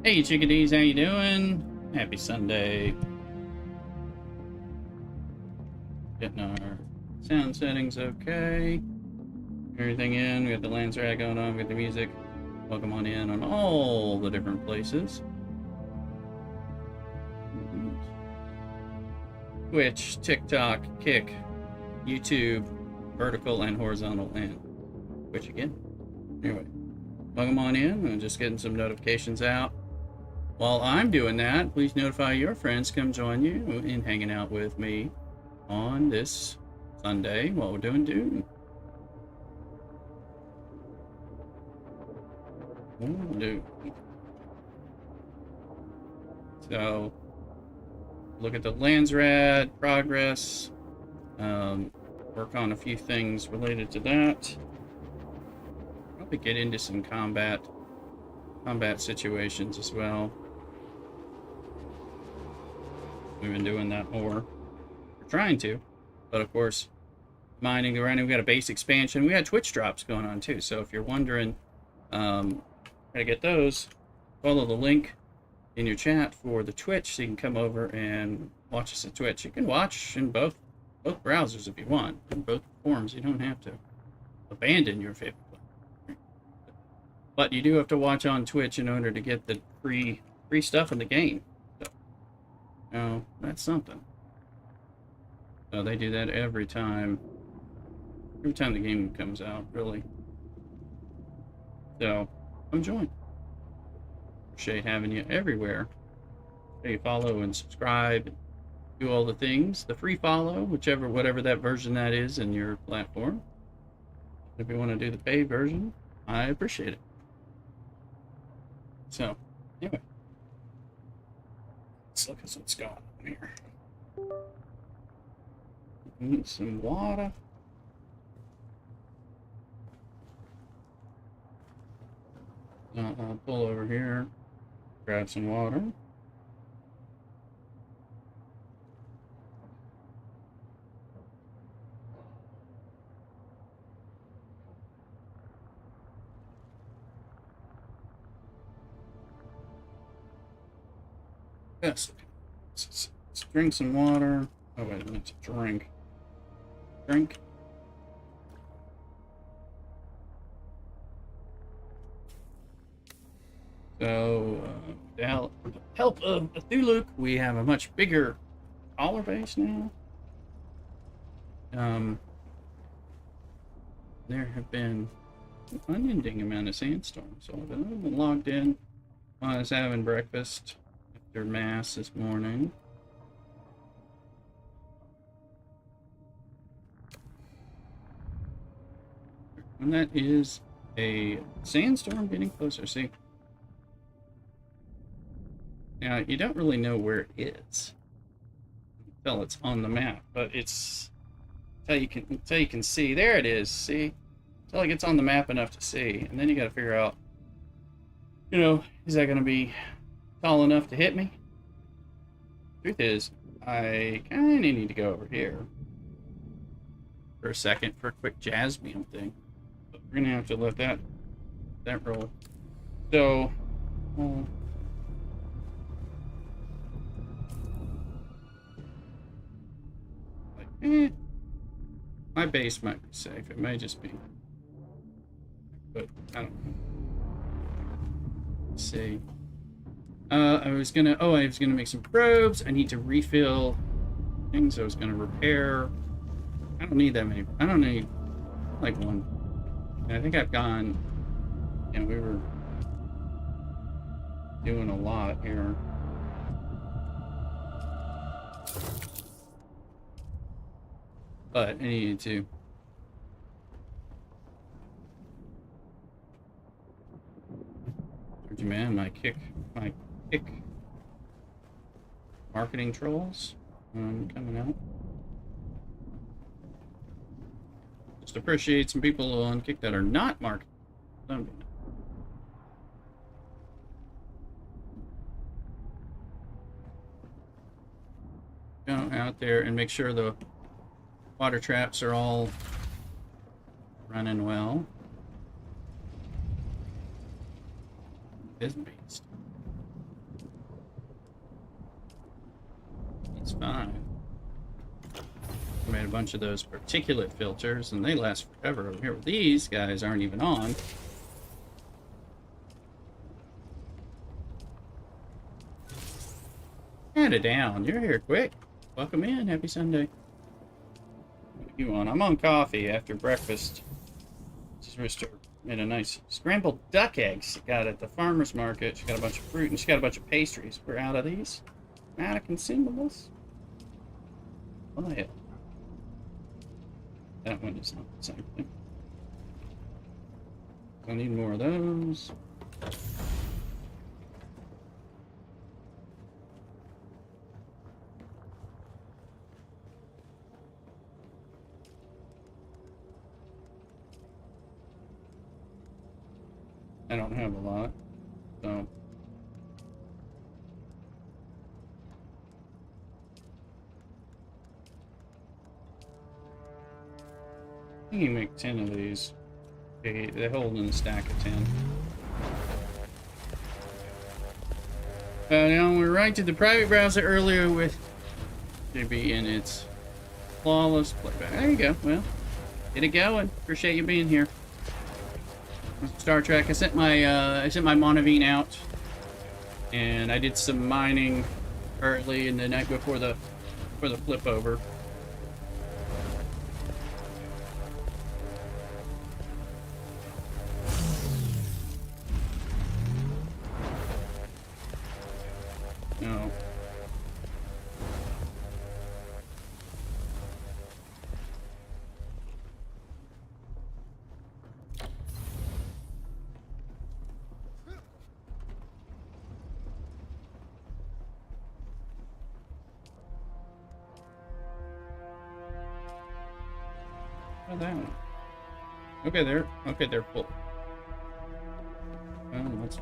Hey chickadees, how you doing? Happy Sunday. Getting our sound settings okay. Everything in. We got the Landsraad going on, we got the music. Welcome on in on all the different places. Twitch, TikTok, Kick, YouTube, vertical and horizontal, and Twitch again. Anyway, welcome on in. I'm just getting some notifications out. While I'm doing that, please notify your friends. Come join you in hanging out with me on this Sunday while we're doing Dune. Dune. So, look at the Landsraad progress. Work on a few things related to that. Probably get into some combat situations as well. We've been doing that more. We're trying to, but of course, mining, grinding. We got a base expansion. We got Twitch drops going on too. So if you're wondering how to get those, follow the link in your chat for the Twitch, so you can come over and watch us at Twitch. You can watch in both browsers if you want, in both forms. You don't have to abandon your favorite one. But you do have to watch on Twitch in order to get the free stuff in the game. So, that's something. So they do that every time the game comes out, really. So, come join. Appreciate having you everywhere. So you follow and subscribe, do all the things. The free follow, whatever that version that is in your platform. If you want to do the paid version, I appreciate it. So, anyway, let's look at what's going on here. Need some water. I'll pull over here, grab some water. Yes. Let's drink some water. Oh, wait a minute. It's a drink. Drink. So, with the help of Cthulhu, we have a much bigger collar base now. There have been an unending amount of sandstorms. So I've been logged in while I was having breakfast after mass this morning. And that is a sandstorm getting closer. See? Now, you don't really know where it is until it's on the map, but it's until you can see. There it is, see? Until it gets on the map enough to see. And then you gotta figure out, is that gonna be tall enough to hit me? Truth is, I kinda need to go over here for a second for a quick jazz meal thing. But we're gonna have to let that roll. So, my base might be safe. It may just be, but I don't know. Let's see. I was gonna make some probes. I need to refill things. I was gonna repair. I don't need that many. I don't need like one. And I think I've gone. And we were doing a lot here. But I needed to. Man, my kick marketing trolls coming out. Just appreciate some people on Kick that are not marketing. Go out there and make sure the water traps are all running well. This beast. fine. I made a bunch of those particulate filters, and they last forever over here. These guys aren't even on. Hand it down. You're here quick. Welcome in. Happy Sunday. What are you on? I'm on coffee after breakfast. This is Rooster made a nice scrambled duck eggs got at the farmer's market. She got a bunch of fruit and she got a bunch of pastries. We're out of these. I'm out of consumables. Oh, yeah. That one is not the same thing. I need more of those. I don't have a lot, so. I think you can make 10 of these. They hold in a stack of 10. Now we're right to the private browser earlier with JB in its flawless playback. There you go. Well, get it going. Appreciate you being here. Star Trek. I sent my Monavine out, and I did some mining early in the night before the flip over. No. Oh, that one. Okay, they're full. Oh, that's.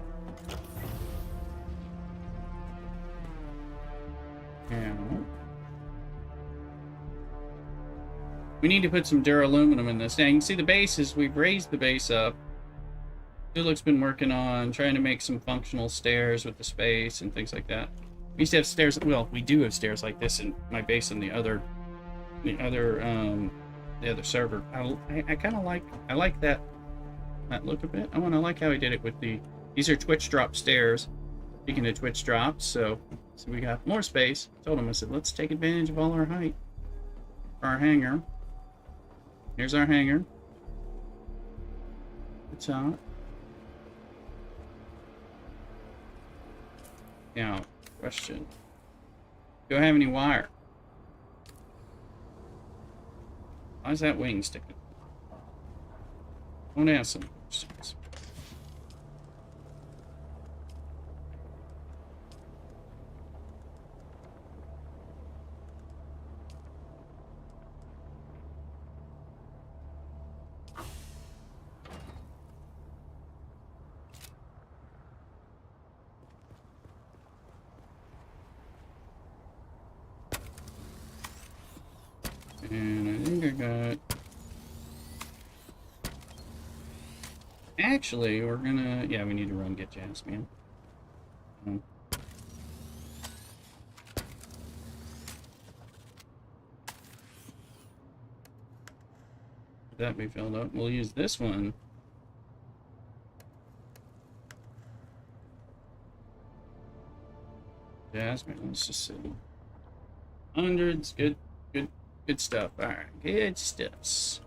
Yeah. We need to put some duraluminum in this. Now you can see the bases. We've raised the base up. Duluk's been working on trying to make some functional stairs with the space and things like that. We used to have stairs. Well, we do have stairs like this in my base and the other server. I kind of like that look a bit. I like how he did it with these are Twitch drop stairs. Speaking of Twitch drops, so we got more space. Told him, I said, let's take advantage of all our height for our hangar. Here's our hangar. It's out. Now, question. Do I have any wire? Why is that wing sticking? I want to ask some questions. And I think I got... Actually, we're gonna... Yeah, we need to run get Jasmine. Would that be filled up? We'll use this one. Jasmine, let's just see. Hundreds, good stuff. Alright, good stuffs.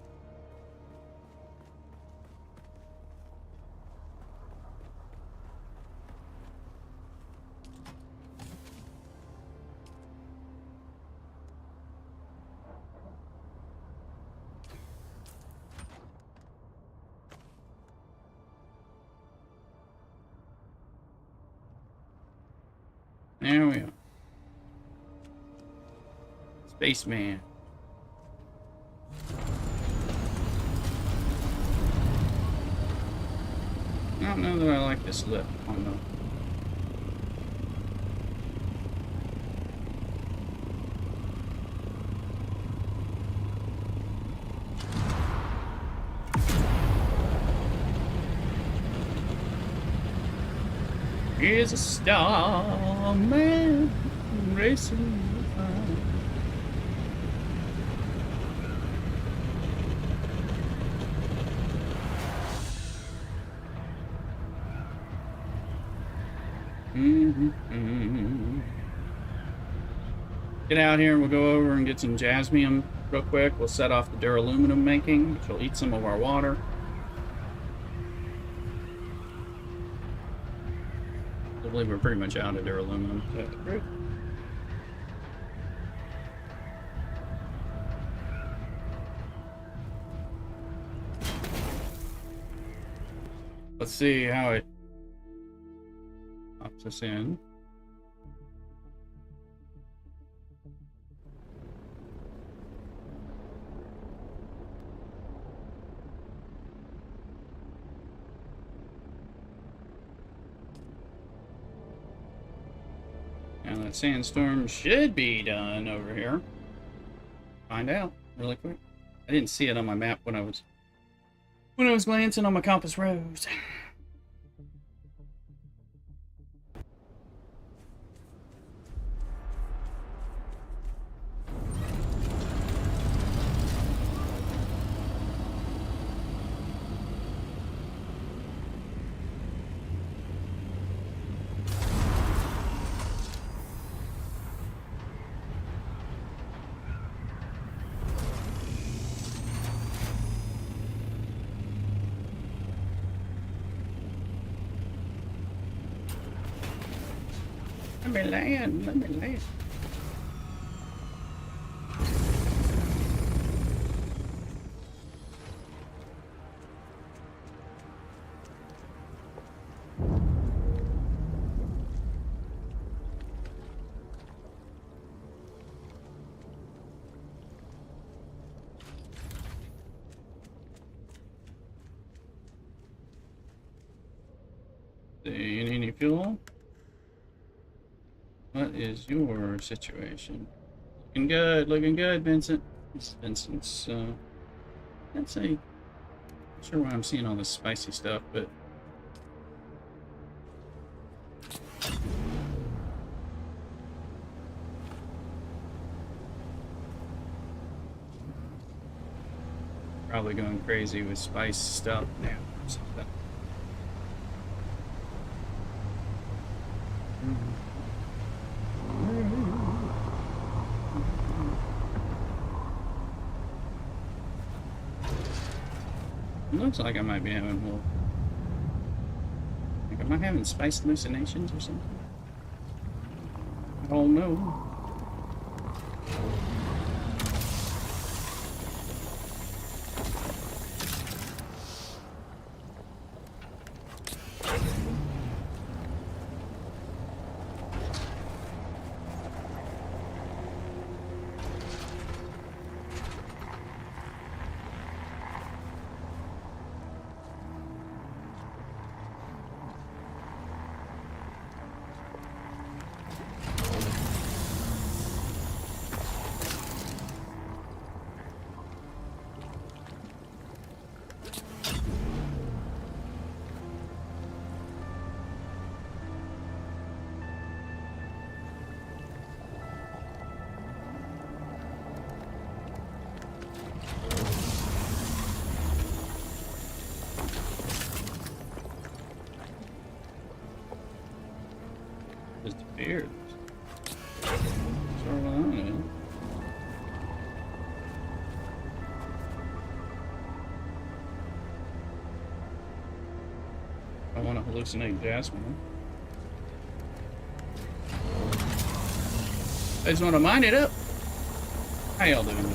There we are. Spaceman. I don't know that I like this lip on the... Here's a star man racing the fire. Get out here and we'll go over and get some jasmium real quick. We'll set off the duraluminum making, which will eat some of our water. I believe we're pretty much out of duraluminum. Let's see how it pops us in. Now that sandstorm should be done over here. Find out really quick. I didn't see it on my map when I was glancing on my compass rose. Let me land, let me land. Do you need any fuel? What is your situation? Looking good, Vincent. Vincent's, I'd say, not sure why I'm seeing all this spicy stuff, but probably going crazy with spice stuff now or something. Looks like I might be having a little... Like, am I having spice hallucinations or something? I don't know. Disappeared. I want to hallucinate Jasmine. I just want to mine it up. How y'all doing today?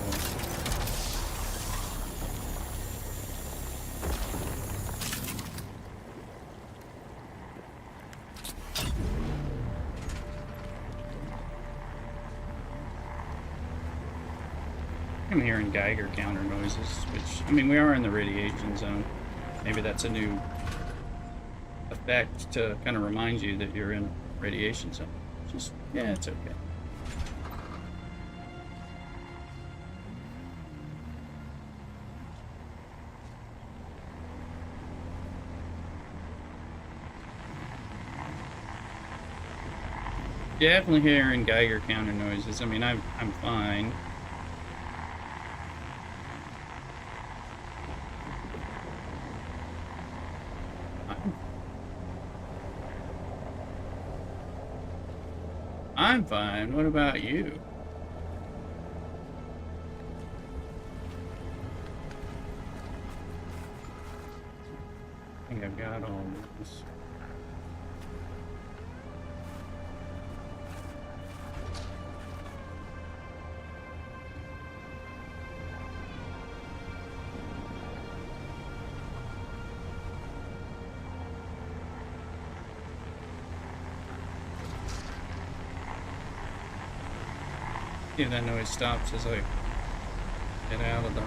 I'm hearing Geiger counter noises, which, I mean, we are in the radiation zone. Maybe that's a new effect to kind of remind you that you're in radiation zone. Just, yeah, it's okay. Definitely hearing Geiger counter noises. I mean, I'm fine. I'm fine. What about you? I think I've got all this. See if that noise stops as I get out of the...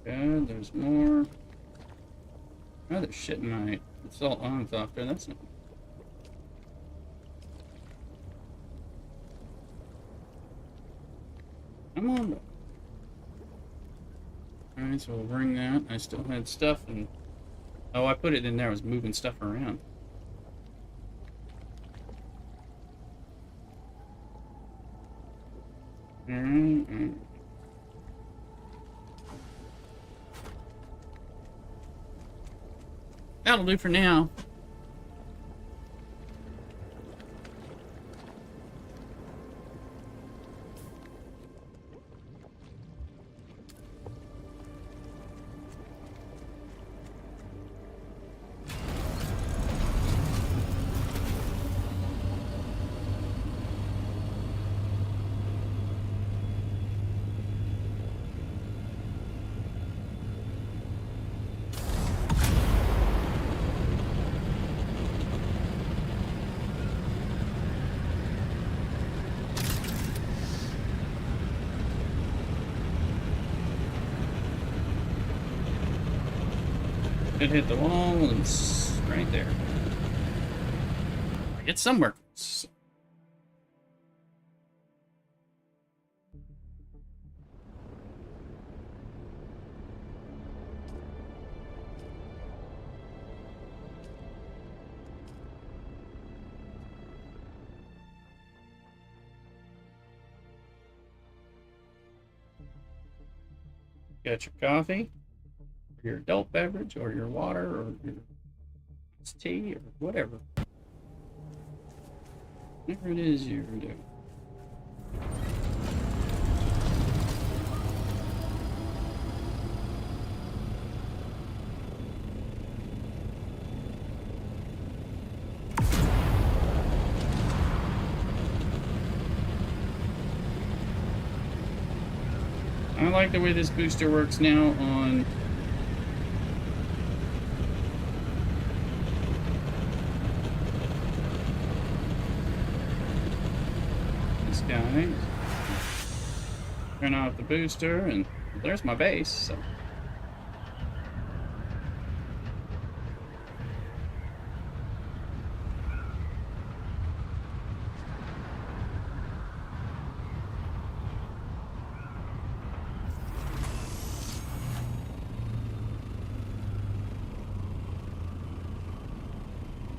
Good, there's more. Oh, there's shit in my salt arms off there. That's not... Come on. Alright, so we'll bring that. I still had stuff and... Oh, I put it in there. I was moving stuff around. Alright. That'll do for now. It hit the wall and it's right there. It's somewhere. Got your coffee, or your adult beverage, or your water, or your tea, or whatever. Whatever it is you're doing. I like the way this booster works now on this guy. Turn off the booster and there's my base, so.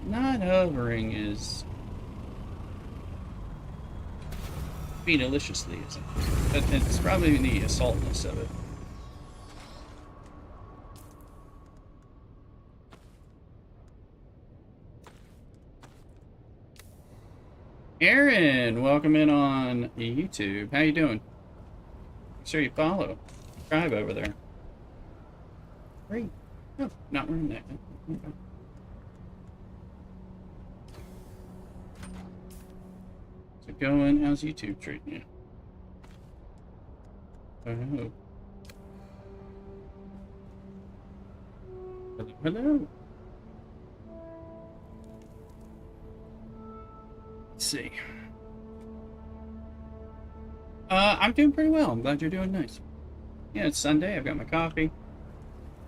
Not hovering is be deliciously, isn't it? But it's probably the saltness of it. Aaron, welcome in on YouTube. How you doing? Make sure you follow. Subscribe over there. Great. Oh, not wearing that. Okay. Going? How's YouTube treating you? Oh. Hello, hello. Let's see. I'm doing pretty well. I'm glad you're doing nice. Yeah, it's Sunday. I've got my coffee.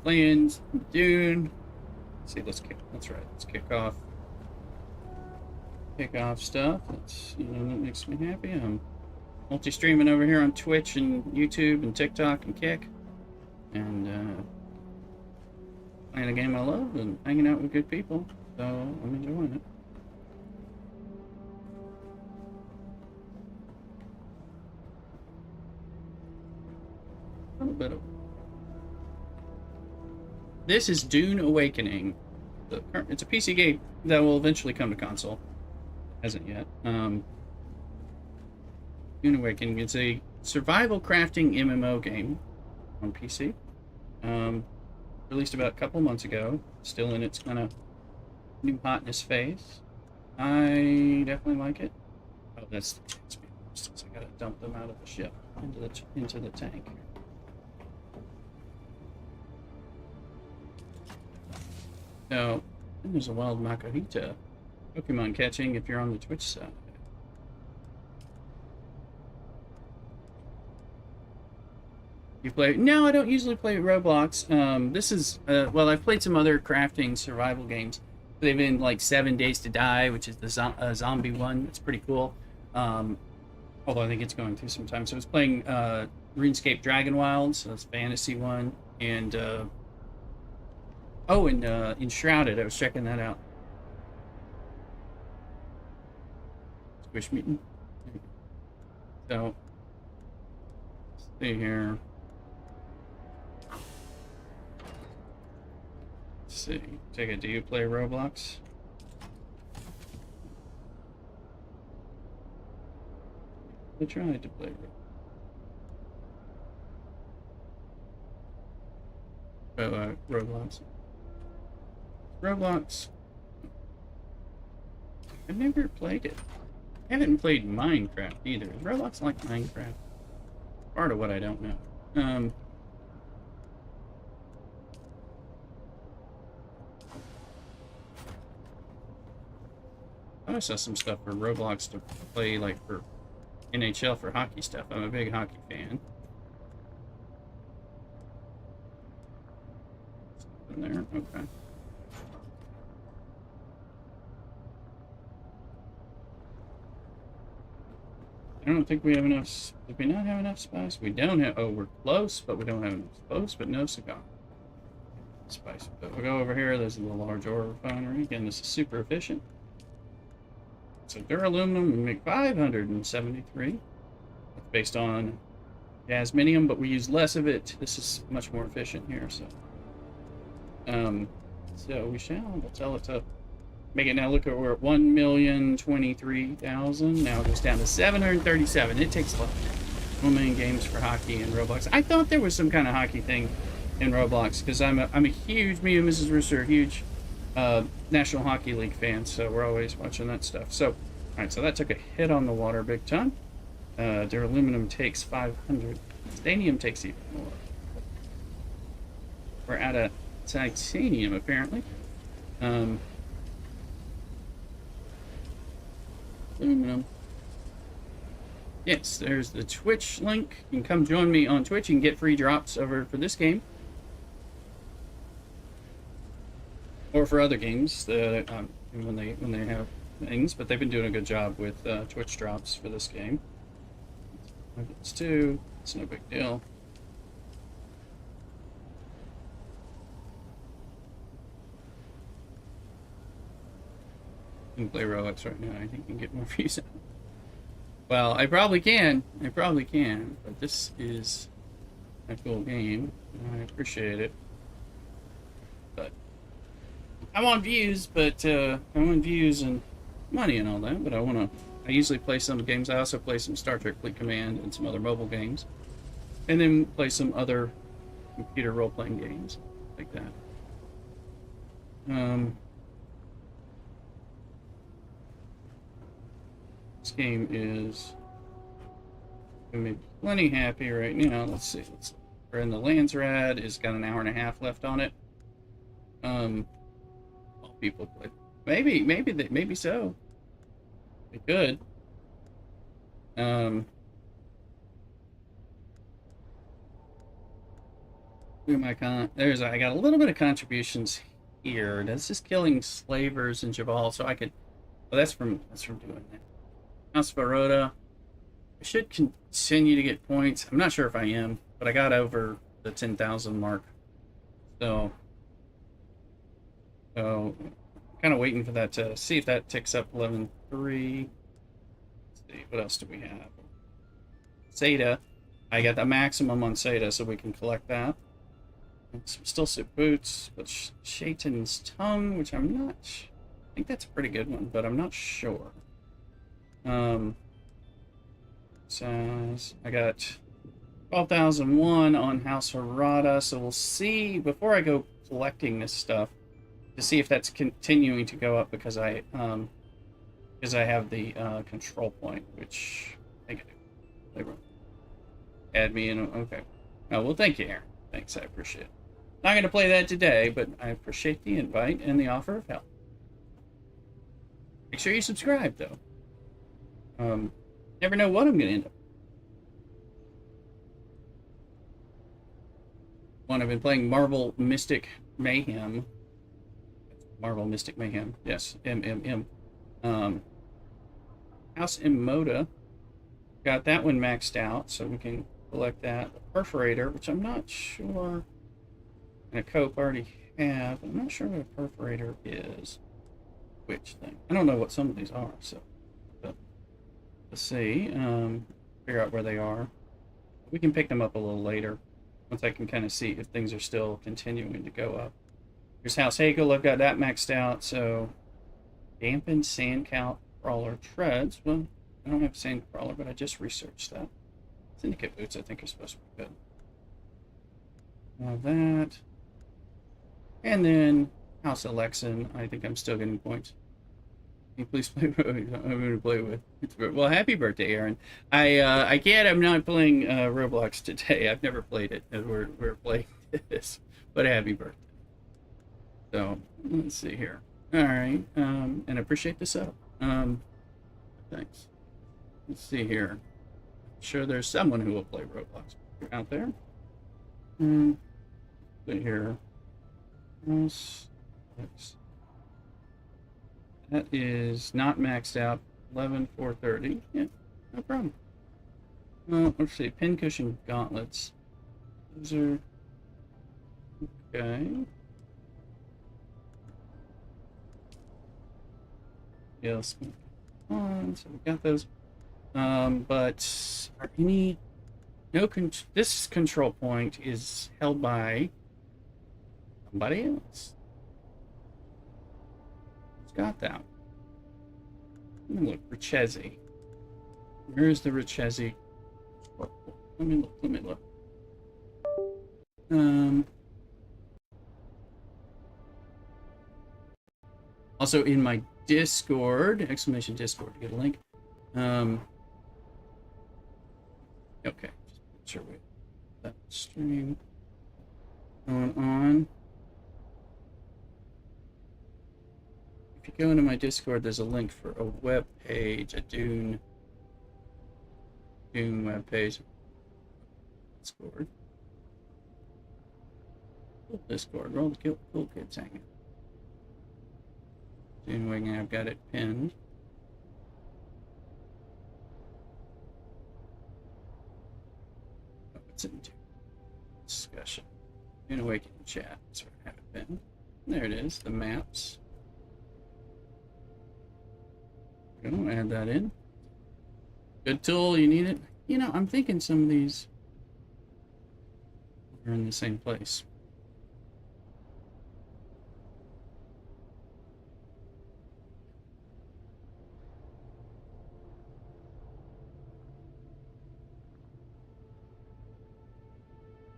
Playing Dune. Let's see, let's kick off. Kick off stuff. That's, you know, that makes me happy. I'm multi-streaming over here on Twitch and YouTube and TikTok and Kick. And playing a game I love and hanging out with good people. So I'm enjoying it. A little bit of. This is Dune Awakening. It's a PC game that will eventually come to console. Hasn't yet. Dune Awakening. It's a survival crafting MMO game on PC. Released about a couple months ago. Still in its kind of new hotness phase. I definitely like it. Oh, that's I gotta dump them out of the ship into the tank. So, there's a wild Makuhita. Pokemon catching if you're on the Twitch side. You play? No, I don't usually play Roblox. This is, well, I've played some other crafting survival games. They've been like 7 Days to Die, which is the zombie one. It's pretty cool. Although I think it's going through some time. So I was playing RuneScape Dragon Wilds, so that's a fantasy one. And, oh, and Enshrouded, I was checking that out. Squish Meeting. So, let's see here. Let's see. Take it. Do you play Roblox? I tried to play Roblox. Roblox. I've never played it. I haven't played Minecraft either. Is Roblox like Minecraft? Part of what I don't know. I saw some stuff for Roblox to play, like for NHL for hockey stuff. I'm a big hockey fan. In there, okay. I don't think we have enough. Did we not have enough spice? We don't have. Oh, we're close, but we don't have enough. Close, but no cigar. Spice. But we'll go over here. There's a little large ore refinery. Again, this is super efficient. So duraluminum we make 573. That's based on jasminium, but we use less of it. This is much more efficient here. So we shall. We'll tell it to make it now. Look at, we're at 1,023,000. Now it goes down to 737. It takes like 1 million games for hockey and Roblox. I thought there was some kind of hockey thing in Roblox because I'm a huge, me and Mrs. Rooster are huge National Hockey League fans, so we're always watching that stuff. So, all right, so that took a hit on the water big time. Duraluminum takes 500. Titanium takes even more. We're out of titanium apparently. Aluminum. Yes, there's the Twitch link. You can come join me on Twitch and get free drops over for this game. Or for other games when they have things, but they've been doing a good job with Twitch drops for this game. It's 2, it's no big deal. You can play Roblox right now. I think you can get more views out. Well, I probably can. But this is a cool game. I appreciate it. But I want views, I want views and money and all that. But I usually play some games. I also play some Star Trek Fleet Command and some other mobile games, and then play some other computer role-playing games like that. This game is gonna be plenty happy right now. Let's see. We're in the Landsraad. It's got an hour and a half left on it. All people play. Maybe so. They could. Who am I I got a little bit of contributions here. That's just killing slavers in Jabal, so I could. Well, that's from doing that. Asparota. I should continue to get points. I'm not sure if I am, but I got over the 10,000 mark. So So kind of waiting for that to see if that ticks up 11.3. Let's see, what else do we have? SATA. I got the maximum on SATA, so we can collect that. Still Suit Boots, but Shaitan's Tongue, which I'm not. I think that's a pretty good one, but I'm not sure. Says I got 12,001 on House Harada, so we'll see before I go collecting this stuff to see if that's continuing to go up because I have the control point, which I think I do. Add me in. Okay. Oh, well, thank you, Aaron. Thanks, I appreciate it. Not going to play that today, but I appreciate the invite and the offer of help. Make sure you subscribe, though. Never know what I'm going to end up. I've been playing Marvel Mystic Mayhem. Marvel Mystic Mayhem. Yes, MMM. House Immoda. Got that one maxed out, so we can collect that. The Perforator, which I'm not sure. And a Cope already have. I'm not sure what a Perforator is. Which thing? I don't know what some of these are, so. But let's see. Figure out where they are. We can pick them up a little later. Once I can kind of see if things are still continuing to go up. Here's House Hagel. I've got that maxed out, so. Dampened Sand Cow Crawler Treads. Well, I don't have Sand Crawler, but I just researched that. Syndicate Boots, I think, are supposed to be good. That. And then House Alexan. I think I'm still getting points. Can you please play? I'm going to play with. Well, happy birthday, Aaron. I can't. I'm not playing Roblox today. I've never played it. We're playing this, but happy birthday. So let's see here. All right, and I appreciate the setup. Thanks. Let's see here. I'm sure there's someone who will play Roblox out there. But here. That is not maxed out. 11,430. Yeah, no problem. Let's see. Pincushion gauntlets. Those are okay. Yes. So we got those. But are any this control point is held by somebody else. Who's got that? Let me look. Richesi. Where is the Richesi? Let me look. Let me look. Also in my Discord, exclamation Discord to get a link. Okay, just make sure we that stream going on. If you go into my Discord, there's a link for a web page, a Dune web page. Discord. Discord, all the cool kids hanging. Dune wing, I've got it pinned. Oh, it's in discussion. Dune Awakening chat. That's where I have it pinned. There it is, the maps. We're gonna add that in. Good tool, you need it. You know, I'm thinking some of these are in the same place.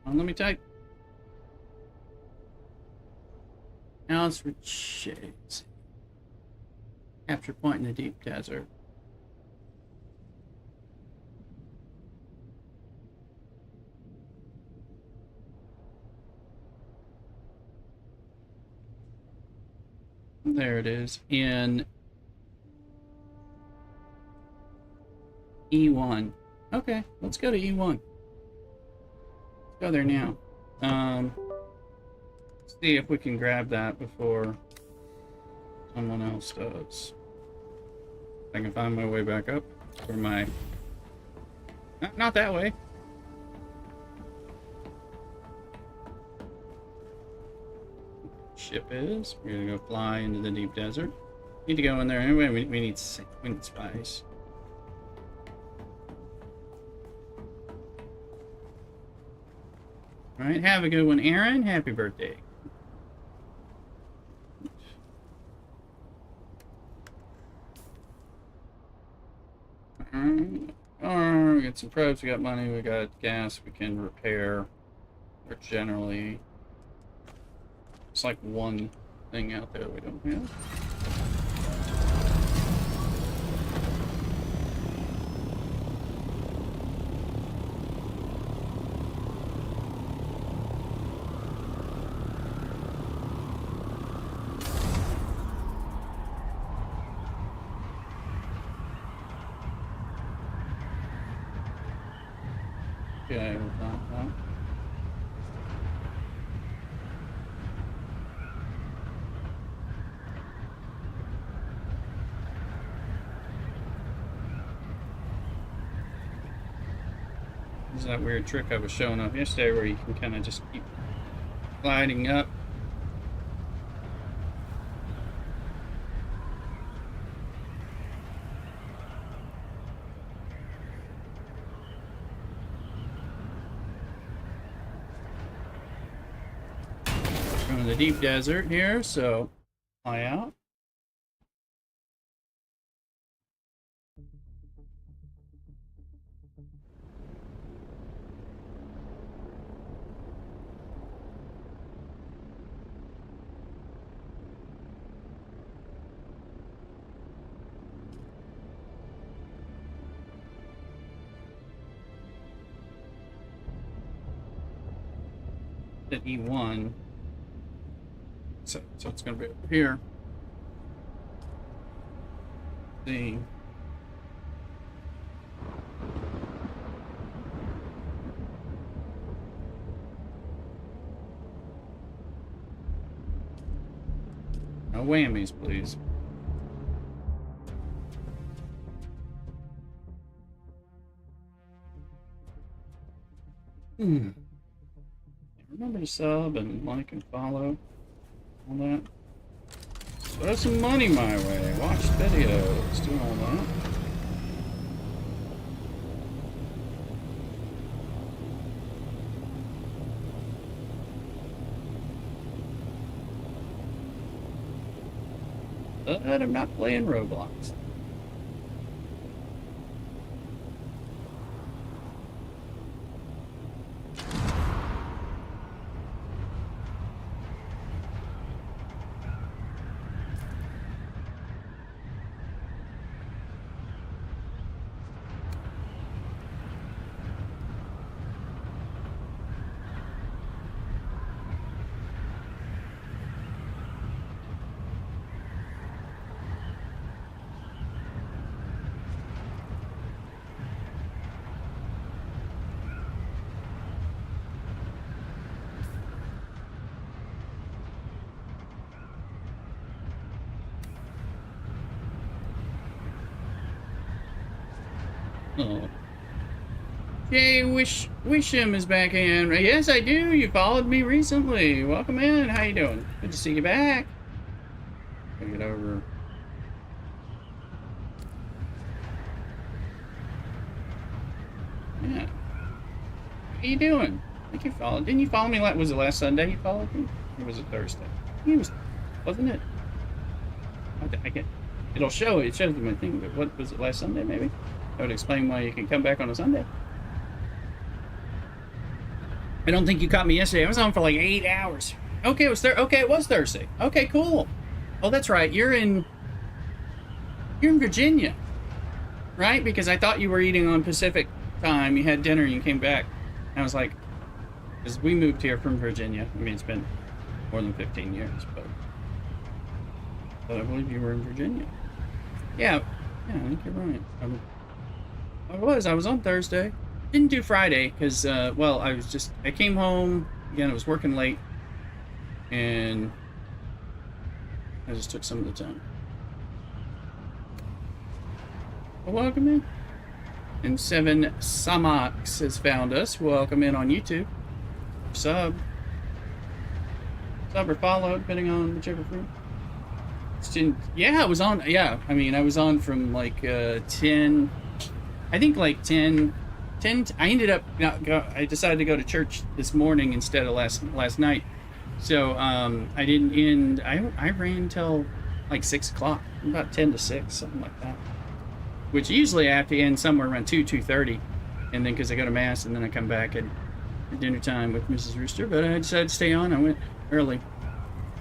Let me type. House Richesi. Capture point in the deep desert. There it is in E1. Okay, let's go to E1. Go there now. See if we can grab that before someone else does. I can find my way back up for my. Not that way. ship is. We're gonna go fly into the deep desert. Need to go in there anyway. We need spice. All right, have a good one, Aaron. Happy birthday. We got some probes, we got money, we got gas, we can repair. Or generally, it's like one thing out there we don't have. Okay, we'll dump that. This is that weird trick I was showing off yesterday where you can kind of just keep gliding up. We're in the deep desert here, so fly out. At E1. So it's going to be over here. See. No whammies, please. Remember to sub and like and follow. All that. Throw some money my way. Watch videos. Do all that. But I'm not playing Roblox. Oh. Jay Wisham is back in. Yes, I do. You followed me recently. Welcome in. How you doing? Good to see you back. Gotta get over. Yeah. How you doing? I think you followed. Didn't you follow me? Was it last Sunday you followed me? Or was it Thursday? It was, wasn't it? I get. It'll show. It shows my thing. But what was it? Last Sunday, maybe? That would explain why you can come back on a Sunday. I don't think you caught me yesterday. I was on for like 8 hours. Okay, it was Okay, it was Thursday. Okay, cool. Oh, that's right. You're in Virginia, right? Because I thought you were eating on Pacific time. You had dinner and you came back. And I was like, because we moved here from Virginia. I mean, it's been more than 15 years, but I believe you were in Virginia. Yeah, I think you're right. I was on Thursday. Didn't do Friday because, well, I came home, again, I was working late, and I just took some of the time. Well, welcome in. And 7 Samax has found us. Welcome in on YouTube. Sub. sub or follow, depending on whichever fruit. Yeah, I was on. Yeah, I mean, I was on from like 10. I think like 10. I ended up. I decided to go to church this morning instead of last night. So I didn't end. I ran till like 6 o'clock, about 10 to 6, something like that. Which usually I have to end somewhere around 2:30, and then because I go to mass and then I come back at dinner time with Mrs. Rooster. But I decided to stay on. I went early.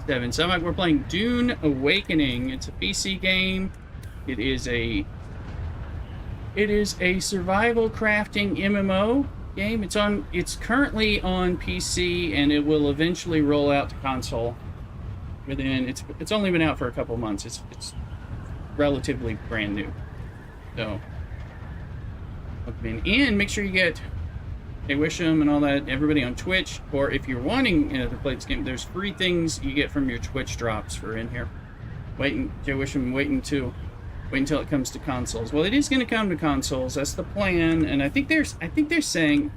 7. So we're playing Dune Awakening. It's a PC game. It is a survival crafting MMO game. It's currently on PC, and it will eventually roll out to console. Within it's only been out for a couple months. It's relatively brand new. So and make sure you get Hey Wisham and all that, everybody on Twitch, or if you're wanting to play this game, there's free things you get from your Twitch drops for in here. Joe Wisham, wait until it comes to consoles. Well, it is going to come to consoles. That's the plan, and I think they're saying, I think they're saying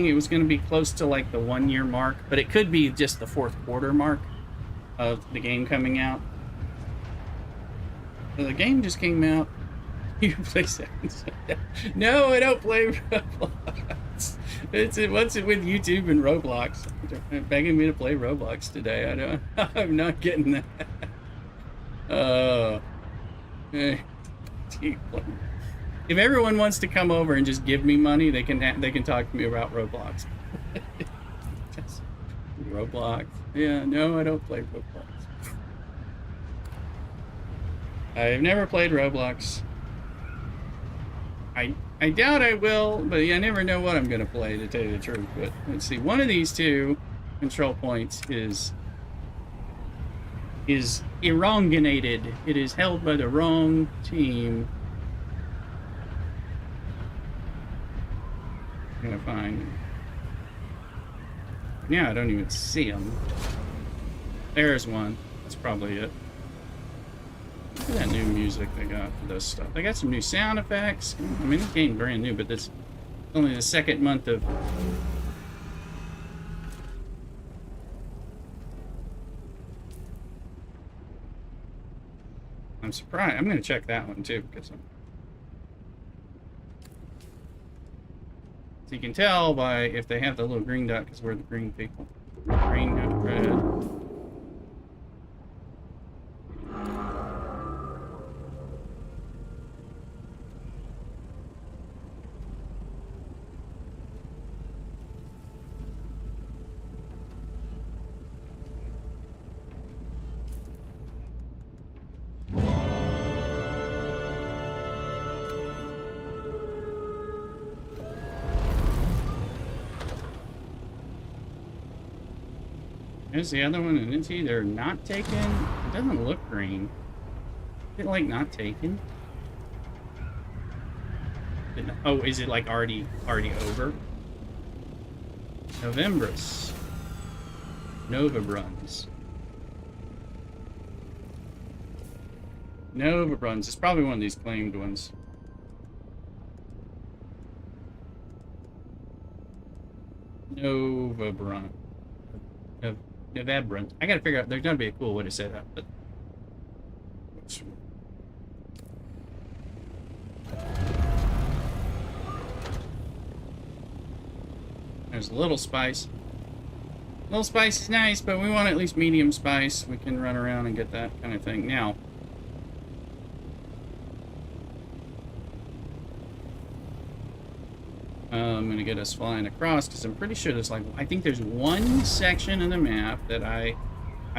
it was going to be close to like the 1-year mark, but it could be just the 4th quarter mark of the game coming out. So the game just came out. You play Seconds? No, I don't play Roblox. What's it with YouTube and Roblox? They're begging me to play Roblox today. I'm not getting that. If everyone wants to come over and just give me money, they can talk to me about Roblox. Roblox. Yeah, no, I don't play Roblox. I've never played Roblox. I doubt I will, but I never know what I'm going to play, to tell you the truth. But let's see. One of these two control points is elongated. It is held by the wrong team. I'm going to find... Yeah, I don't even see them. There's one. That's probably it. Look at that new music they got for this stuff. They got some new sound effects. I mean, this game's brand new, but this only the 2nd month of... I'm surprised. I'm going to check that one, too, because so you can tell by if they have the little green dot, because we're the green people. Green, red. There's the other one, and it's either not taken. It doesn't look green. Is it like not taken? Oh, is it like already over? Novembrus. Novabruns. Novabruns. It's probably one of these claimed ones. Novabrun. Novembrun. I gotta figure out. There's gotta be a cool way to say that, but. There's a little spice. Little spice is nice, but we want at least medium spice. We can run around and get that kind of thing. Now, I'm going to get us flying across, because I'm pretty sure there's like, I think there's one section of the map that I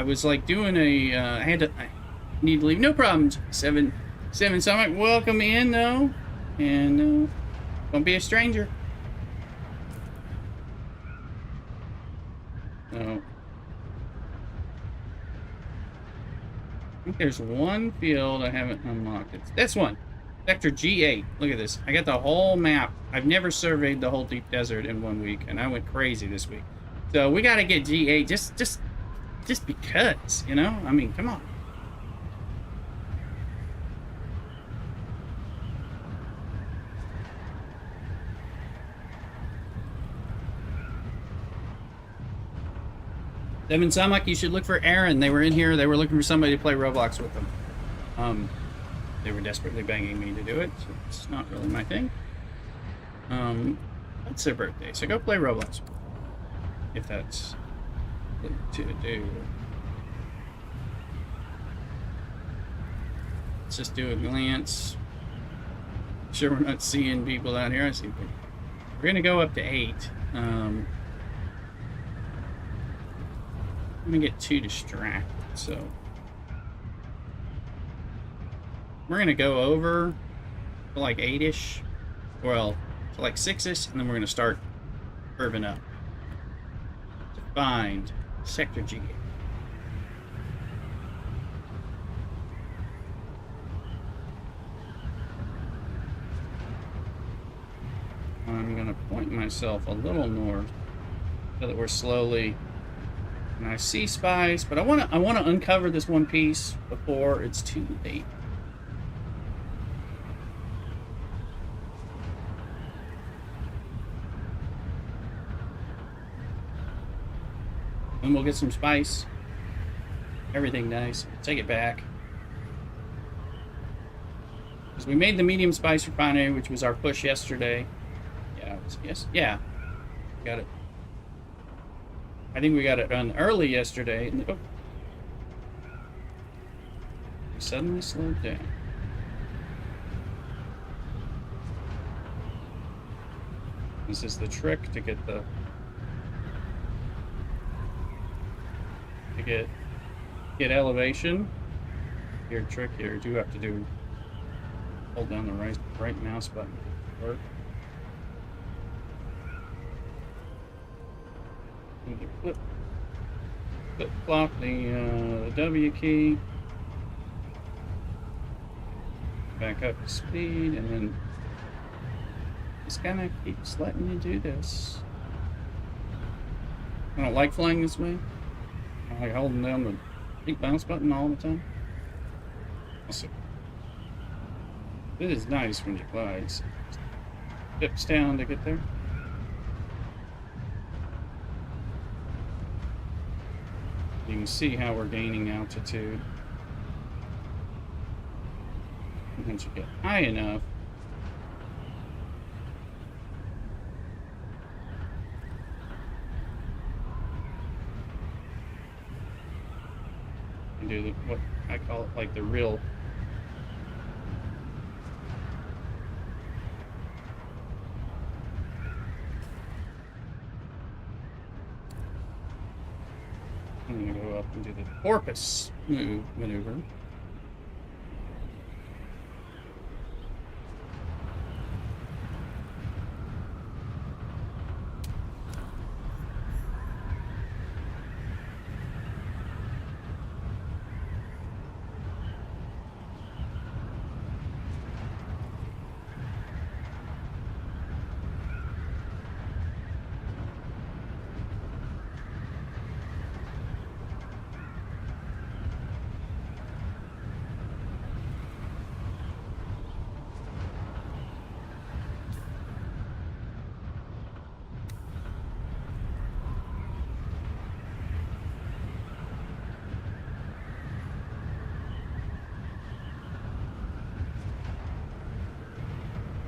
was like doing a, I need to leave. No problems. 7, so I'm like, welcome in though, and don't be a stranger. So, I think there's one field I haven't unlocked. It's this one. Sector G8. Look at this. I got the whole map. I've never surveyed the whole deep desert in 1 week, and I went crazy this week. So we got to get G8 just because, you know? I mean, come on. Devin Samak, you should look for Aaron. They were in here. They were looking for somebody to play Roblox with them. They were desperately begging me to do it, so it's not really my thing. It's their birthday, so go play Roblox if that's what to do. Let's just do a glance. Sure, we're not seeing people out here. I see people. We're gonna go up to 8. I'm gonna get too distracted, so we're gonna go over to like 8-ish, well, to like 6-ish, and then we're gonna start curving up to find Sector G. I'm gonna point myself a little north so that we're slowly. And I see spies, but I wanna uncover this one piece before it's too late. And we'll get some spice. Everything nice. Take it back. Because we made the medium spice refinery, which was our push yesterday. Yeah, yes, yeah. Got it. I think we got it done early yesterday. Oh. We suddenly slowed down. This is the trick to get the get elevation. Your trick here, you do have to do hold down the right mouse button to work. Flip flop the W key. Back up to speed, and then just kind of keeps letting you do this. I don't like flying this way. I like holding down the big bounce button all the time. Also, this is nice when you glide. Dips down to get there. You can see how we're gaining altitude. And once you get high enough, you do what I call it, like the real I'm going to go up and do the porpoise maneuver.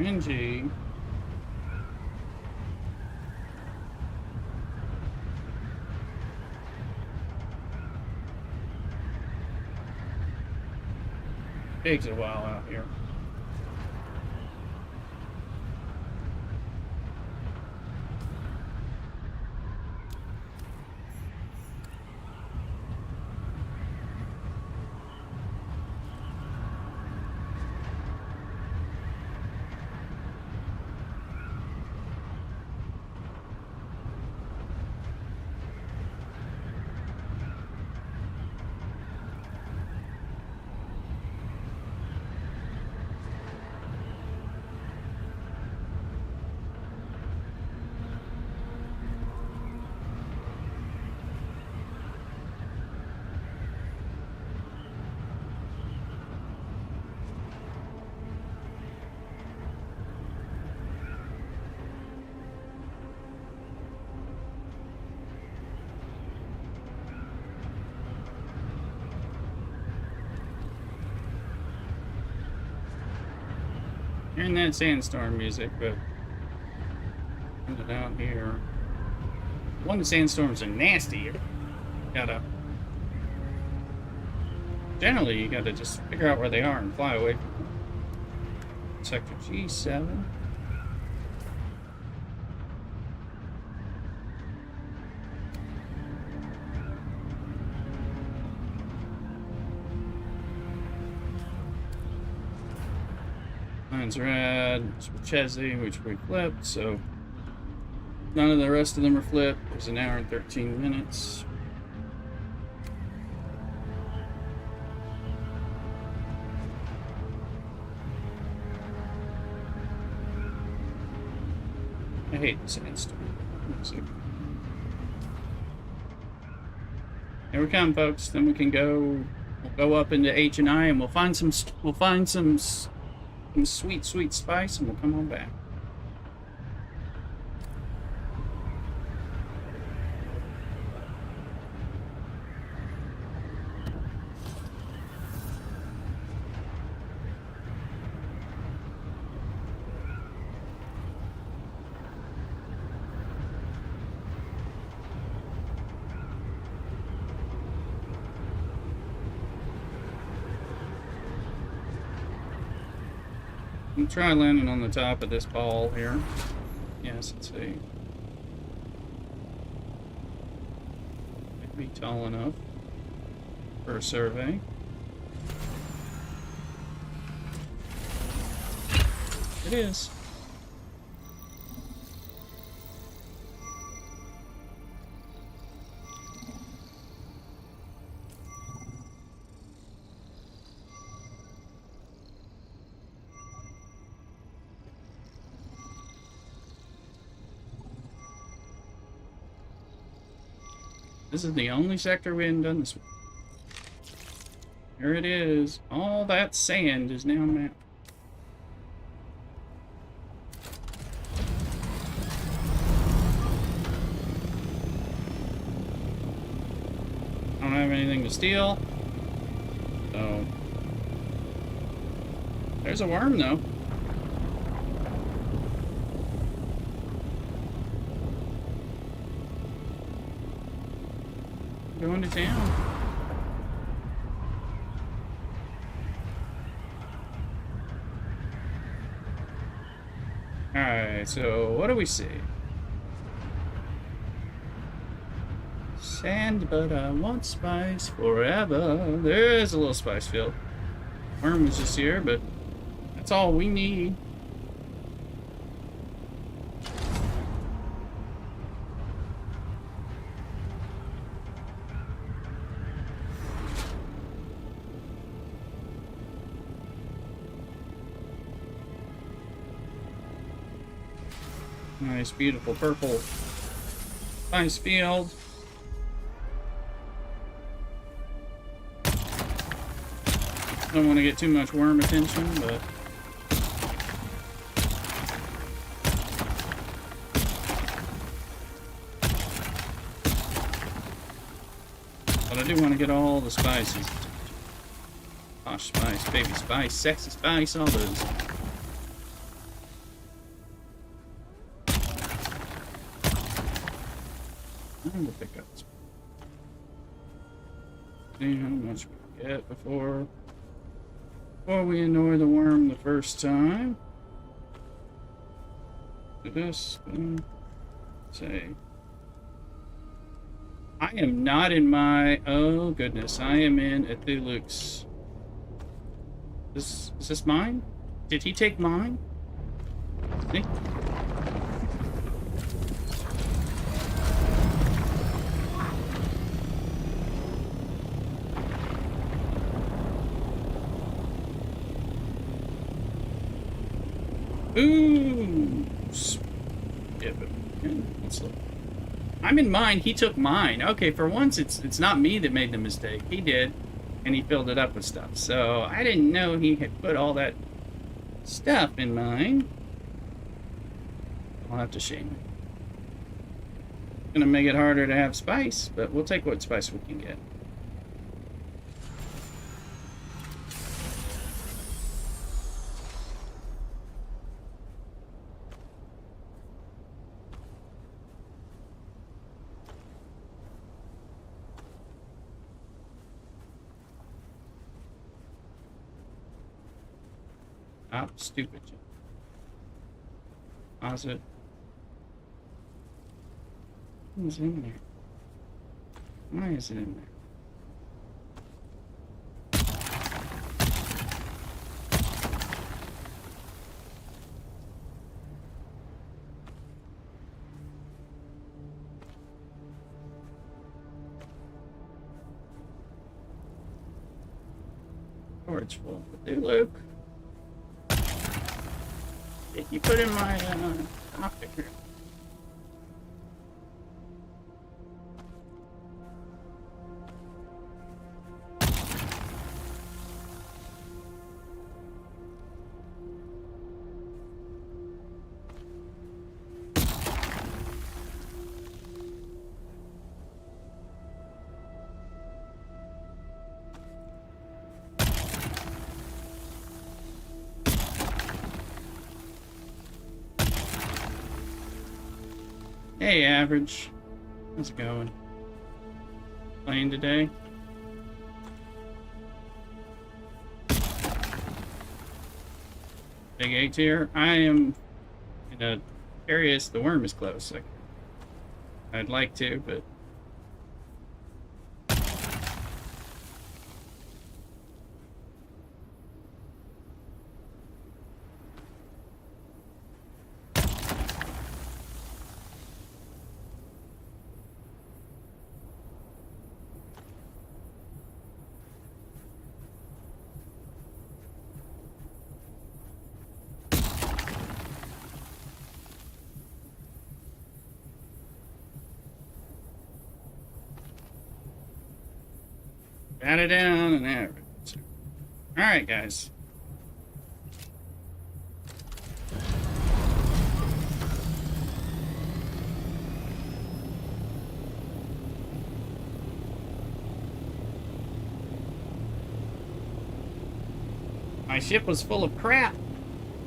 NG. Takes a while out here. Hearing that sandstorm music, but put it out here. One of the sandstorms are nasty. Generally, you gotta just figure out where they are and fly away from them. Sector G7. Landsraad, Chesney, which we flipped, so none of the rest of them are flipped. There's an hour and 13 minutes. I hate the sandstorm music. Here we come, folks. Then we can go. We'll go up into H&I, and we'll find some sweet, sweet spice, and we'll come on back. I'm try landing on the top of this ball here. Yes, let's see. Might be tall enough for a survey. It is. This is the only sector we haven't done this one. Here it is. All that sand is now on the map. I don't have anything to steal. So there's a worm though. Going to town. Alright, so what do we see? Sand, but I want spice forever. There is a little spice field. Worm was just here, but that's all we need. Nice, beautiful purple spice field. Don't want to get too much worm attention, but I do want to get all the spices. Posh spice, baby spice, sexy spice, all those. I'm gonna pick up this. See how much we get before we annoy the worm the first time. Do this. Say. I am not in my. Oh goodness! I am in Ethilux. Is this mine? Did he take mine? See? Ooh! Yeah, but let's look. I'm in mine. He took mine. Okay, for once, it's not me that made the mistake. He did, and he filled it up with stuff. So I didn't know he had put all that stuff in mine. I'll have to shame him. Gonna make it harder to have spice, but we'll take what spice we can get. Stop stupid. Pause it. What's in there? Why is it in there? Storage full. Do Luke. If you put in my optic here. Hey, Average. How's it going? Playing today? Big A tier. I am in a areas the worm is close. Like, I'd like to, but got it down and average. All right, guys. My ship was full of crap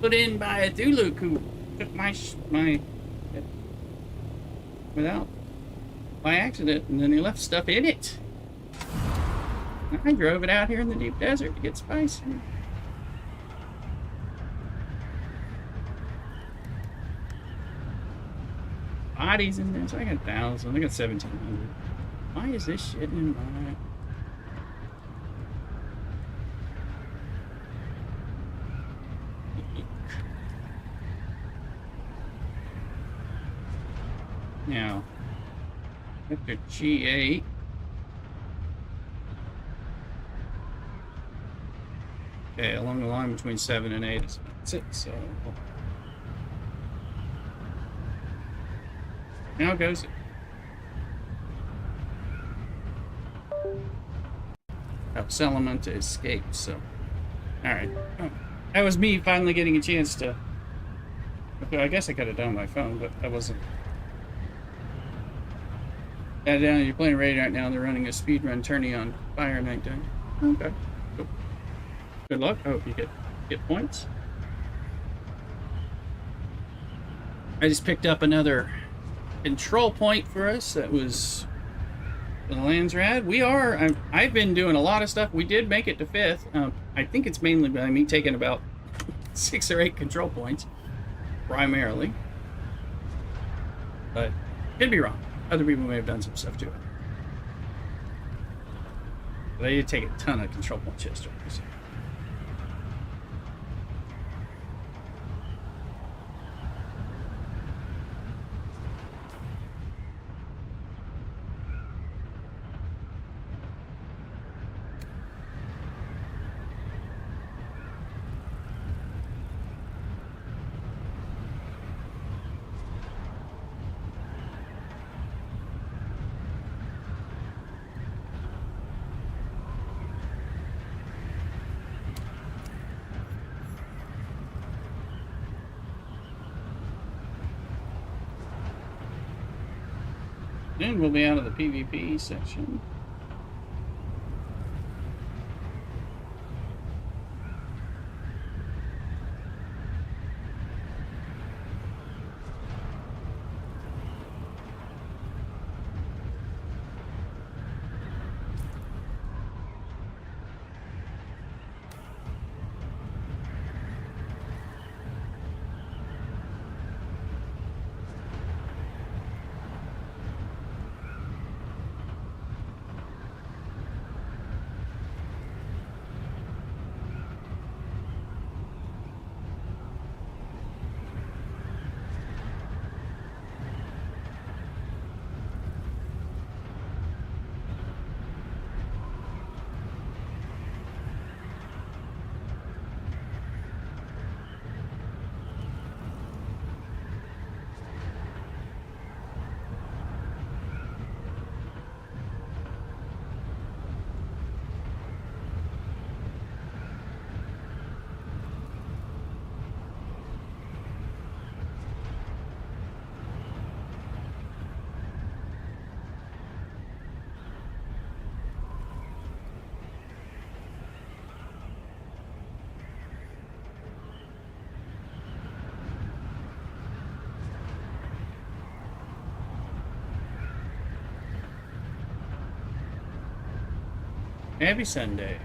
put in by a Duluk who took my without by accident, and then he left stuff in it. I drove it out here in the deep desert to get spicy. Bodies in this. I got 1,000. I got 1,700. Why is this shit in my... Now, after G8. Okay, along the line between 7 and 8 is 6, so... Now goes it. Helps Element to escape, so... Alright. Oh, that was me finally getting a chance to... Okay, I guess I could have done my phone, but I wasn't... Yeah, down, you're playing raid right now, they're running a speedrun tourney on Fire Night Day. Okay, cool. Good luck. I hope you get points. I just picked up another control point for us. That was the Landsraad. I've been doing a lot of stuff. We did make it to 5th. I think it's mainly by me taking about 6 or 8 control points, primarily. But could be wrong. Other people may have done some stuff to it. But I did take a ton of control points yesterday. So. Then we'll be out of the PvP section. Happy Sunday.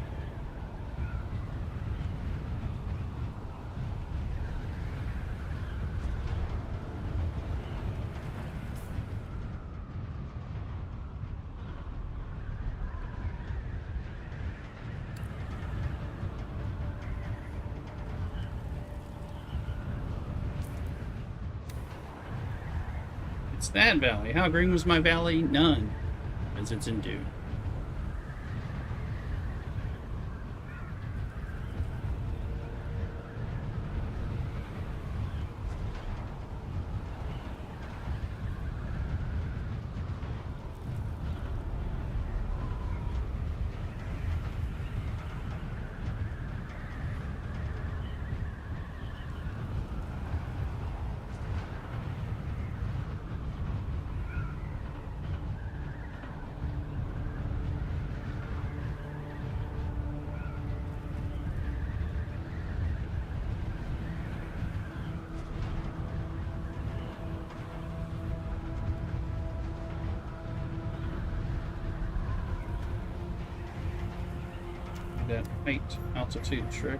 It's that valley. How green was my valley? None. Because it's in Dune. That height altitude trick.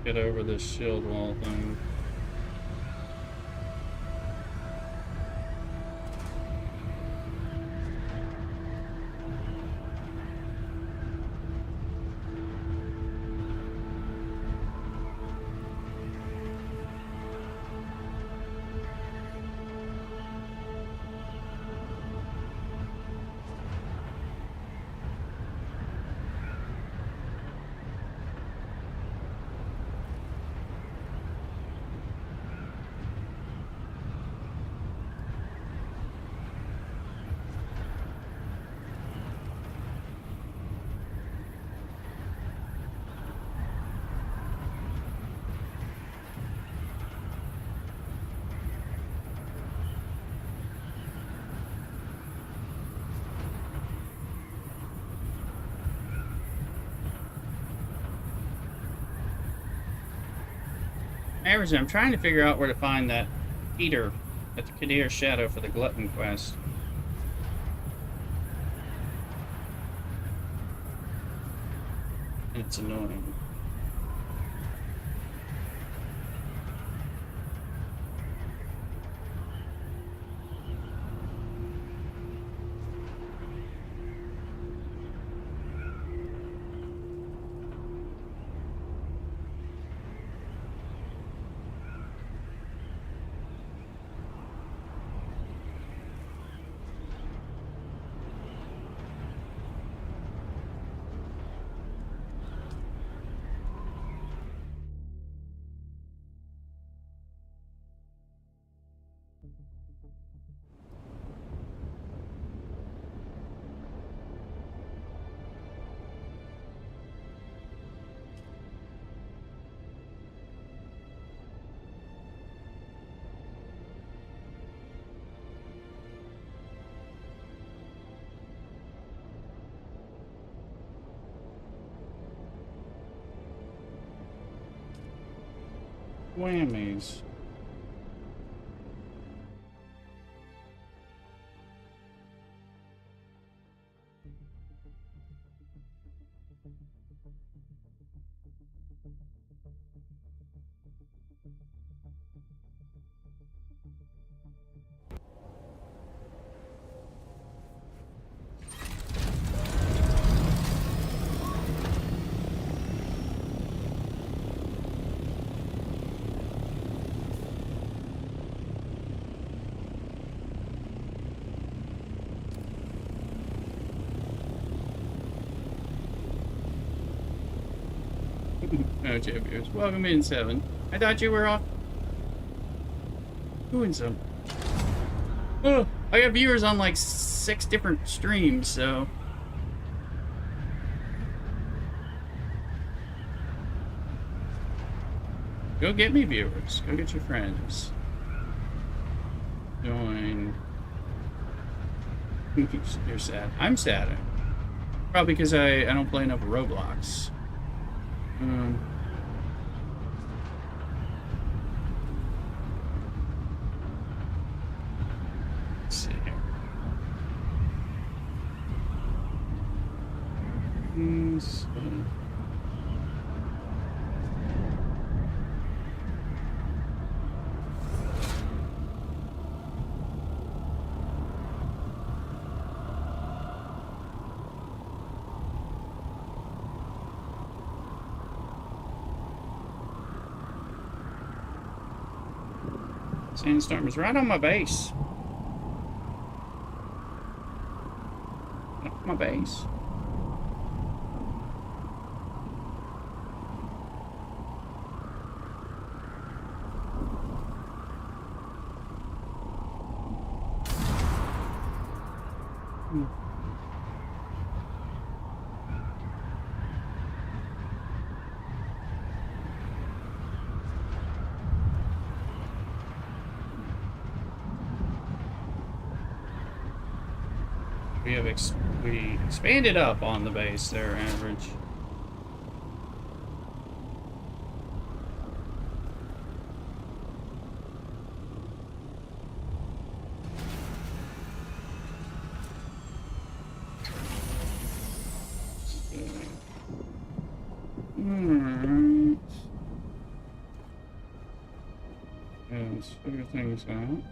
Get over this shield wall thing. I'm trying to figure out where to find that Peter at the Kadir Shadow for the Glutton quest. It's annoying. Whammies. No, champions. Welcome in, 7. I thought you were off doing some. Oh, I got viewers on like 6 different streams, so. Go get me viewers. Go get your friends. Join. You're sad. I'm sad. Probably because I don't play enough Roblox. nice. Sandstorm is right on my base. Up my base. We expanded up on the base there, average. Alright. Let's figure things out.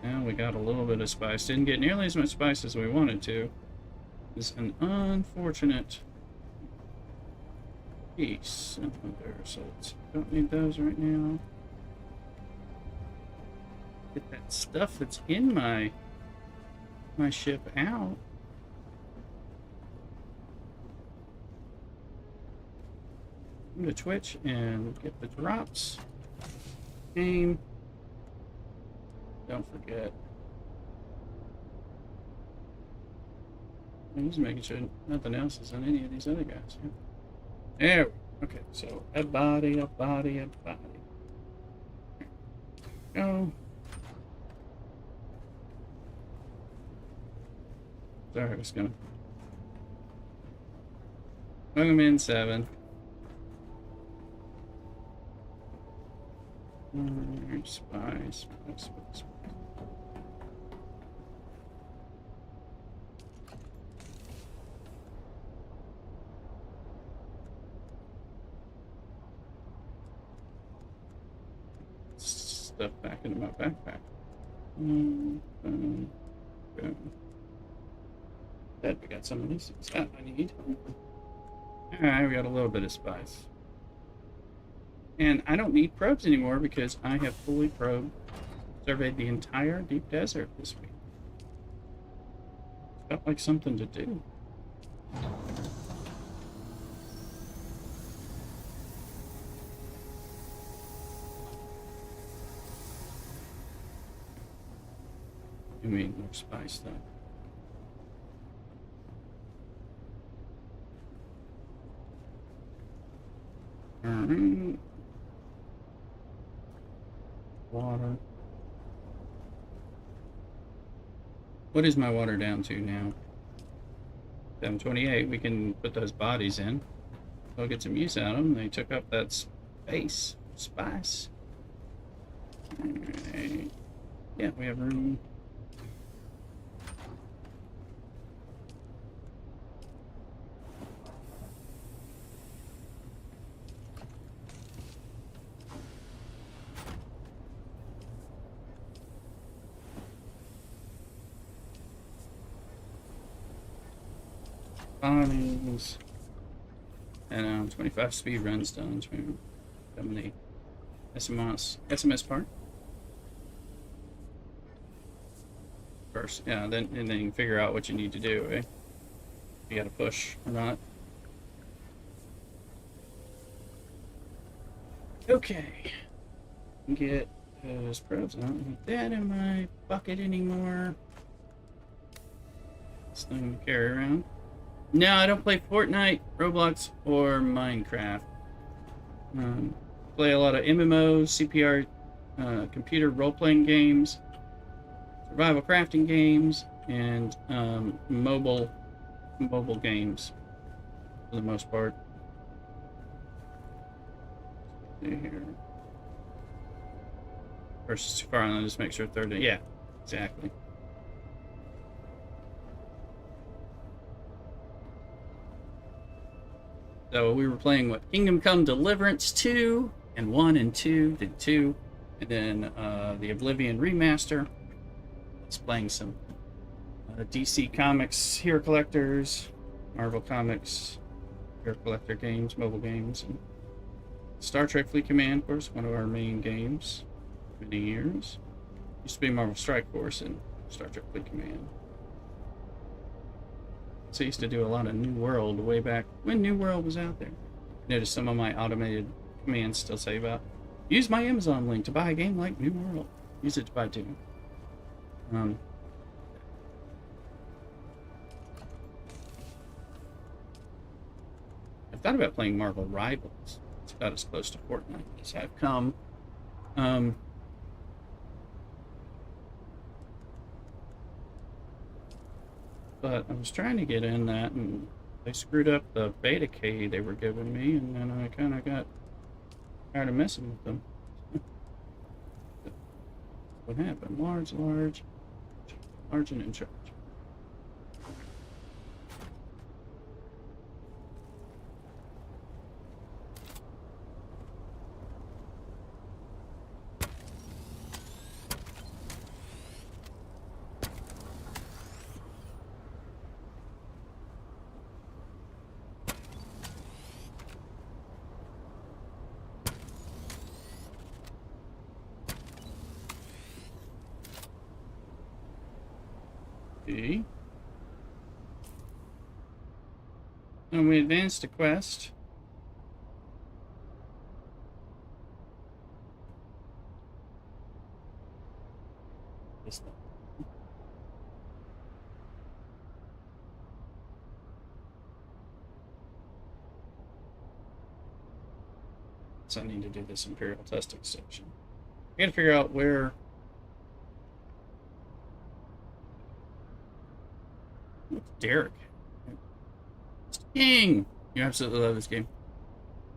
Now we got a little bit of spice. Didn't get nearly as much spice as we wanted to. It's an unfortunate piece. There, so don't need those right now. Get that stuff that's in my ship out. I'm gonna Twitch and get the drops. Aim. Don't forget. I'm just making sure nothing else is on any of these other guys. Yeah. There. Okay, so a body, a body, a body. Go. Sorry, I was going. Hung him in 7. Spice. Stuff back into my backpack. That we got some of these things that I need. Alright, we got a little bit of spice. And I don't need probes anymore because I have fully surveyed the entire deep desert this week. Felt like something to do. You mean more spice though? Alright. Water. What is my water down to now? 728. We can put those bodies in. We'll get some use out of them. They took up that space. Spice. Alright. Yeah, we have room. Bodies. And 25 speed runs done to become the SMS part. First, yeah, then you can figure out what you need to do, eh? You gotta push or not. Okay. Get those probes. I don't need that in my bucket anymore. This thing to carry around. No, I don't play Fortnite, Roblox, or Minecraft. Play a lot of MMOs, CPR, computer role-playing games, survival crafting games, and mobile games for the most part. See here. First is too far, and then just make sure third. Yeah, exactly. So we were playing what Kingdom Come Deliverance 2 and 1 and 2, then 2, and then the Oblivion remaster. It's playing some DC Comics Hero Collectors, Marvel Comics Hero Collector games, mobile games, and Star Trek Fleet Command, of course, one of our main games for many years. Used to be Marvel Strike Force and Star Trek Fleet Command. So I used to do a lot of New World way back when New World was out there. Notice some of my automated commands still say about use my Amazon link to buy a game like New World. Use it to buy Dune. I've thought about playing Marvel Rivals. It's about as close to Fortnite as I've come. But I was trying to get in that, and they screwed up the beta key they were giving me, and then I kind of got tired of messing with them. What happened? Large and in charge. And we advanced a quest. So I need to do this Imperial testing station. I gotta figure out where. Derek. King! You absolutely love this game.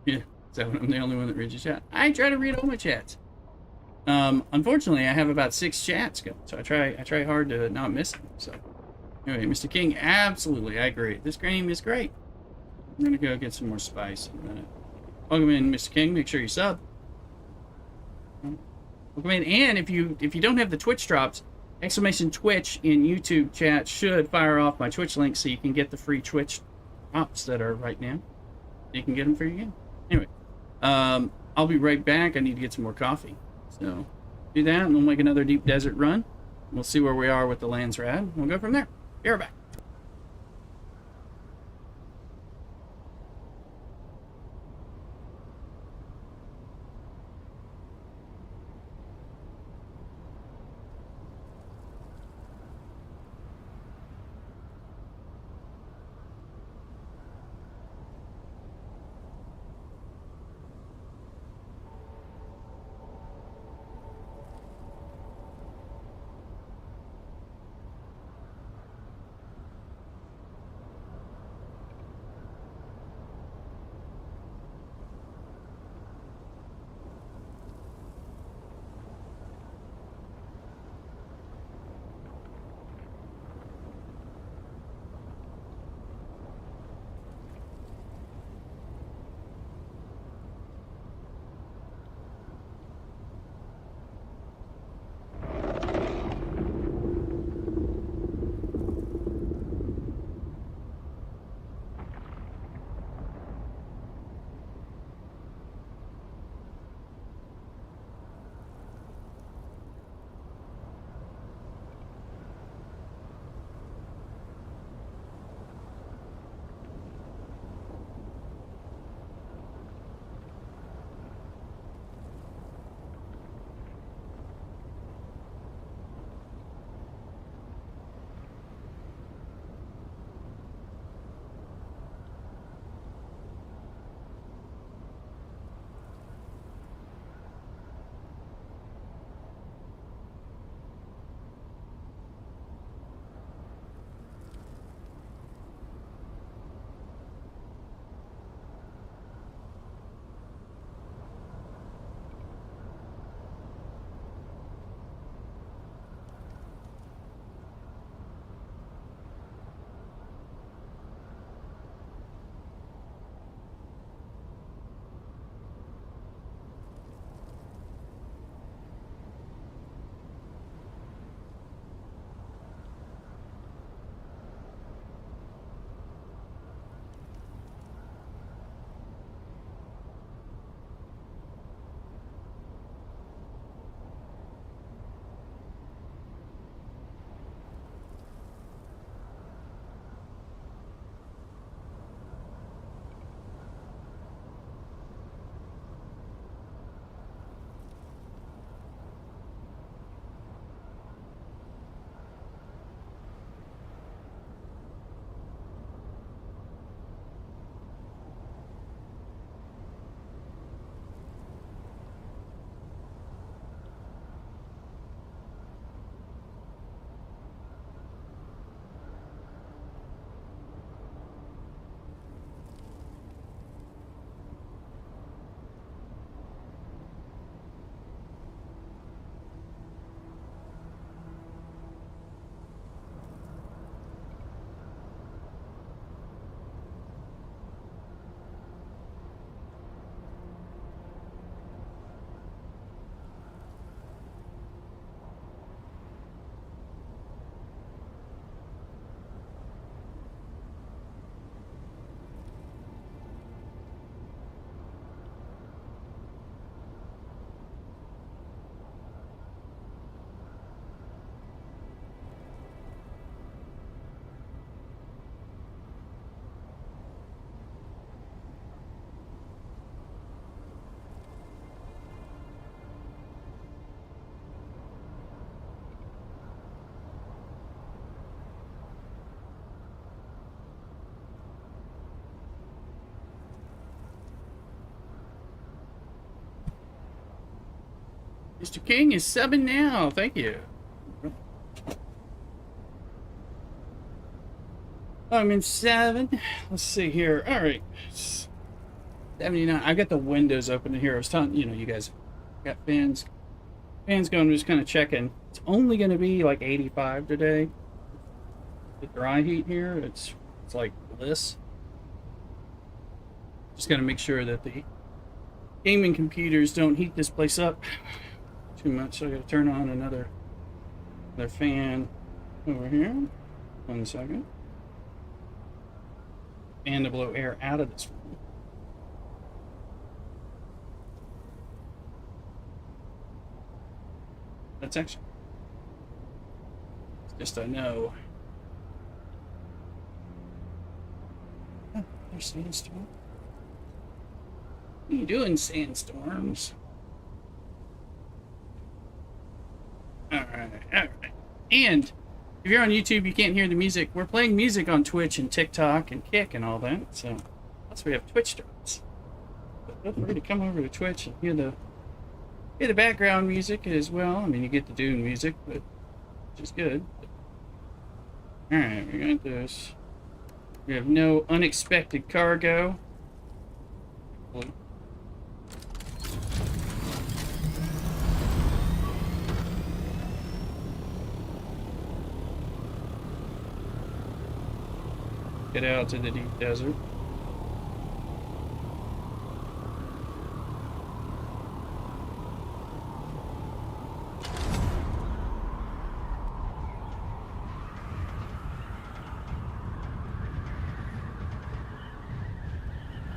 Yeah. Is that when I'm the only one that reads your chat? I try to read all my chats. Unfortunately, I have about 6 chats going, so I try hard to not miss them. So, anyway, Mr. King, absolutely, I agree. This game is great. I'm gonna go get some more spice in a minute. Welcome in, Mr. King. Make sure you sub. Welcome in, and if you don't have the Twitch drops, exclamation Twitch in YouTube chat should fire off my Twitch link so you can get the free Twitch drops that are right now. You can get them for your game. Anyway, I'll be right back. I need to get some more coffee. So do that, and we'll make another deep desert run. We'll see where we are with the Landsraad. We'll go from there. Be right back. Mr. King is subbing now. Thank you. I'm in 7. Let's see here. All right. 79. I got the windows open here. I was telling you guys got fans going. Just kind of checking. It's only going to be like 85 today. The dry heat here, it's like bliss. Just got to make sure that the gaming computers don't heat this place up too much. So I got to turn on another fan over here. 1 second. And to blow air out of this room. That's actually just I know. Oh, there's sandstorm. What are you doing, sandstorms? All right. And if you're on YouTube, you can't hear the music. We're playing music on Twitch and TikTok and Kick and all that. So plus we have Twitch drops. But feel free to come over to Twitch and hear the background music as well. I mean, you get the Dune music, but which is good. All right, we got this. We have no unexpected cargo. Get out to the deep desert.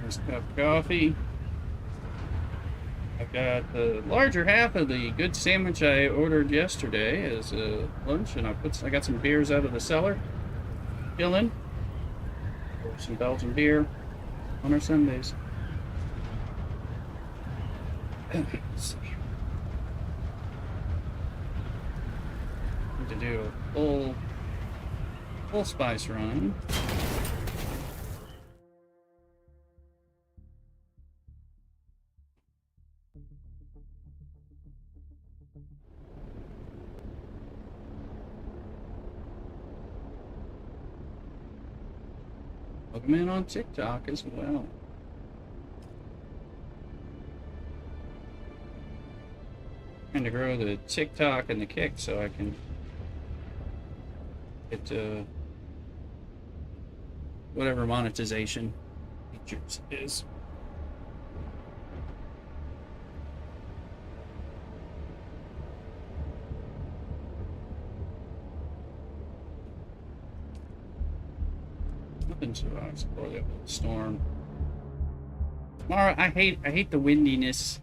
Nice cup of coffee. I've got the larger half of the good sandwich I ordered yesterday as lunch, and I got some beers out of the cellar. Chilling. Some Belgian beer on our Sundays. Let's see. Need to do a full spice run. Welcome in on TikTok as well. Trying to grow the TikTok and the Kick so I can get whatever monetization features is. Nothing survives before that storm. Tomorrow, I hate the windiness.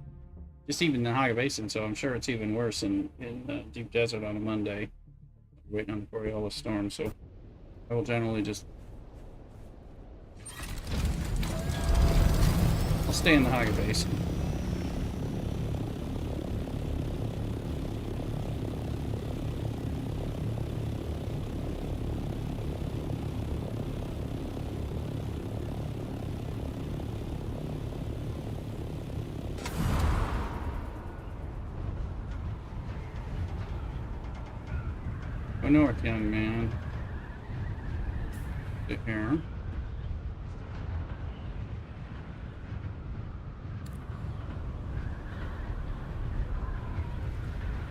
Just even in the Haga Basin, so I'm sure it's even worse in deep desert on a Monday. Waiting on the Borealis storm, so I will generally just I'll stay in the Haga Basin. Go north, young man. Sit here.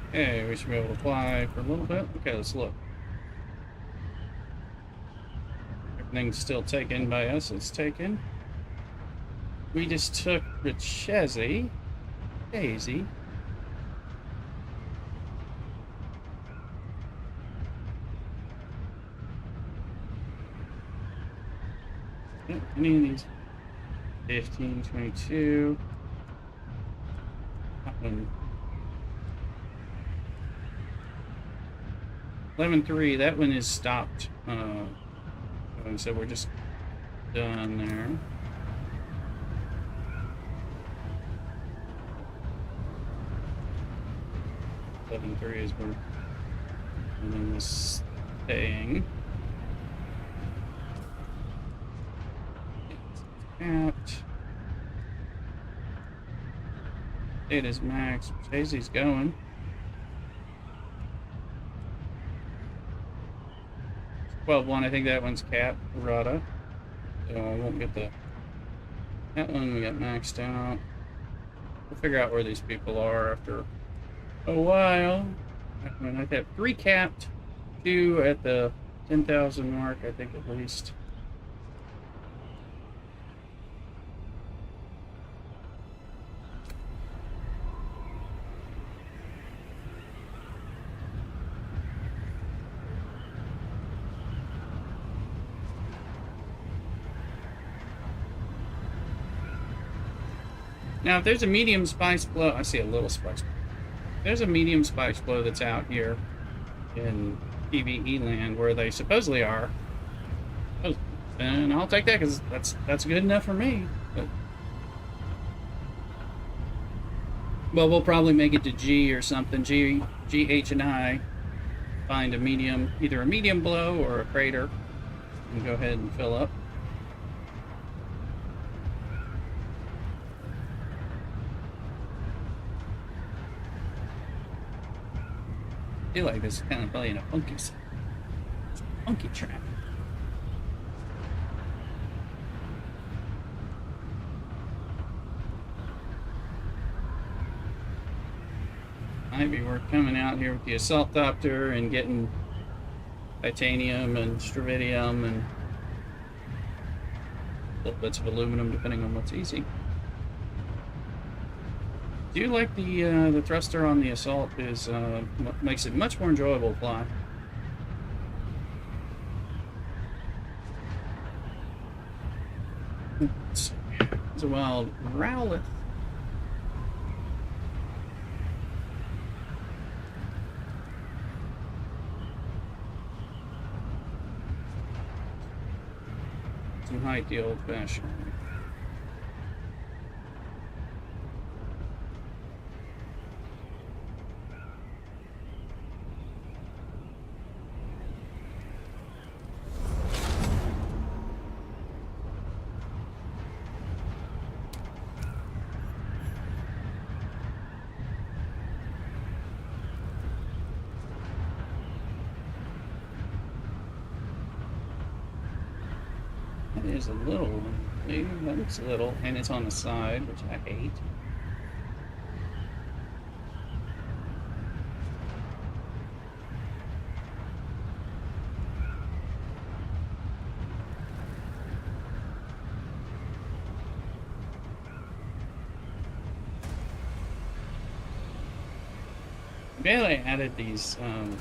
Okay, we should be able to fly for a little bit. Okay, let's look. Everything's still taken by us. It's taken. We just took Richezi. Daisy. Any of these 15, 22. That one. 11-3. That one is stopped. So we're just done there. Three is where, and then this staying. At It is max. Chazy's going. 12-1. I think that one's capped. Rada. So I won't get the. That one we got maxed out. We'll figure out where these people are after a while. I mean, I have 3 capped, 2 at the 10,000 mark, I think at least. Now, if there's a medium spice blow, I see a little spice. There's a medium spice blow that's out here in PvE land where they supposedly are. And I'll take that because that's good enough for me. But, well, we'll probably make it to G or something. G, H, and I. Find a medium, either a medium blow or a crater, and go ahead and fill up. I feel like this is kind of playing a funky track. Maybe we're coming out here with the assault copter and getting titanium and stravidium and little bits of aluminum, depending on what's easy. Do you like the thruster on the assault? Is makes it much more enjoyable to fly. It's a wild Rowlet. Some height the old-fashioned way. That is a little one. That looks a little, and it's on the side, which I hate. Barely added these sound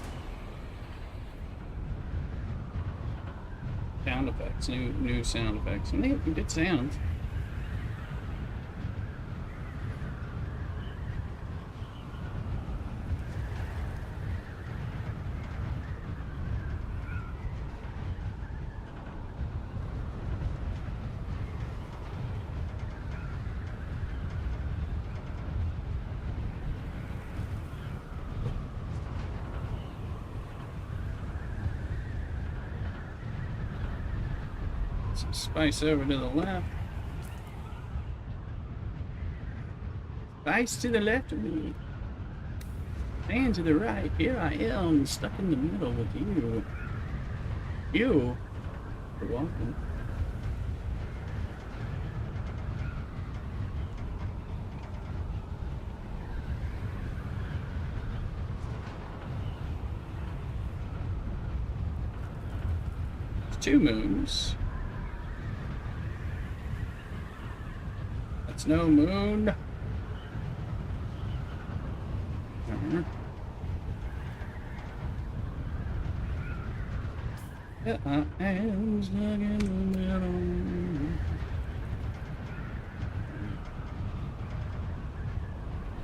effects, new sound effects, and they have good sounds. Some spice over to the left. Spice to the left of me. And to the right. Here I am, stuck in the middle with you. You are welcome. There's 2 moons. That's no moon. Yeah, I am stuck in the middle.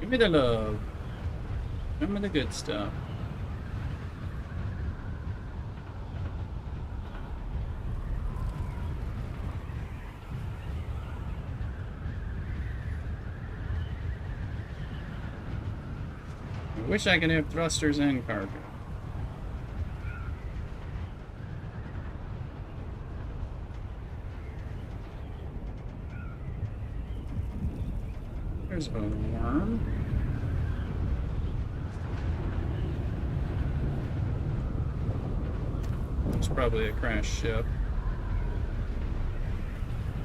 Give me the love. Give me the good stuff. I wish I could have thrusters and cargo. There's a worm. It's probably a crashed ship.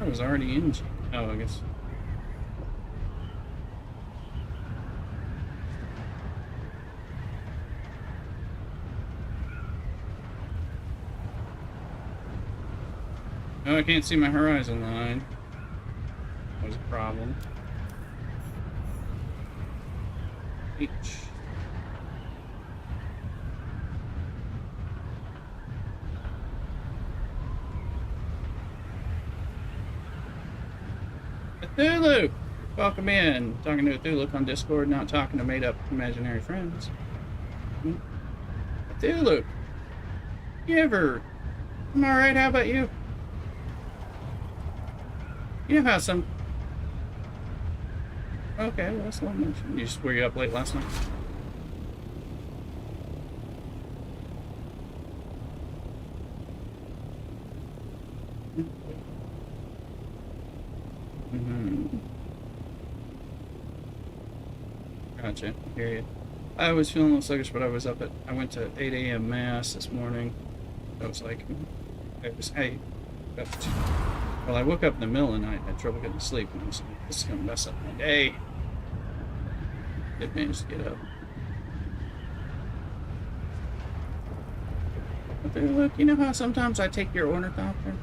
I was already in. Oh, I guess. Oh, I can't see my horizon line. That was a problem. H. Cthulhu! Welcome in. Talking to Cthulhu on Discord, not talking to made-up imaginary friends. Cthulhu! You ever... I'm alright, how about you? You know how some... Okay, well, that's not much. Were you up late last night? Gotcha. I hear you. I was feeling a little sluggish, but I went to 8 a.m. mass this morning. I was like, well, I woke up in the middle of the night, I had trouble getting to sleep, and I was like, this is gonna mess up my day. Did manage to get up. But look, you know how sometimes I take your ornithopter?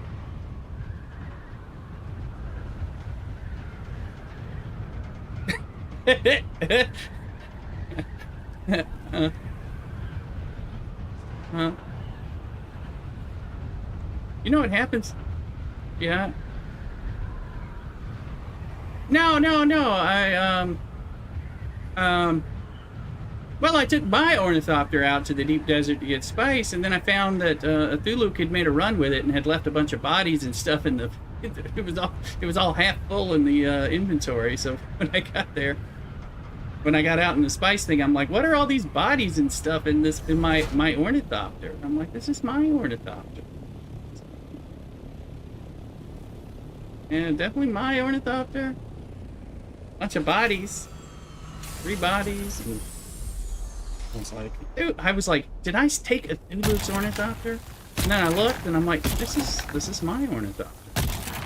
You know what happens? Yeah. No. Well, I took my ornithopter out to the deep desert to get spice, and then I found that Cthulhu had made a run with it and had left a bunch of bodies and stuff in the. It was all half full in the inventory. So when I got there, when I got out in the spice thing, I'm like, what are all these bodies and stuff in my ornithopter? And I'm like, this is my ornithopter. Yeah, definitely my ornithopter. Bunch of bodies. 3 bodies. And I was like, did I take a Cthulhu's ornithopter? And then I looked and I'm like, this is my ornithopter.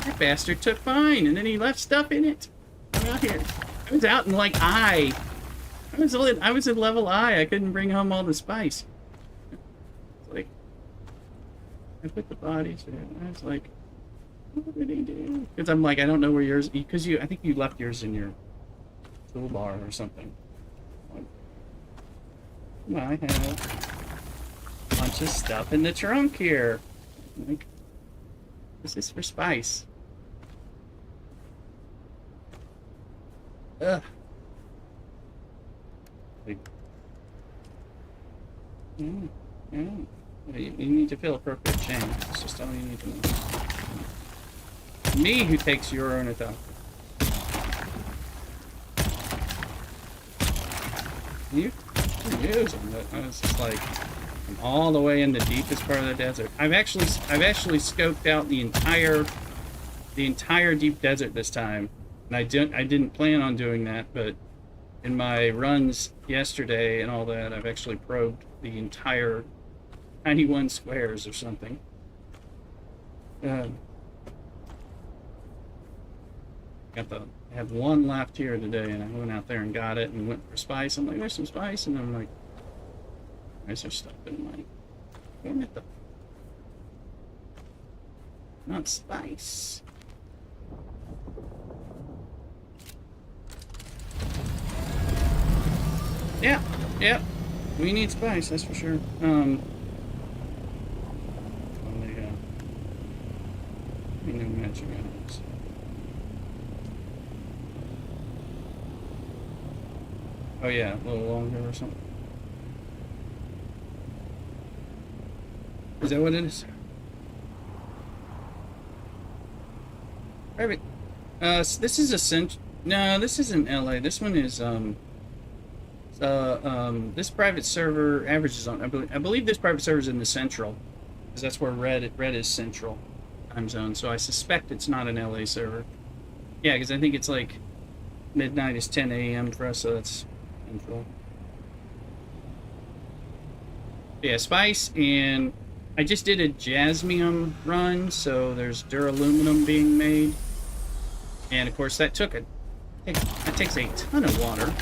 That bastard took mine and then he left stuff in it. I'm out here. I was out in like I was in level I. I couldn't bring home all the spice. It's like I put the bodies there. I was like, what did he do? Because I'm like, I don't know where yours. Because I think you left yours in your toolbar or something. Well, I have a bunch of stuff in the trunk here. Like, this is for spice. Ugh. Like, yeah. You need to feel appropriate shame. That's just all you need to know. Me who takes your ornithopter. You use them, but I was just like, I'm all the way in the deepest part of the desert. I've actually scoped out the entire deep desert this time, and I didn't plan on doing that, but in my runs yesterday and all that, I've actually probed the entire 91 squares or something. I have one left here today, and I went out there and got it and went for spice. I'm like, there's some spice, and I'm like, there's some stuff in my ornithopter. Not spice. Yeah. We need spice, that's for sure. We know magic items. Oh yeah, a little longer or something. Is that what it is? Private. This is a No, this isn't LA. This one is this private server averages on. I believe this private server is in the central, because that's where red is central time zone. So I suspect it's not an LA server. Yeah, because I think it's like midnight is 10 a.m. for us, so that's central. Yeah, spice, and I just did a jasmium run, so there's duraluminum being made. And of course that takes a ton of water.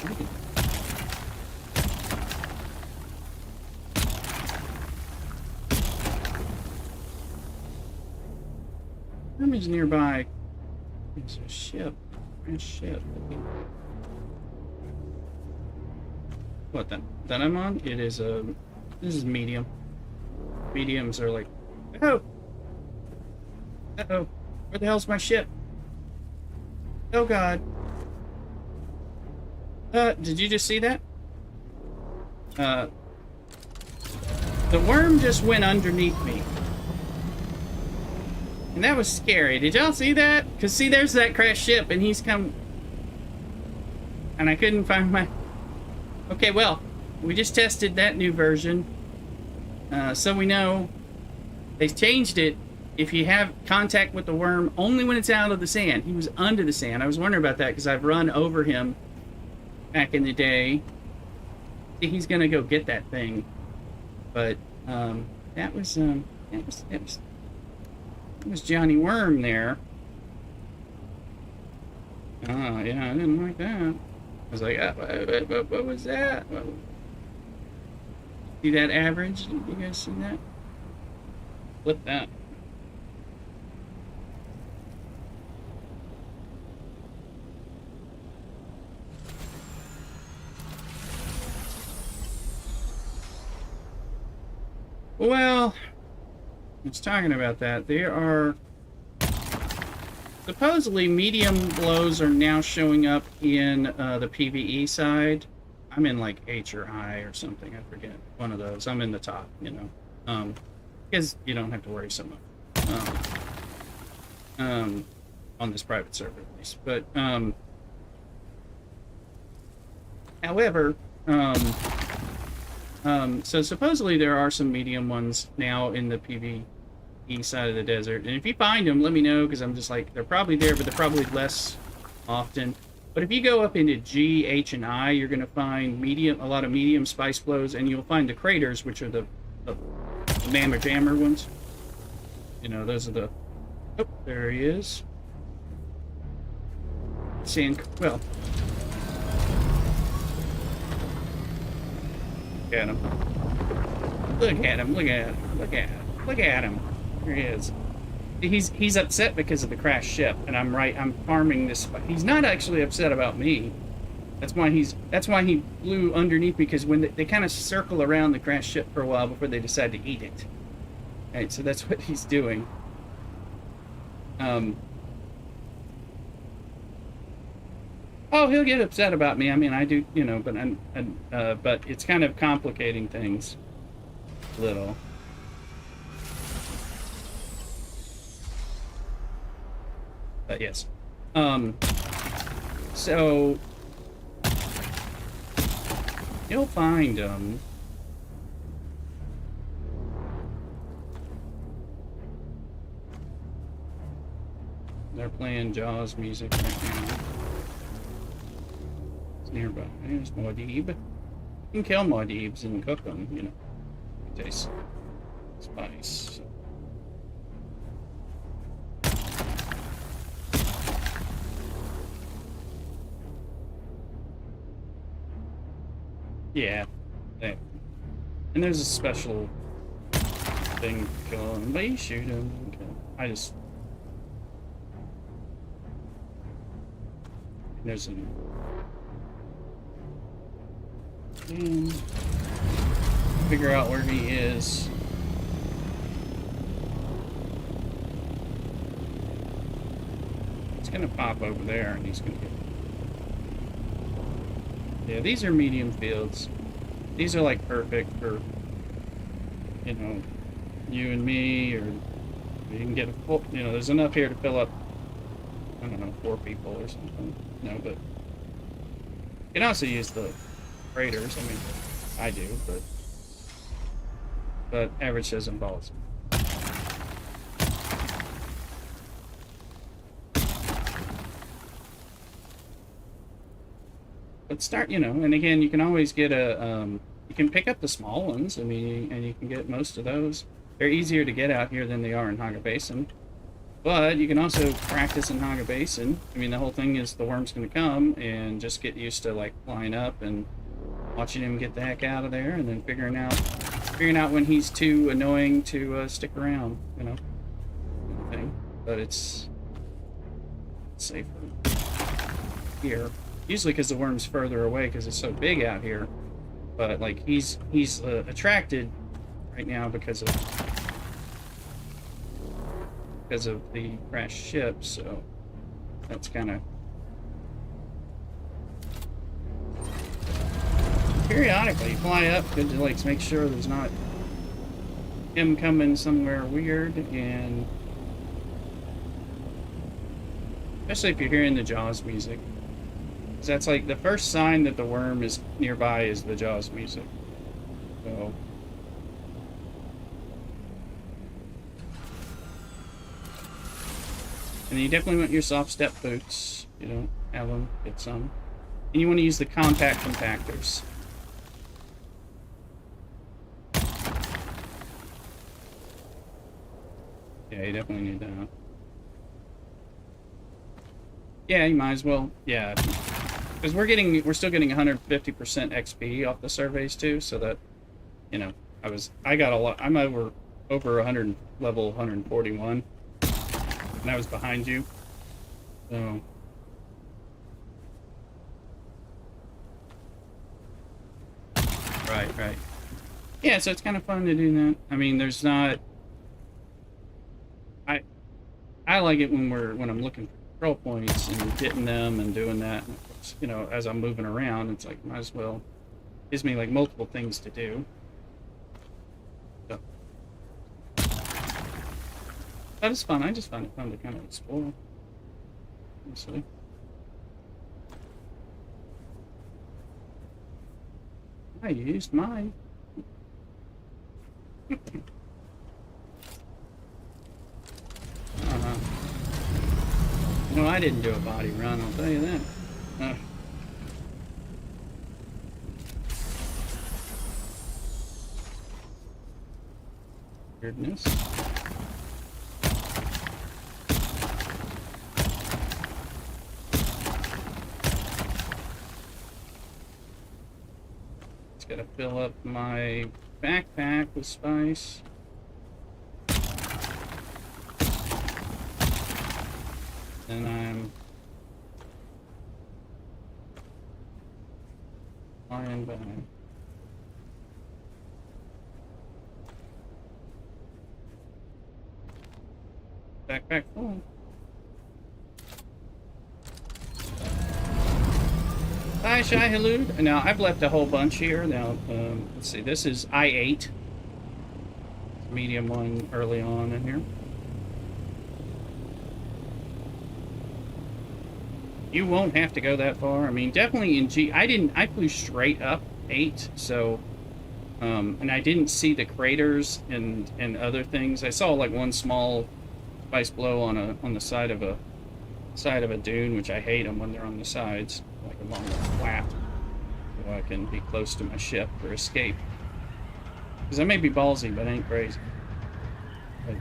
Is nearby. There's a ship. A ship. What that I'm on? It is a. This is medium. Mediums are like. Oh. Uh-oh. Where the hell's my ship? Oh God. Did you just see that? The worm just went underneath me. And that was scary. Did y'all see that? Because, see, there's that crashed ship, and he's come... And I couldn't find my... Okay, well, we just tested that new version. So we know they changed it. If you have contact with the worm, only when it's out of the sand. He was under the sand. I was wondering about that, because I've run over him back in the day. He's going to go get that thing. But, that was Johnny Worm there. Oh, yeah, I didn't like that. I was like, what was that? See that average? Did you guys see that? Flip that. Well, I was talking about that. There are supposedly medium blows are now showing up in the PvE side. I'm in like H or I or something. I forget one of those. I'm in the top, you know, because you don't have to worry so much on this private server at least. But however. So supposedly there are some medium ones now in the PvE side of the desert. And if you find them, let me know, because I'm just like, they're probably there, but they're probably less often. But if you go up into G, H, and I, you're going to find a lot of medium spice flows, and you'll find the craters, which are the mammer jammer ones. You know, those are the... Oh, there he is. Sand... Well... Look at him. Look at him. Look at him. Look at him. Look at him. Here he is. He's upset because of the crashed ship, and I'm right. I'm farming this. He's not actually upset about me. That's why he flew underneath me, because when they kind of circle around the crashed ship for a while before they decide to eat it. Right. So that's what he's doing. Oh, he'll get upset about me. I mean, I do, you know, but it's kind of complicating things a little. But yes. So you'll find they're playing Jaws music right now. Nearby. There's Muad'Dib. You can kill Muad'Dibs and cook them, you know. It tastes spice. Yeah. And there's a special thing to kill him, but you shoot him. I just... There's an... And figure out where he is. It's gonna pop over there, and he's gonna get... Yeah, these are medium fields. These are like perfect for, you know, you and me, or you can get a full, you know, there's enough here to fill up, I don't know, 4 people or something. No, but you can also use the craters. I mean, I do, but average says involves. But start, and again, you can always get you can pick up the small ones. I mean, and you can get most of those. They're easier to get out here than they are in Haga Basin. But you can also practice in Haga Basin. I mean, the whole thing is the worm's going to come, and just get used to like flying up and watching him get the heck out of there, and then figuring out when he's too annoying to stick around, thing. But it's safer here, usually because the worm's further away because it's so big out here. But like he's attracted right now because of the crashed ship, so that's kind of periodically fly up, good to like make sure there's not him coming somewhere weird, and especially if you're hearing the Jaws music, because that's like the first sign that the worm is nearby is the Jaws music. So and you definitely want your soft step boots. You don't have them, get some. And you want to use the compact compactors. Yeah, you definitely need that. Yeah, you might as well. Yeah, because we're still getting 150% XP off the surveys too. So that, I got a lot. I'm over 100 level 141. And I was behind you, so right. Yeah, so it's kind of fun to do that. I mean, there's not. I like it when I'm looking for control points and getting them and doing that. And as I'm moving around, it's like might as well. Gives me like multiple things to do. So. That is fun. I just find it fun to kind of explore. Honestly. I used mine. No, I didn't do a body run, I'll tell you that. Weirdness. Gotta fill up my backpack with spice. Then I'm flying back. Backpack full. Hi, Shai Halud. Now, I've left a whole bunch here. Now, let's see. This is I-8. Medium one early on in here. You won't have to go that far. I mean, definitely in G... I flew straight up 8, so... and I didn't see the craters and other things. I saw, like, one small spice blow on the side of a dune, which I hate them when they're on the sides. Like along the flat, so I can be close to my ship for escape. Because I may be ballsy, but I ain't crazy. But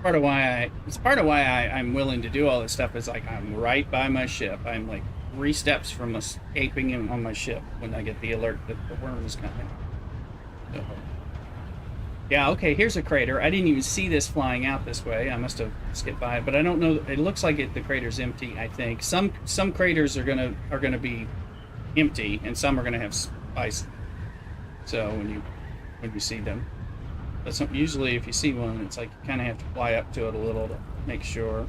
part of why I'm willing to do all this stuff is like I'm right by my ship. I'm like 3 steps from escaping him on my ship when I get the alert that the worm is coming. So. Yeah, okay, here's a crater. I didn't even see this flying out this way. I must have skipped by it, but I don't know. It looks like the crater's empty, I think. Some craters are gonna be empty, and some are gonna have spice. So when you see them. But usually if you see one, it's like you kind of have to fly up to it a little to make sure.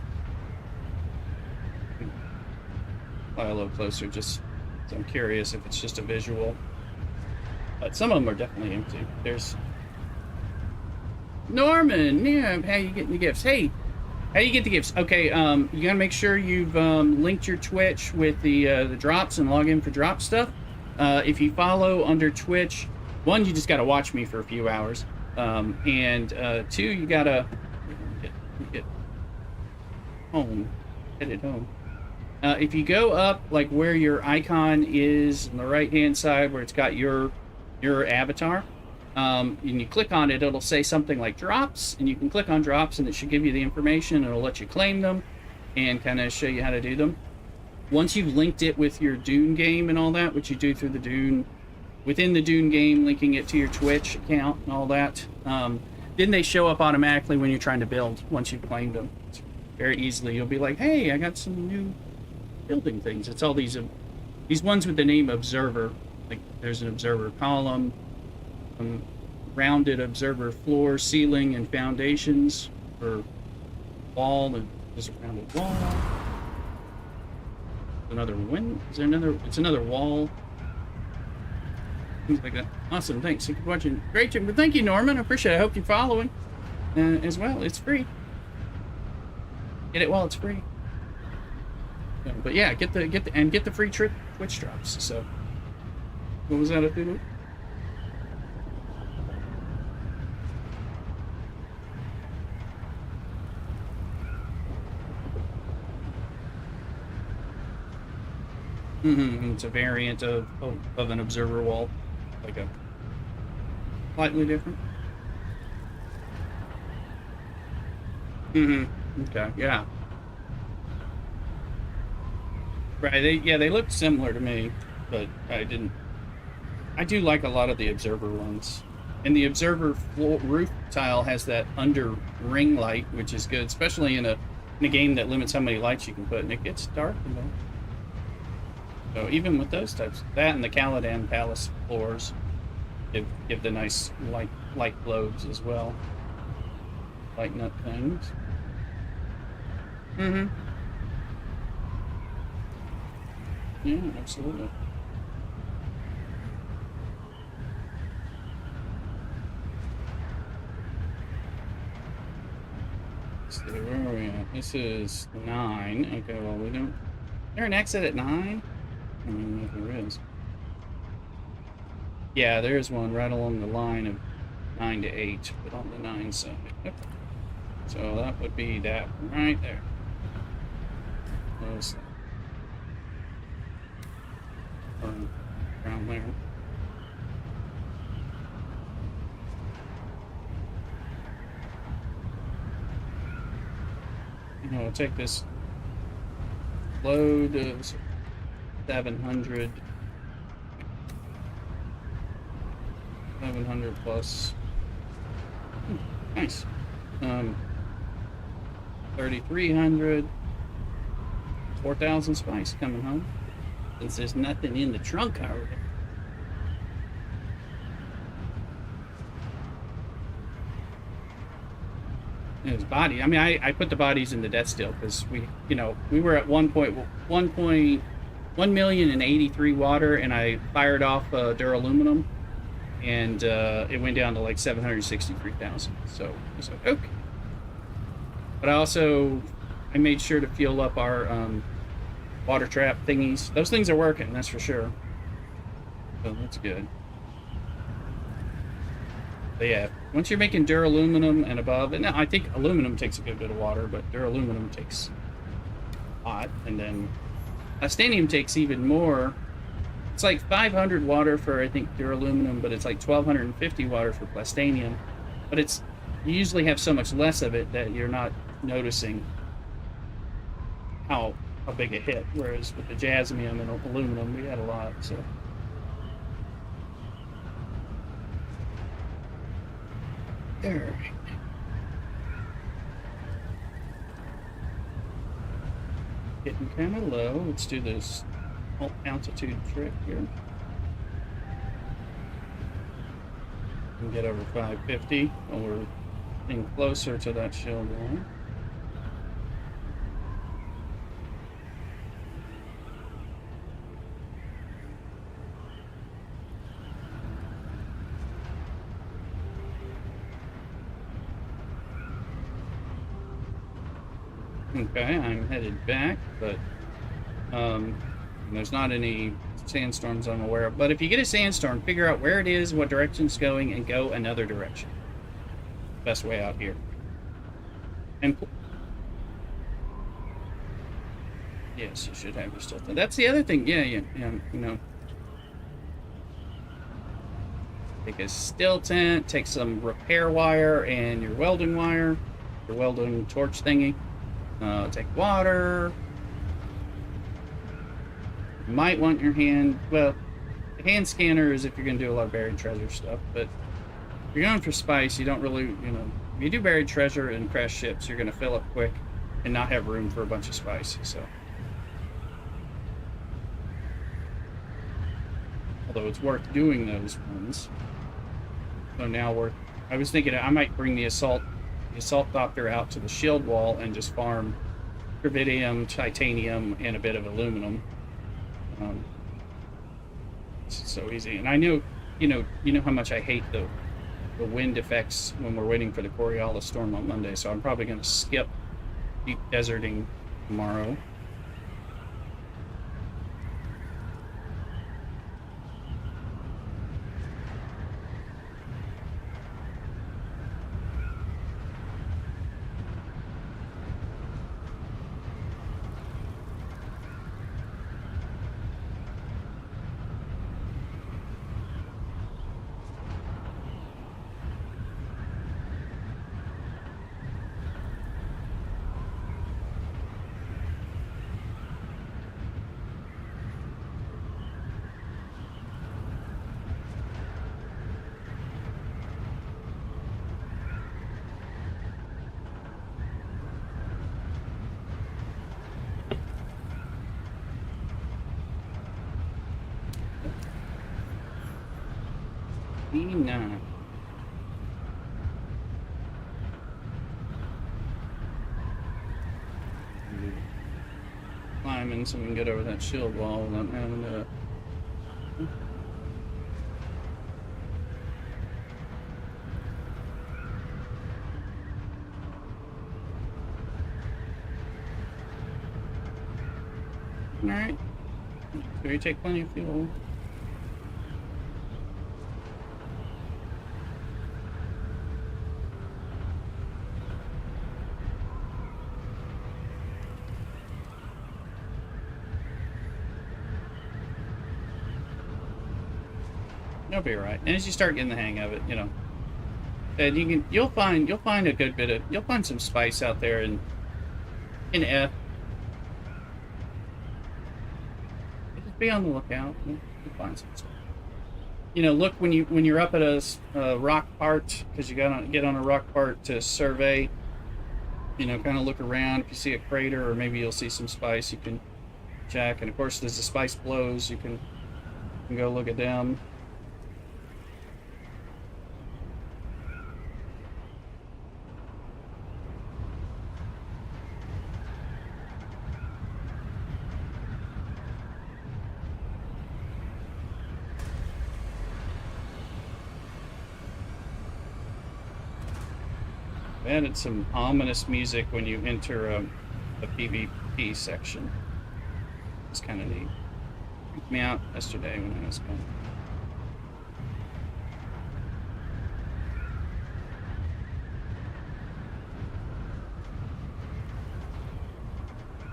Fly a little closer, just so I'm curious if it's just a visual. But some of them are definitely empty. There's Norman, yeah, how you getting the gifts? Hey, how do you get the gifts? Okay, you gotta make sure you've linked your Twitch with the drops and log in for drop stuff. If you follow under Twitch, 1, you just gotta watch me for a few hours, and 2, you gotta home. Headed home. If you go up, like where your icon is on the right-hand side, where it's got your avatar, and you click on it, it'll say something like drops, and you can click on drops, and it should give you the information. It'll let you claim them, and kind of show you how to do them. Once you've linked it with your Dune game and all that, which you do through the Dune, within the Dune game, linking it to your Twitch account and all that, then they show up automatically when you're trying to build. Once you've claimed them, it's very easily, you'll be like, "Hey, I got some new building things." It's all these ones with the name observer. Like there's an observer column, rounded observer floor, ceiling, and foundations for wall. And there's a rounded wall. Another wind. Is there another? It's another wall. Things like that. Awesome. Thanks. Thank you for watching. Great, Jim. But thank you, Norman. I appreciate it. I hope you're following as well. It's free. Get it while it's free. But yeah, get the free Twitch drops. So, what was that up to? It's a variant of an observer wall, like a slightly different. Okay. Yeah. Right, they look similar to me, but I do like a lot of the observer ones. And the observer roof tile has that under ring light, which is good, especially in a game that limits how many lights you can put, and it gets dark. So even with those types, that and the Caladan Palace floors give the nice light globes as well. Lighten up things. Yeah, absolutely. So where are we at? This is 9. Okay, well we don't. Is there an exit at 9? I don't know if there is. Yeah, there's one right along the line of 9 to 8, but on the 9 side. Yep. So that would be that one right there. Close that. Around there. I'll take this load of 700 plus. Nice. 3,300, 4,000 spice coming home. Since there's nothing in the trunk already. His body. I mean, I put the bodies in the death still because we were at 1.183 water, and I fired off duraluminum, and it went down to like 763,000. So I was like, okay. But I made sure to fuel up our water trap thingies. Those things are working, that's for sure. So that's good. But yeah, once you're making duraluminum and above, and I think aluminum takes a good bit of water, but duraluminum takes a lot, and then plastanium takes even more. It's like 500 water for, I think, duraluminum, but it's like 1,250 water for plastanium. But you usually have so much less of it that you're not noticing how big a hit, whereas with the jasmium and aluminum, we had a lot. So there. Getting kind of low. Let's do this altitude trick here. And get over 550 while we're getting closer to that shield line. Okay, I'm headed back, but there's not any sandstorms I'm aware of. But if you get a sandstorm, figure out where it is, what direction it's going, and go another direction. Best way out here. And Yes, you should have your stuff. That's the other thing. Yeah, you know, take a still tent, take some repair wire and your welding torch thingy. Take water. You might want your hand. Well, the hand scanner is if you're going to do a lot of buried treasure stuff, but if you're going for spice, you don't really, if you do buried treasure and crash ships, you're going to fill up quick and not have room for a bunch of spice, so. Although it's worth doing those ones. So now I was thinking I might bring the assault doctor out to the shield wall and just farm gravidium, titanium, and a bit of aluminum. It's so easy. And I know, you know how much I hate the wind effects when we're waiting for the Coriolis storm on Monday, so I'm probably going to skip deep deserting tomorrow. E9. Climbing so we can get over that shield wall without having to. Alright. So you take plenty of fuel. You'll be right. And as you start getting the hang of it, and you'll find a good bit of, you'll find some spice out there in F. Just be on the lookout. You'll find some stuff. Look when you're up at a rock part, because you gotta get on a rock part to survey. Kind of look around. If you see a crater, or maybe you'll see some spice, you can check. And of course, there's the spice blows. You can go look at them. Added some ominous music when you enter a PvP section. It's kind of neat. Freaked me out yesterday when I was going.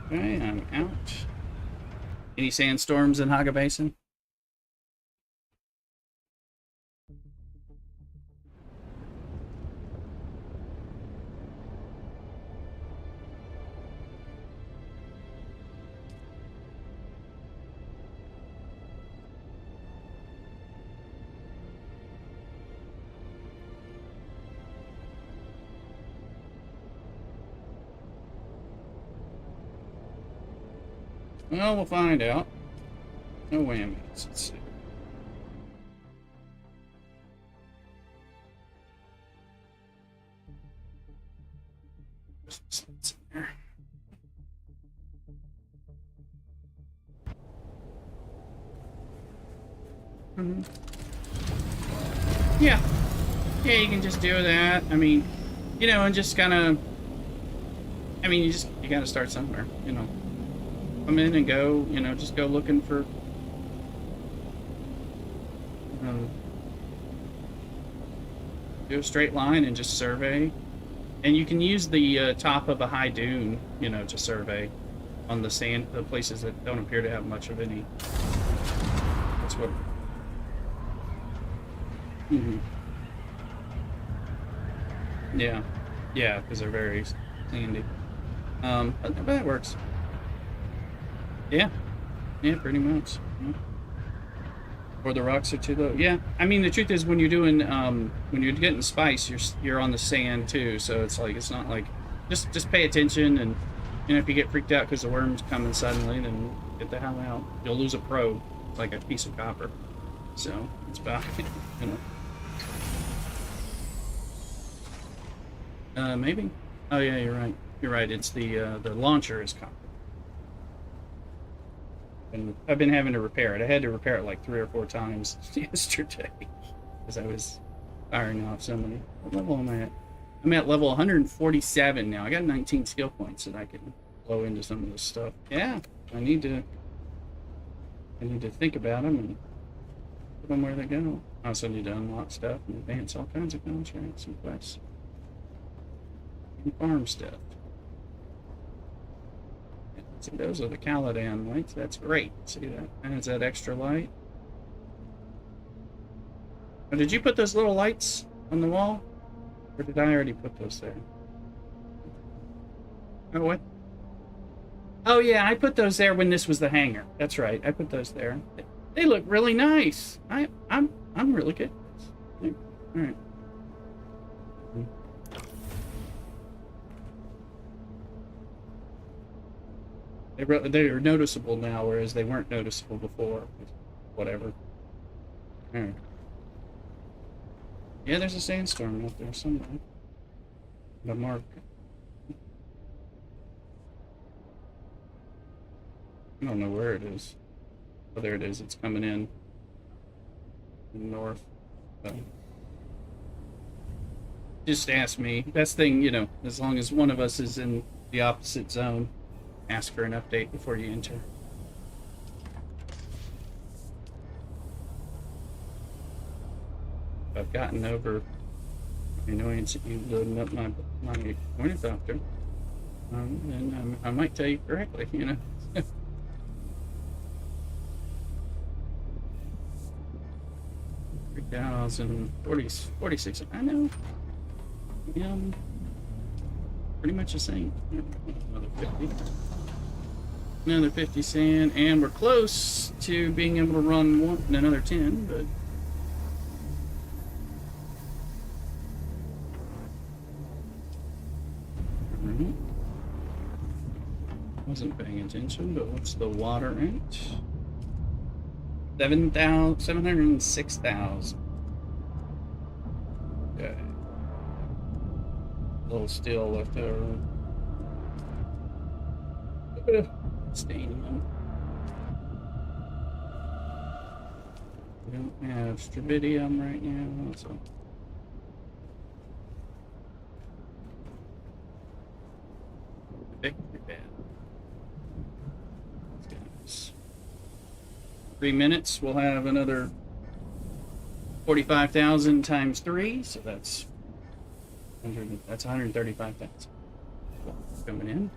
Okay, I'm out. Any sandstorms in Haga Basin? Well, we'll find out. No whammies. Let's see. What's in there? Yeah. Yeah, you can just do that. I mean, and just kind of. I mean, you got to start somewhere. Come in and go, just go looking for do a straight line and just survey. And you can use the top of a high dune, to survey. on the sand, the places that don't appear to have much of any. That's what. Mm-hmm. Yeah, yeah, because they're very sandy. But that works. Yeah, yeah, pretty much. Yeah. Or the rocks are too low. Yeah, I mean the truth is when you're doing when you're getting spice, you're on the sand too. So it's like it's not like just pay attention, and if you get freaked out because the worm's coming suddenly, then get the hell out. You'll lose a probe, like a piece of copper. So it's about you know. Maybe. Oh yeah, you're right. You're right. It's the launcher is copper. And I've been having to repair it. I had to repair it like 3 or 4 times yesterday because I was firing off so many. What level am I at? I'm at level 147 now. I got 19 skill points that I can blow into some of this stuff. Yeah, I need to think about them and put them where they go. I also need to unlock stuff and advance all kinds of contracts and quests and farm stuff. See, those are the Caladan lights. That's great. See that? And it's that extra light. Oh, did you put those little lights on the wall? Or did I already put those there? Oh, what? Oh, yeah, I put those there when this was the hangar. That's right. I put those there. They look really nice. I'm really good. All right. They're noticeable now, whereas they weren't noticeable before. Whatever. Alright. Yeah, there's a sandstorm out there somewhere. The mark. I don't know where it is. Oh, there it is. It's coming in north. Just ask me. Best thing, as long as one of us is in the opposite zone. Ask for an update before you enter. I've gotten over the annoyance of you loading up my ornithopter, and I might tell you correctly, 3,046. I know. Pretty much the same. Another 50. Another 50 sand, and we're close to being able to run another 10, but wasn't paying attention. But what's the water at? 706,000. Okay. A little steel left over. Stadium. We don't have Stravidium right now, so. Victory bad. 3 minutes, we'll have another 45,000 times 3, so that's 135,000 coming in.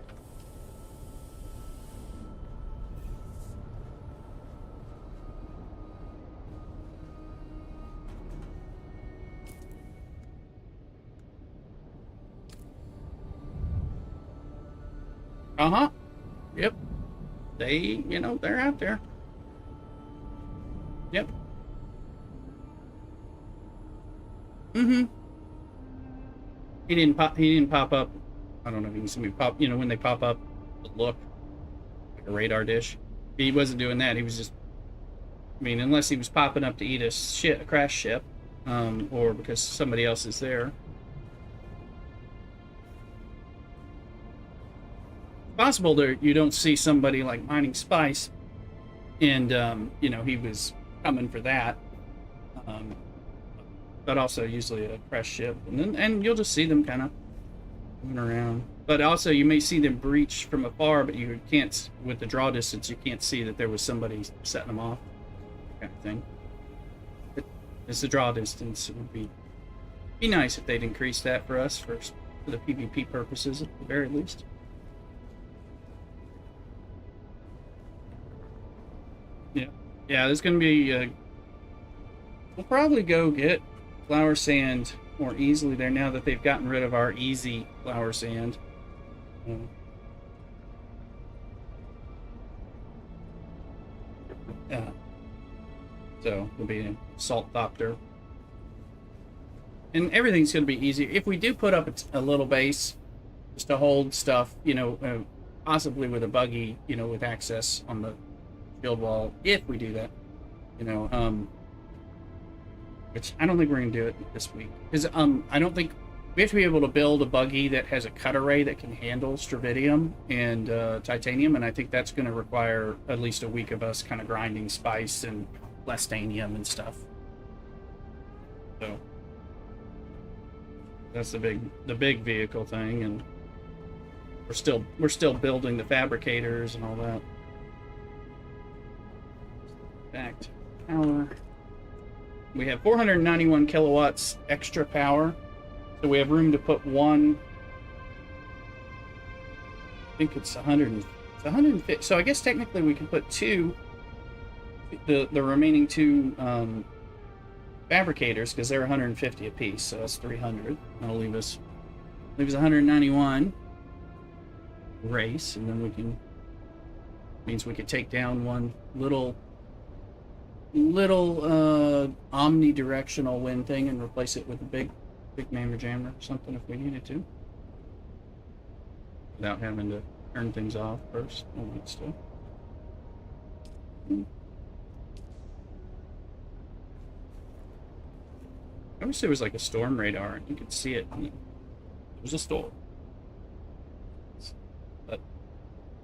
Uh-huh. Yep. They're out there. Yep. Mm-hmm. He didn't pop up. I don't know if you can see me pop, when they pop up, look like a radar dish. He wasn't doing that. He was just, unless he was popping up to eat a crash ship, or because somebody else is there. Possible that you don't see somebody like mining spice, and he was coming for that, but also usually a crash ship, and you'll just see them kind of moving around. But also you may see them breach from afar, but you can't, with the draw distance, you can't see that there was somebody setting them off, kind of thing. But it's the draw distance. It would be nice if they'd increase that for us for the PvP purposes at the very least. Yeah, there's going to be. We'll probably go get flour sand more easily there now that they've gotten rid of our easy flour sand. Um, yeah, so it'll be a salt doctor, and everything's going to be easier if we do put up a little base just to hold stuff. Possibly with a buggy, with access on the shield wall. If we do that, you know, um, which I don't think we're going to do it this week because I don't think we have to be able to build a buggy that has a cut array that can handle stravidium and titanium, and I think that's going to require at least a week of us kind of grinding spice and lestanium and stuff. So that's the big vehicle thing, and we're still building the fabricators and all that. Fact, power. We have 491 kilowatts extra power, so we have room to put one. I think it's 100. It's 150. So I guess technically we can put two. The remaining two fabricators because they're 150 apiece, so that's 300. That'll leave us 191 race, and then means we could take down one little omnidirectional wind thing and replace it with a big mammer jammer or something if we needed to, without having to turn things off first. All that stuff. I wish there was like a storm radar and you could see it. It was a storm. But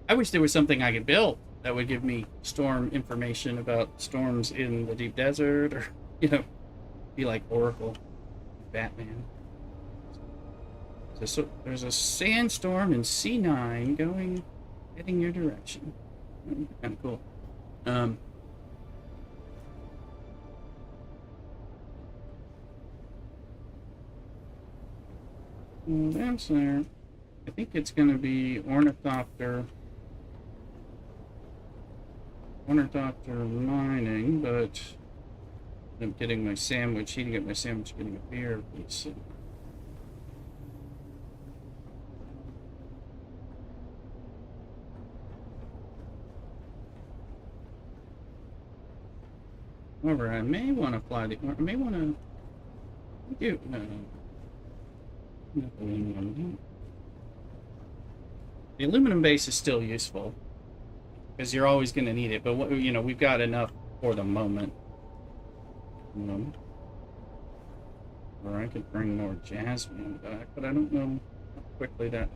I wish there was something I could build that would give me storm information about storms in the deep desert, or be like Oracle, Batman. So there's a sandstorm in C9 heading your direction. Kind of cool. Well, that's there. I think it's going to be ornithopter mining, but I'm getting my sandwich, heating up my sandwich, getting a beer. Let's see. However, I may want to fly the, or I may want to do, no, not the aluminum. The aluminum base is still useful because you're always going to need it, but we've got enough for the moment. Or I could bring more jasmine back, but I don't know how quickly that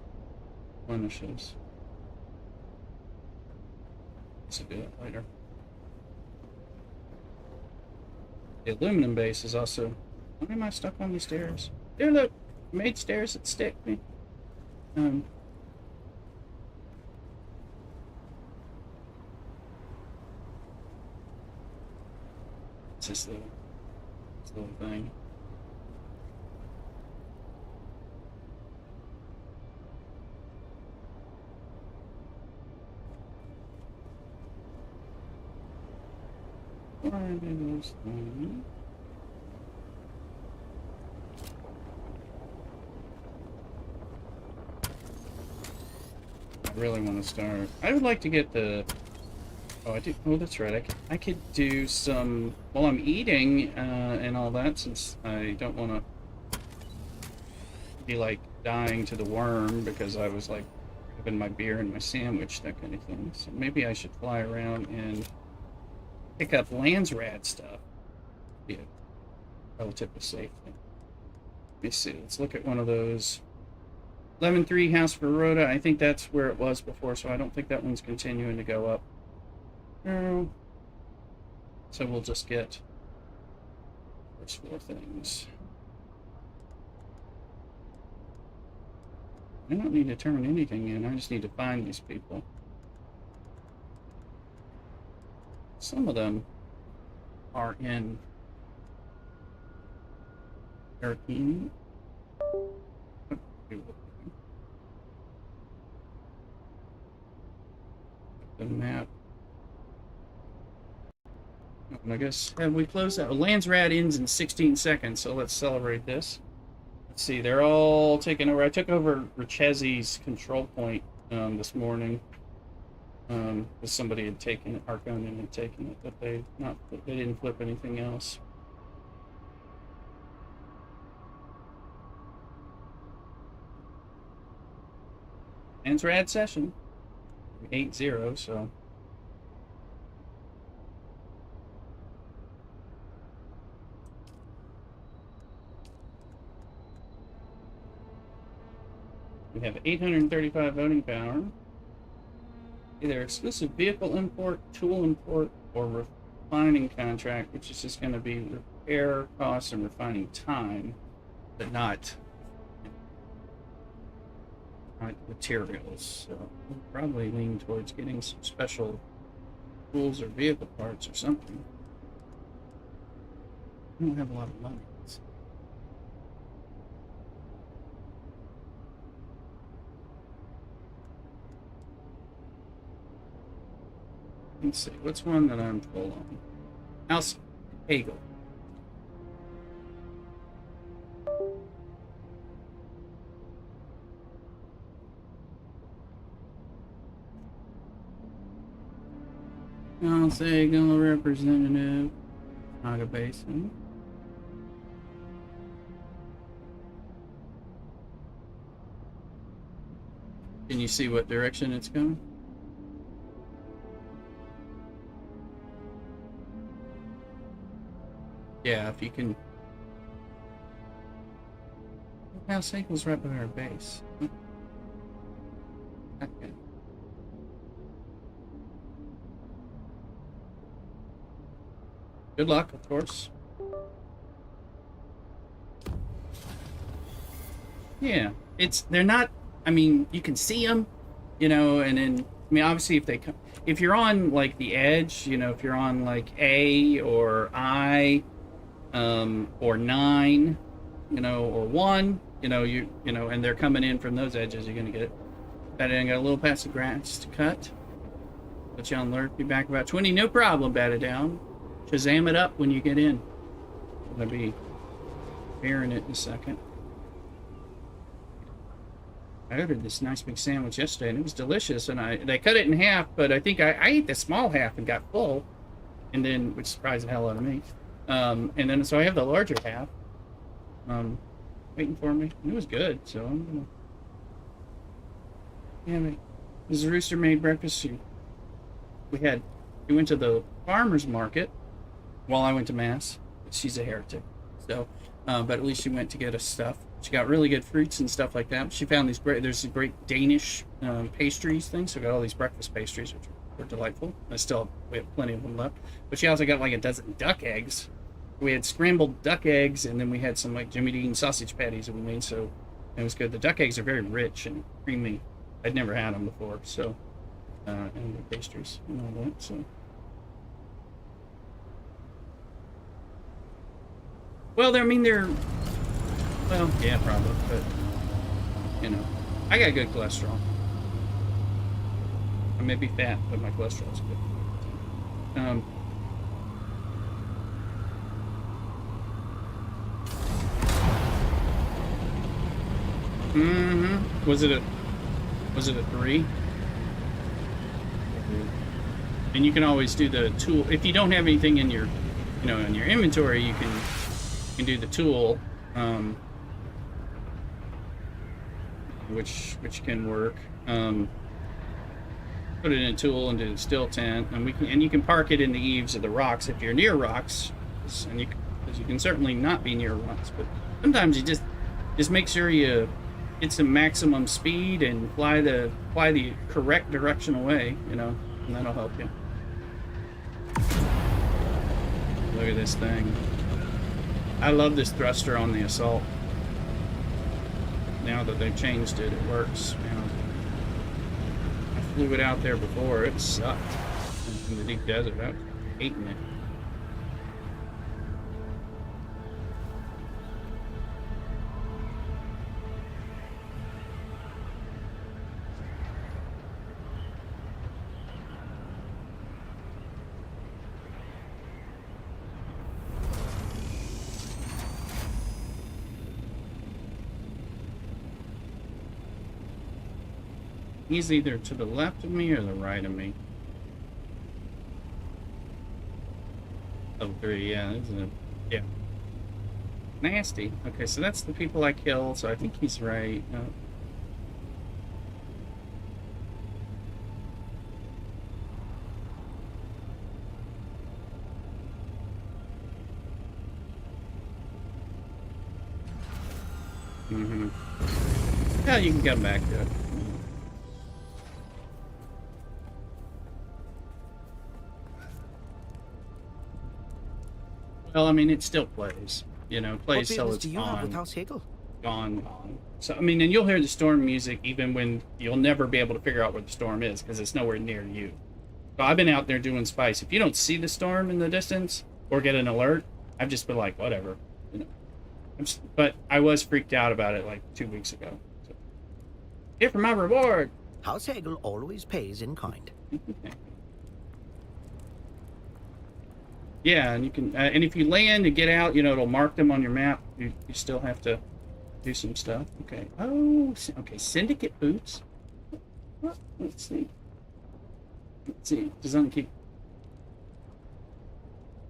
replenishes. Let's do that later. The aluminum base is also. Why am I stuck on these stairs? There, look, made stairs that stick me. It's this little thing. Why are those things? I really want to start. I would like to get the. Oh, I do. Oh, that's right. I could do some while I'm eating and all that, since I don't want to be like dying to the worm because I was like having my beer and my sandwich, that kind of thing. So maybe I should fly around and pick up Landsraad stuff. Be a relatively safe thing. Let me see. Let's look at one of those. Lemon 3 House for Rhoda. I think that's where it was before, so I don't think that one's continuing to go up. No. So we'll just get first 4 things. I don't need to turn anything in. I just need to find these people. Some of them are in Turkey. The map. And I guess, have we closed that? Landsraad ends in 16 seconds, so let's celebrate this. Let's see, they're all taking over. I took over Richezzi's control point this morning. Because somebody had taken it, Arconian had taken it, but they didn't flip anything else. Landsraad session. 8-0, so. We have 835 voting power. Either exclusive vehicle import, tool import, or refining contract, which is just going to be repair costs and refining time, but not materials. So we'll probably lean towards getting some special tools or vehicle parts or something. I don't have a lot of money. Let's see, what's one that I'm full on? House Hagel. House Hagel representative. Naga Basin. Can you see what direction it's going? Yeah, if you can. House Hagel's right by our base. Okay. Good luck, of course. Yeah, they're not. I mean, you can see them, you know, and then I mean, obviously, if you're on like the edge, you know, if you're on like A or I, or 9, you know, or 1, you know, you know, and they're coming in from those edges, you're gonna get that. I got a little past the grass to cut. Put you on alert. Be back about 20. No problem. Bat it down. Shazam it up when you get in. I'm gonna be airing it in a second. I ordered this nice big sandwich yesterday, and it was delicious. And they cut it in half, but I think I ate the small half and got full, and then which surprised the hell out of me. And then so I have the larger half, waiting for me. And it was good, so I'm gonna. Yeah, this rooster made breakfast. We went to the farmer's market while I went to mass. She's a heretic, so but at least she went to get us stuff. She got really good fruits and stuff like that. She found there's a great Danish pastries thing, so we got all these breakfast pastries, which were delightful. We have plenty of them left. But she also got like a dozen duck eggs. We had scrambled duck eggs, and then we had some like Jimmy Dean sausage patties that we made, so it was good. The duck eggs are very rich and creamy. I'd never had them before, so and the pastries and all that, so. Well, well, yeah, probably, but, you know, I got good cholesterol. I may be fat, but my cholesterol's good. Was it a 3? And you can always do the tool if you don't have anything in your, in your inventory. You can do the tool, which can work. Put it in a tool and do the still tent, and you can park it in the eaves of the rocks if you're near rocks, and you can certainly not be near rocks. But sometimes you just make sure you get some maximum speed and fly the correct direction away, and that'll help you. Look at this thing. I love this thruster on the Assault. Now that they've changed it, it works. I flew it out there before. It sucked in the deep desert. I was hating it. He's either to the left of me or the right of me. Level 3, yeah. Yeah. Nasty. Okay, so that's the people I killed, so I think he's right. Yeah, you can come back to it. Well, I mean, it still plays. You know, plays till it's gone. So, I mean, and you'll hear the storm music even when you'll never be able to figure out where the storm is because it's nowhere near you. So I've been out there doing spice. If you don't see the storm in the distance or get an alert, I've just been like, whatever. You know, but I was freaked out about it like 2 weeks ago. So, here for my reward. House Hegel always pays in kind. Yeah, and you can, and if you land and get out, you know, it'll mark them on your map. You still have to do some stuff. Okay. Oh, okay. Syndicate boots. Let's see. Let's see. Doesn't keep.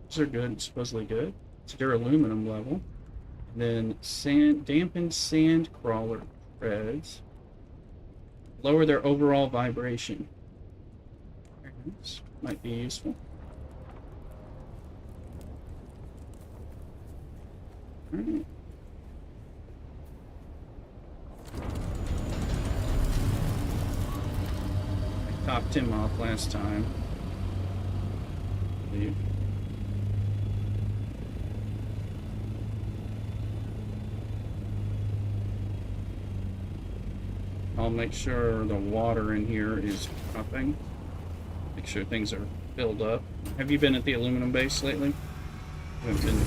These are good. Supposedly good. It's their aluminum level. And then dampened sand crawler treads. Lower their overall vibration. This might be useful. All right. I topped him off last time. I'll make sure the water in here is pumping. Make sure things are filled up. Have you been at the aluminum base lately? Been...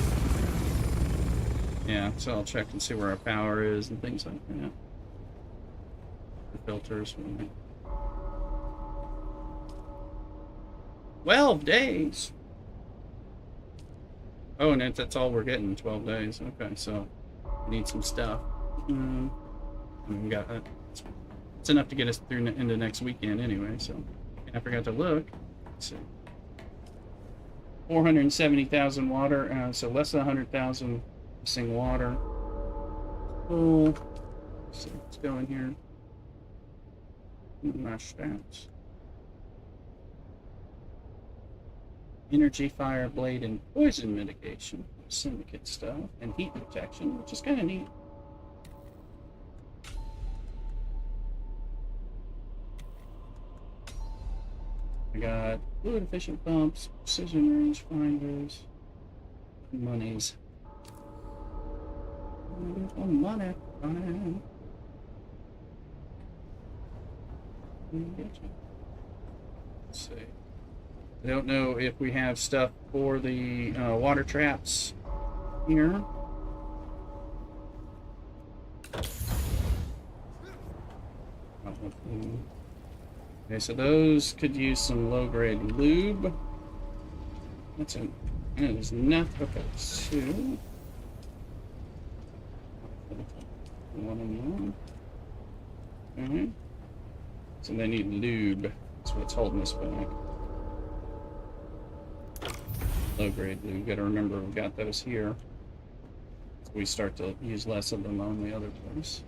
Yeah, so I'll check and see where our power is and things like that. The filters. 12 days! Oh, and that's all we're getting, 12 days. Okay, so we need some stuff. We got that. It's enough to get us through into next weekend anyway, so. And I forgot to look. Let's see. 470,000 water, so less than 100,000 missing water. Cool. So let's go in here. My stats. Energy, fire, blade, and poison mitigation. Syndicate stuff. And heat protection, which is kind of neat. I got fluid efficient pumps, precision range finders, monies. Money. Let's see. I don't know if we have stuff for the water traps here. Okay, so those could use some low-grade lube. That's a... there's nothing. Okay, 2. 1 and 1. Alright. So they need lube. That's what's holding us back. Low-grade lube. Gotta remember we've got those here. So we start to use less of them on the other place.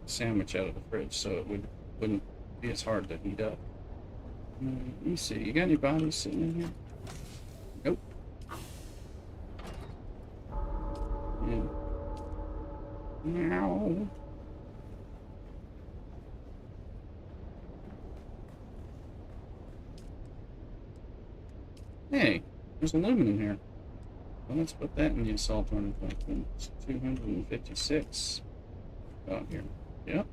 Sandwich out of the fridge so it wouldn't be as hard to heat up. Let me see, you got any bodies sitting in here? Nope. No. Hey, there's aluminum here. Well, let's put that in the assault rifle. It's 256 out here. Yep.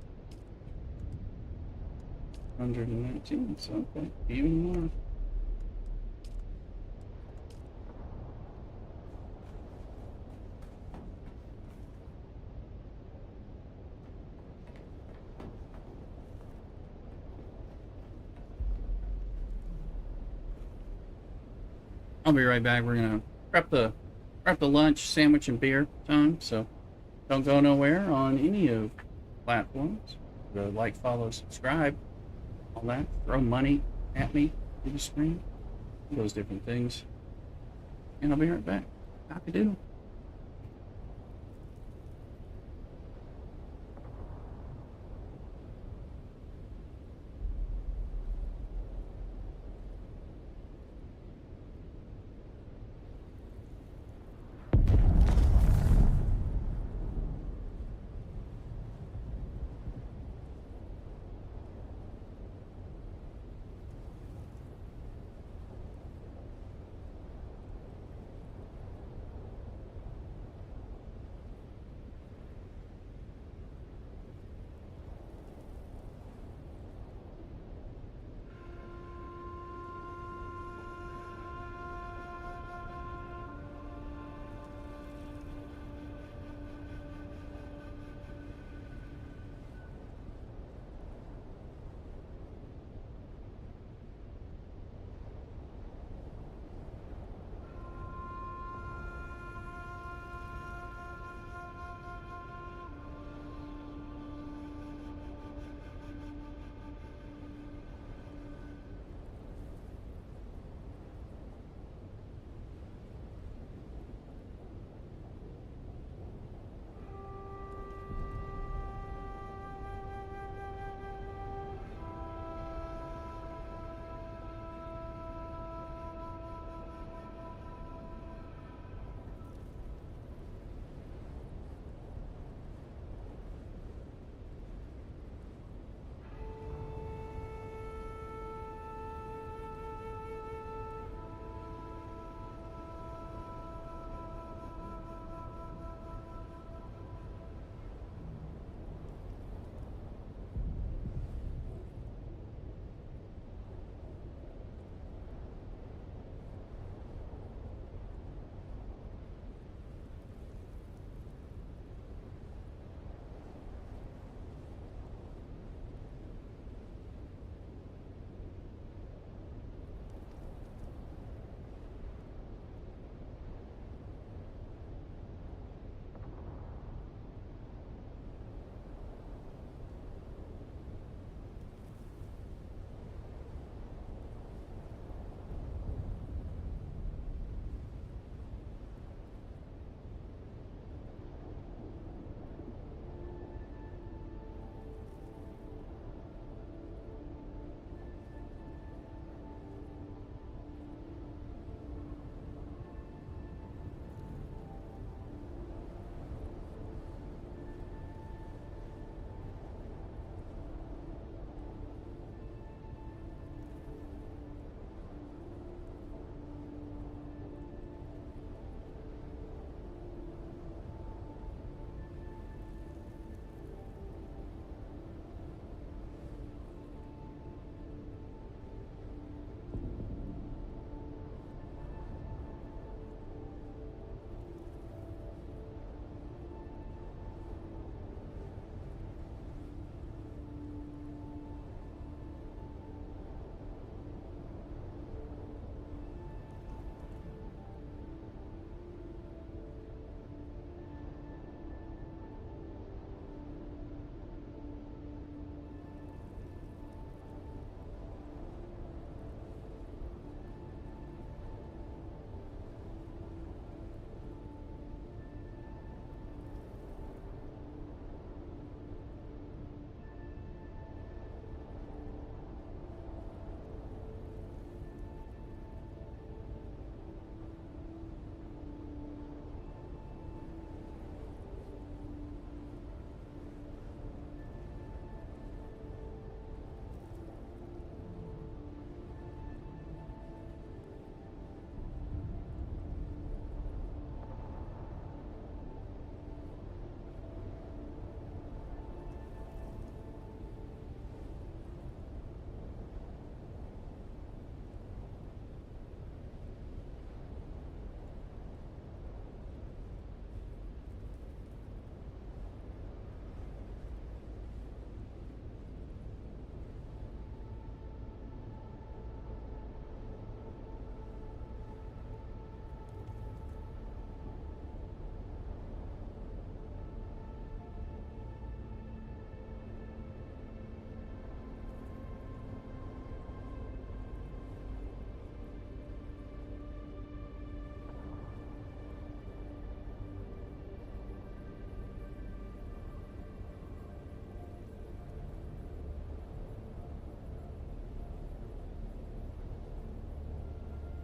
119, so okay, even more. I'll be right back. We're gonna prep the We're at the lunch, sandwich, and beer time, so don't go nowhere on any of the platforms. The like, follow, subscribe, all that. Throw money at me through the screen, all those different things. And I'll be right back. Cock-a-doodle.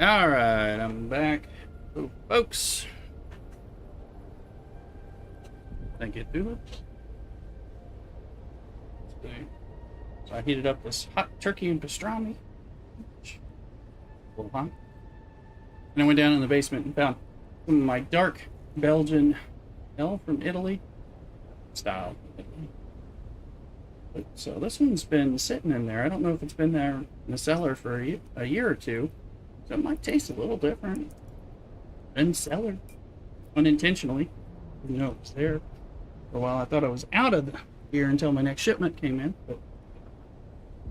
Alright, I'm back. Oh, folks. Thank you, Dune. So I heated up this hot turkey and pastrami. A little hot. And I went down in the basement and found some of my dark Belgian ale from Italy. Style. But, so this one's been sitting in there. I don't know if it's been there in the cellar for a year or two. So it might taste a little different. In cellar. Unintentionally. You know, it was there for a while. I thought I was out of here until my next shipment came in. But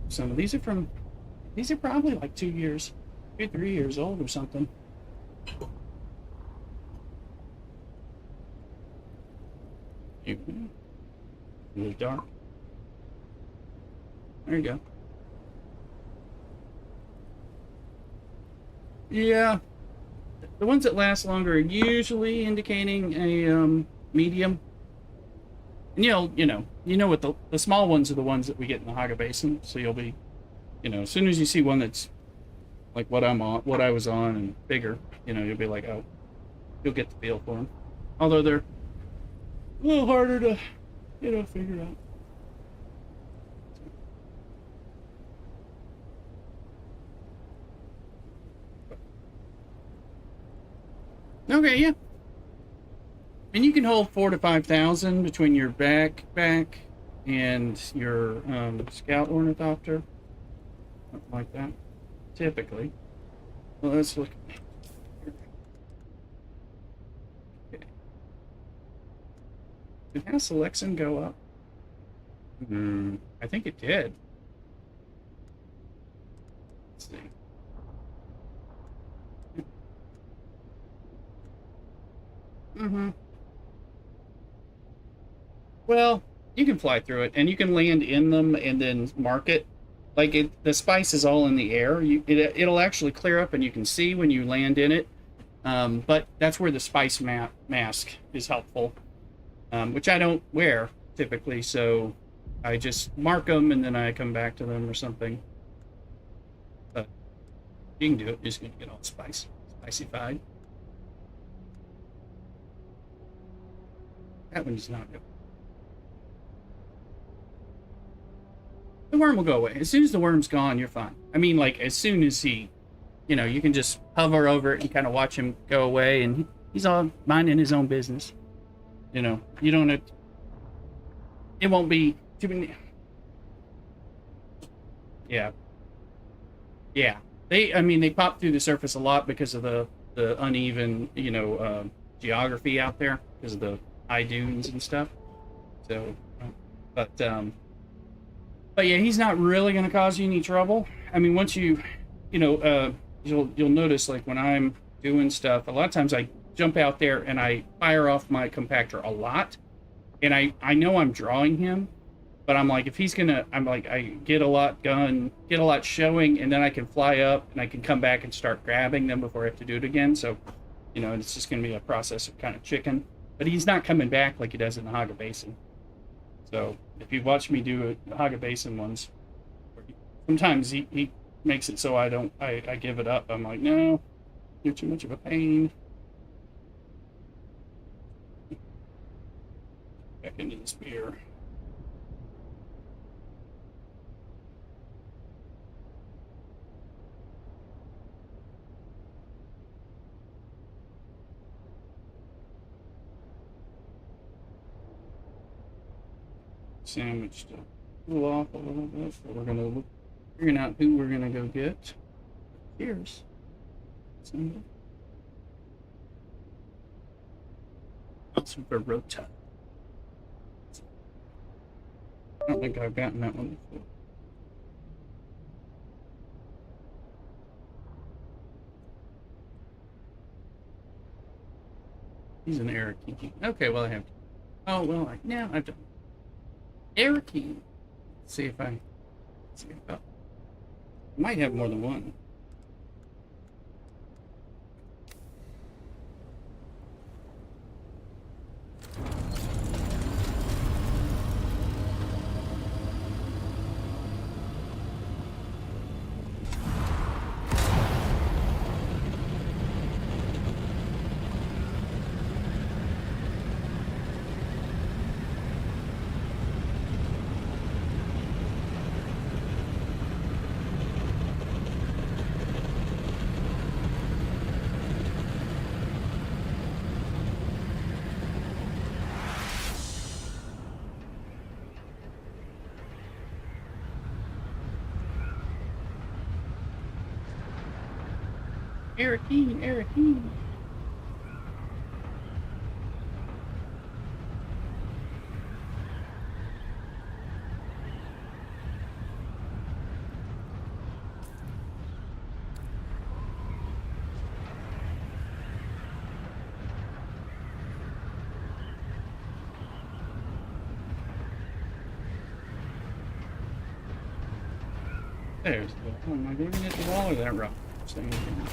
some of these are from, these are probably like 2 years, 3 years old or something. Really dark. There you go. Yeah, the ones that last longer are usually indicating a medium. And you know what the small ones are the ones that we get in the Haga Basin. So you'll be, as soon as you see one that's like what I'm on, what I was on, and bigger, you'll be like, oh, you'll get the feel for them. Although they're a little harder to, figure out. Okay, yeah. And you can hold 4,000 to 5,000 between your backpack and your scout ornithopter, something like that. Typically. Well, let's look. Okay. Did House Alexan go up? I think it did. Let's see. Well, you can fly through it, and you can land in them and then mark it. Like the spice is all in the air. It'll actually clear up, and you can see when you land in it. But that's where the spice mask is helpful, which I don't wear typically. So I just mark them, and then I come back to them or something. But you can do it. You're just gonna get all spicified. That one's not good. The worm will go away. As soon as the worm's gone, you're fine. I mean, like, as soon as he, you can just hover over it and kind of watch him go away, and he's all minding his own business. You don't have, it won't be too many. Yeah. Yeah. They pop through the surface a lot because of the uneven, geography out there, because of the high dunes and stuff. So, but yeah, he's not really going to cause you any trouble. I mean, once you'll notice, like, when I'm doing stuff, a lot of times I jump out there and I fire off my compactor a lot, and I know I'm drawing him, but I'm like, if he's gonna, I'm like, I get a lot done, get a lot showing, and then I can fly up and I can come back and start grabbing them before I have to do it again. So, it's just going to be a process of kind of chicken. But he's not coming back like he does in the Haga Basin. So if you watch me do the Haga Basin ones, sometimes he makes it so I give it up. I'm like, no, you're too much of a pain. Back into the spear. Sandwich to cool off a little bit, so we're gonna look, figuring out who we're gonna go get. Here's somebody. Super Rota. I don't think I've gotten that one before. He's an Arakiki. Okay, well I have. Oh well, I've done. Arakiki. See if I might have more than one. Arakeen, Arakeen. There's the wall. Am I going to hit the wall or that rock? Staying again.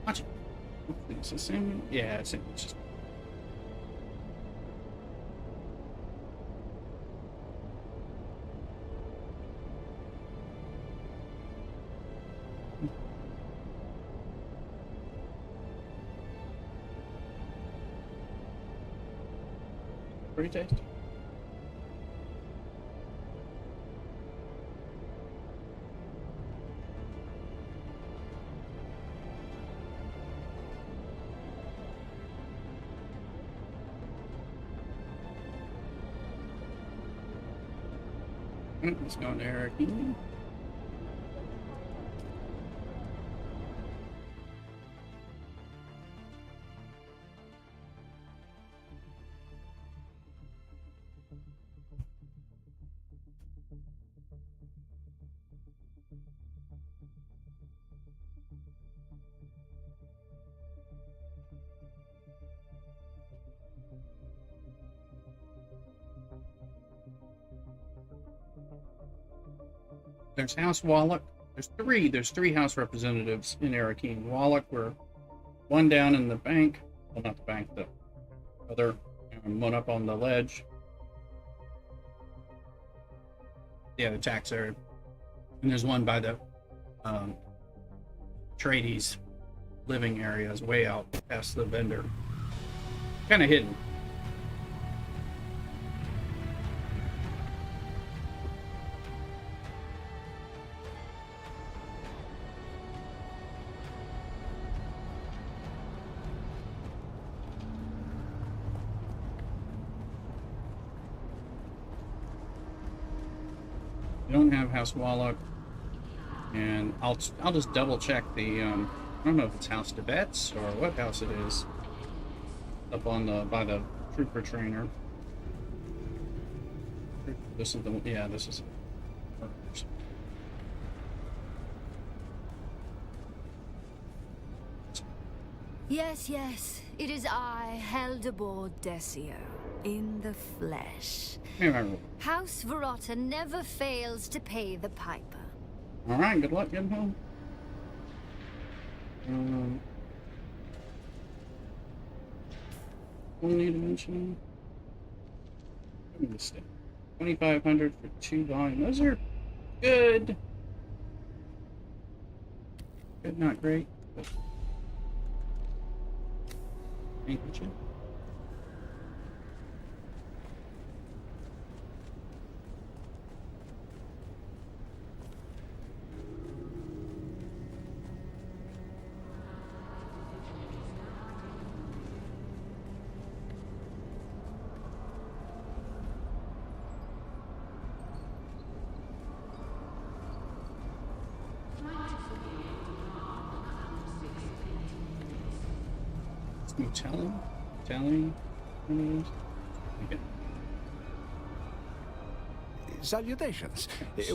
Watch it. Hopefully it's the same. Yeah, it's just. Pretty tasty. Let's go to Arakeen. There's House Wallach. There's three House representatives in Arakeen. Wallach were one down in the bank. Well, not the bank, the other one up on the ledge. Yeah, the tax area. And there's one by the tradies living areas way out past the vendor. Kind of hidden. We don't have House Wallach, and I'll just double check the I don't know if it's House Tibets or what house it is up on the by the trooper trainer. This is the this is. Yes, yes, it is I, Haldebor Desio, in the flesh. House Verrotta never fails to pay the piper. Alright, good luck getting home. We'll need to mention 2,500 for 2 volume. Those are good. Good, not great, but handkerchief. Italian? Okay. Salutations.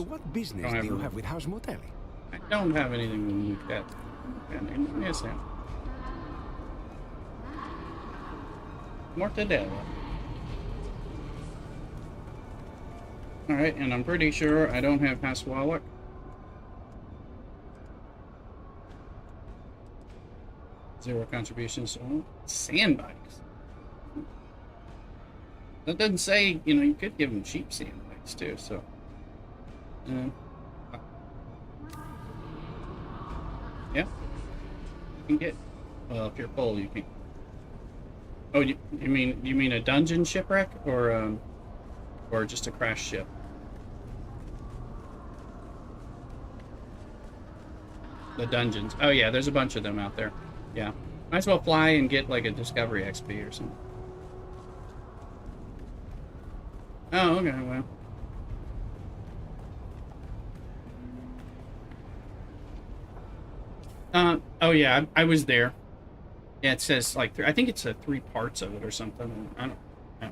What business do you have with House Motelli? I don't have anything with that. Yes, sir. Mortadella. Alright, and I'm pretty sure I don't have House Wallach. Zero contributions, so sandbags. That doesn't say, you could give them cheap sandbags too, so. Yeah. You can get, well, if you're full, you can. Oh, you mean a dungeon shipwreck or just a crash ship? the dungeons. Oh yeah, there's a bunch of them out there. Yeah. Might as well fly and get like a discovery XP or something. Oh, okay, well. Oh yeah, I was there. Yeah, it says like I think it's 3 parts of it or something. I don't know.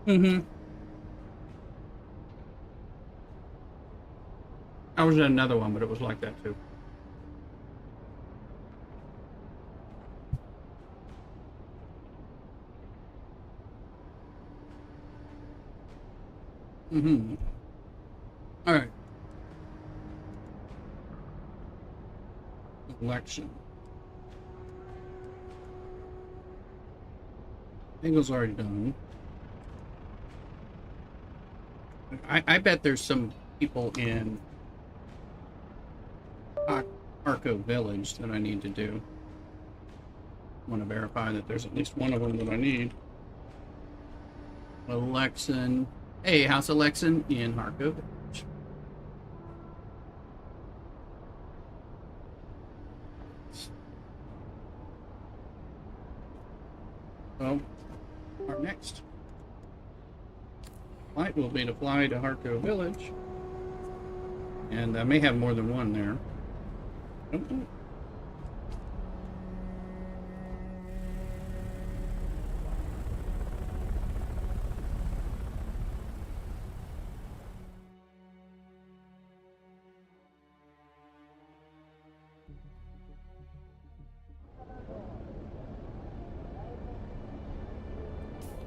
Mm-hmm. I was in another one, but it was like that too. Mm-hmm. All right. Election. Eagle's already done. I bet there's some people in Arco Village that I need to do. I want to verify that there's at least one of them that I need. Alexan. Hey, House Alexan in Harco Village. So, our next flight will be to fly to Harco Village. And I may have more than one there. Don't know.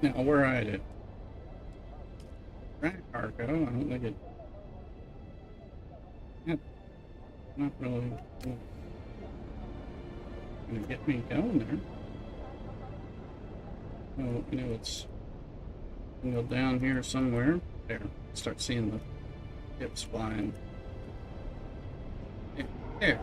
Now we're at it. Right, Arco. I don't think it. Yep. Not really gonna get me going there. Oh, you know, it's go down here somewhere. There. Start seeing the ships flying. Yeah, there.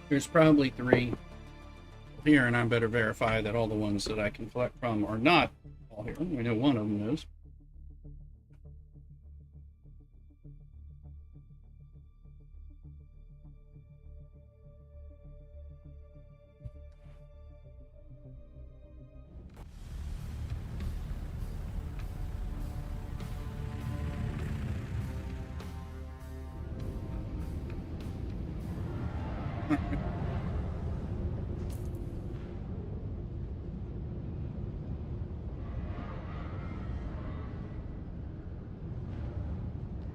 There's probably 3 here, and I better verify that all the ones that I can collect from are not all here. We know one of them is.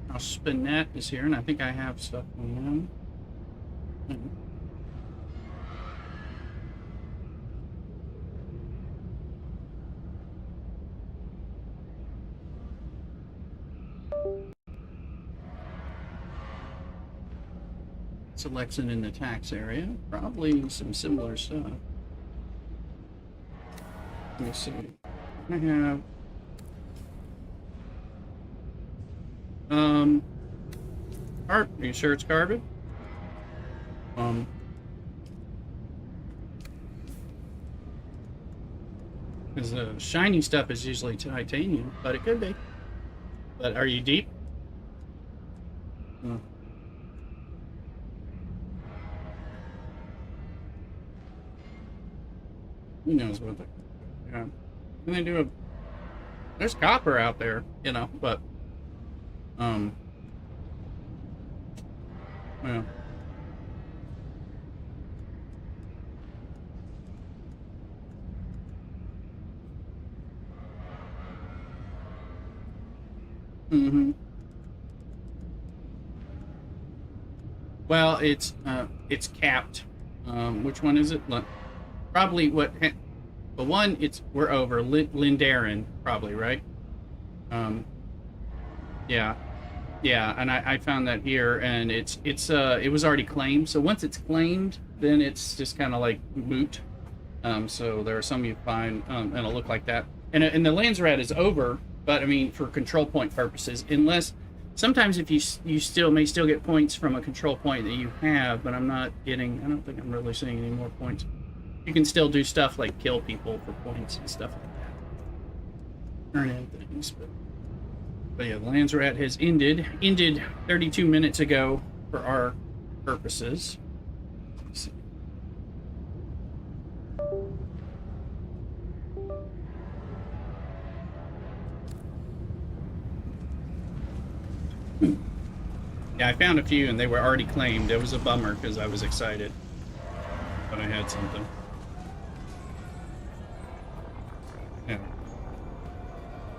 Now Spinette is here, and I think I have stuff on them. Selection in the tax area. Probably some similar stuff. Let me see. I have Are you sure it's carbon? Because the shiny stuff is usually titanium, but it could be. But are you deep? Oh. Who knows what they... Yeah. And they do a... There's copper out there, you know, but... Well... Mm-hmm. Well, it's capped. Which one is it? Probably what? The one we're over Lindarin, probably, right? Um, yeah, yeah, and I found that here, and it was already claimed. So once it's claimed, then it's just kind of like moot. So there are some you find, and it'll look like that. And the Landsraad is over, but I mean for control point purposes, unless sometimes if you may still get points from a control point that you have, but I don't think I'm really seeing any more points. You can still do stuff like kill people for points and stuff like that. Turn in things, but yeah, the Landsraad has ended 32 minutes ago for our purposes. Let's see. Yeah, I found a few and they were already claimed. It was a bummer because I was excited, but I had something. Yeah,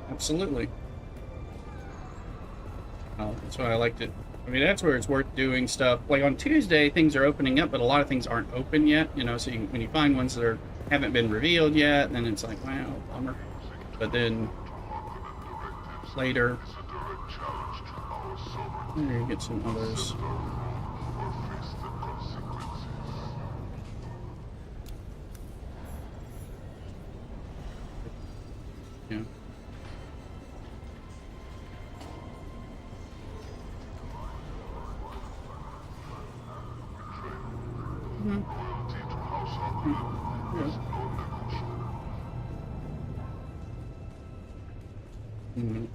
absolutely. Oh, that's why I liked it. I mean, that's where it's worth doing stuff. Like on Tuesday, things are opening up, but a lot of things aren't open yet. You know, so when you find ones that haven't been revealed yet, then it's like, wow, bummer. But then later, you get some others. Yeah. Mm-hmm.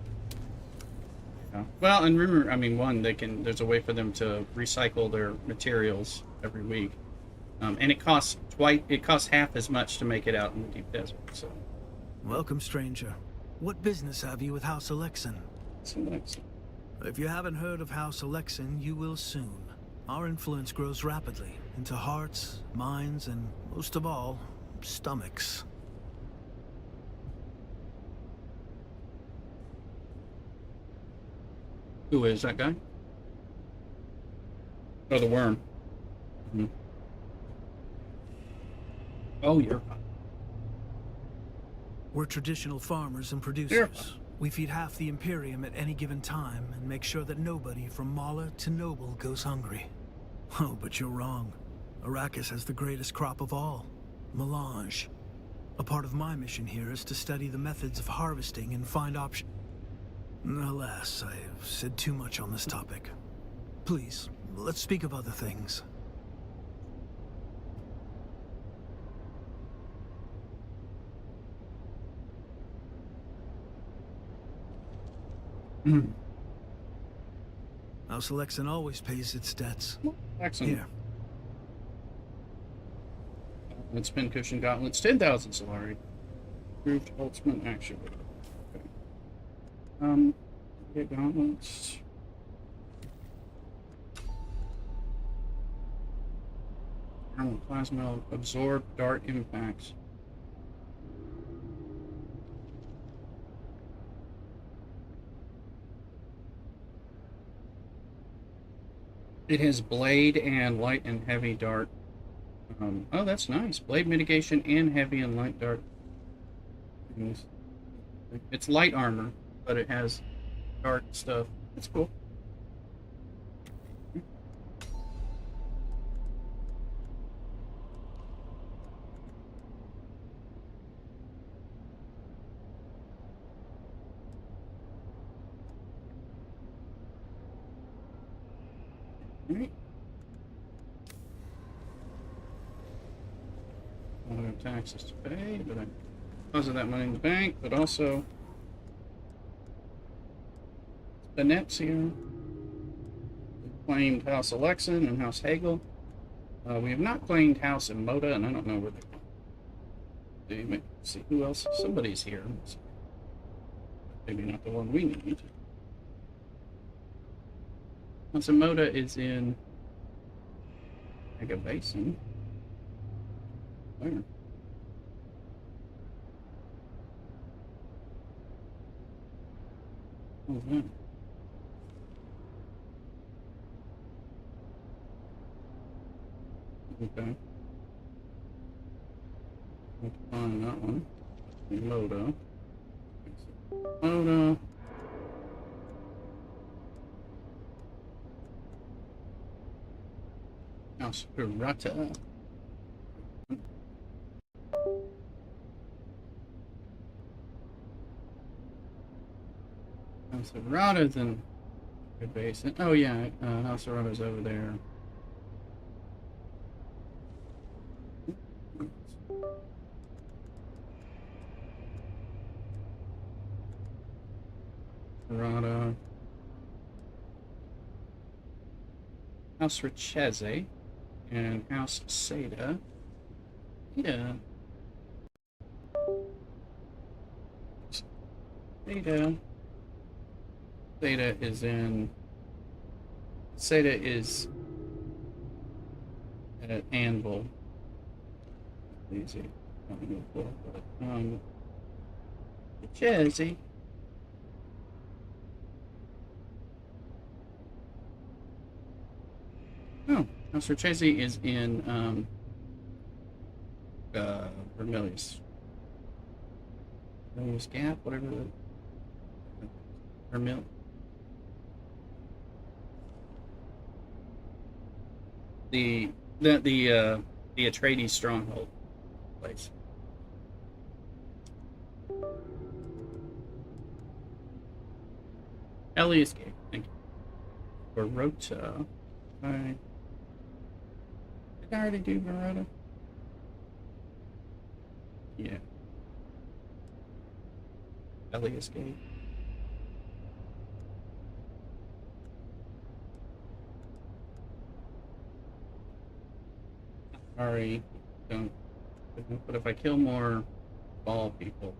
Yeah. Well, and remember, I mean, there's a way for them to recycle their materials every week. And it costs half as much to make it out in the deep desert, so. Welcome, stranger. What business have you with House Alexan? If you haven't heard of House Alexan, you will soon. Our influence grows rapidly into hearts, minds, and most of all, stomachs. Who is that guy? Oh, the worm. Mm-hmm. Oh, you're fine. We're traditional farmers and producers. We feed half the Imperium at any given time and make sure that nobody from Mala to Noble goes hungry. Oh, but you're wrong. Arrakis has the greatest crop of all, melange. A part of my mission here is to study the methods of harvesting and find options. Alas, I've said too much on this topic. Please, let's speak of other things. House Alexan always pays its debts. Excellent. Here. Let's spin cushion gauntlets, 10,000 Solari. Proved ultimate action. Okay. Get gauntlets. Thermal plasma absorb dart impacts. It has blade and light and heavy dart. Oh, that's nice. Blade mitigation and heavy and light dart. It's light armor, but it has dart stuff. That's cool. Alright. I don't have taxes to pay, but I deposit that money in the bank, but also Benet's here. We claimed House Alexan and House Hagel. We have not claimed House Emoda, and I don't know where they are. See who else? Somebody's here. Maybe not the one we need. House Emoda is in Mega Basin. Where? Oh, wow. Okay. Let's find that one. Moto. Moto. Nosferatu. Nosferatu's in good basin. Oh yeah, Nosferatu's over there. Nosferatu. House Richese and House Seda. Yeah. Seda. Seda is in. Seda is at Anvil. Easy. Richese. Oh, House Richese is in Vermilius. Vermilius Gap, whatever the the Atreides stronghold place. Elias Gate, thank you. Barota. Alright. Did I already do Barota? Yeah. Elias Gate. Sorry, don't. But if I kill more ball people,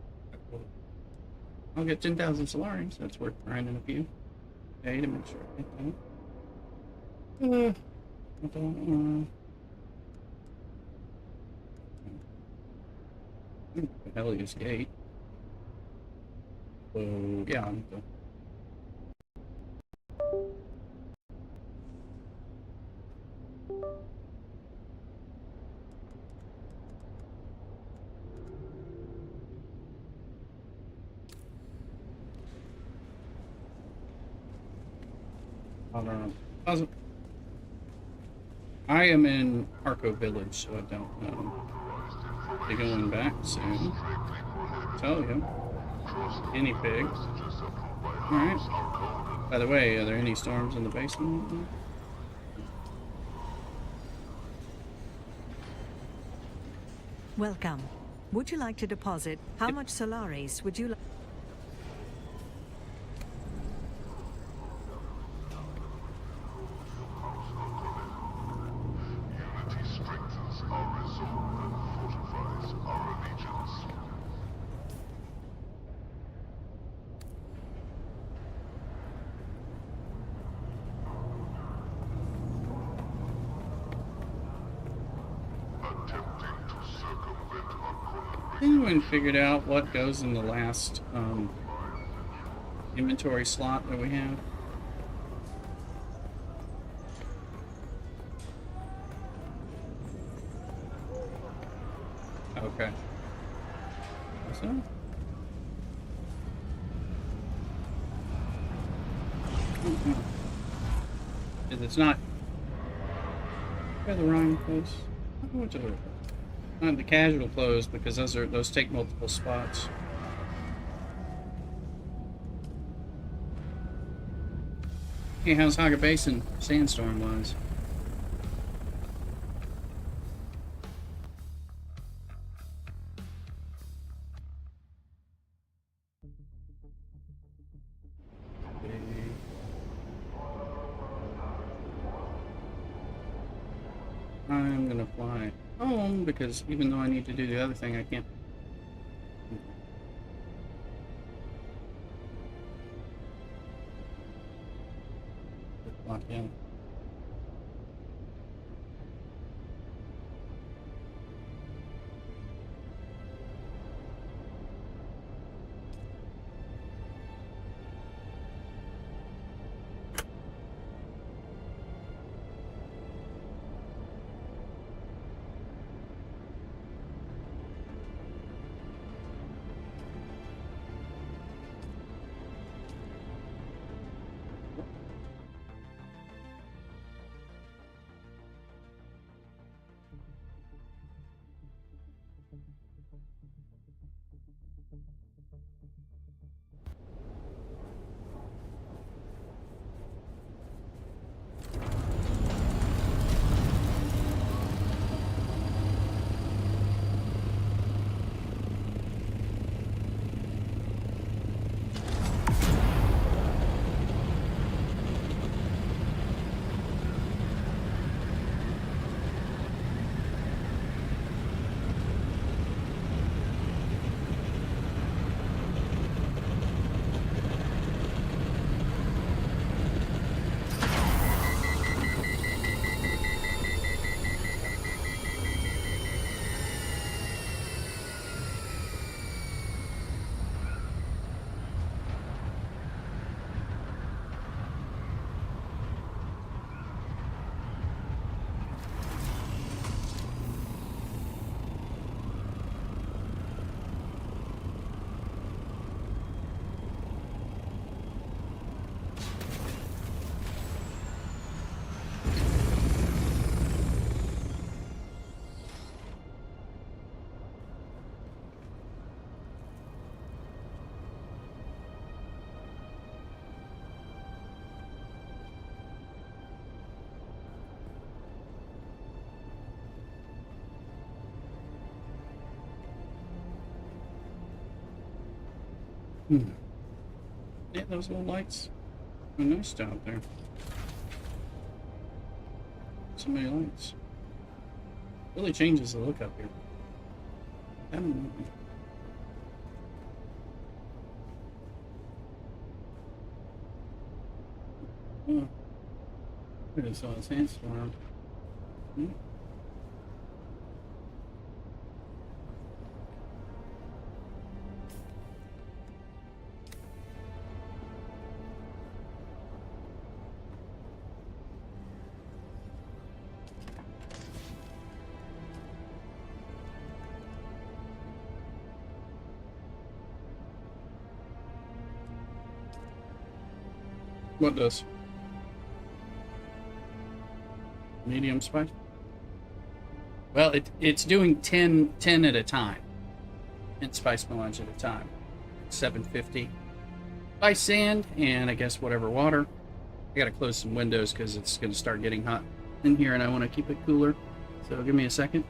I'll get 10,000 Solariums. That's worth grinding a few. Okay, to make sure I get that. Elias Gate. So, yeah, I'm done. I am in Arco Village, so I don't know. They're going back soon. Tell you. Guinea pig. Alright. By the way, are there any storms in the basement? Welcome. Would you like to deposit? How much Solaris would you like? Anyone figured out what goes in the last inventory slot that we have? Okay. So? It's not. Where the wrong place? I went to the. Not the casual clothes because those take multiple spots. Hey, how's Haga Basin sandstorm wise? I'm gonna fly home because even though I need to do the other thing, I can't. Lock in. Yeah, those little lights are nice down there. So many lights. Really changes the look up here. I don't know. Oh. I saw a sandstorm. What does? Medium spice? Well, it's doing 10 at a time. 10 spice melange at a time. 750 spice sand, and I guess whatever water. I gotta close some windows because it's gonna start getting hot in here and I want to keep it cooler. So give me a second.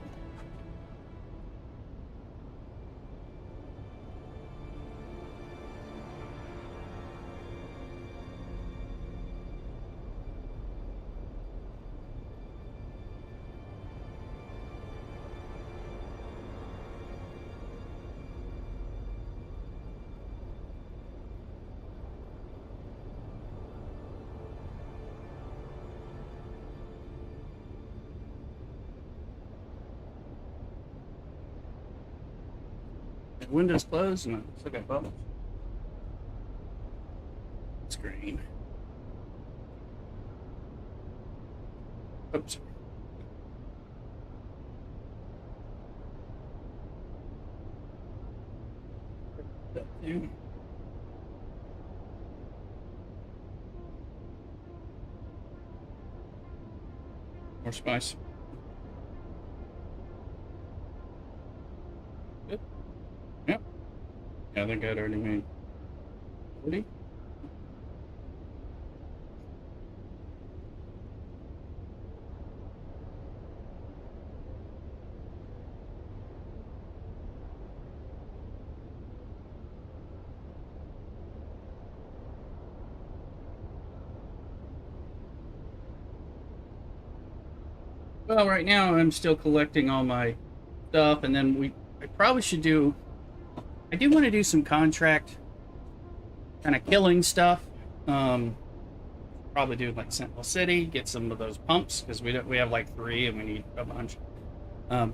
Windows closed and I still got bubbles. Screen. Oops. That there. More spice. Good. Yep. Yeah, I think I'd already made 40. Well, right now I'm still collecting all my stuff, and then I probably should do. I do want to do some contract kind of killing stuff. Probably do like Sentinel City, get some of those pumps because we have like 3 and we need a bunch.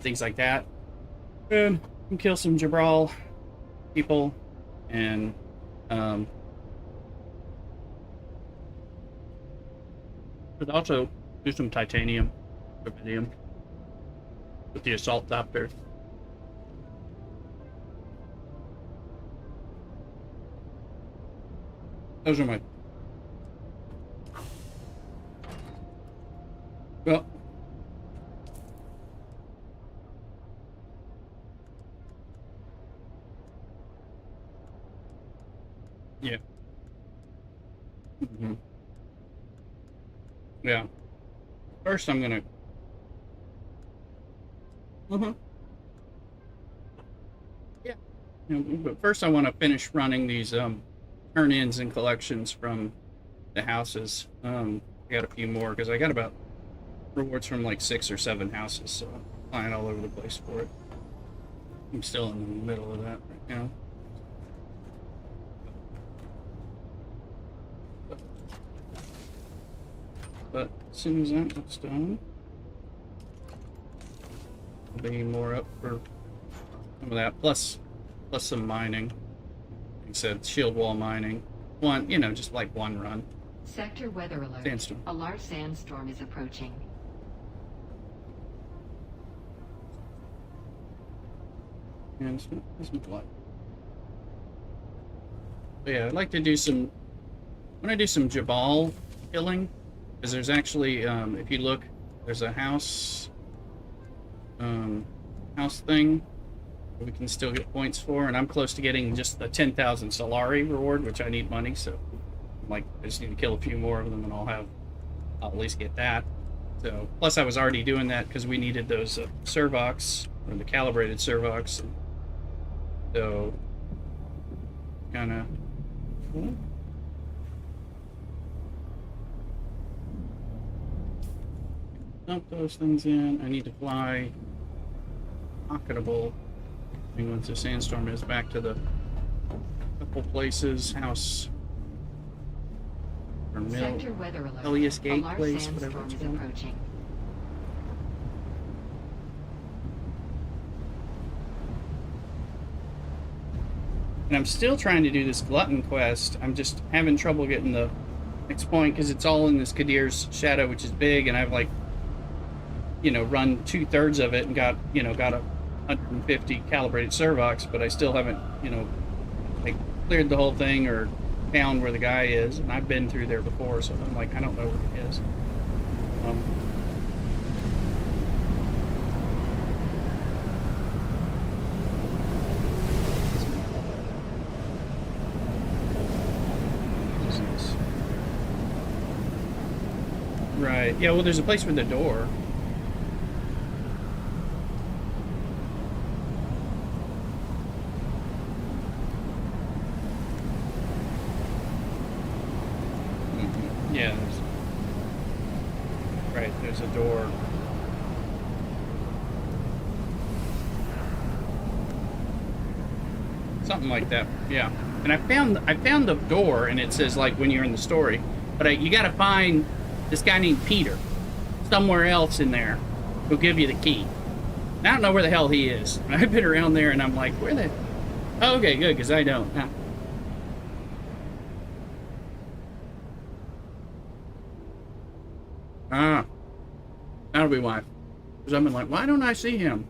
Things like that, and kill some Jabral people, and but also do some titanium. Rubidium with the assault doctor. Those are my. Well. Yeah. Mm-hmm. Yeah. First, I'm gonna. Yeah. But first I want to finish running these turn-ins and collections from the houses. I got a few more because I got about rewards from like 6 or 7 houses, so I'm flying all over the place for it. I'm still in the middle of that right now. But as soon as that's done, be more up for some of that, plus some mining. Like I said, shield wall mining. One, just like one run. Sector weather alert. Sandstorm. A large sandstorm is approaching. And it's light. But yeah, I'd like to do some. I want to do some Jabal killing, because there's actually, if you look, there's a house thing we can still get points for, and I'm close to getting just the 10,000 Solari reward, which I need money, so I just need to kill a few more of them and I'll at least get that. So plus I was already doing that because we needed those servox, or the calibrated servox, so kind of cool. Dump those things in. I need to fly pocketable. I think once the sandstorm is back to the couple places, house or mill, Sector weather alert. Elias A Gate large place, whatever sandstorm it's is called. approaching. And I'm still trying to do this glutton quest. I'm just having trouble getting the next point because it's all in this Kadir's shadow, which is big, and I've like, you know, run 2/3 of it and got a 150 calibrated servox, but I still haven't, you know, like cleared the whole thing or found where the guy is. And I've been through there before, so I'm like, I don't know where he is. Right. Yeah, well, there's a place with the door. Yeah. Right, there's a door. Something like that. Yeah. And I found the door, and it says like when you're in the story, but you got to find this guy named Peter somewhere else in there who'll give you the key. And I don't know where the hell he is. And I've been around there, and I'm like, where the? Oh, okay, good, because I don't. Huh. Ah, that'll be why. Because I've been like, why don't I see him?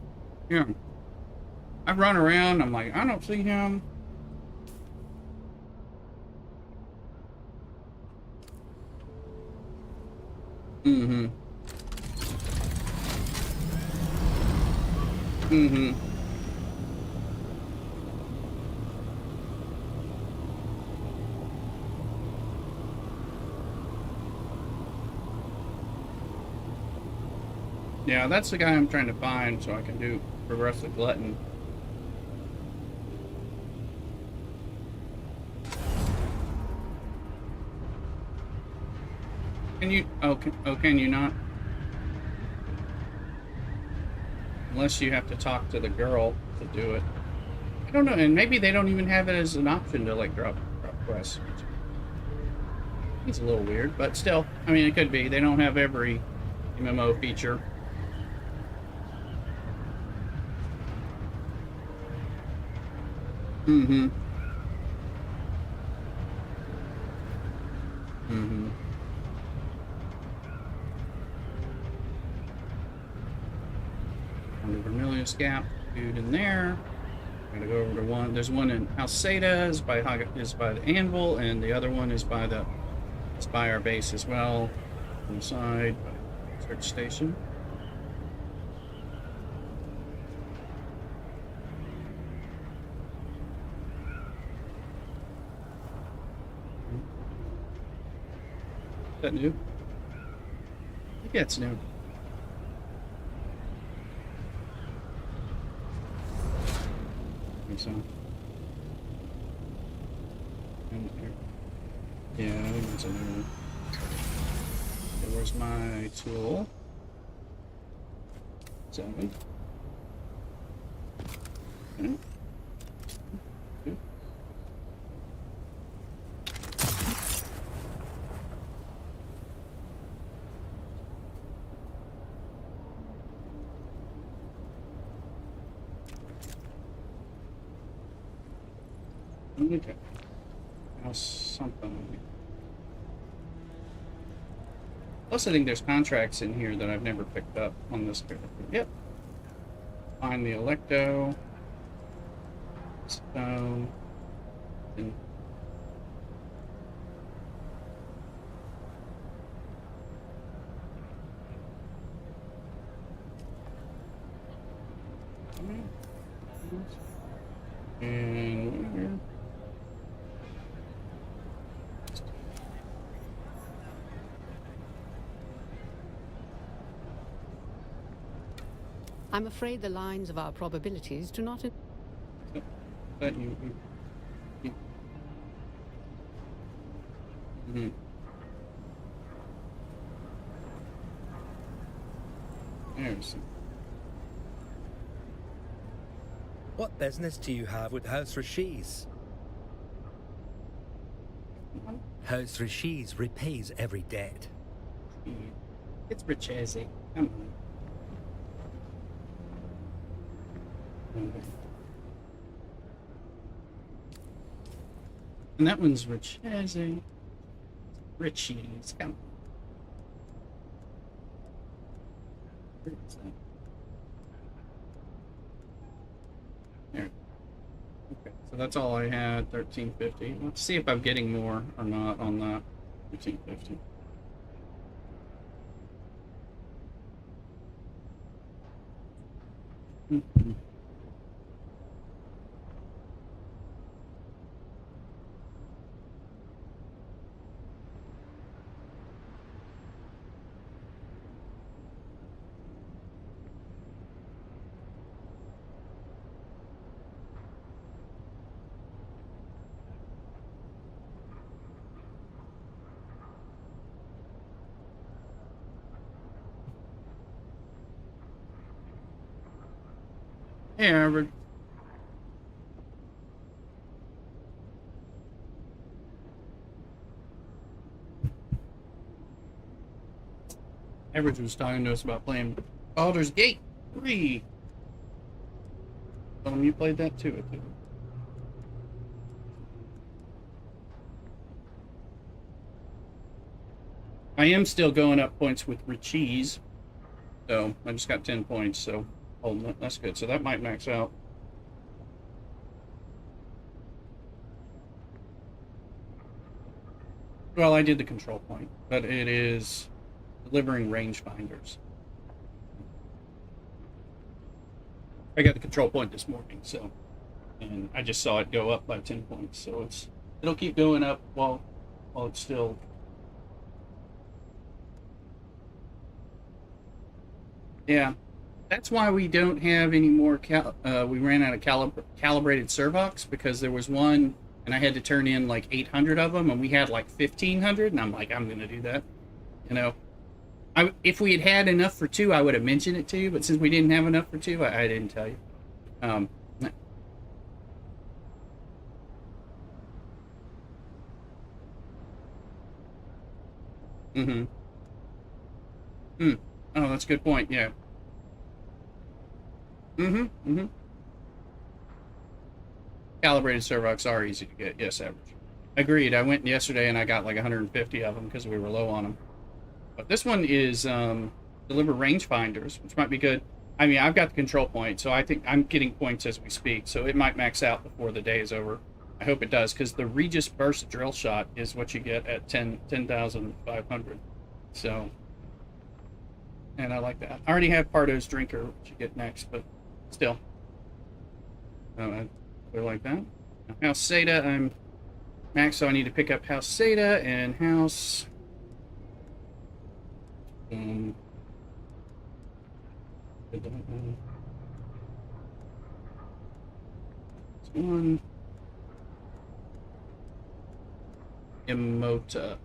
Yeah. I run around. I'm like, I don't see him. Mm-hmm. Mm-hmm. Yeah, that's the guy I'm trying to find so I can do Progressive Glutton. Can you? Oh, can you not? Unless you have to talk to the girl to do it. I don't know, and maybe they don't even have it as an option to like drop quests. It's a little weird, but still, I mean, it could be. They don't have every MMO feature. Mm-hmm. Mm-hmm. On the Vermilius Gap, dude in there. Gotta go over to one. There's one in House Seda is by the Anvil, and the other one is by our base as well. On the side, by search station. Is that new? I think it's new. So, yeah, I think it's a new one. Okay, where's my tool? 7. Okay. 2. Okay. Now something. Plus, I think there's contracts in here that I've never picked up on this character. Yep. Find the Electo. Stone. And where? I'm afraid the lines of our probabilities do not... That you Mm-hmm. There's. What business do you have with House Rashiz? House Rashiz repays every debt. It's Richese. Come on. And that one's Richese. Richie's. Come on. Where is that? There. Okay, so that's all I had. 1350. Let's see if I'm getting more or not on that. 1350. Mm-hmm. Hey, Albert. Average was talking to us about playing Baldur's Gate 3. Tell him you played that too, I think. I am still going up points with Richie's. So, I just got 10 points, so that's good. So that might max out. Well, I did the control point, but it is delivering rangefinders. I got the control point this morning, so, and I just saw it go up by 10 points. So it'll keep going up while it's still. Yeah, that's why we don't have any more. We ran out of calibrated servox because there was one, and I had to turn in like 800 of them, and we had like 1,500, and I'm like, I'm gonna do that, you know. If we had had enough for 2, I would have mentioned it to you, but since we didn't have enough for 2, I didn't tell you. Mm-hmm. Oh, that's a good point, yeah. Calibrated servox are easy to get, yes, average. Agreed, I went yesterday and I got like 150 of them because we were low on them. But this one is deliver rangefinders, which might be good. I mean, I've got the control point, so I think I'm getting points as we speak, so it might max out before the day is over. I hope it does, because the Regis Burst drill shot is what you get at 10,500. So, and I like that. I already have Pardo's Drinker, which you get next, but still. I like that. Now, House Seda, I'm max, so I need to pick up House Seda and House... one Emota.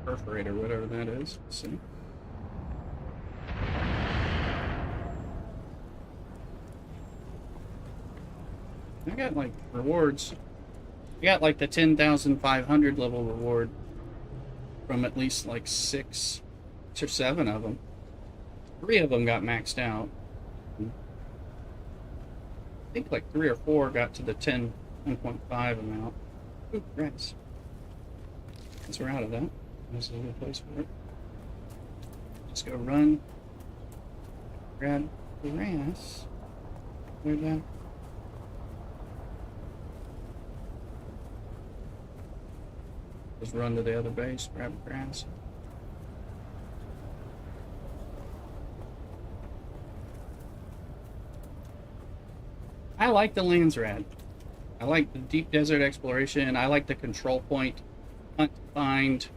Perforator, whatever that is. Let's see. I got like rewards. I got like the 10,500 level reward from at least like 6 or 7 of them. 3 of them got maxed out. I think like 3 or 4 got to the 10.5 amount. Ooh, rats. Once we're out of that, there's a good place for it. Just go run. Grab the grass. Where'd that? Just run to the other base, grab the grass. I like the Landsraad. I like the deep desert exploration. I like the control point. Hunt, find,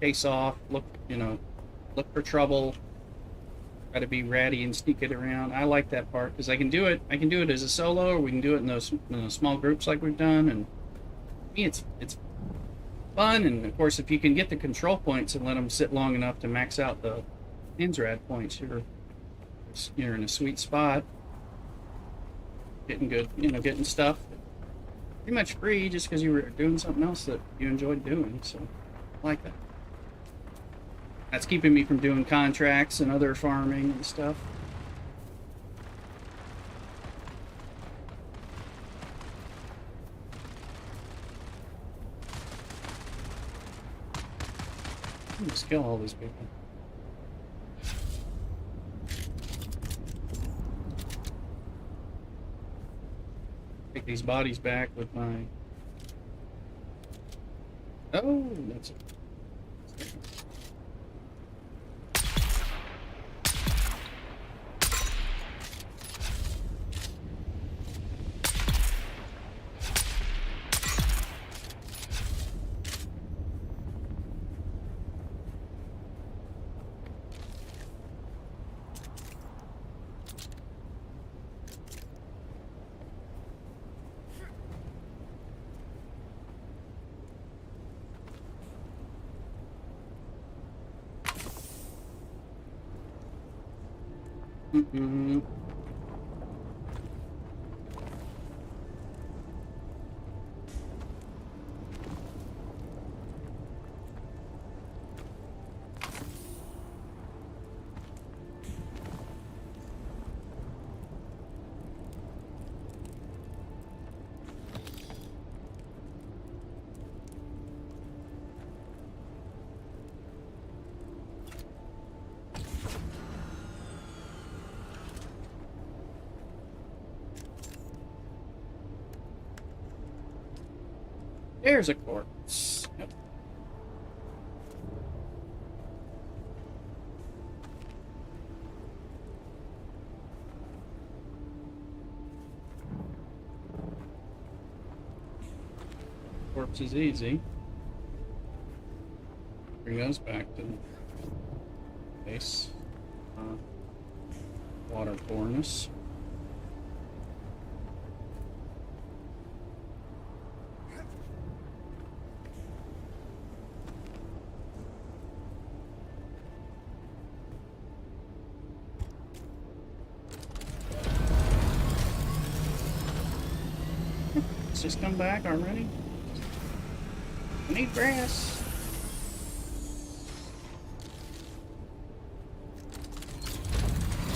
chase off, look for trouble. try to be ratty and sneak it around. I like that part because I can do it. I can do it as a solo, or we can do it in those small groups like we've done. And to me, it's fun. And of course, if you can get the control points and let them sit long enough to max out the Landsraad points, you're in a sweet spot. Getting good, getting stuff pretty much free just because you were doing something else that you enjoyed doing. So I like that. That's keeping me from doing contracts and other farming and stuff. Just kill all these people. Take these bodies back with my... Oh, that's it. Mm-hmm. There's a corpse. Yep. Corpse is easy. Bring those back to the base. Water poorness. Just come back already? I need grass.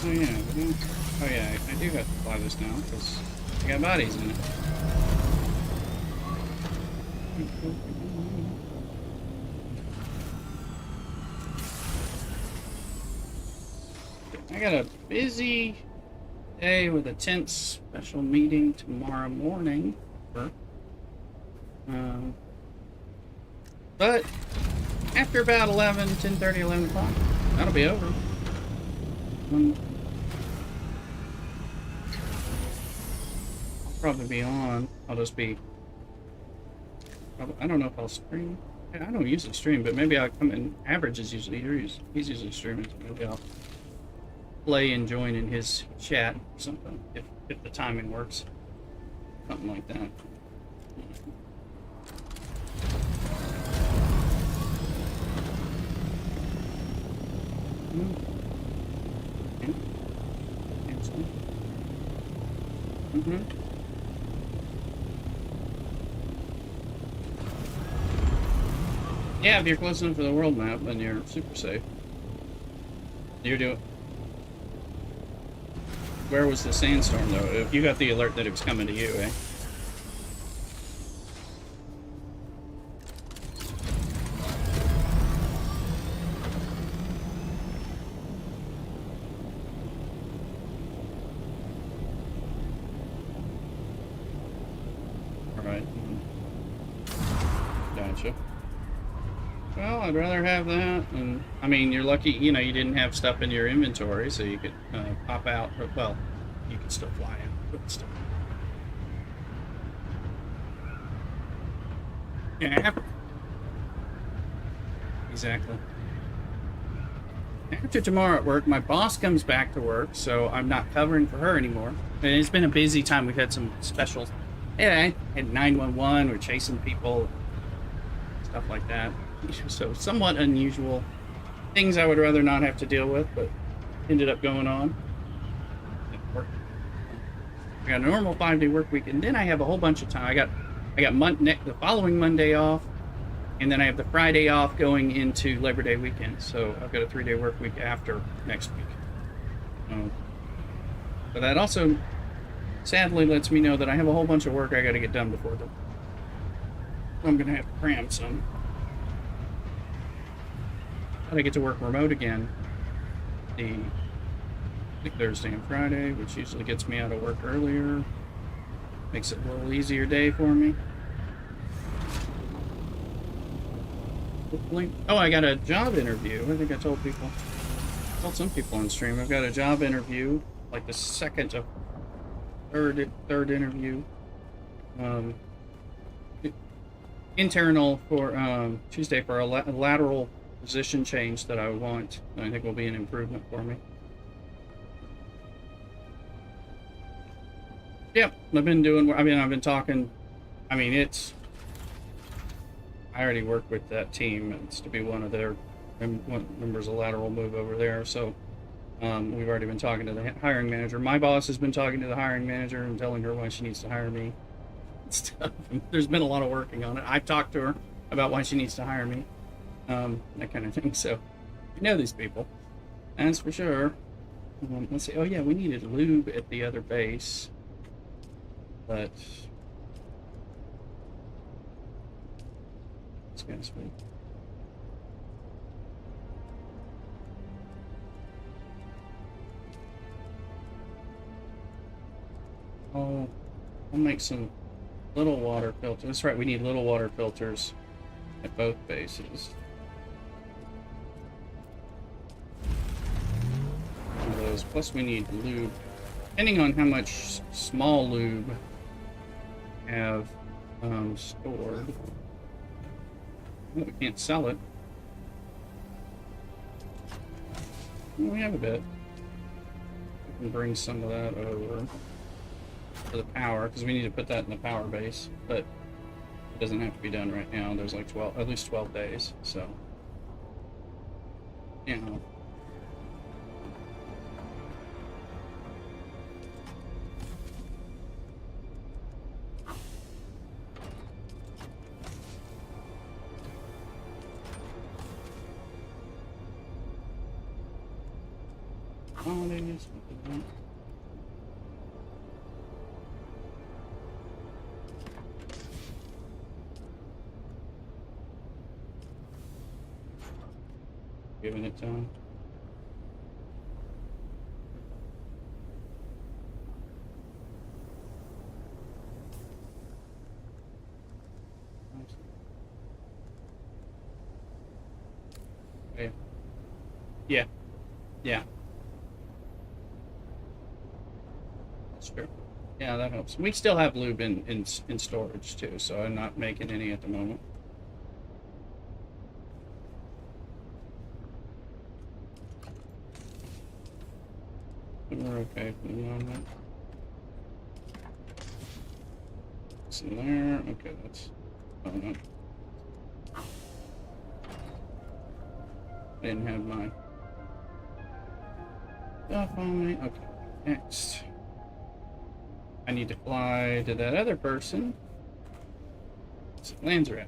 Oh yeah, I do have to fly this now because I got bodies in it. I got a busy day with a tense special meeting tomorrow morning. But after about 10:30, 11 o'clock, that'll be over. I'll probably be on. I'll just be... I don't know if I'll stream. I don't usually stream, but maybe I'll come in. Average is usually he's usually streaming, so maybe I'll play and join in his chat or something if the timing works. Something like that. Mm-hmm. Yeah, if you're close enough to the world map, then you're super safe. You're doing... Where was the sandstorm, though? If you got the alert that it was coming to you, eh? Alright. Gotcha. Well, I'd rather have that, and I mean, you're lucky, you didn't have stuff in your inventory, so you could pop out, or, well, you could still fly out, but still. Yeah, exactly. after tomorrow at work, my boss comes back to work, so I'm not covering for her anymore. And it's been a busy time. We've had some specials. Yeah, I had 911. We're chasing people, stuff like that. So somewhat unusual things I would rather not have to deal with, but ended up going on. I got a normal 5-day work week, and then I have a whole bunch of time. I got the following Monday off, and then I have the Friday off going into Labor Day weekend. So I've got a 3-day work week after next week. But that also sadly lets me know that I have a whole bunch of work I got to get done before then. I'm gonna have to cram some. I get to work remote again. Thursday and Friday, which usually gets me out of work earlier. Makes it a little easier day for me. Hopefully. Oh, I got a job interview. I think I told some people on stream. I've got a job interview, like the second of third interview. Internal for Tuesday for a lateral position change that I want. I think will be an improvement for me. Yep, I've been talking. I already work with that team. It's to be one of their members of lateral move over there. So we've already been talking to the hiring manager. My boss has been talking to the hiring manager and telling her why she needs to hire me. Stuff. There's been a lot of working on it. I've talked to her about why she needs to hire me. That kind of thing. So you know these people. That's for sure. Let's see. Oh yeah, we needed lube at the other base. But it's kind of sweet. Oh, I'll make some little water filters. That's right, we need little water filters at both bases. One of those. Plus we need lube. Depending on how much small lube have stored. Well, we can't sell it. Well, we have a bit. We can bring some of that over for the power, because we need to put that in the power base, but it doesn't have to be done right now. There's like at least 12 days, so you know. Giving it time. Yeah. Yeah. That's true. Yeah, that helps. We still have lube in storage too, so I'm not making any at the moment. We're okay for the moment. It's in there. Okay, that's. Oh no. I didn't have my stuff on me. Okay, next. I need to fly to that other person. It's Landsraad.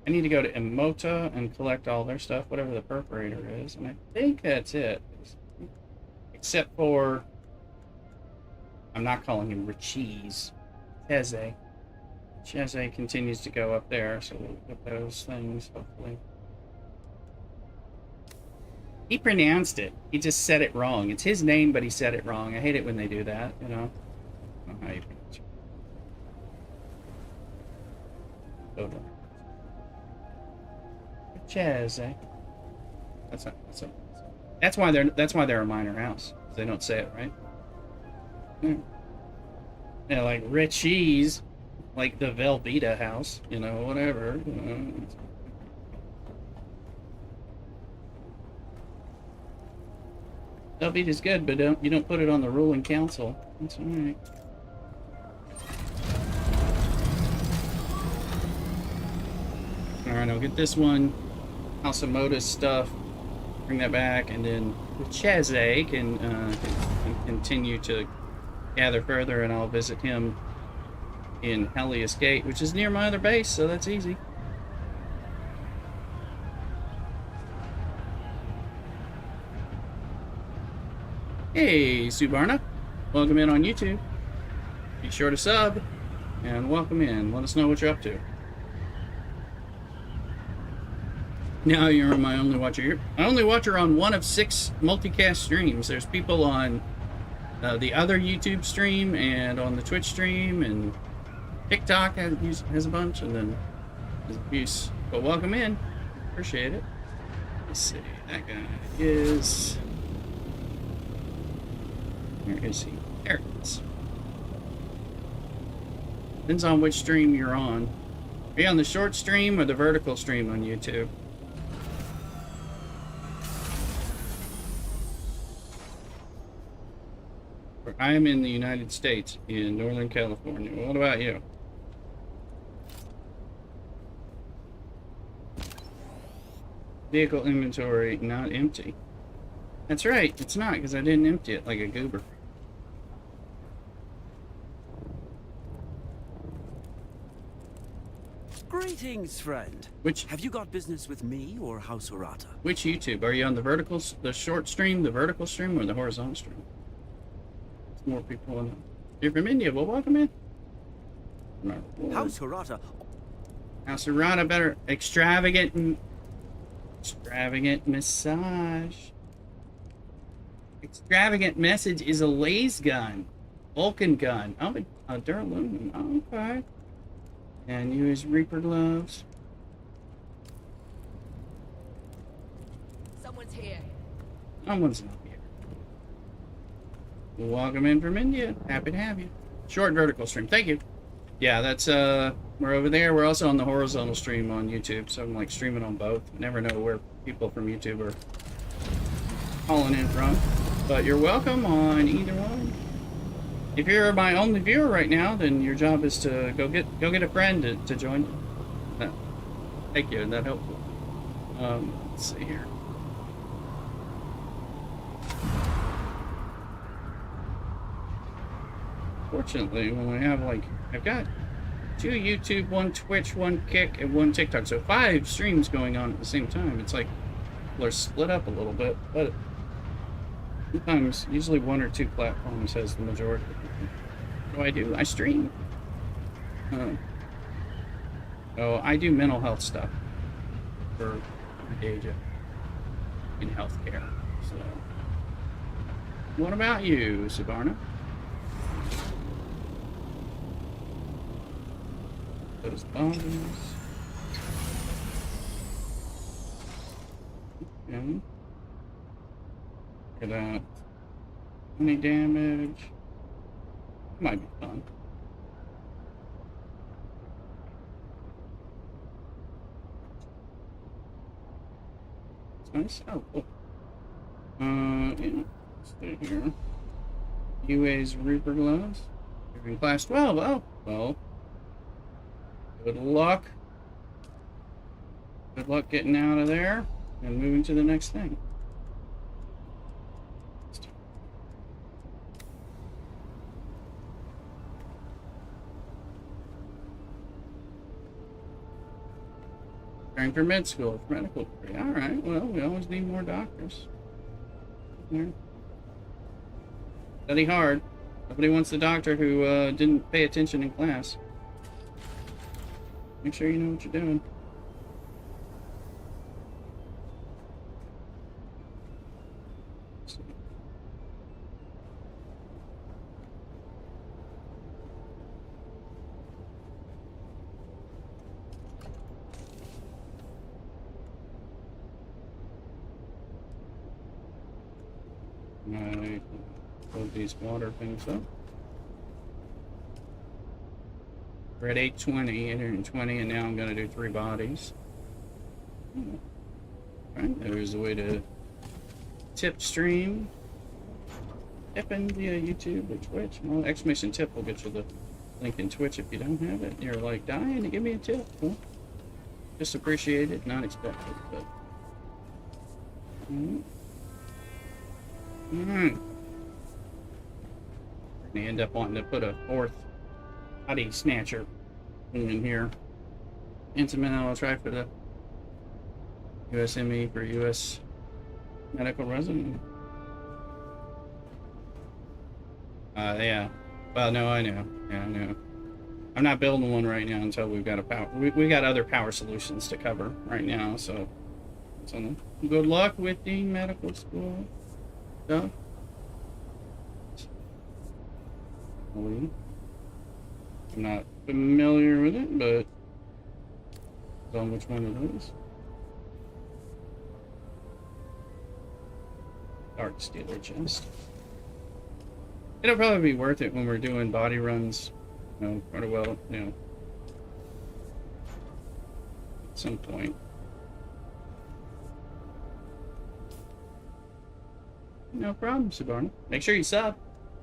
I need to go to Emota and collect all their stuff, whatever the perforator is, and I think that's it. Except for, I'm not calling him Richies. Cheze. Cheze continues to go up there, so we'll get those things, hopefully. He pronounced it. He just said it wrong. It's his name, but he said it wrong. I hate it when they do that, you know? I don't know how you pronounce it. Totally. Cheze. That's why they're a minor house. They don't say it right. Yeah, like Richies, like the Velveeta house, you know, whatever. You know. Upbeat is good, but you don't put it on the ruling council. That's alright. Alright, I'll get this one. House of Modus stuff. Bring that back, and then the Cheze can continue to gather further, and I'll visit him in Helios Gate, which is near my other base, so that's easy. Hey, Subarna. Welcome in on YouTube. Be sure to sub, and welcome in. Let us know what you're up to. Now you're my only watcher. You're my only watcher on one of 6 multicast streams. There's people on the other YouTube stream and on the Twitch stream, and TikTok has a bunch, and then there's abuse. But welcome in. Appreciate it. Let's see. That guy is... Where is he? There he is. Depends on which stream you're on. Are you on the short stream or the vertical stream on YouTube? I am in the United States, in Northern California. What about you? Vehicle inventory not empty. That's right, it's not, because I didn't empty it like a goober. Greetings, friend. Have you got business with me or House Horata? Which YouTube? Are you on the vertical, the short stream, the vertical stream, or the horizontal stream? There's more people in. You're from India. Well, welcome in. House Horata. House Horata, better extravagant massage. Extravagant message is a laser gun, Vulcan gun. Oh, a Duraluminium. Oh, okay. And use Reaper gloves. Someone's here. Someone's not here. Welcome in from India. Happy to have you. Short vertical stream. Thank you. Yeah, that's we're over there. We're also on the horizontal stream on YouTube, so I'm like streaming on both. Never know where people from YouTube are calling in from, but you're welcome on either one. If you're my only viewer right now, then your job is to go get a friend to join. Thank you. That helpful. Let's see here. Fortunately, when we have like, I've got 2 YouTube, 1 Twitch, 1 Kick, and 1 TikTok, so 5 streams going on at the same time. It's like people are split up a little bit, but sometimes, usually 1 or 2 platforms has the majority. What do? I stream. Oh, I do mental health stuff for my day job in healthcare. So, what about you, Subarna? Those bombs. Okay. Look at that. Any damage? Might be fun. It's nice. Oh, cool. Yeah. Stay here. UA's Reaper gloves. You're in class 12. Oh, well. Good luck. Good luck getting out of there and moving to the next thing. Trying for med school, for medical degree. All right. Well, we always need more doctors. Yeah. Study hard. Nobody wants the doctor who didn't pay attention in class. Make sure you know what you're doing. I load these water things up. We're at 820, and now I'm going to do 3 bodies. Alright, there's a way to tip stream. tip in via YouTube or Twitch. Well, exclamation tip will get you the link in Twitch if you don't have it. You're like dying to give me a tip. Cool. Just appreciated, not expected, but. They end up wanting to put a fourth body snatcher in here. Instrumental, I'll try for the USME for US medical resident. Yeah. Well, no, I know. Yeah, I know. I'm not building one right now until we've got a power. We got other power solutions to cover right now, so good luck with the medical school stuff. I'm not familiar with it, but it's on which one it is. Dark Steeler chest. It'll probably be worth it when we're doing body runs, you know, quite a well, you know, at some point. No problem, Subarna. Make sure you sub.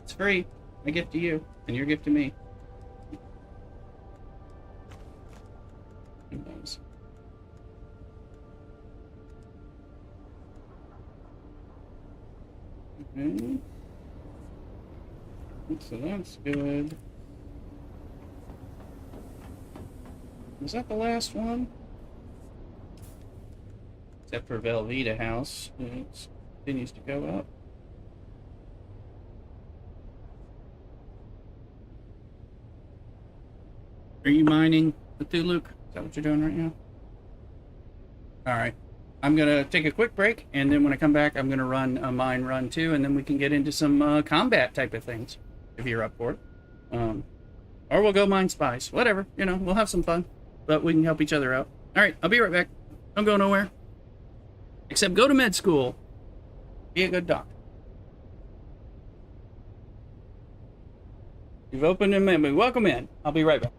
It's free. My gift to you, and your gift to me. Who knows? Okay. So that's good. Was that the last one? Except for Velveeta House, it continues to go up. Are you mining Cthulhu? Is that what you're doing right now? Alright. I'm going to take a quick break, and then when I come back, I'm going to run a mine run too, and then we can get into some combat type of things, if you're up for it. Or we'll go mine spies. Whatever. You know, we'll have some fun, but we can help each other out. Alright, I'll be right back. Don't go nowhere. Except go to med school. Be a good doctor. You've opened a memory. Welcome in. I'll be right back.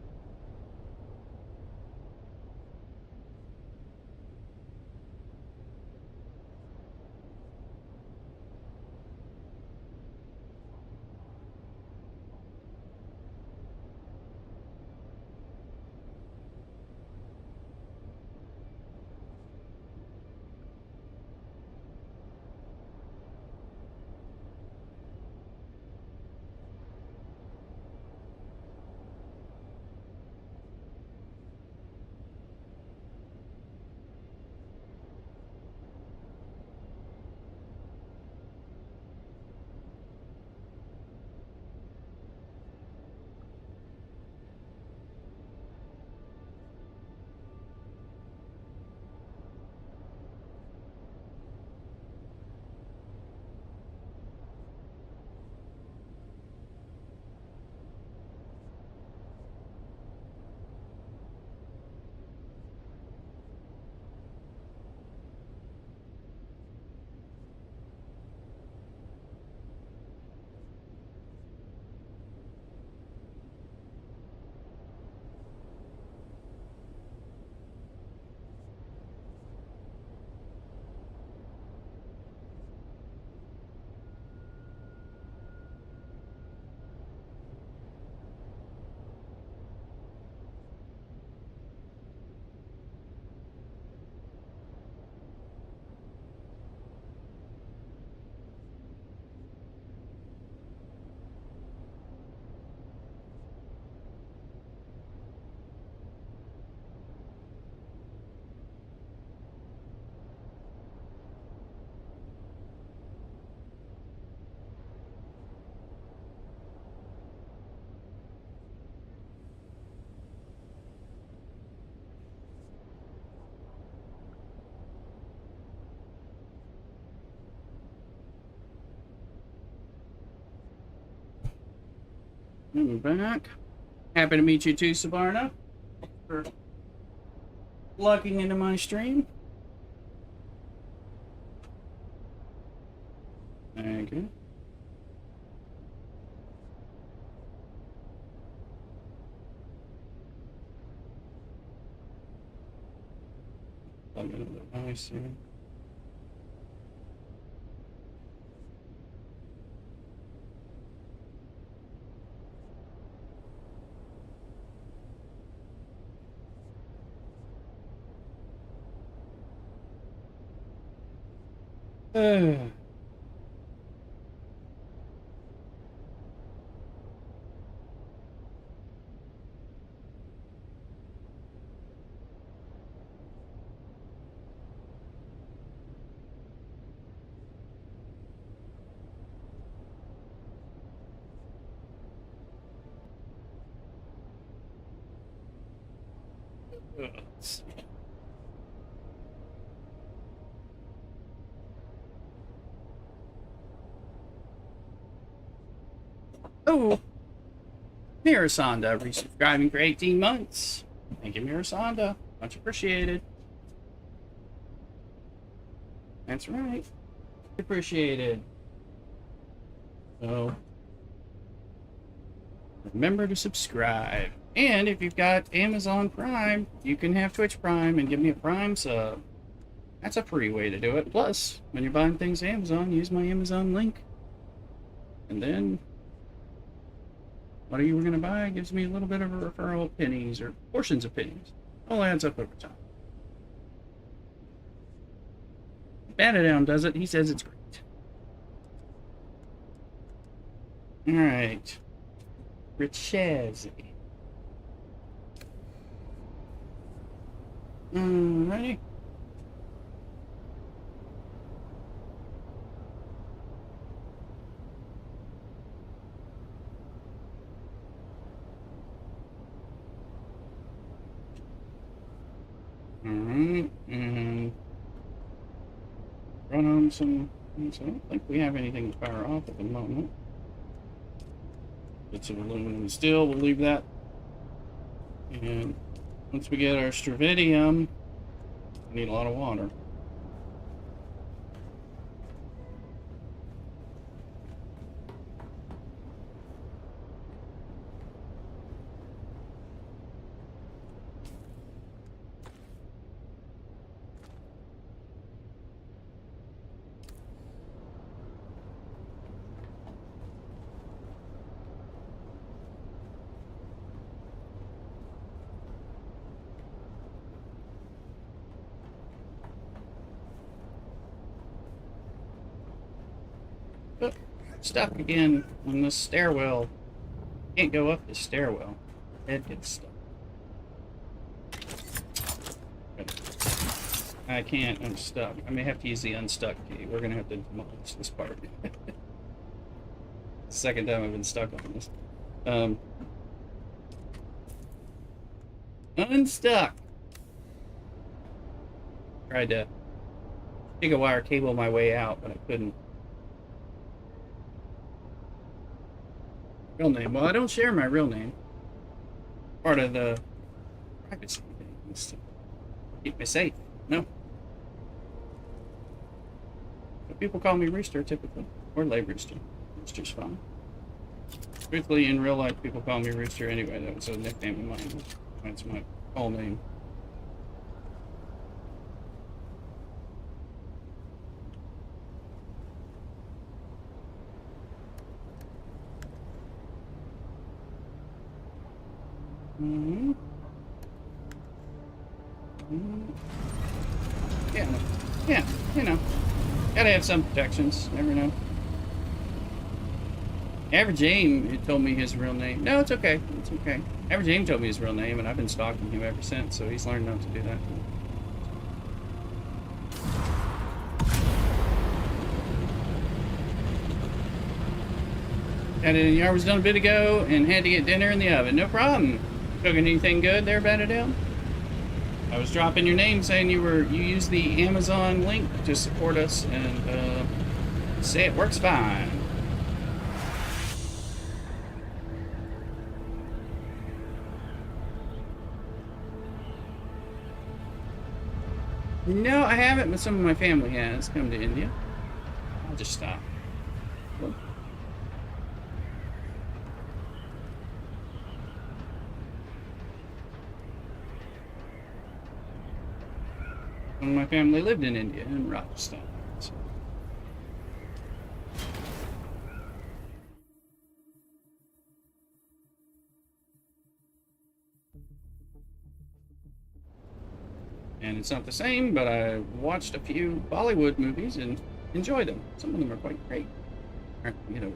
I'm back. Happy to meet you too, Savarna. For logging into my stream. Thank you. Plug in the device here. Oh, Mirasanda resubscribing for 18 months. Thank you, Mirasanda. Much appreciated. That's right. Appreciated. So, remember to subscribe. And if you've got Amazon Prime, you can have Twitch Prime and give me a Prime sub. That's a free way to do it. Plus, when you're buying things Amazon, use my Amazon link. And then, whatever you were going to buy gives me a little bit of a referral of pennies or portions of pennies. All adds up over time. Badadown does it. He says it's great. Alright. Richazzi. Alrighty. Alright, and run on some. So I don't think we have anything to power off at the moment. Bits of aluminum and steel, we'll leave that. And once we get our stravidium, we need a lot of water. Stuck again on this stairwell. Can't go up the stairwell. Head gets stuck. I can't. I'm stuck. I may have to use the unstuck key. We're gonna have to demolish this part. Second time I've been stuck on this. Unstuck. Tried to take a wire cable my way out, but I couldn't. Real name. Well, I don't share my real name. Part of the privacy thing is to keep me safe. No. But people call me Rooster typically, or Lay Rooster. Rooster's fine. Strictly in real life, people call me Rooster anyway. That was a nickname of mine. That's my full name. Yeah, you know, gotta have some protections. Never know. Average Aim told me his real name. No, it's okay. It's okay. Average Aim told me his real name, and I've been stalking him ever since, so he's learned not to do that. Got it in the hours done a bit ago, and had to get dinner in the oven. No problem. Cooking anything good there, Badadown? I was dropping your name saying you used the Amazon link to support us, and say it works fine. No, I haven't, but some of my family has come to India. I'll just stop. Whoop. Some of my family lived in India, in Rajasthan. So. And it's not the same, but I watched a few Bollywood movies, and enjoy them. Some of them are quite great. All right, get over.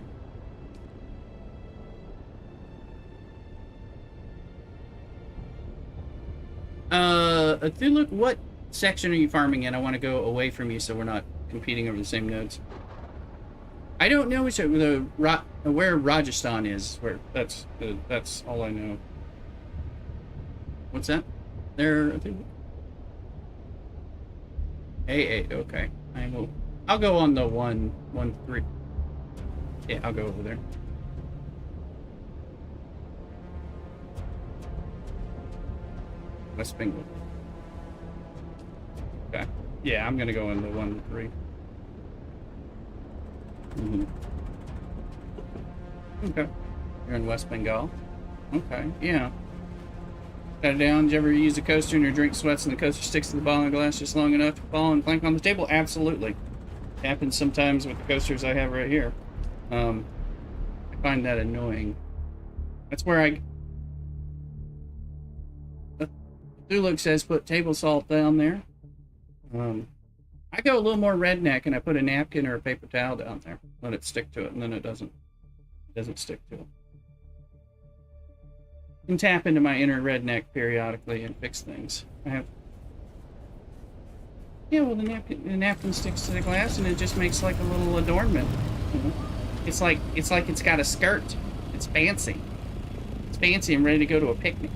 Look, what section are you farming in? I want to go away from you so we're not competing over the same nodes. I don't know which where Rajasthan is. Where that's all I know. What's that? There. A8. Okay. I'll go on the 1-1-3. Yeah, I'll go over there. West Bengal. Okay. Yeah, I'm gonna go in the 1-3. Okay. You're in West Bengal. Okay, yeah. Got it down. Did you ever use a coaster and your drink sweats and the coaster sticks to the bottom of the glass just long enough to fall and clank on the table? Absolutely. It happens sometimes with the coasters I have right here. I find that annoying. That's where Thuluk says put table salt down there. I go a little more redneck and I put a napkin or a paper towel down there. Let it stick to it, and then it doesn't stick to it. I can tap into my inner redneck periodically and fix things. Yeah, well, the napkin sticks to the glass and it just makes like a little adornment. You know? It's like it's got a skirt. It's fancy. It's fancy and ready to go to a picnic.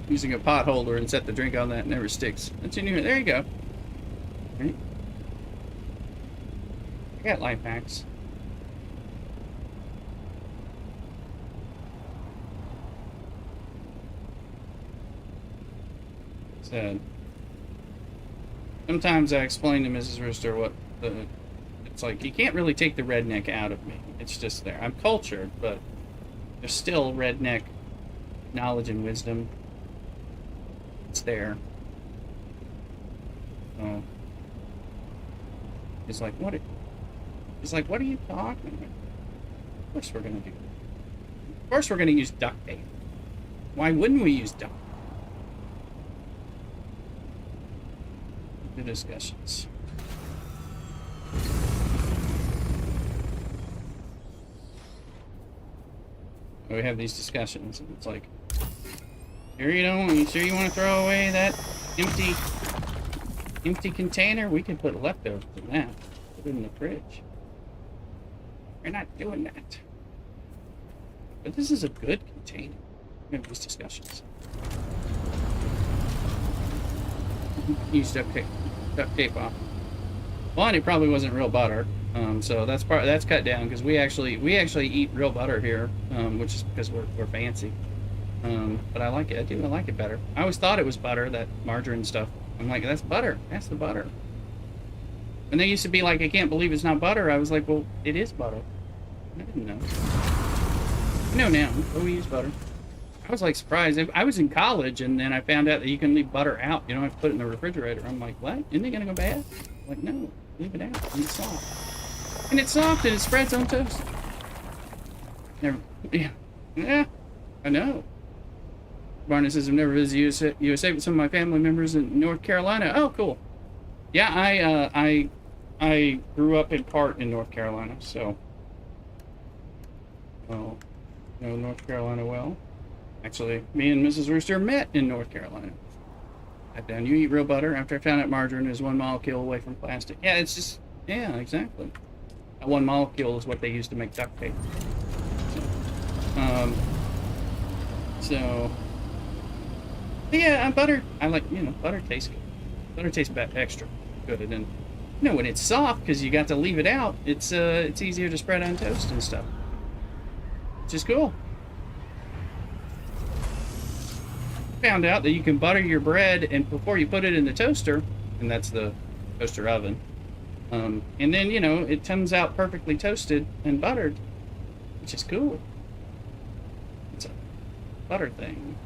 Using a pot holder and set the drink on that, it never sticks. That's in here. There you go. Right. I got life hacks. Sad. Sometimes I explain to Mrs. Rooster what it's like. You can't really take the redneck out of me. It's just there. I'm cultured, but there's still redneck knowledge and wisdom. It's there. So he's like, what? He's like, what are you talking about? Of course we're gonna do. Of course we're gonna use duct tape. Why wouldn't we use duct tape? The discussions. We have these discussions, and it's like, you sure you want to throw away that empty container? We can put leftovers in that. Put it in the fridge. We're not doing that. But this is a good container. We have these discussions. Use duct tape off. One, it probably wasn't real butter, so that's cut down because we actually eat real butter here, which is because we're fancy. But I like it. I like it better. I always thought it was butter, that margarine stuff. I'm like, that's butter. That's the butter. And they used to be like, I can't believe it's not butter. I was like, well, it is butter. I didn't know. I know now. But we use butter. I was like surprised. I was in college and then I found out that you can leave butter out. You don't have to put it in the refrigerator. I'm like, what? Isn't it gonna go bad? I'm like, no, leave it out. And it's soft. And it's soft and it spreads on toast. Never. Yeah. I know. Barney says I've never visited USA with some of my family members in North Carolina. Oh, cool. Yeah, I grew up in part in North Carolina, so know North Carolina well. Actually, me and Mrs. Rooster met in North Carolina. Down, you eat real butter. After I found out margarine is 1 molecule away from plastic. Yeah, it's just, yeah, exactly. 1 molecule is what they use to make duct tape. So yeah, butter. I like, butter tastes good. Butter tastes extra good, and then, when it's soft, because you got to leave it out, it's easier to spread on toast and stuff. Which is cool. Found out that you can butter your bread and before you put it in the toaster, and that's the toaster oven, and then it comes out perfectly toasted and buttered, which is cool. It's a butter thing.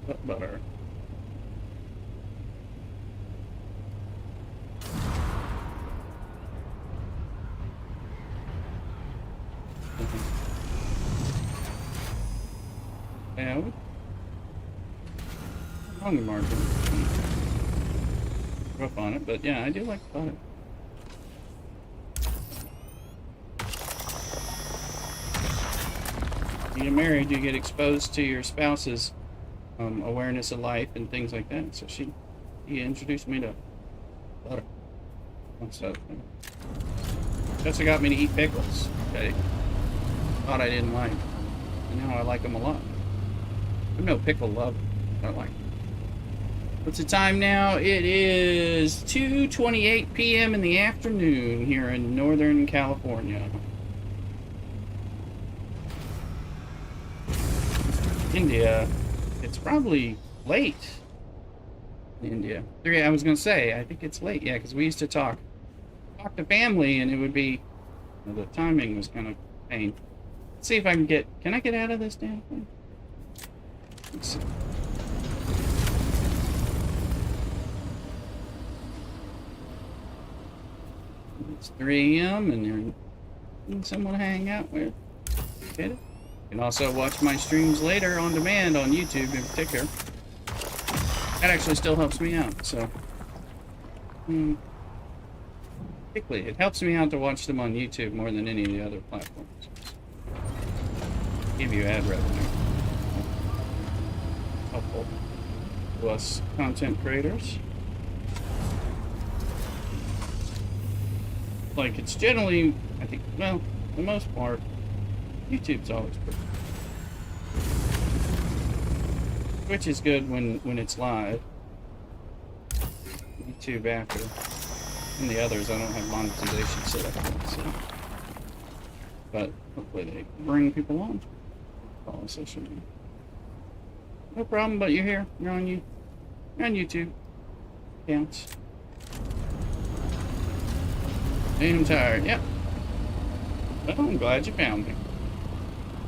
What butter? Only margin. Rough on it, but yeah, I do like butter. You get married, you get exposed to your spouse's awareness of life and things like that. So she introduced me to butter. So she also got me to eat pickles. Okay, thought I didn't like, and now I like them a lot. I'm no pickle lover. I like them. What's the time now? It is 2:28 p.m. in the afternoon here in Northern California. India, it's probably late in India. I was gonna say, I think it's late, yeah, because we used to talk to family, and it would be, the timing was kind of pain. Let's see if I can I get out of this damn thing? Let's see. It's 3 a.m. and you're someone to hang out with. Get it? You can also watch my streams later on demand on YouTube in particular. That actually still helps me out, so. Particularly, it helps me out to watch them on YouTube more than any of the other platforms. Give you ad revenue. Helpful to us content creators. Like, it's generally, I think, well, for the most part, YouTube's always pretty. Twitch is good when it's live. YouTube after. And the others, I don't have monetization set up yet, so. But hopefully they bring people on. Follow social media. No problem, but you're here. You're on YouTube. Counts. Ain't I'm tired. Yep. Well, I'm glad you found me.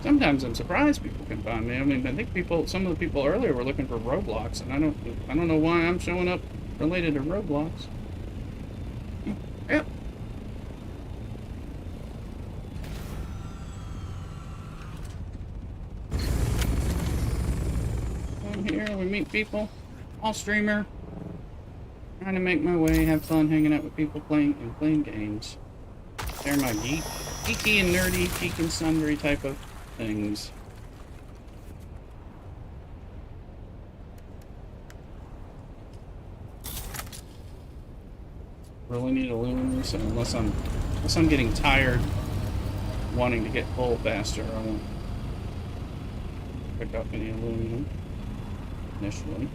Sometimes I'm surprised people can find me. I mean, I think some of the people earlier were looking for Roblox, and I don't know why I'm showing up related to Roblox. Yep. I'm here, we meet people. All streamer. Trying to make my way, have fun hanging out with people playing games. They're my geeky and nerdy, geek and sundry type of things. Really need aluminum, so unless I'm getting tired wanting to get full faster, I won't pick up any aluminum initially.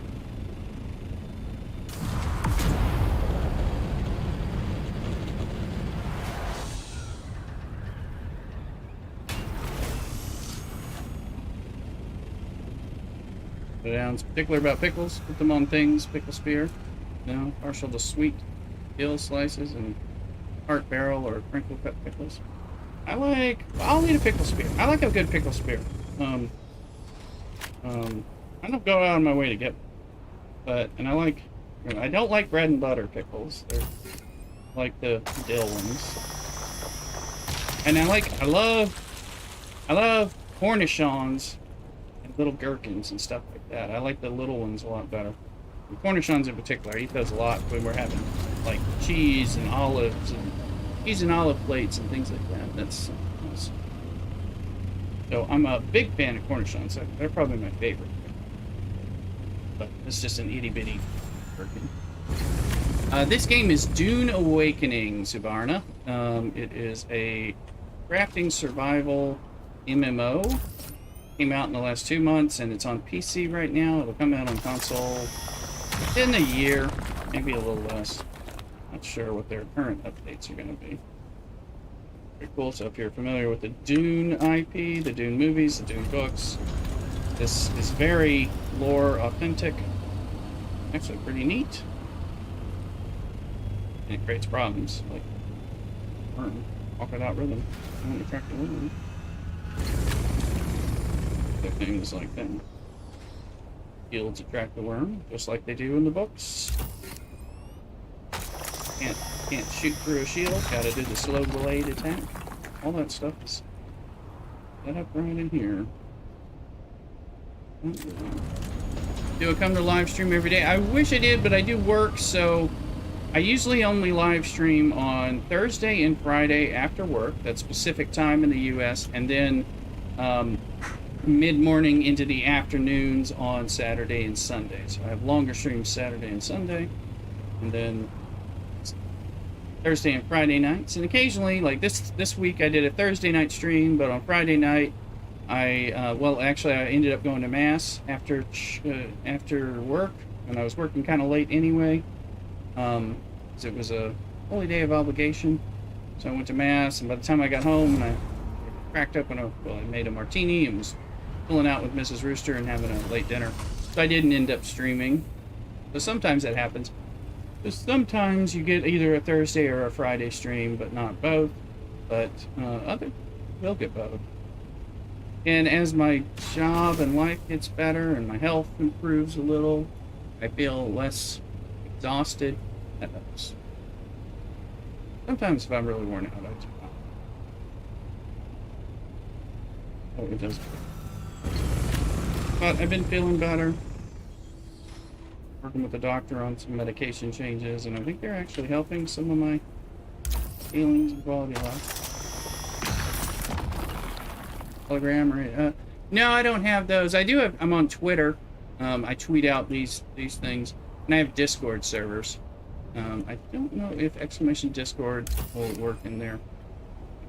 Down. Particular about pickles, put them on things, pickle spear. No, partial to sweet dill slices and heart barrel or crinkle cut pickles. I'll eat a pickle spear. I like a good pickle spear. I don't go out of my way to get, and I don't like bread and butter pickles. They're like the dill ones. And I love cornichons and little gherkins and stuff like that. I like the little ones a lot better. And cornichons in particular, I eat those a lot when we're having like cheese and olives and cheese and olive plates and things like that. That's awesome. So I'm a big fan of cornichons. They're probably my favorite. But it's just an itty bitty gherkin. This game is Dune Awakening, Subarna. It is a crafting survival MMO. Came out in the last 2 months, and it's on PC right now. It'll come out on console in a year, maybe a little less. Not sure what their current updates are going to be. Pretty cool. So if you're familiar with the Dune IP, the Dune movies, the Dune books, this is very lore authentic. Actually pretty neat. And it creates problems, like worm, walk without rhythm. I want to track the rhythm. Things like that. Guilds attract the worm, just like they do in the books. Can't shoot through a shield, gotta do the slow blade attack. All that stuff is set up right in here. do I come to live stream every day? I wish I did, but I do work, so I usually only live stream on Thursday and Friday after work. That's Pacific time in the US, and then mid-morning into the afternoons on Saturday and Sunday. So I have longer streams Saturday and Sunday, and then Thursday and Friday nights. And occasionally, like this week, I did a Thursday night stream, but on Friday night, well, actually, I ended up going to Mass after work, and I was working kind of late anyway, because it was a holy day of obligation. So I went to Mass, and by the time I got home, and I cracked up I made a martini and was pulling out with Mrs. Rooster and having a late dinner. So I didn't end up streaming. So sometimes that happens. So sometimes you get either a Thursday or a Friday stream, but not both. But we'll get both. And as my job and life gets better and my health improves a little, I feel less exhausted. That helps. Sometimes if I'm really worn out, I do not. Oh, it does. But I've been feeling better. Working with the doctor on some medication changes, and I think they're actually helping some of my feelings and quality of life. Telegram, right? No, I don't have those. I do have. I'm on Twitter. I tweet out these things, and I have Discord servers. I don't know if exclamation Discord will work in there.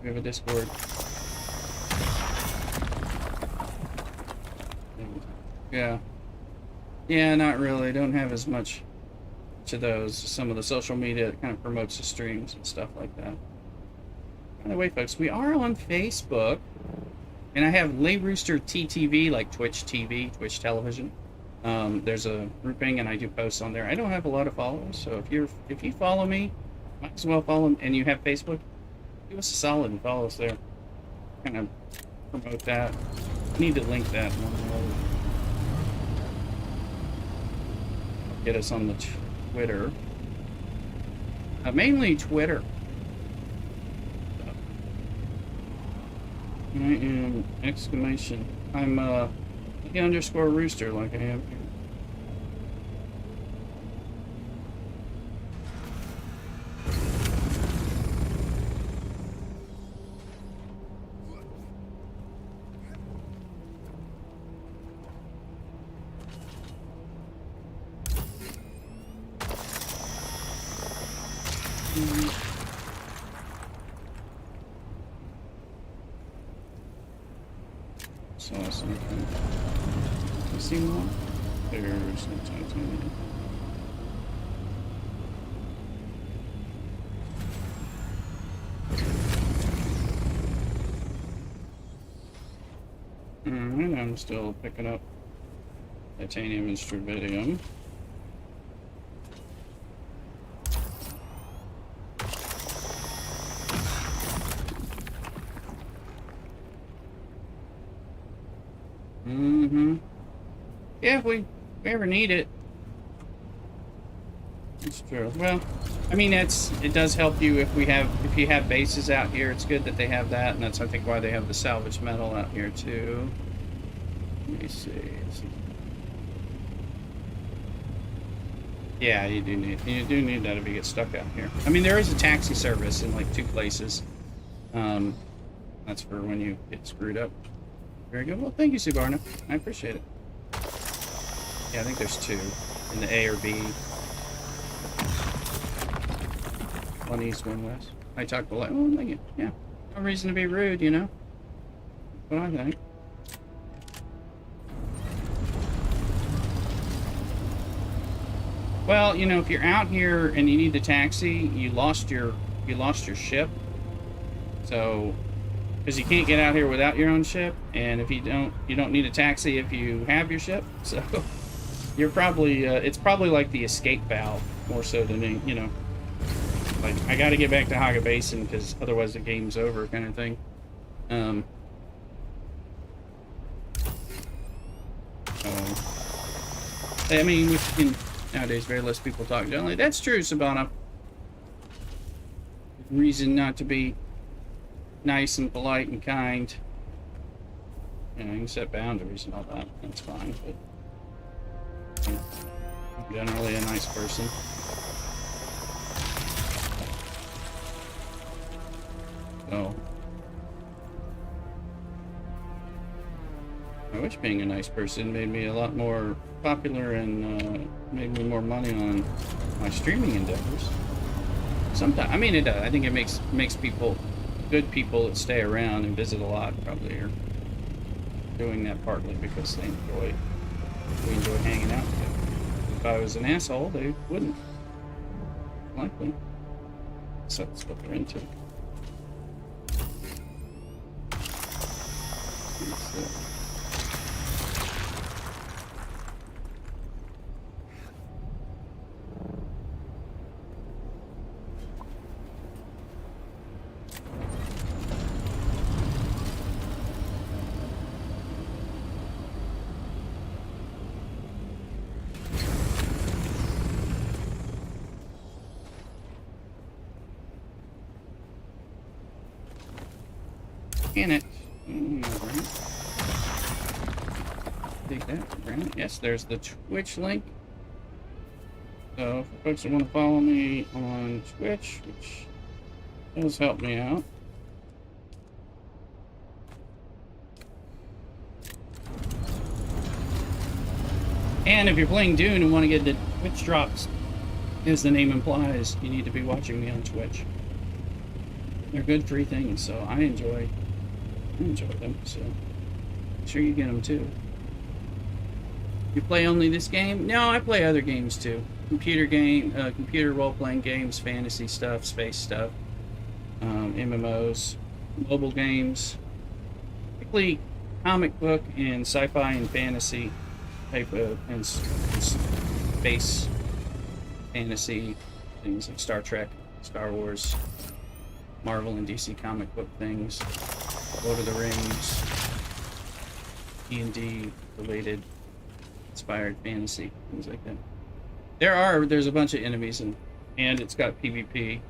We have a Discord. Yeah, not really. Don't have as much to those. Some of the social media that kind of promotes the streams and stuff like that. By the way, folks, we are on Facebook. And I have Lay Rooster TTV, like Twitch TV, Twitch television. There's a grouping, and I do posts on there. I don't have a lot of followers, so if you follow me, might as well follow, and you have Facebook, give us a solid and follow us there. Kind of promote that. I need to link that. Get us on the Twitter. Mainly Twitter. I am exclamation. I'm _ rooster like I have here. Saw something. You see one? There's no titanium. Alright, I'm still picking up titanium and strontium. Yeah, if we ever need it. It's true. Well, I mean, it does help you if you have bases out here. It's good that they have that, and that's I think why they have the salvage metal out here too. Let me see. Yeah, you do need that if you get stuck out here. I mean, there is a taxi service in like 2 places. That's for when you get screwed up. Very good. Well, thank you, Subarna. I appreciate it. Yeah, I think there's 2 in the A or B. One east, one west. I talked about, oh, thank you. Yeah, no reason to be rude, you know. That's what I think. Well, you know, if you're out here and you need the taxi, you lost your ship. So, because you can't get out here without your own ship, and if you don't need a taxi if you have your ship. So, you're probably it's probably like the escape valve more so than you know. Like, I got to get back to Haga Basin because otherwise the game's over, kind of thing. I mean, nowadays very less people talk generally. That's true, Sabana. Reason not to be nice and polite and kind. You know, you can set boundaries and all that. That's fine. But I'm generally a nice person. So I wish being a nice person made me a lot more popular and made me more money on my streaming endeavors. Sometimes, I mean, it does. I think it makes people, good people that stay around and visit a lot, probably are doing that partly because they enjoy hanging out together. If I was an asshole, they wouldn't, likely. So that's what they're into. Can it? Right. Take that, Brandon. Yes, there's the Twitch link. So, for folks that want to follow me on Twitch, which does help me out. And if you're playing Dune and want to get the Twitch drops, as the name implies, you need to be watching me on Twitch. They're good free things, so I enjoy them, so I'm sure you get them too. You play only this game? No, I play other games too. Computer role-playing games, fantasy stuff, space stuff, MMOs, mobile games, particularly comic book and sci-fi and fantasy type of and space fantasy things like Star Trek, Star Wars, Marvel and DC comic book things, Lord of the Rings, D&D related inspired fantasy, things like that. There's a bunch of enemies and it's got PvP in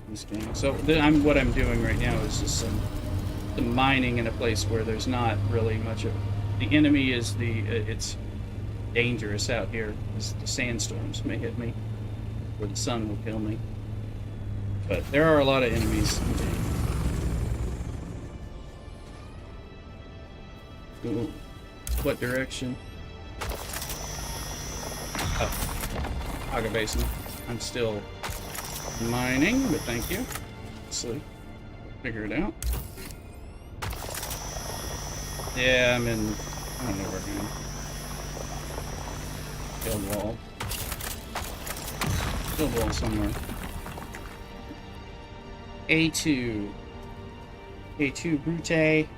this game. So what I'm doing right now is just some mining in a place where there's not really much of the enemy is it's dangerous out here. The sandstorms may hit me, or the sun will kill me. But there are a lot of enemies. Ooh. What direction? Oh, Aga Basin. I'm still mining, but thank you. So, figure it out. Yeah, I'm in. I don't know where I'm in. Build wall. Build wall somewhere. A2. A2 Brute.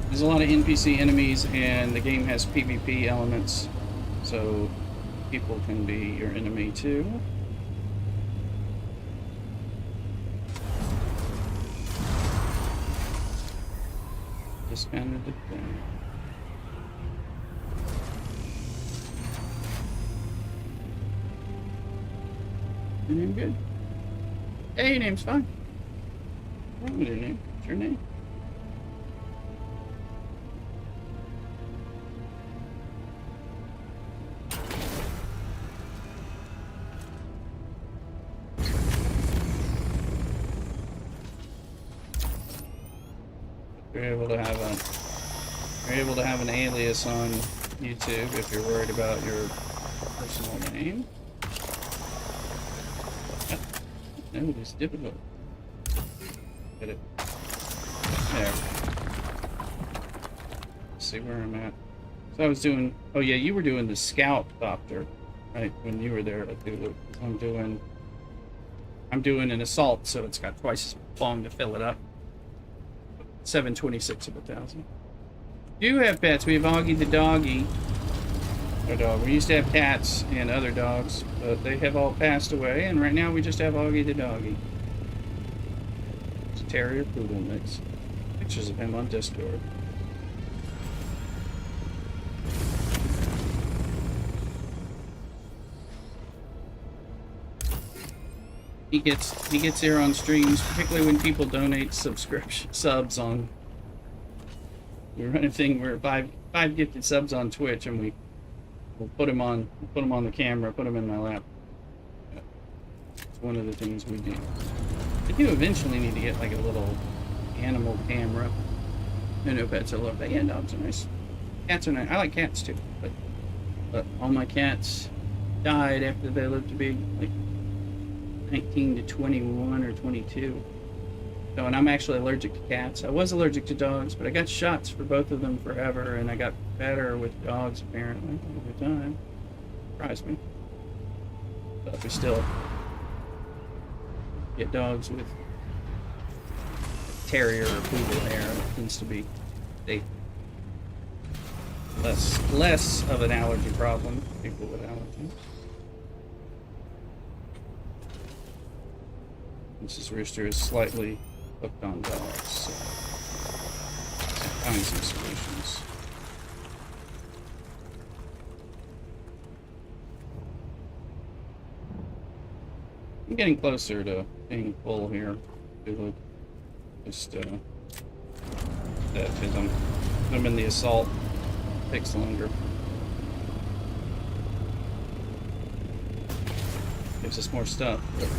There's a lot of NPC enemies, and the game has PvP elements, so people can be your enemy too. Just kind of depends. Your name good? Yeah, your name's fine. What's wrong with your name? What's your name? You're able to have an alias on YouTube if you're worried about your personal name. No, it is difficult. Get it. There. Let's see where I'm at. So I was doing. Oh yeah, you were doing the scout doctor, right? When you were there at Dulu. I'm doing an assault, so it's got twice as long to fill it up. 726 of 1,000. Do have pets. We have Augie the doggy. Our dog. We used to have cats and other dogs, but they have all passed away, and right now we just have Augie the doggy. It's a terrier poodle mix. Pictures of him on Discord. He gets here on streams, particularly when people donate subs on we run a thing where five gifted subs on Twitch, and we'll put them on the camera, put them in my lap. It's one of the things we do. I do eventually need to get like a little animal camera. I know pets, I love that. Yeah, dogs are nice. Cats are nice. I like cats too, but all my cats died after they lived to be like 19 to 21 or 22. So, and I'm actually allergic to cats. I was allergic to dogs, but I got shots for both of them forever, and I got better with dogs apparently over time. Surprised me. But we still get dogs with terrier or poodle hair. It tends to be less of an allergy problem for people with allergies. Mrs. Rooster is slightly hooked on dogs, so find some solutions. I'm getting closer to being full here. Just that because I'm in the assault. Takes longer. Gives us more stuff. But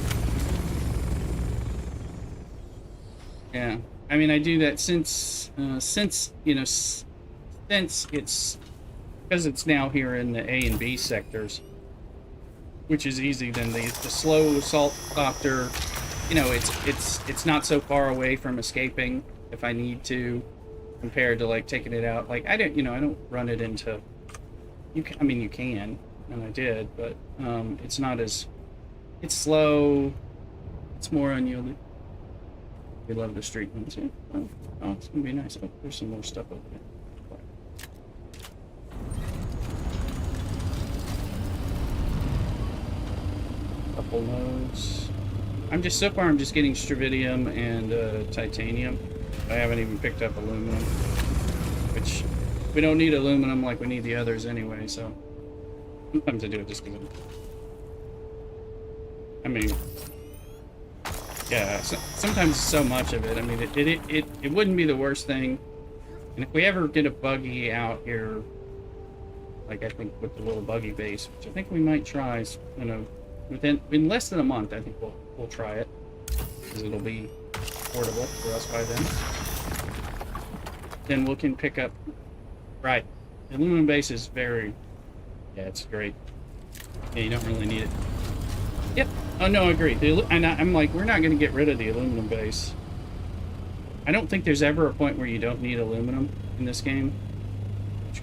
yeah, I mean, I do that since it's because it's now here in the A and B sectors, which is easy. Then the slow assault doctor, you know, it's not so far away from escaping if I need to, compared to like taking it out. Like I don't run it into. You can, I mean, you can, and I did, but it's not as. It's slow. It's more unyielding. We love the street ones. Yeah. Oh, it's gonna be nice. Oh, there's some more stuff over there. Couple nodes. I'm just getting stravidium and titanium. I haven't even picked up aluminum, which we don't need aluminum like we need the others anyway. So sometimes I do it just because. I mean. Yeah, sometimes so much of it. I mean, it wouldn't be the worst thing. And if we ever get a buggy out here, like I think with the little buggy base, which I think we might try, you know, in less than a month, I think we'll try it, because it'll be affordable for us by then. Then we can pick up. Right, the aluminum base is very. Yeah, it's great. Yeah, you don't really need it. Yep. Oh no, I agree. I'm like, we're not going to get rid of the aluminum base. I don't think there's ever a point where you don't need aluminum in this game,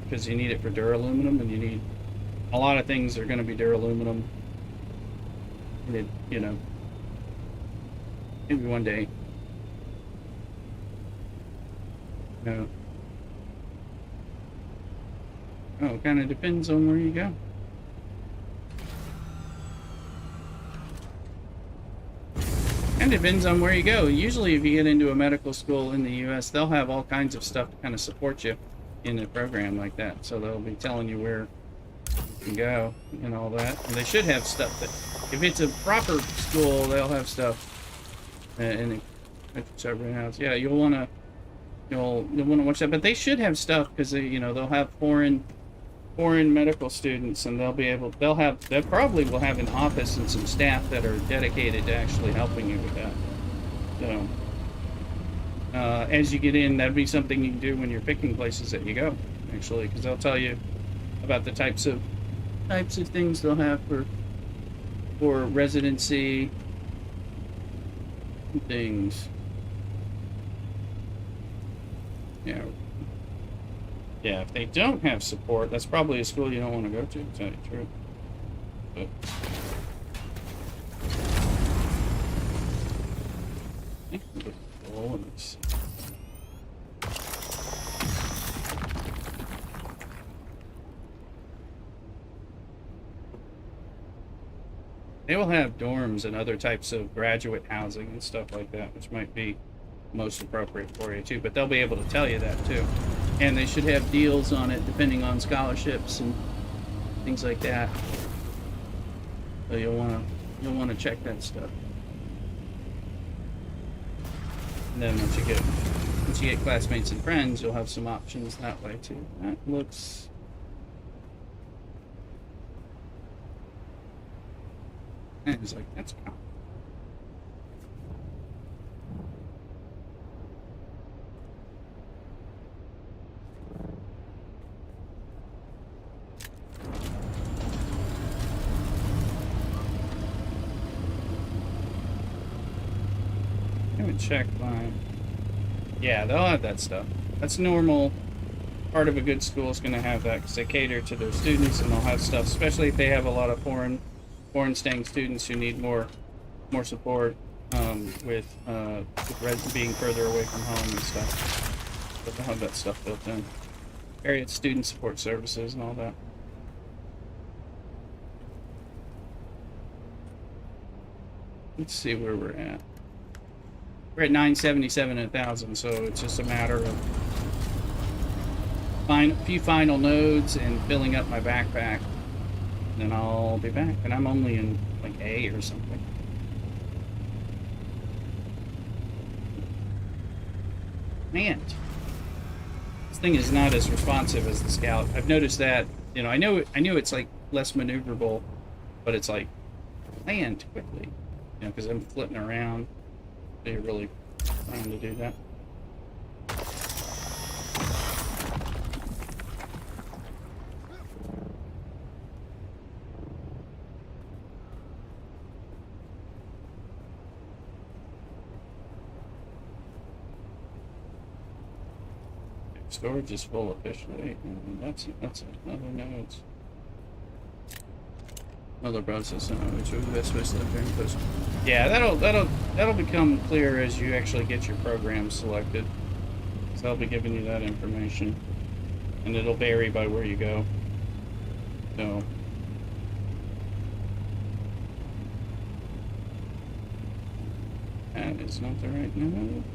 because you need it for duraluminum, and you need a lot of things are going to be duraluminum. And it, you know, maybe one day. No. Oh, it kind of depends on where you go. And it depends on where you go. Usually if you get into a medical school in the US, they'll have all kinds of stuff to kind of support you in a program like that. So they'll be telling you where you can go and all that. And they should have stuff that, if it's a proper school, they'll have stuff in the house. Yeah, you'll want to watch that. But they should have stuff because they'll have foreign medical students, and they probably will have an office and some staff that are dedicated to actually helping you with that. So as you get in, that'd be something you can do when you're picking places that you go, actually, because they'll tell you about the types of things they'll have for residency and things. Yeah. Yeah, if they don't have support, that's probably a school you don't want to go to tell you the truth. But they will have dorms and other types of graduate housing and stuff like that, which might be most appropriate for you too, but they'll be able to tell you that too. And they should have deals on it depending on scholarships and things like that. So you'll want to check that stuff. And then once you get once you get classmates and friends, you'll have some options that way too. That looks... And it's like, that's cool. I haven't checked mine. Yeah, they'll have that stuff. That's normal. Part of a good school is going to have that because they cater to their students, and they'll have stuff, especially if they have a lot of foreign staying students who need more support with being further away from home and stuff. But they'll have that stuff built in. Area student support services and all that. Let's see where we're at. We're at 977 and 1,000, so it's just a matter of a few final nodes and filling up my backpack. Then I'll be back. And I'm only in like A or something. Man, this thing is not as responsive as the Scout. I've noticed that. You know, I knew it's like less maneuverable, but it's like land quickly. You know, because I'm flitting around. You're really trying to do that. Storage is full officially. That's another node. Another process which will be best way to select very close. Yeah, that'll become clear as you actually get your program selected. So I'll be giving you that information, and it'll vary by where you go. So that is not the right node.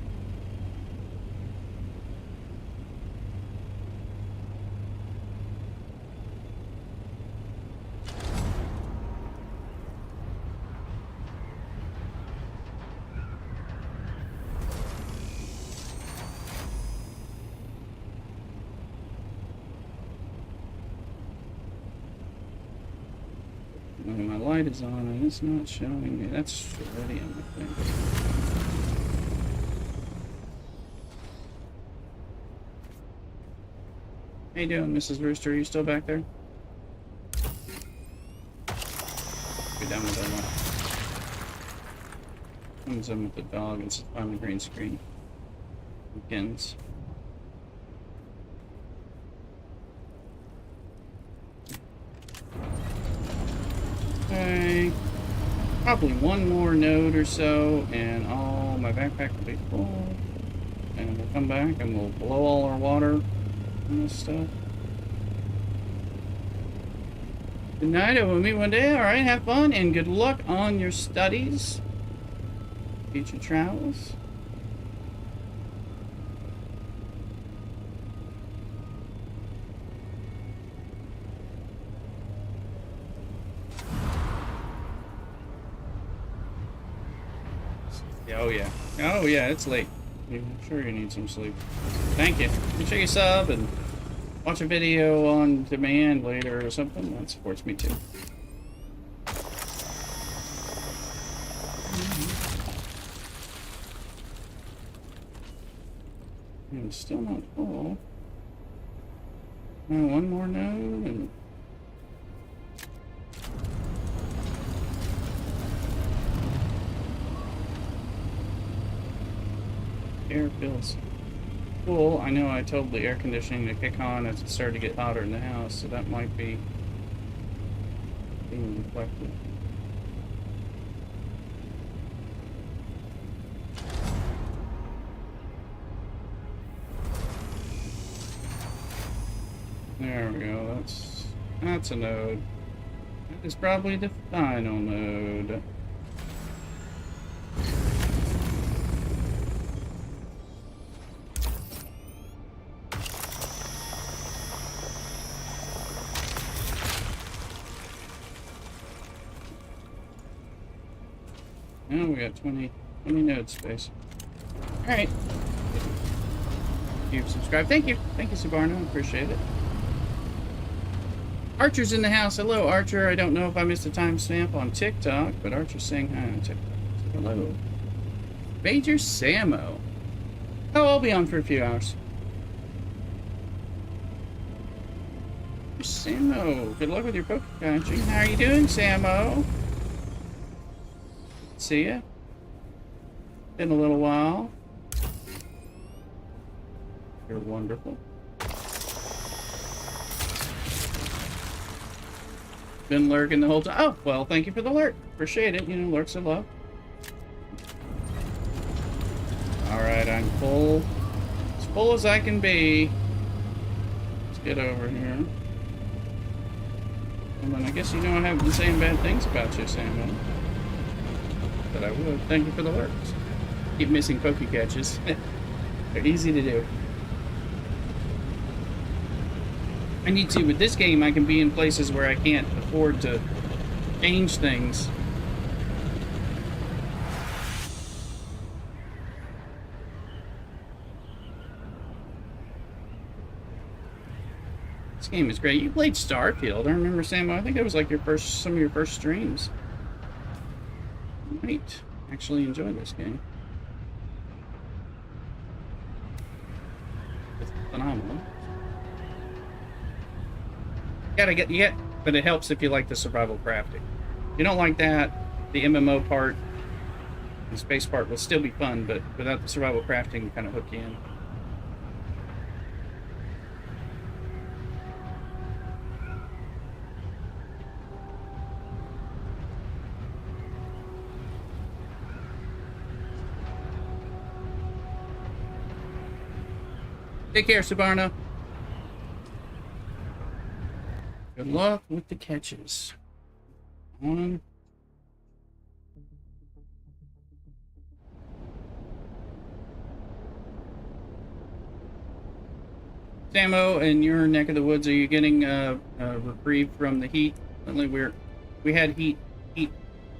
My light is on and it's not showing me. That's already on the thing. How you doing, Mrs. Rooster? Are you still back there? Be done with that one. Comes in with the dog and it's on the green screen. Begins. Okay, probably one more node or so, and all my backpack will be full. And we'll come back and we'll blow all our water and this stuff. Good night, and we'll meet one day. Alright, have fun and good luck on your studies. Future travels. Oh yeah. Oh yeah, it's late. I'm sure you need some sleep. Thank you. Make sure you sub and watch a video on demand later or something. That supports me too. I'm still not full. One more node and air feels cool. I know I told the air conditioning to kick on as it started to get hotter in the house, so that might be being reflected. There we go. That's a node. That is probably the final node. Now we got 20 node space. Alright. you've subscribed. Thank you. Thank you, Subarno. Appreciate it. Archer's in the house. Hello, Archer. I don't know if I missed a timestamp on TikTok, but Archer's saying hi on TikTok. So hello. Major Samo. Oh, I'll be on for a few hours. Samo. Good luck with your Poke Country. How are you doing, Samo? See ya. Been a little while. You're wonderful. Been lurking the whole time. Oh, well, thank you for the lurk. Appreciate it. You know, lurks are love. Alright, I'm full. As full as I can be. Let's get over here. And then I guess you know I haven't been saying bad things about you, Samuel. But I would. Thank you for the lurks. Keep missing poke catches. They're easy to do. I need to. With this game, I can be in places where I can't afford to change things. This game is great. You played Starfield. I remember, Sam. I think that was like some of your first streams. You might actually enjoy this game. It's phenomenal. But it helps if you like the survival crafting. If you don't like that, the MMO part, the space part will still be fun, but without the survival crafting, kind of hook you in. Take care, Subarno. Good luck with the catches. On. Samo, in your neck of the woods, are you getting a reprieve from the heat? We had a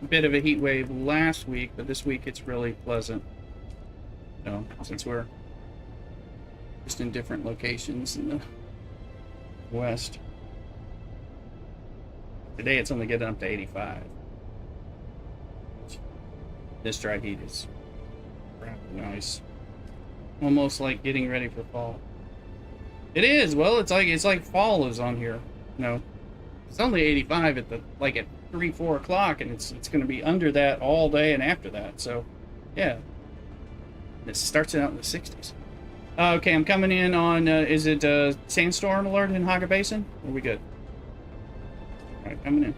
bit of a heat wave last week, but this week it's really pleasant. So, since we're just in different locations in the west. Today it's only getting up to 85. This dry heat is nice. Almost like getting ready for fall. It is. Well, it's like fall is on here. No, it's only 85 at 3-4 o'clock, and it's going to be under that all day and after that. So, yeah, it starts out in the 60s. Okay, I'm coming in on. Is it sandstorm alert in Haga Basin? Are we good? All right, coming in.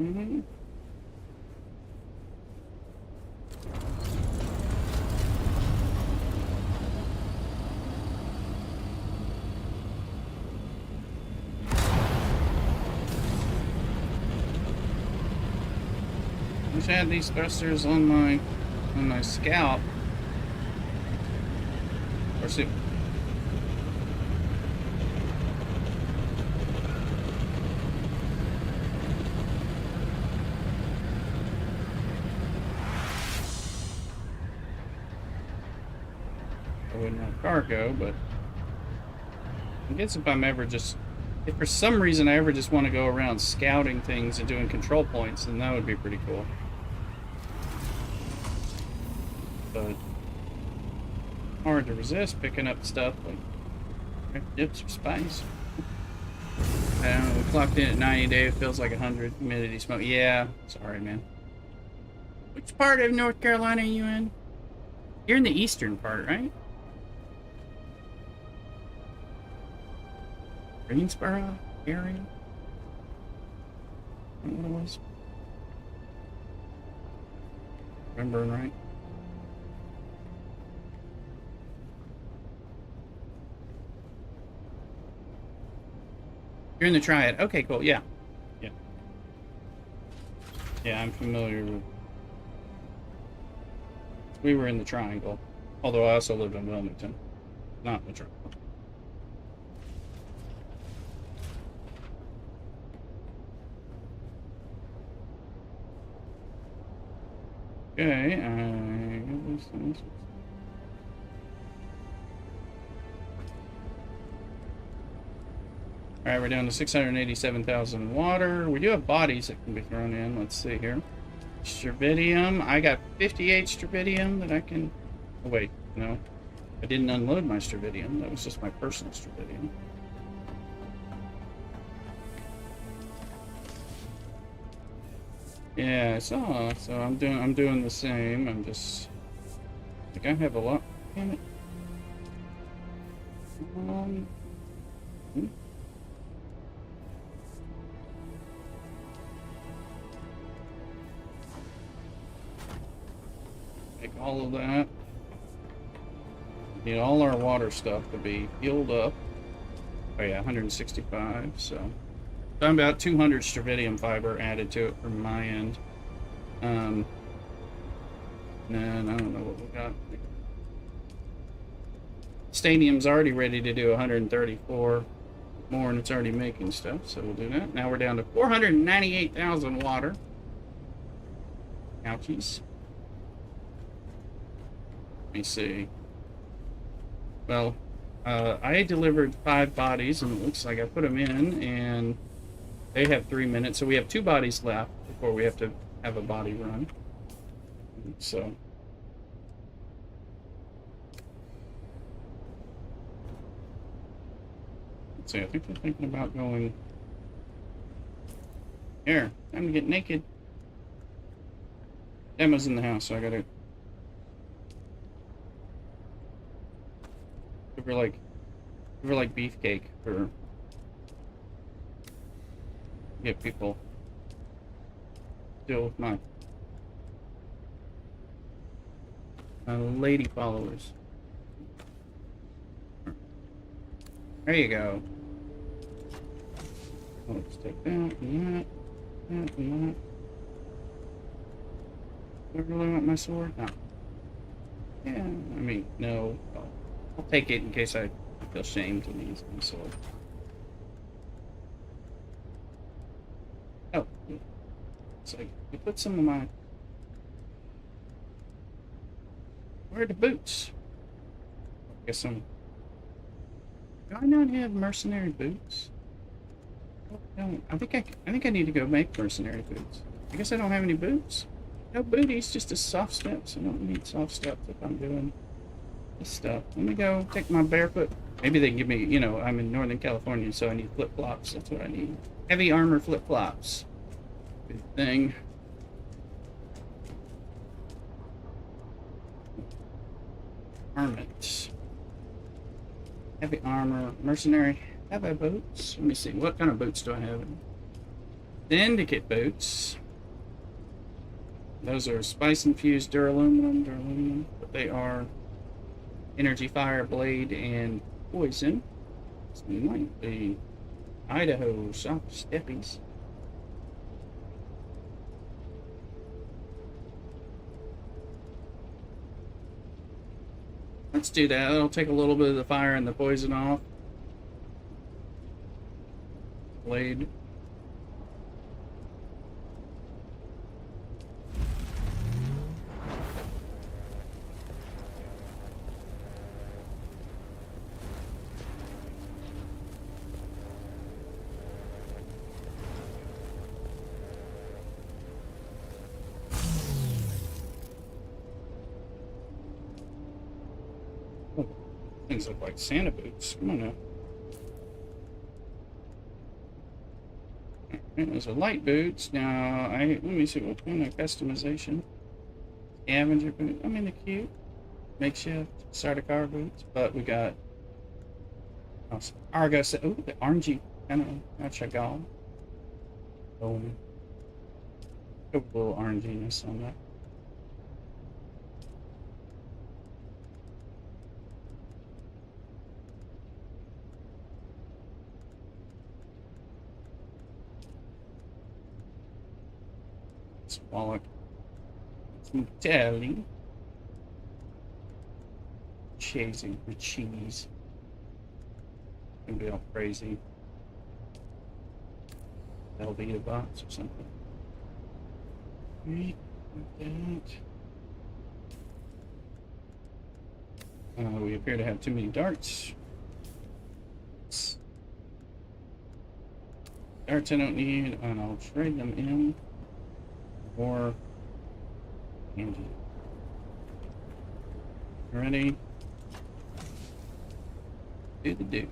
Mm-hmm. I had these thrusters on my scalp. Or see. I wouldn't have cargo, but I guess if for some reason I ever just want to go around scouting things and doing control points, then that would be pretty cool. But hard to resist picking up stuff like dips or spice. I don't know, we clocked in at 90 day, it feels like 100. Humidity, smoke. Yeah, sorry, man. Which part of North Carolina are you in? You're in the eastern part, right? Greensboro area? I don't know what it was. Remembering right? You're in the Triad. Okay, cool. Yeah. Yeah. Yeah, I'm familiar with... We were in the Triangle. Although I also lived in Wilmington. not the truck. Okay, alright, we're down to 687,000 water. We do have bodies that can be thrown in. Let's see here. Stravidium. I got 58 stravidium that I can... Oh, wait. No. I didn't unload my stravidium. That was just my personal stravidium. Yeah, I saw. So I'm doing the same. I'm just... I think I have a lot. Damn it. Take all of that. Need all our water stuff to be filled up. Oh yeah, 165. So I'm about 200 stravidium fiber added to it from my end. And then I don't know what we got. Stadium's already ready to do 134 more, and it's already making stuff, so we'll do that. Now we're down to 498,000 water. Ouchies. Let me see. Well, I delivered 5 bodies, and it looks like I put them in, and they have 3 minutes, so we have 2 bodies left before we have to have a body run. So... let's see, I think they're thinking about going... Here, time to get naked. Emma's in the house, so I gotta... Give her like beefcake for... Get people... Deal with my lady followers. There you go. Let's take that and that, that and that. Do I really want my sword? No. Yeah, I mean, no. I'll take it in case I feel shamed to use my sword. Oh. It's like, you put some of my... Where are the boots? I guess I'm... Do I not have mercenary boots? No, I think I need to go make mercenary boots. I guess I don't have any boots. No booties, just a soft steps. I don't need soft steps if I'm doing this stuff. Let me go take my barefoot. Maybe they can give me, you know, I'm in Northern California, so I need flip-flops. That's what I need. Heavy armor flip-flops. Good thing. Armament. Heavy armor, mercenary, heavy boots. Let me see, what kind of boots do I have? Syndicate boots. Those are spice-infused duraluminum, but they are energy, fire, blade, and poison. So they might be Idaho soft steppies. Let's do that. That'll take a little bit of the fire and the poison off. Blade. Things look like Santa boots. Come on now. Okay, those are light boots. Now, let me see what kind of customization. Scavenger boot. I mean, they're cute. Makeshift starter car boots. But we got Argos. Oh, the orangey kind of Chagall. Oh, a little oranginess on that. Wallet. Some telly. chasing for cheese. Gonna be all crazy. That'll be the box or something. Right, like that. We appear to have too many darts. Darts I don't need, and I'll trade them in. Or Angie. Ready? Do the do.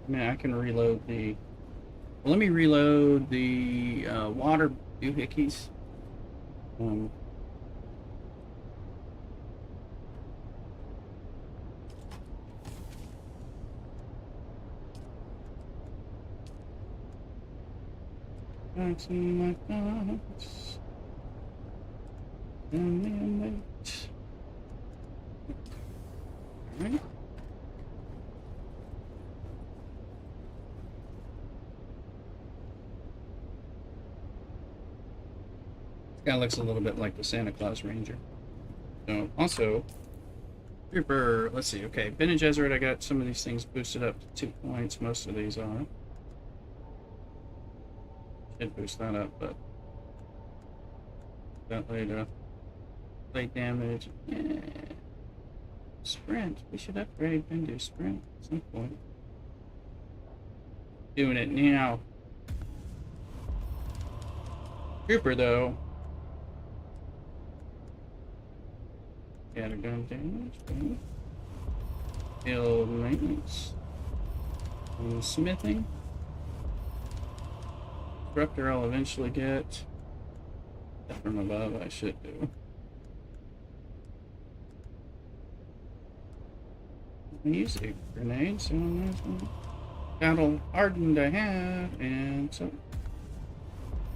I mean, I can reload the... Well, let me reload the water doohickeys. That's in my thoughts. Alright. Guy looks a little bit like the Santa Claus Ranger. So, also, Trooper, let's see, okay, Bene Gesserit, I got some of these things boosted up to 2 points, most of these are. Should boost that up, but that later. Plate damage, yeah. Sprint, we should upgrade Bendu Sprint at some point. Doing it now. Trooper, though. Gun damage, field maintenance, smithing. Disruptor I'll eventually get. That from above I should do. Music grenades, so battle hardened I have, and so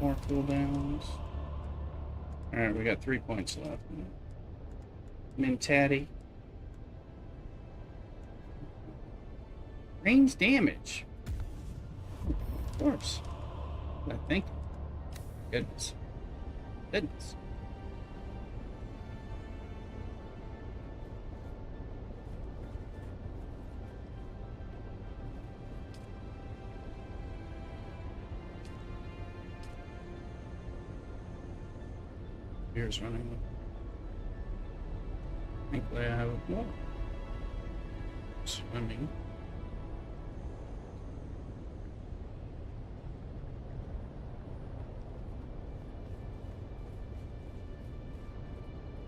more cooldowns. Alright, we got 3 points left. Mentati. Range damage. Of course. I think. Goodness. Goodness. Beer's running. Thankfully, I have more. Swimming.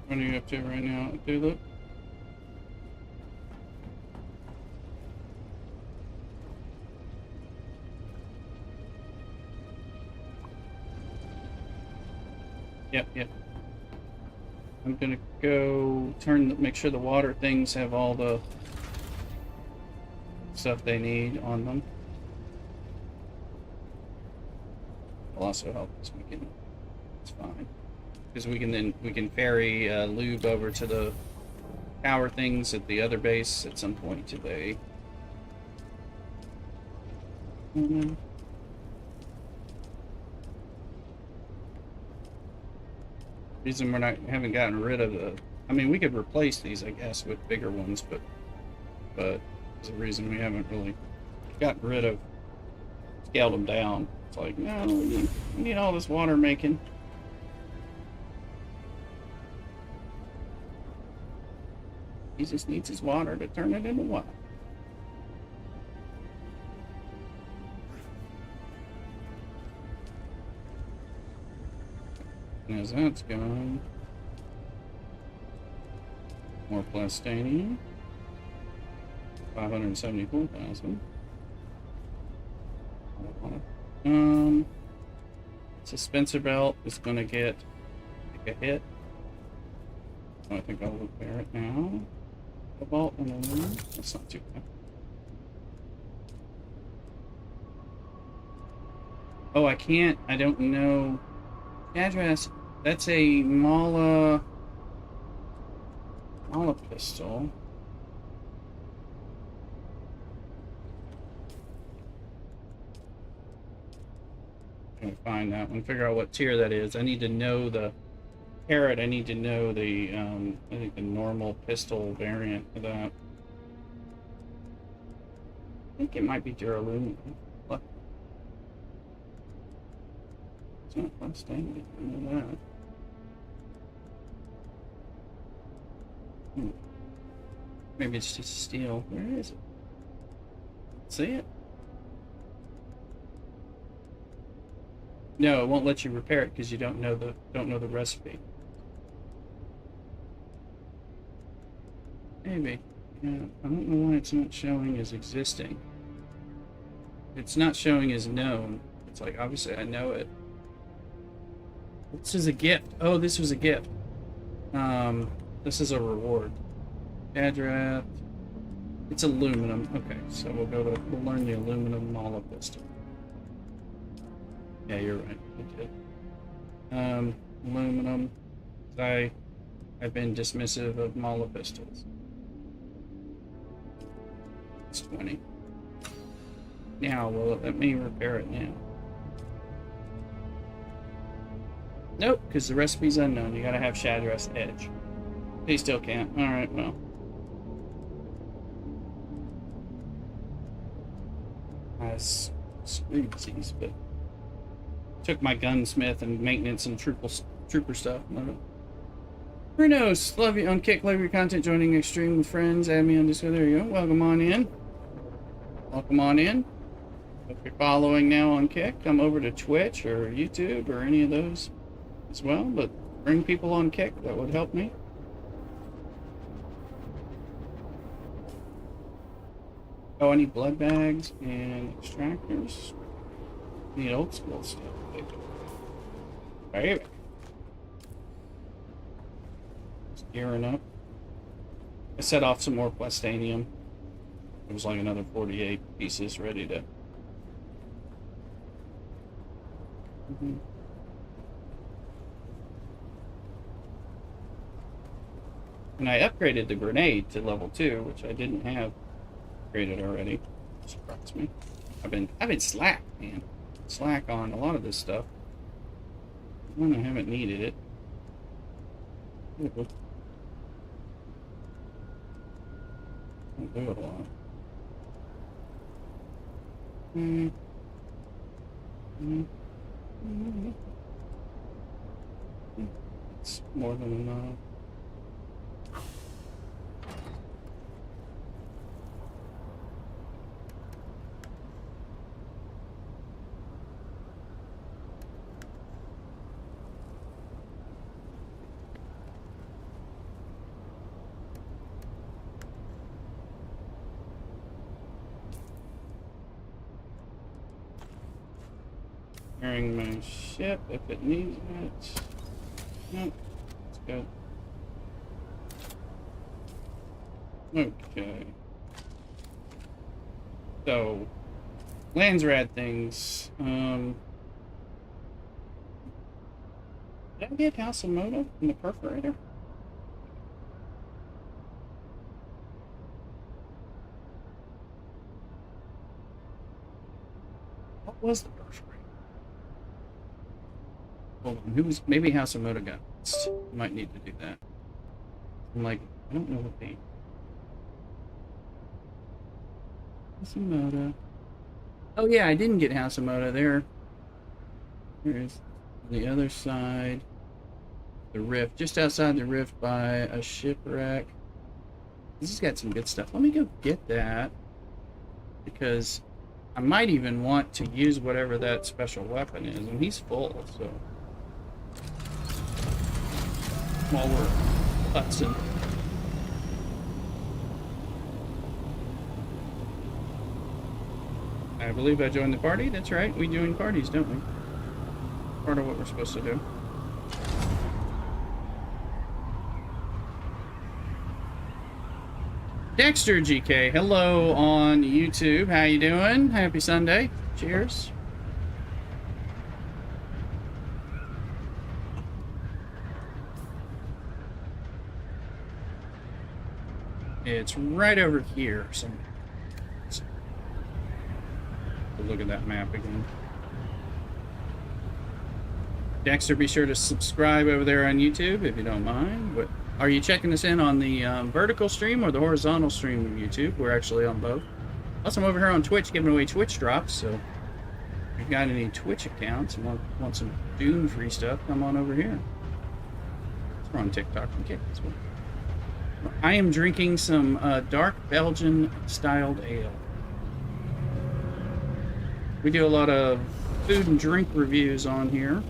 What are you up to right now, Dulu? Yep. I'm gonna go make sure the water things have all the stuff they need on them. Will also help us. It's fine because we can ferry lube over to the power things at the other base at some point today. Reason haven't gotten rid of the... I mean, we could replace these, I guess, with bigger ones, but there's a reason we haven't really gotten rid of, scaled them down. It's like, no, we need all this water making. He just needs his water to turn it into what? As that's gone, more plastanium, 574,000. Suspensor belt is going to take a hit. So I think I'll repair it now. Cobalt and aluminum. That's not too bad. Oh, I can't. I don't know. Address. That's a Mala pistol. gonna find that one, figure out what tier that is. I need to know the carrot. I need to know the I think the normal pistol variant of that. I think it might be duralumin. Look. It's not fun staying. I know that. Maybe it's just steel. Where is it? See it? No, it won't let you repair it because you don't know the recipe. Maybe. Yeah, I don't know why it's not showing as existing. It's not showing as known. It's like, obviously I know it. This is a gift. Oh, this was a gift. This is a reward. Adrath. It's aluminum. Okay, so we'll learn the aluminum Mala pistol. Yeah, you're right. I did. Aluminum. I've been dismissive of Mala pistols. It's 20. Now, will it let me repair it now? Nope, because the recipe's unknown. You gotta have Shadrath's edge. He still can't. Alright, well. I screwed these, but took my gunsmith and maintenance and trooper stuff. Love it. Brunos, love you on Kick, love your content, joining Extreme with friends, add me on Discord. There you go. Welcome on in. Welcome on in. If you're following now on Kick, come over to Twitch or YouTube or any of those as well, but bring people on Kick, that would help me. Oh, I need blood bags and extractors. Need old school stuff. Baby. Just gearing up. I set off some more plastanium. It was like another 48 pieces ready to. And I upgraded the grenade to level 2, which I didn't have upgraded already. Surprised me. I've been slack, man. Slack on a lot of this stuff. When I haven't needed it. Don't do it a lot. It's more than enough. Repairing my ship if it needs it. Nope. It's good. Okay. So, Landsraad things. Did I get House of Moda in the perforator? What was the perforator? Hold on, maybe House of Moda got it. Might need to do that. I'm like, I don't know what they. House of Moda. Oh yeah, I didn't get House of Moda there. Here's the other side. The rift, just outside the rift by a shipwreck. This has got some good stuff. Let me go get that. Because I might even want to use whatever that special weapon is. And he's full, so. While we're putzing. I believe I joined the party. That's right. We join parties, don't we? Part of what we're supposed to do. Dexter GK, hello on YouTube. How you doing? Happy Sunday. Cheers. It's right over here. So look at that map again. Dexter, be sure to subscribe over there on YouTube if you don't mind. But are you checking us in on the vertical stream or the horizontal stream of YouTube? We're actually on both. Plus, I'm over here on Twitch giving away Twitch drops, so if you've got any Twitch accounts and want some Dune free stuff, come on over here. We're on TikTok and Kick as well. I am drinking some dark Belgian-styled ale. We do a lot of food and drink reviews on here.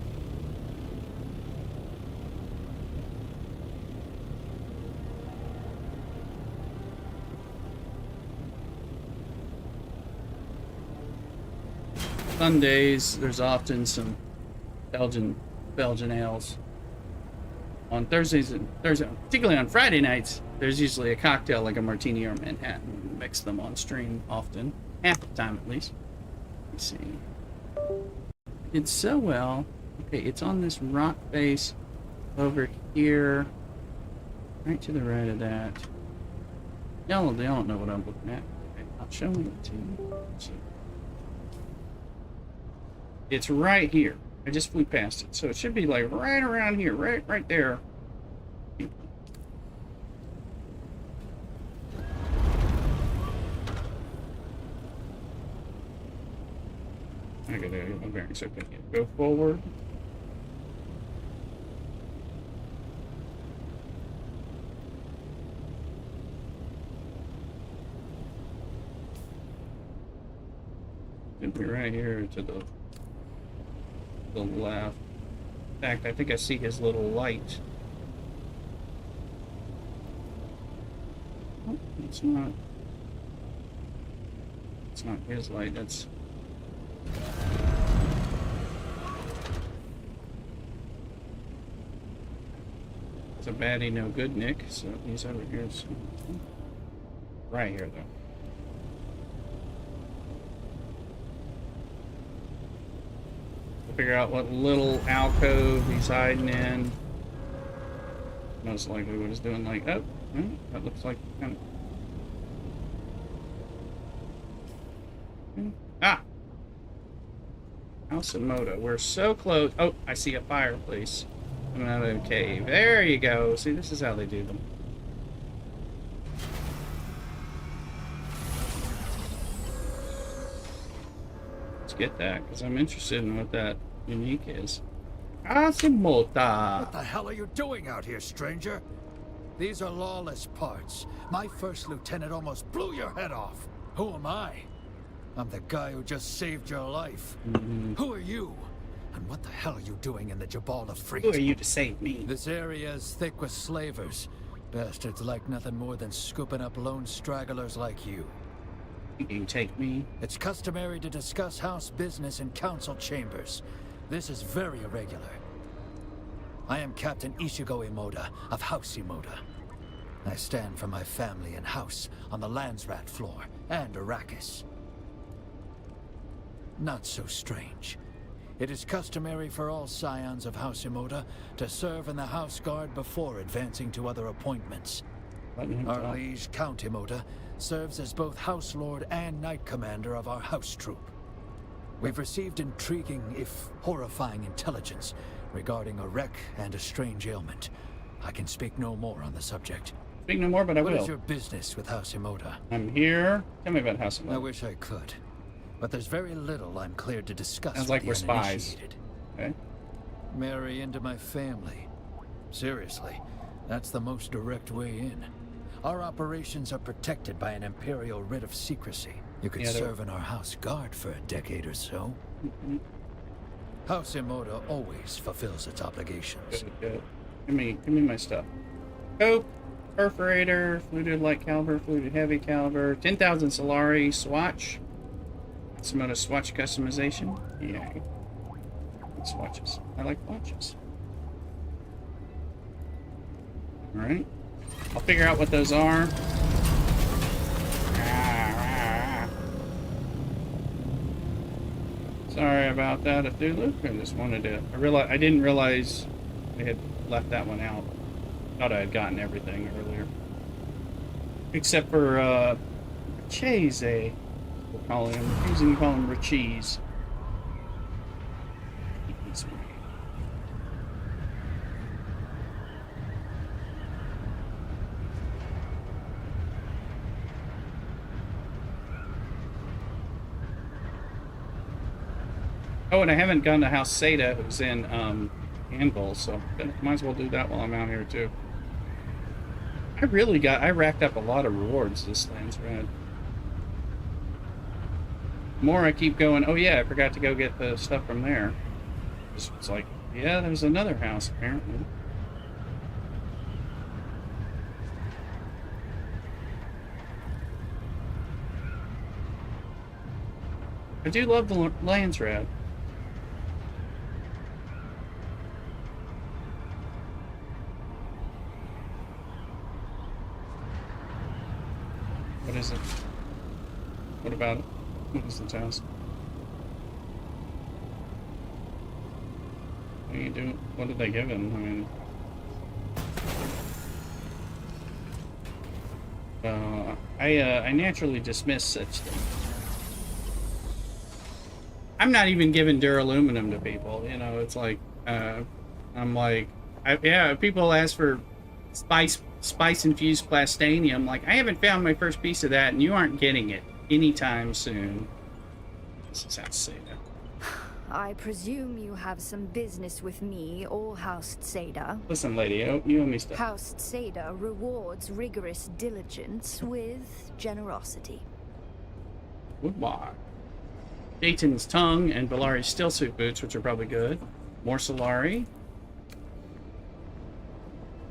Sundays, there's often some Belgian ales. On Thursdays, particularly on Friday nights, there's usually a cocktail like a martini or a Manhattan. We mix them on stream often, half the time at least. Let's see. Did so well. Okay, it's on this rock face over here, right to the right of that. Y'all don't know what I'm looking at. Okay, I'll show it to you. Let's see. It's right here. I just flew past it, so it should be like right around here, right there. I gotta get my bearings. Okay, go forward. Should be right here to the left. In fact, I think I see his little light. Oh, it's not his light. That's it's a baddie, no good, Nick. So he's over here. So, right here, though. Figure out what little alcove he's hiding in. Most likely what he's doing, like, oh, that looks like kind of... Ah! House of Moda. We're so close. Oh, I see a fireplace coming out of a cave. There you go. See, this is how they do them. Get that, because I'm interested in what that unique is. Asimota. What the hell are you doing out here, stranger? These are lawless parts. My first lieutenant almost blew your head off. Who am I? I'm the guy who just saved your life. Who are you? And what the hell are you doing in the Jabal of Freaks? Who are you to save me? This area is thick with slavers. Bastards like nothing more than scooping up lone stragglers like you. You can take me. It's customary to discuss house business in council chambers. This is very irregular. I am Captain Ishigo Imoda of House Imoda. I stand for my family and house on the Landsraad floor and Arrakis. Not so strange. It is customary for all scions of House Imoda to serve in the House Guard before advancing to other appointments. Our liege, Count Imoda, serves as both House Lord and Knight Commander of our house troop. We've received intriguing, if horrifying, intelligence regarding a wreck and a strange ailment. I can speak no more on the subject. Speak no more, but I will. What is your business with House Imoda? I'm here. Tell me about House Imoda. I wish I could, but there's very little I'm cleared to discuss. Sounds like we're spies. Okay. Marry into my family. Seriously, that's the most direct way in. Our operations are protected by an imperial writ of secrecy. You could serve in our house guard for a decade or so. House Imoda always fulfills its obligations. Good. Give me my stuff. Cope, perforator, fluted light caliber, fluted heavy caliber, 10,000 Solari swatch. Some other swatch customization. Yeah. Swatches. I like watches. Alright. I'll figure out what those are. Sorry about that, Cthulhu. I just wanted to... I didn't realize I had left that one out. Thought I had gotten everything earlier. Except for, Chase, we'll call him. I'm refusing to call him Racheese. Oh, and I haven't gone to House Seda, who's in Anvil, so might as well do that while I'm out here too. I racked up a lot of rewards this Landsraad. The more I keep going, oh yeah, I forgot to go get the stuff from there. It's like, yeah, there's another house apparently. I do love the Landsraad. What is it? What about it? What is the task? What are you doing? What did they give him? I mean, I naturally dismiss such things. I'm not even giving duraluminum to people. You know, it's like I'm like, yeah. People ask for spice infused plastanium. Like, I haven't found my first piece of that, and you aren't getting it anytime soon. This is how to say that. I presume you have some business with me or House Seda. Listen, lady, you owe me stuff. House Seda rewards rigorous diligence with generosity. Goodbye. Dayton's tongue and Valari's steel suit boots, which are probably good. More Solari.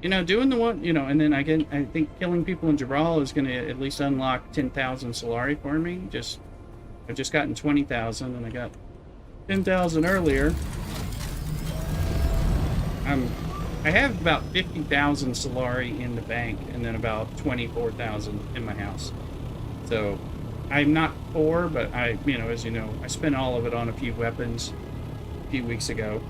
You know, doing the one, you know, and then I think killing people in Jabral is going to at least unlock 10,000 Solari for me. I've just gotten 20,000, and I got 10,000 earlier. I have about 50,000 Solari in the bank, and then about 24,000 in my house. So I'm not poor, but you know, as you know, I spent all of it on a few weapons a few weeks ago.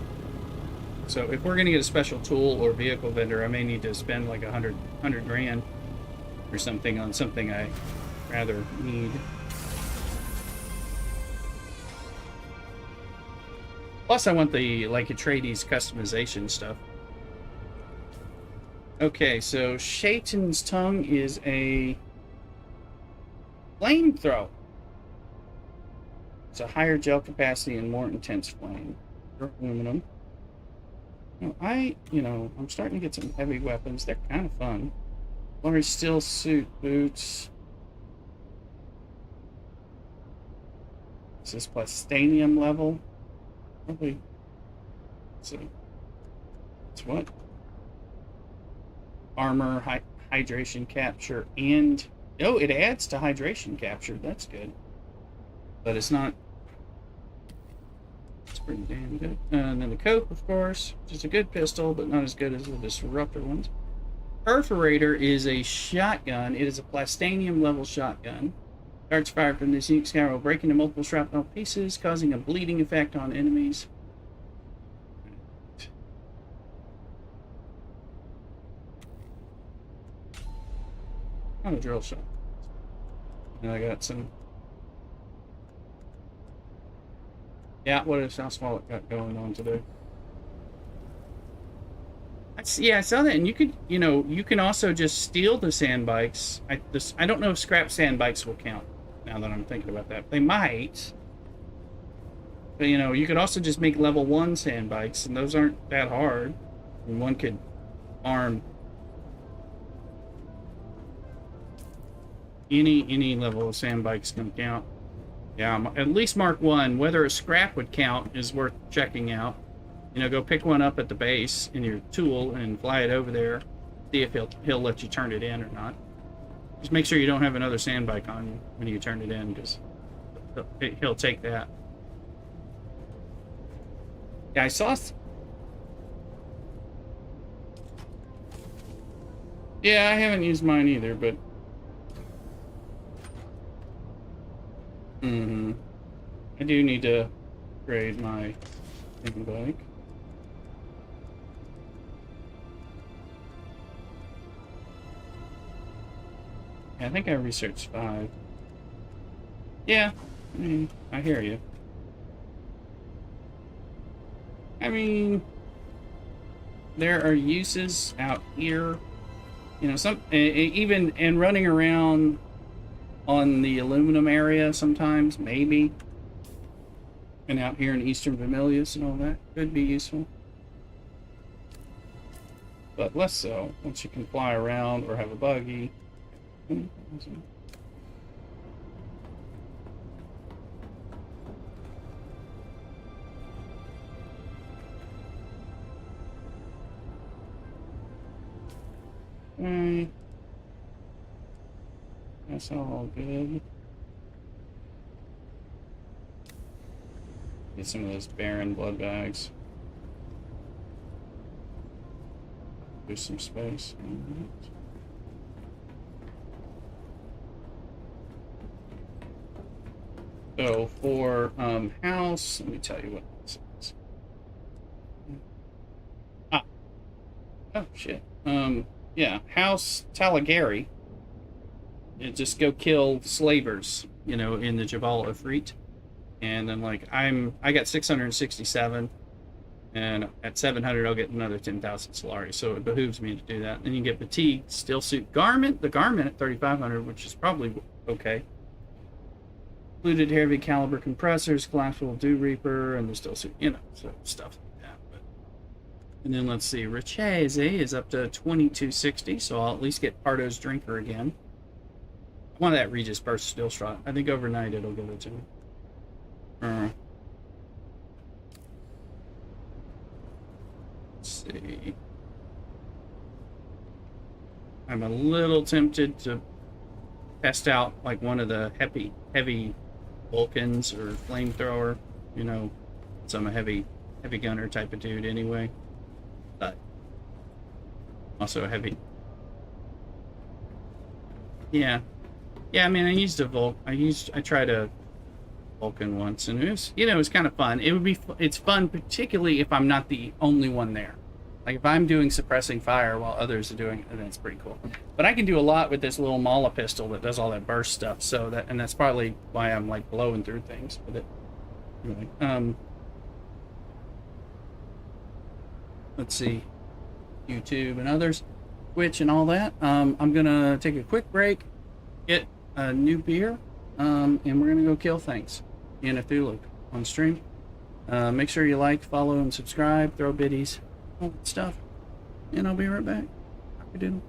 So if we're gonna get a special tool or vehicle vendor, I may need to spend like 100 grand or something on something I rather need. Plus, I want the like Atreides customization stuff. Okay, so Shaitan's tongue is a flamethrower. It's a higher gel capacity and more intense flame. Aluminum. I'm starting to get some heavy weapons. They're kind of fun. Larry steel suit boots. Is this plastanium level? Probably. Let's see. It's what? Armor, hydration capture, and oh, it adds to hydration capture. That's good. But it's not. It's pretty damn good. And then the Cope, of course, which is a good pistol, but not as good as the Disruptor ones. Perforator is a shotgun. It is a plastanium level shotgun. Darts fired from this unique scour will break into multiple shrapnel pieces, causing a bleeding effect on enemies. Oh, a drill shot. And I got some. Yeah, what is House Wallet got going on today? Yeah, I saw that, and you could, you can also just steal the sand bikes. I don't know if scrap sand bikes will count. Now that I'm thinking about that, they might. But you could also just make level 1 sand bikes, and those aren't that hard. And one could farm any level of sand bikes can count. Yeah, at least Mark 1. Whether a scrap would count is worth checking out. Go pick one up at the base in your tool and fly it over there. See if he'll let you turn it in or not. Just make sure you don't have another sand bike on you when you turn it in, because he'll take that. Yeah, I saw. Yeah, I haven't used mine either, but. I do need to upgrade my sand bike. I think I researched 5. Yeah, I hear you. I mean, there are uses out here. Some even and running around on the aluminum area sometimes, maybe. And out here in Eastern Vermilius and all that could be useful. But less so once you can fly around or have a buggy. That's all good. Get some of those barren blood bags. There's some space. So for house, let me tell you what this is. Oh shit. Yeah, House Talagari. Just go kill slavers, you know, in the Jabal Ifrit. And then like I got 667, and at 700 I'll get another 10,000 Solari. So it behooves me to do that. Then you get Fatigue, Steel Suit Garment, the Garment at 3,500, which is probably okay. Included heavy caliber compressors, collapsible Dew Reaper, and the Steel Suit, you know, so stuff like that. But, and then let's see, Richese is up to 2260, so I'll at least get Pardo's Drinker again. I want that Regis Burst Steel Shot. I think overnight it'll give it to me. Let's see. I'm a little tempted to test out like one of the heavy Vulcans or flamethrower, you know, so I'm a heavy gunner type of dude anyway, but also a heavy. Yeah, I mean, I tried a Vulcan once, and it was, you know, it was kind of fun. It's fun particularly if I'm not the only one there. Like if I'm doing suppressing fire while others are doing it, then it's pretty cool. But I can do a lot with this little Mala pistol that does all that burst stuff. So that's probably why I'm like blowing through things with it. Anyway, let's see, YouTube and others, Twitch and all that. I'm gonna take a quick break, get a new beer, and we're gonna go kill things in Cthulhu on stream. Make sure you like, follow, and subscribe. Throw biddies. All that stuff, and I'll be right back. Doodle.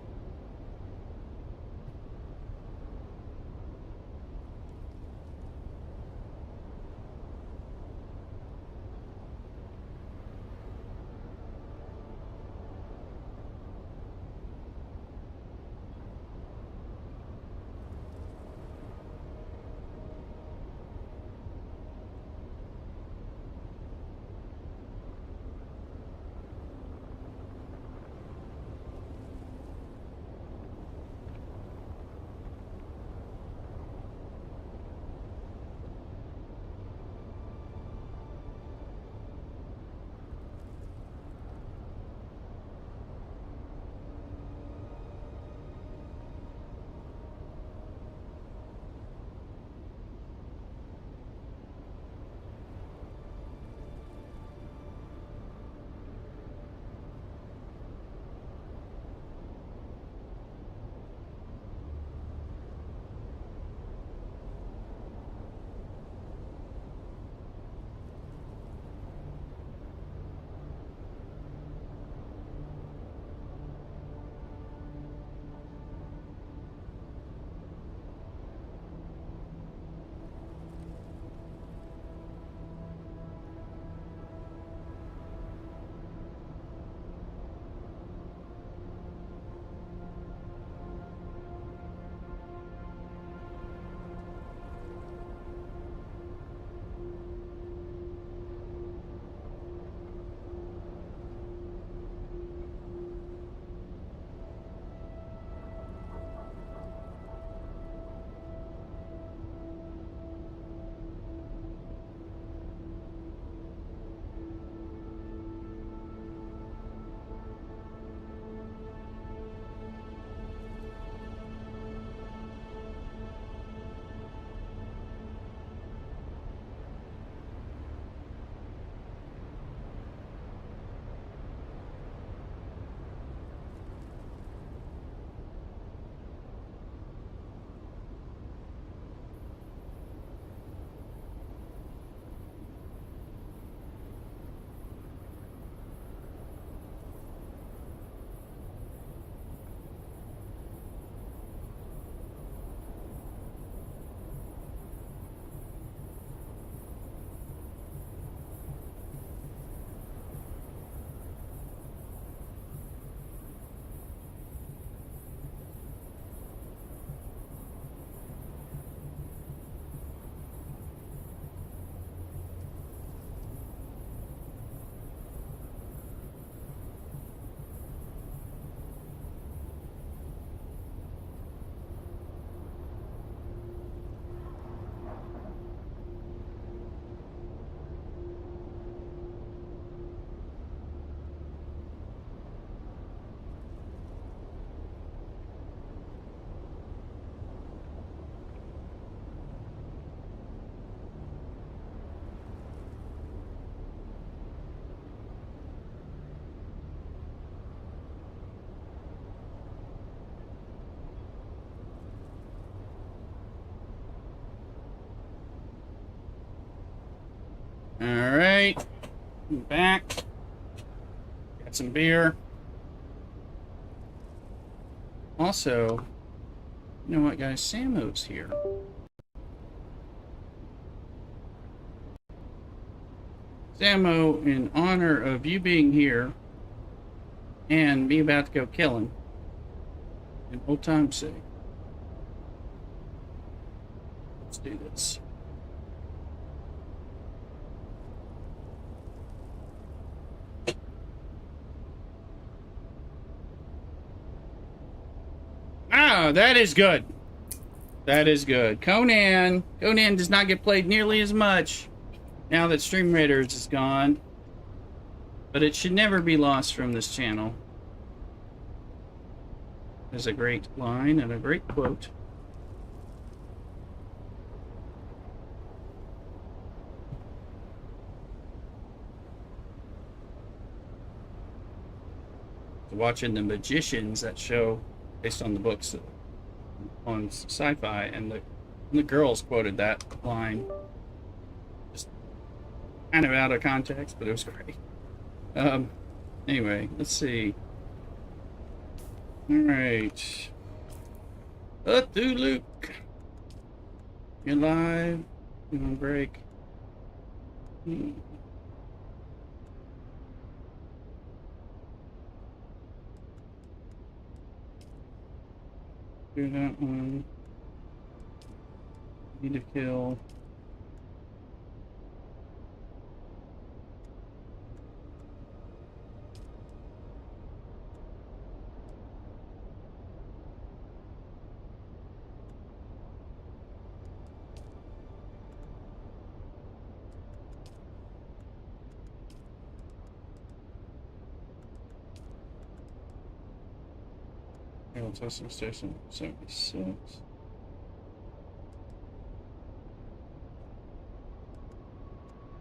Alright. Back. Got some beer. Also, you know what, guys? Samo's here. Samo, in honor of you being here and me about to go kill him, in old time's sake, let's do this. Ah, that is good. That is good. Conan does not get played nearly as much now that Stream Raiders is gone, but it should never be lost from this channel. There's a great line and a great quote. Watching the Magicians, that show based on the books on sci-fi, and the girls quoted that line. Just kind of out of context, but it was great. Anyway, let's see. Alright. Up to Luke. You're live. You want a break? Do that one. Need to kill. Testing station 76.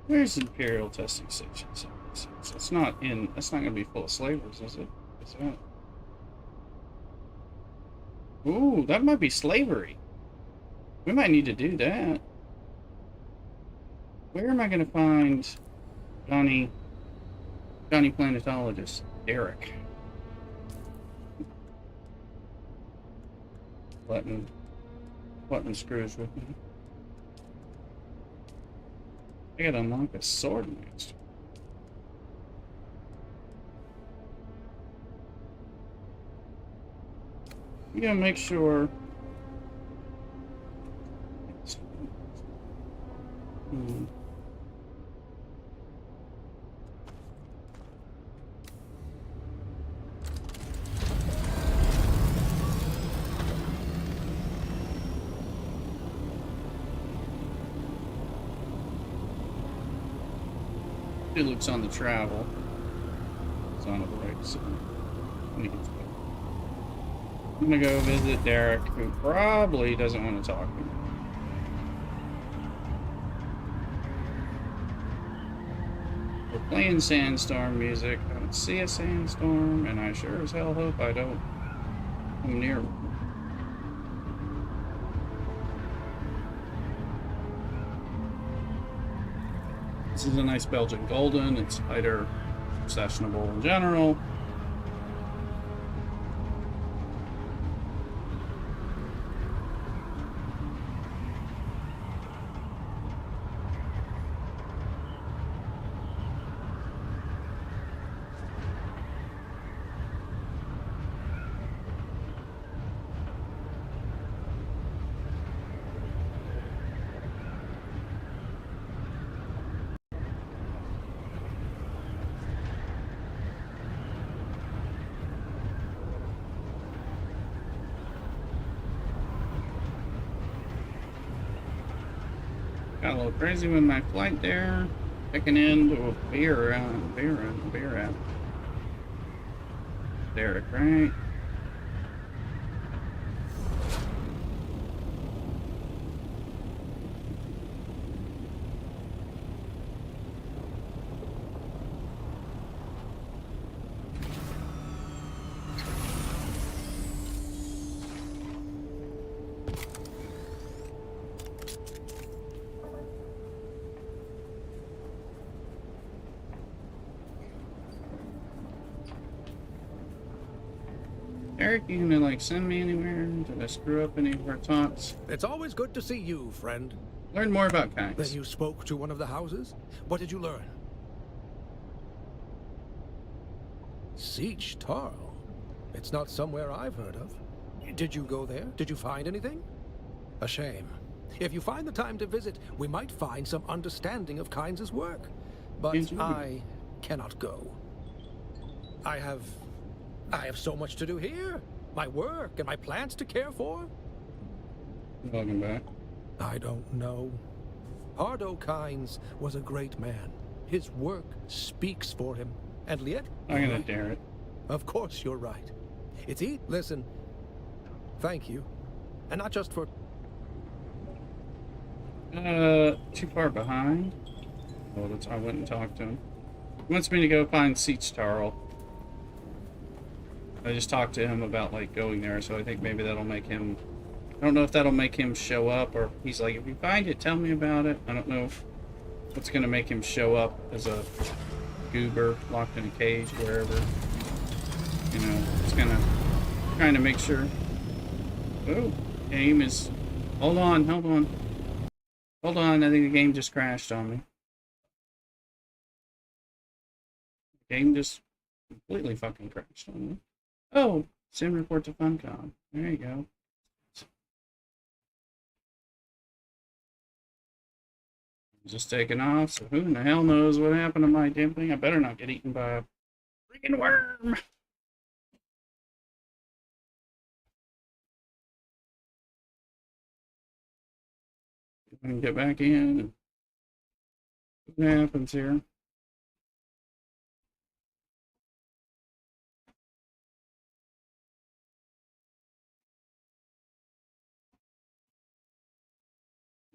Where's Imperial Testing Station 76? That's not gonna be full of slavers, is it? Is that? Ooh, that might be slavery. We might need to do that. Where am I gonna find Johnny Planetologist? Derek. Button screws with me. I gotta unlock a sword master. We gotta make sure. Luke's on the travel. It's on the right side. I'm gonna go visit Derek, who probably doesn't want to talk to me. We're playing sandstorm music. I don't see a sandstorm, and I sure as hell hope I don't come near one. This is a nice Belgian Golden. It's lighter, sessionable in general. Got a little crazy with my flight there. Checking into a beer app. Derek, right? Eric, you gonna like send me anywhere? Did I screw up any of our talks? It's always good to see you, friend. Learn more about kinds. Then you spoke to one of the houses? What did you learn? Siege Tarl? It's not somewhere I've heard of. Did you go there? Did you find anything? A shame. If you find the time to visit, we might find some understanding of Kynes' work. But I cannot go. I have so much to do here. My work and my plants to care for. Welcome back. I don't know. Hardo Kynes was a great man. His work speaks for him. And Liet? I'm gonna dare it. Of course you're right. It's listen. Thank you. And not just for... Too far behind. Oh, I went and talked to him. He wants me to go find Siege Tarl. I just talked to him about like going there, so I think maybe that'll make him... I don't know if that'll make him show up, or he's like, if you find it, tell me about it. I don't know what's gonna make him show up as a goober locked in a cage wherever. You know, it's gonna trying to make sure. Oh, game is... Hold on. Hold on, I think the game just crashed on me. The game just completely fucking crashed on me. Oh, sim report to Funcom. There you go. Just taking off, so who in the hell knows what happened to my damn thing? I better not get eaten by a freaking worm. I can get back in and what happens here.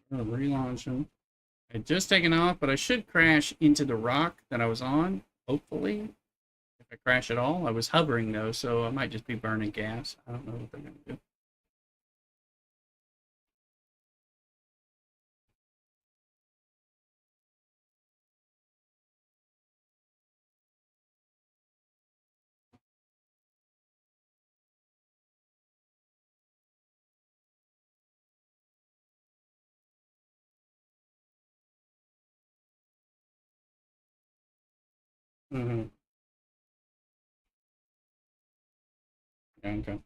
I'm gonna relaunch him. I just taken off, but I should crash into the rock that I was on, hopefully. If I crash at all. I was hovering though, so I might just be burning gas. I don't know what they're gonna do. Mm-hmm. Okay.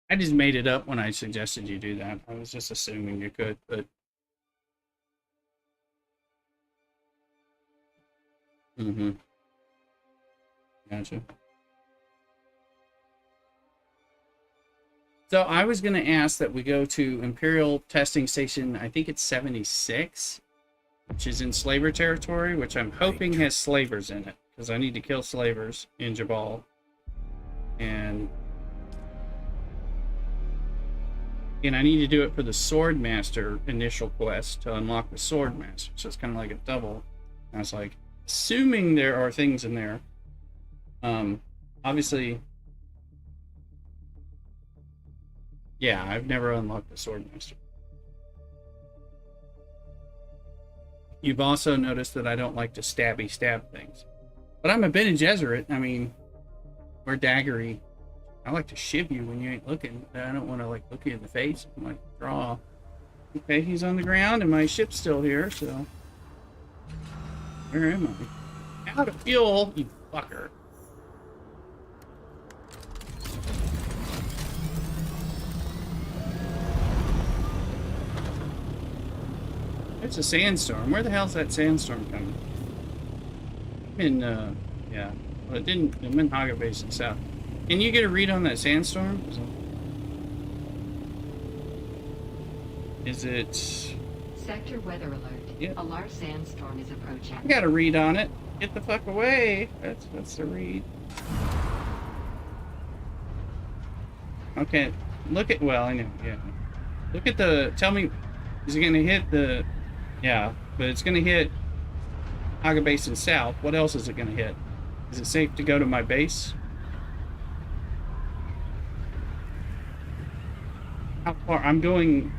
I just made it up when I suggested you do that. I was just assuming you could, but... Mm-hmm. Gotcha. So I was going to ask that we go to Imperial Testing Station, I think it's 76, which is in slaver territory, which I'm hoping has slavers in it, because I need to kill slavers in Jabal. And I need to do it for the Swordmaster initial quest to unlock the Swordmaster. So it's kind of like a double. And I was like, assuming there are things in there. Obviously, yeah, I've never unlocked the Swordmaster. You've also noticed that I don't like to stab things. But I'm a Bene Gesserit. I mean, or daggery. I like to shiv you when you ain't looking. I don't want to like look you in the face. I'm like, draw. Okay, he's on the ground and my ship's still here, so. Where am I? Out of fuel, you fucker. It's a sandstorm. Where the hell's that sandstorm coming? I'm in, yeah. Well, it didn't. I'm in Haga Basin South. Can you get a read on that sandstorm? Is it... Sector weather alert. Yep. A large sandstorm is approaching. I got a read on it. Get the fuck away. That's the read. Okay. Look at... Well, I know. Yeah. Look at the... Tell me... Is it going to hit the... Yeah. But it's going to hit Haga Basin South. What else is it going to hit? Is it safe to go to my base? How far? I'm going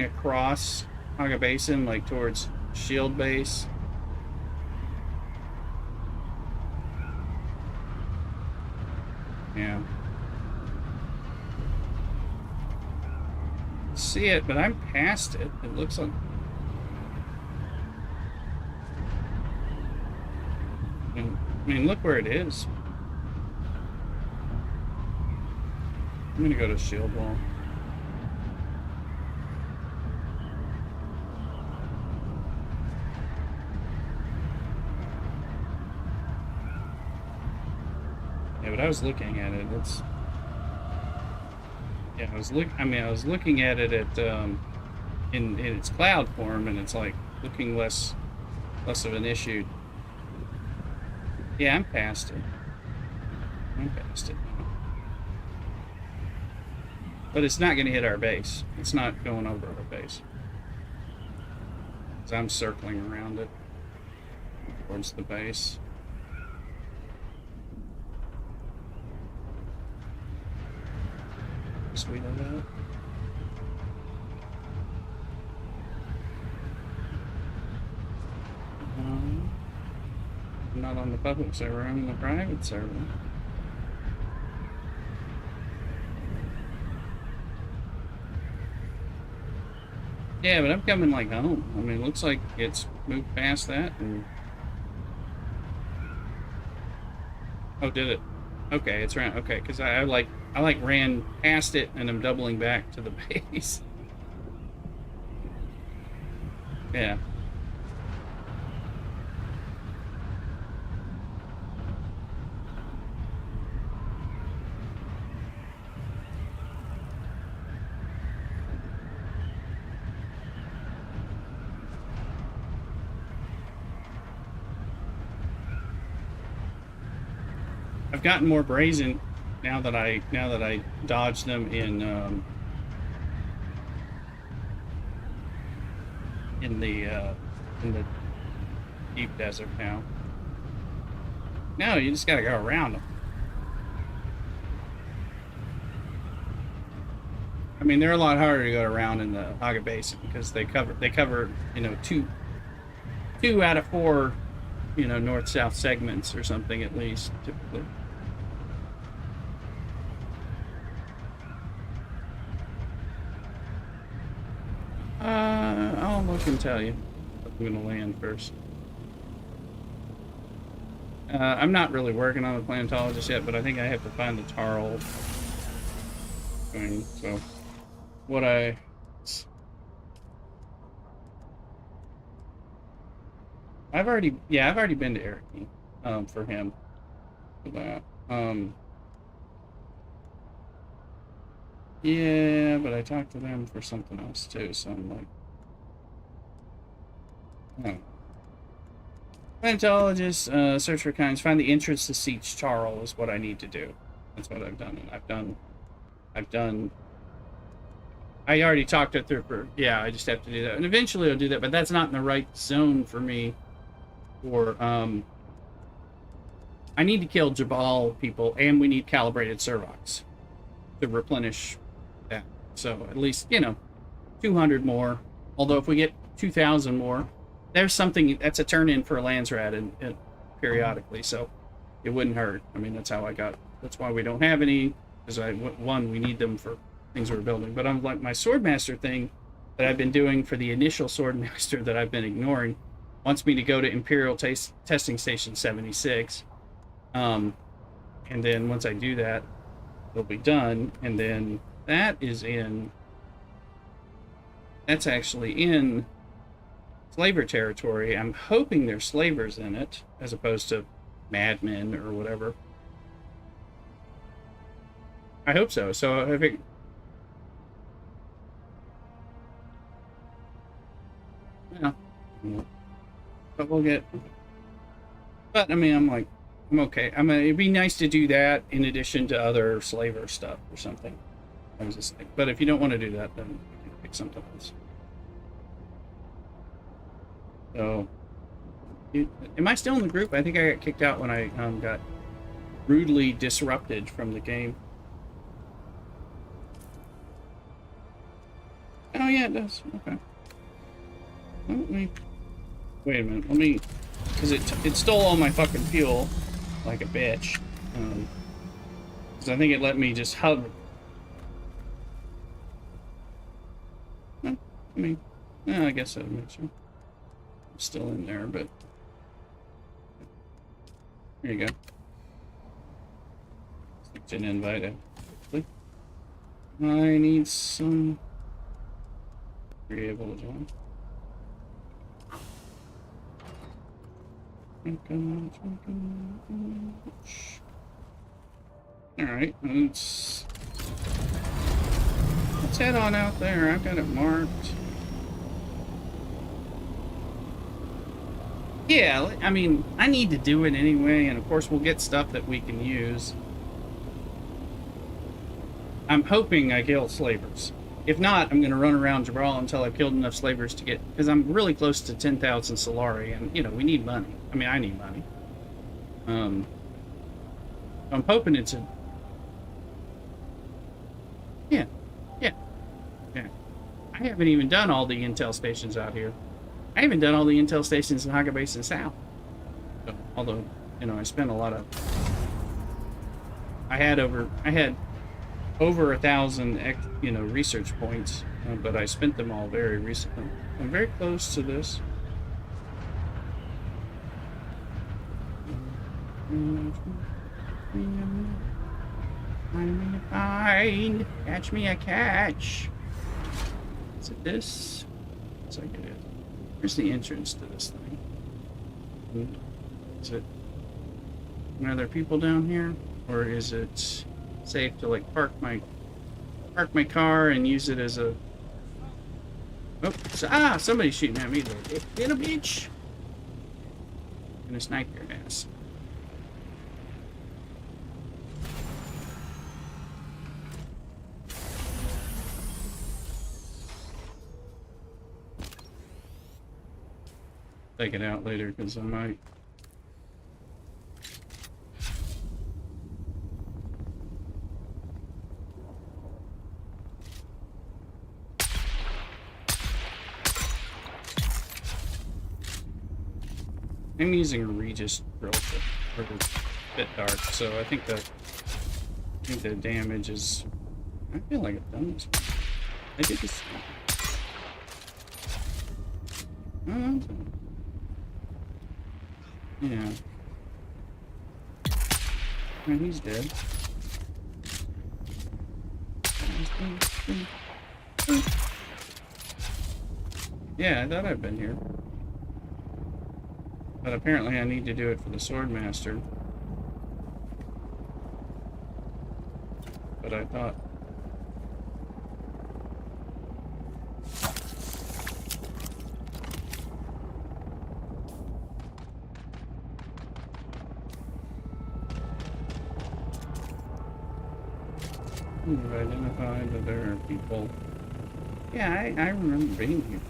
across Haga Basin, like towards Shield Base. Yeah. see it, but I'm past it. It looks like... I mean, look where it is. I'm gonna go to shield wall. Yeah, but I was looking at it. It's... Yeah, I was looking at it at in its cloud form, and it's like looking less of an issue. Yeah, I'm past it. I'm past it now. But it's not going to hit our base. It's not going over our base. So I'm circling around it towards the base. Sweet of that. I'm not on the public server, I'm on the private server. Yeah, but I'm coming like home. I mean, it looks like it's moved past that and... Oh, did it? Okay, it's around. Okay, because I ran past it and I'm doubling back to the base. Yeah. I've gotten more brazen now that I dodged them in the deep desert now. No, you just gotta go around them. I mean, they're a lot harder to go around in the Haga Basin because they cover you know two out of 4 north-south segments or something at least typically. I'll look and tell you. I'm gonna land first. I'm not really working on the planetologist yet, but I think I have to find the Tarl thing. So, what I've already been to Eric for him for that. Yeah, but I talked to them for something else too, so I'm like, oh. Planetologist, search for kinds, find the entrance to Siege Tarl is what I need to do. That's what I've done, and I've done. I already talked it through for, yeah, I just have to do that, and eventually I'll do that, but that's not in the right zone for me. Or I need to kill Jabal people, and we need calibrated Servox to replenish that. So at least 200 more. Although if we get 2,000 more, there's something that's a turn in for a Landsraad and periodically, so it wouldn't hurt. I mean, that's how I got. That's why we don't have any, because we need them for things we're building. But I'm like my Swordmaster thing that I've been doing for the initial Swordmaster that I've been ignoring wants me to go to Imperial Testing Station 76, and then once I do that, it'll be done. And then that's actually in slaver territory. I'm hoping there's slavers in it, as opposed to madmen or whatever. I hope so. So I think... Yeah. But we'll get... But, I mean, I'm like, I'm okay. it'd be nice to do that in addition to other slaver stuff or something. I was just like, but if you don't want to do that, then you can pick something else. So, am I still in the group? I think I got kicked out when I got rudely disrupted from the game. Oh yeah, it does. Okay. Let me... Wait a minute. Let me... Because it stole all my fucking fuel like a bitch. Because I think it let me just hover. I mean, I guess that makes sense. I'm still in there, but there you go. It's an invite. I need some. Be able to join. Alright, let's head on out there. I've got it marked. Yeah, I mean, I need to do it anyway, and of course we'll get stuff that we can use. I'm hoping I kill slavers. If not, I'm going to run around Gibraltar until I've killed enough slavers to get... Because I'm really close to 10,000 Solari, and, you know, we need money. I mean, I need money. I'm hoping it's a... Yeah. I haven't even done all the intel stations out here. I haven't done all the intel stations in Haga Basin South. So, although, you know, I spent a lot of... I had over 1,000, you know, research points, but I spent them all very recently. I'm very close to this. Fine. Catch me a catch. Is it this? Looks like it is. Where's the entrance to this thing? Is it... Are there people down here? Or is it safe to, like, park my car and use it as a... Oh, somebody's shooting at me. Little bitch! I'm gonna snipe your ass. Take it out later, because I might... I'm using a Regis drill for a bit dark, so I think the damage is... I feel like I've done this. I did this. Oh, yeah. And he's dead. Yeah, I thought I'd been here. But apparently I need to do it for the Swordmaster. But I thought... We've identified that there are people... Yeah, I remember being here.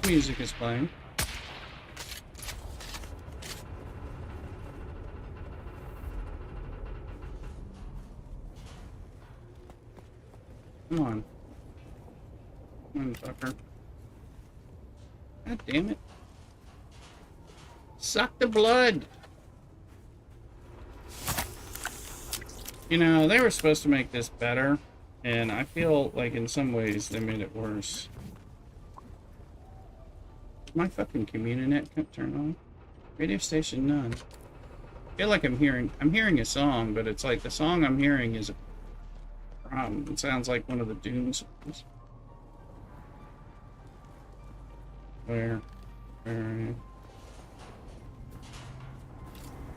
Music is playing. Come on. Come on, fucker. God damn it. Suck the blood! You know, they were supposed to make this better, and I feel like in some ways they made it worse. My fucking Communinet can't turn on. Radio station none. I feel like I'm hearing a song, but it's like the song I'm hearing is a problem. It sounds like one of the Dune songs. Where are you?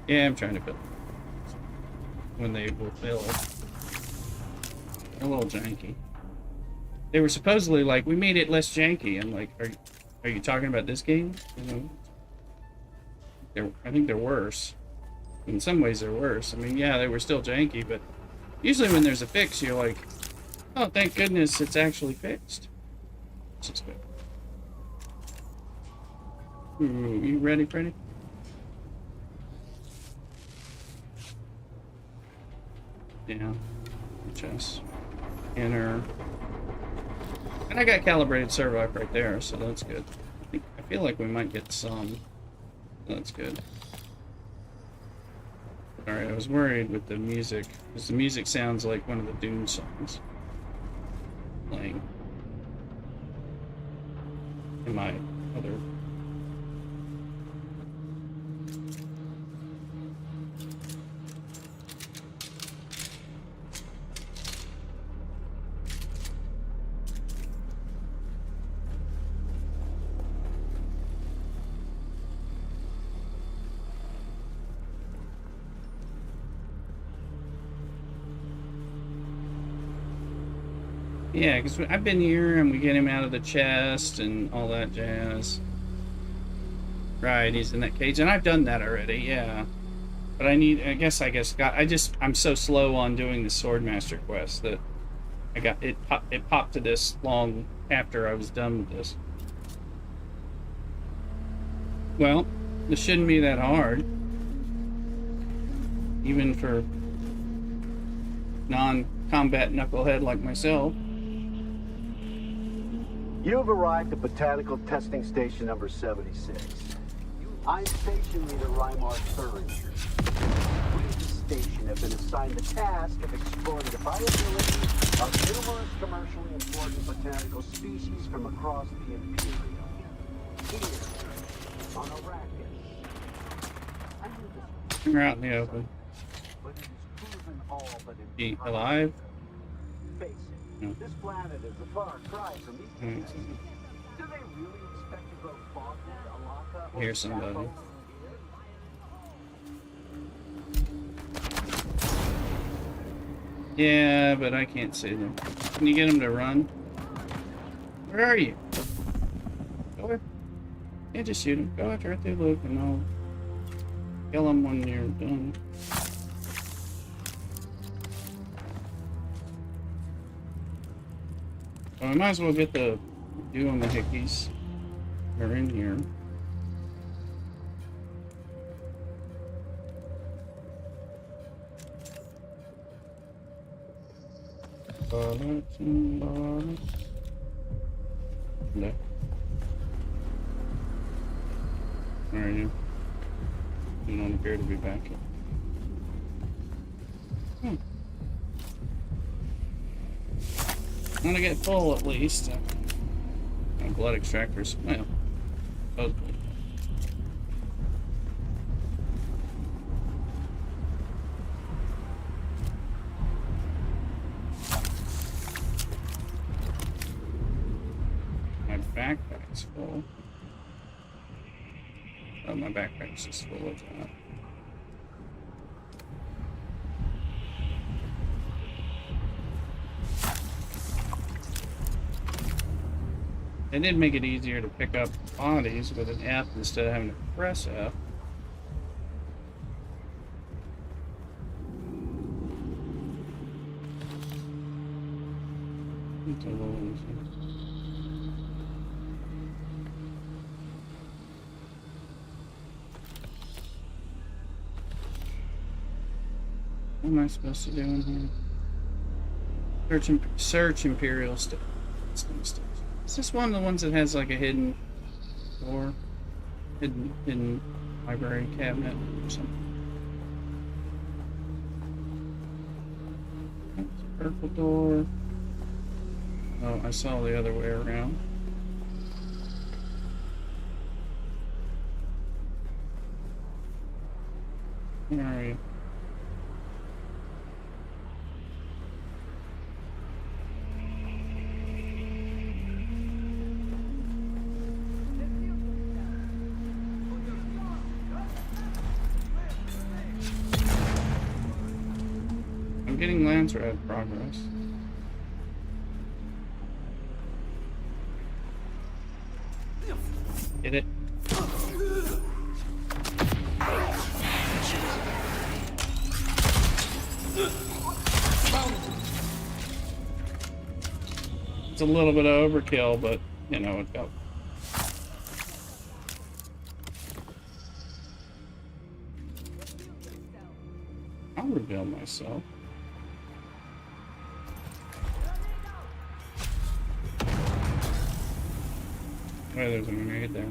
Yeah, I'm trying to build it. When they will fill it. A little janky. They were supposedly like, we made it less janky. I'm like, are you talking about this game? You know, I think they're worse. In some ways, they're worse. I mean, yeah, they were still janky, but usually when there's a fix, you're like, oh, thank goodness it's actually fixed. Which is good. Ooh, you ready, Freddy? Yeah. Chest. Inner. And I got calibrated servo right there, so that's good. I feel like we might get some. That's good. Alright, I was worried with the music, because the music sounds like one of the Dune songs playing in my other. Yeah, because I've been here and we get him out of the chest and all that jazz. Right, he's in that cage, and I've done that already, yeah. But I'm so slow on doing the Swordmaster quest that I got it popped to this long after I was done with this. Well, this shouldn't be that hard. Even for non-combat knucklehead like myself. You've arrived at Botanical Testing Station number 76. I'm Station Leader Reimar Thuringer. We at the station have been assigned the task of exploring the viability of numerous commercially important botanical species from across the Imperium. Here, on Arrakis. We're out in the open. But it is proven all but Be alive? Face it, No. this planet is a far cry from these places. Do they really expect to grow fogwood, alaka, or Here's somebody. sappho? Yeah, but I can't see them. Can you get them to run? Where are you? Go ahead. Yeah, just shoot him. Go after it through Luke and I'll kill him when you're done. Well, I might as well get the doing the hickeys. They're in here. Bullets and bullets. No. Where are you? You don't appear to be back yet. I'm gonna get full at least. My blood extractors. Well, supposedly. My backpack's full. Oh, my backpack's just full of that. They did make it easier to pick up bodies with an F instead of having to press F. It's a little easier. What am I supposed to do in here? Search Imperial stuff. Is this one of the ones that has like a hidden door? Hidden library cabinet or something? That's a purple door. Oh, I saw the other way around. Where are you? I'm getting Landsraad progress. Get it? a little bit of overkill, but you know it got. I'll reveal myself. Oh, there's a grenade there.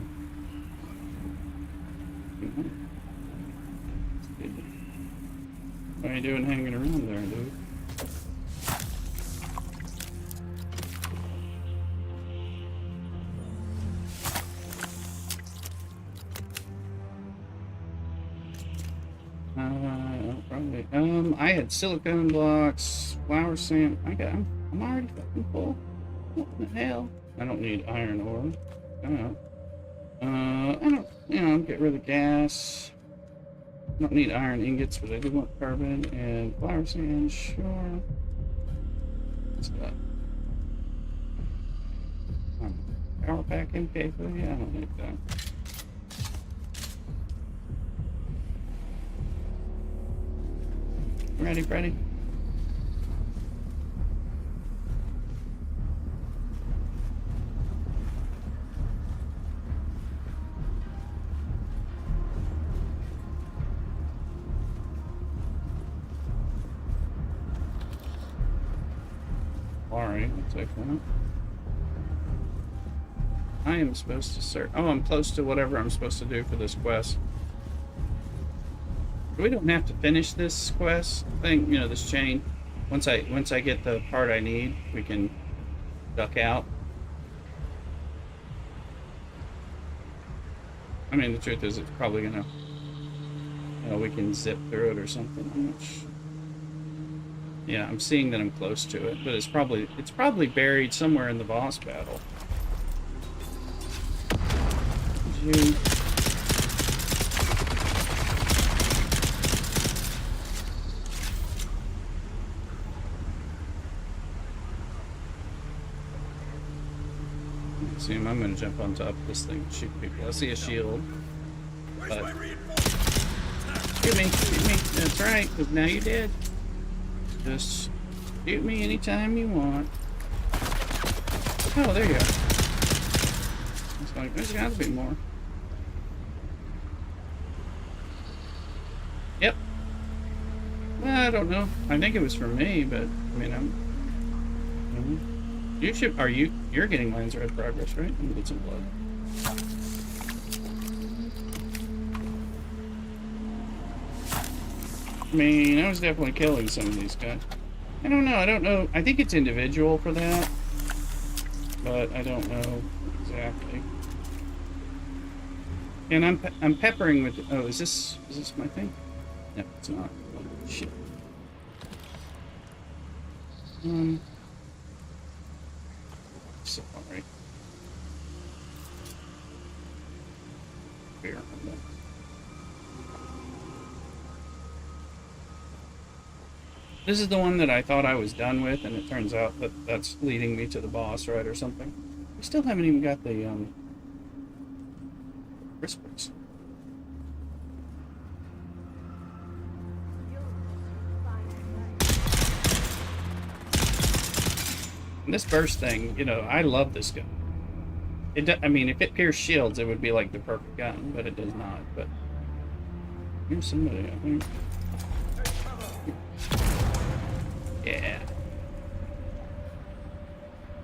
What are you doing hanging around there, dude? Probably. I had silicone blocks, flour sand. I'm already fucking full. What the hell? I don't need iron ore. I don't get rid of gas. I don't need iron ingots, but I do want carbon and flour sand, sure. What's that? Power pack MK4? Yeah, I don't need that. Ready. Alright, I'll take that. I am supposed to search. Oh, I'm close to whatever I'm supposed to do for this quest. We don't have to finish this quest thing, you know, this chain. Once I get the part I need, we can duck out. I mean, the truth is, it's probably gonna, you know, we can zip through it or something. Yeah, I'm seeing that I'm close to it, but it's probably buried somewhere in the boss battle. You. See him, I'm gonna jump on top of this thing and shoot people. I see a shield. But shoot me. That's right, because now you're dead. Just shoot me anytime you want. Oh, there you go. It's like, there's gotta be more. Yep. I don't know. I think it was for me, but I mean, you should. You're getting Landsraad progress, right? Let me get some blood. I mean, I was definitely killing some of these guys. I don't know. I think it's individual for that, but I don't know exactly. And I'm peppering with. Oh, is this my thing? No, it's not. Oh, shit. Sorry. Here. This is the one that I thought I was done with, and it turns out that that's leading me to the boss, right, or something. We still haven't even got the crispers. And this burst thing, you know, I love this gun. I mean, if it pierced shields, it would be like the perfect gun, but it does not. But here's somebody, I think. Yeah.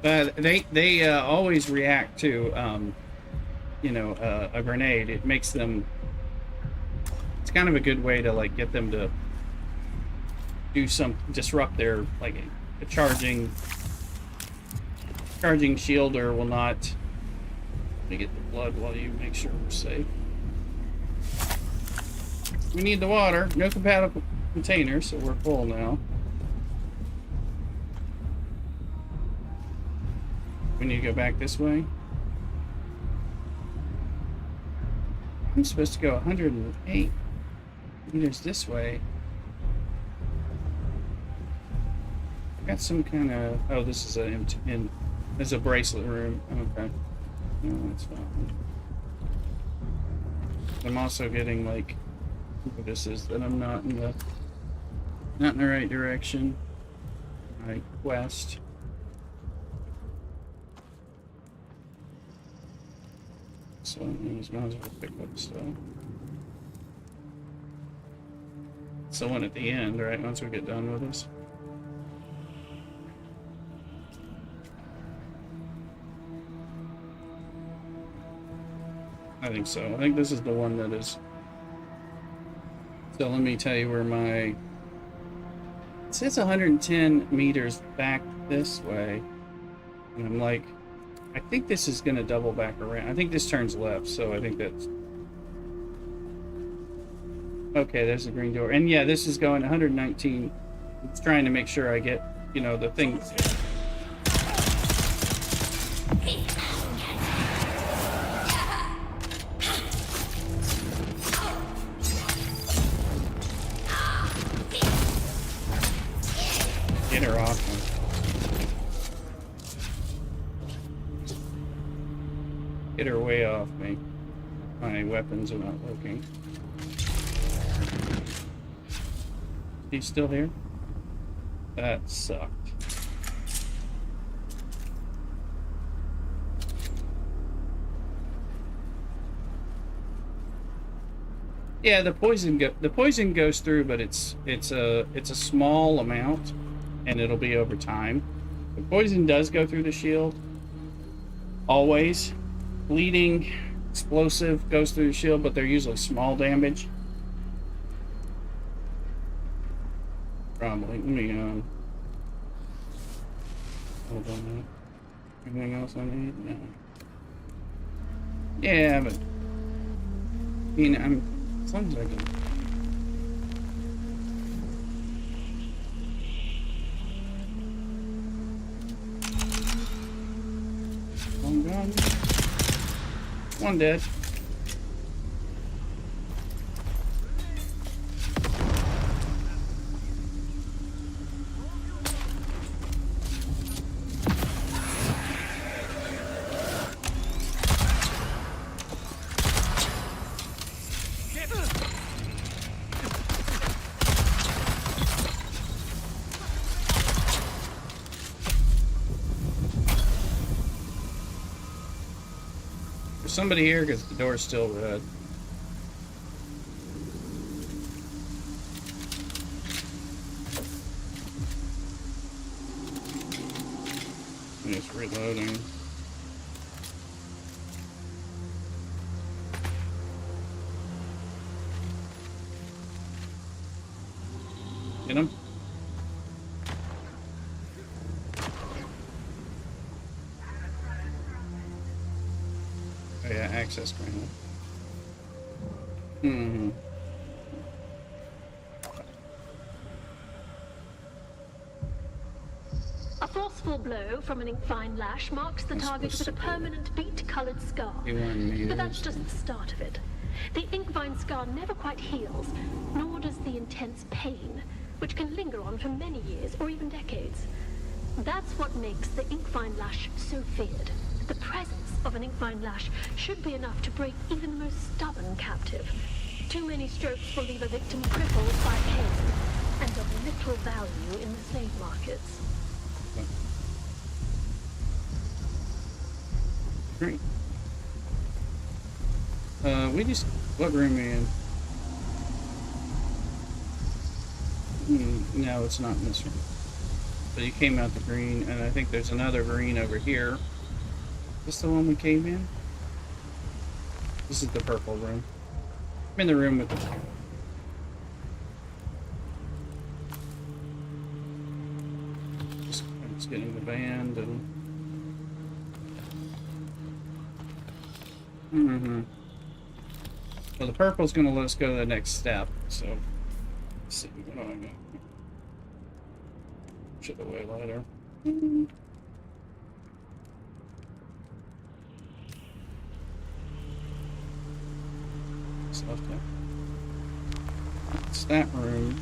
But they always react to, you know, a grenade. It makes them. It's kind of a good way to like get them to do disrupt their like a charging shielder will not. Let me get the blood while you make sure we're safe. We need the water. No compatible container, so we're full now. We need to go back this way. I'm supposed to go 108 meters this way. Got some kind of. Oh, this is there's a bracelet room. Okay. No, that's fine. I'm also getting like. This is that I'm not in the right direction. My quest. So these might as well pick up stuff. It's the one at the end, right? Once we get done with this. I think so. I think this is the one that is. So let me tell you where my. It says 110 meters back this way. And I'm like, I think this is going to double back around. I think this turns left, so I think that's... Okay, there's the green door. And yeah, this is going 119. It's trying to make sure I get, you know, the thing... Get her off me. Get her way off me. My weapons are not working. He's still here? That sucked. Yeah, the poison goes through, but it's a small amount, and it'll be over time. The poison does go through the shield. Always. Bleeding, explosive goes through the shield, but they're usually small damage. Probably. Let me hold on that. Anything else I need? No. Yeah, but you know, as long as I can. One gone. One dead. Somebody here because the door's still red. And it's reloading. Get him. Oh yeah, access granted. Mm-hmm. A forceful blow from an ink-fine lash marks the target with a permanent beet-colored scar. But that's just the start of it. The ink-vine scar never quite heals, nor does the intense pain, which can linger on for many years or even decades. That's what makes the ink-vine lash so feared. The presence of an ink-vine lash should be enough to break even the most stubborn captive. Too many strokes will leave a victim crippled by pain, and of little value in the slave markets. Great. What room are you in? No, it's not in this room. So you came out the green, and I think there's another green over here. Is this the one we came in? This is the purple room. I'm in the room with the... Just getting the band and... Well, the purple's gonna let us go to the next step, so... Let's see, what do I got? Should have way later. Left it. It's that room.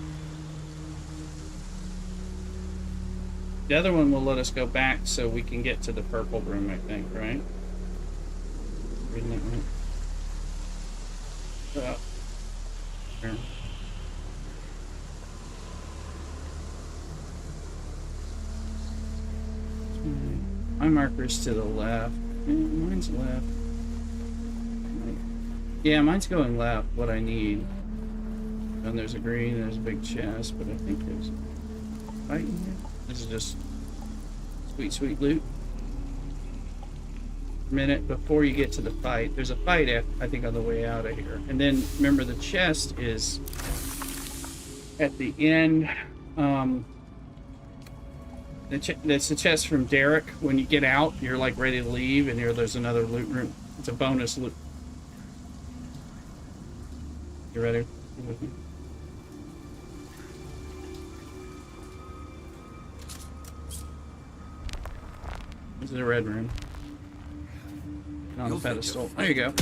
The other one will let us go back so we can get to the purple room, I think, right? Reading it right? Here. My marker's to the left. Mine's left. Yeah, mine's going left, what I need. And there's a green, there's a big chest, but I think there's a fight in here. This is just sweet, sweet loot. Minute before you get to the fight. There's a fight, I think, on the way out of here. And then, remember, the chest is at the end. That's the chest from Derek. When you get out, you're like ready to leave, and there's another loot room. It's a bonus loot. You ready? You with me? This is a red room. On the pedestal. There you go.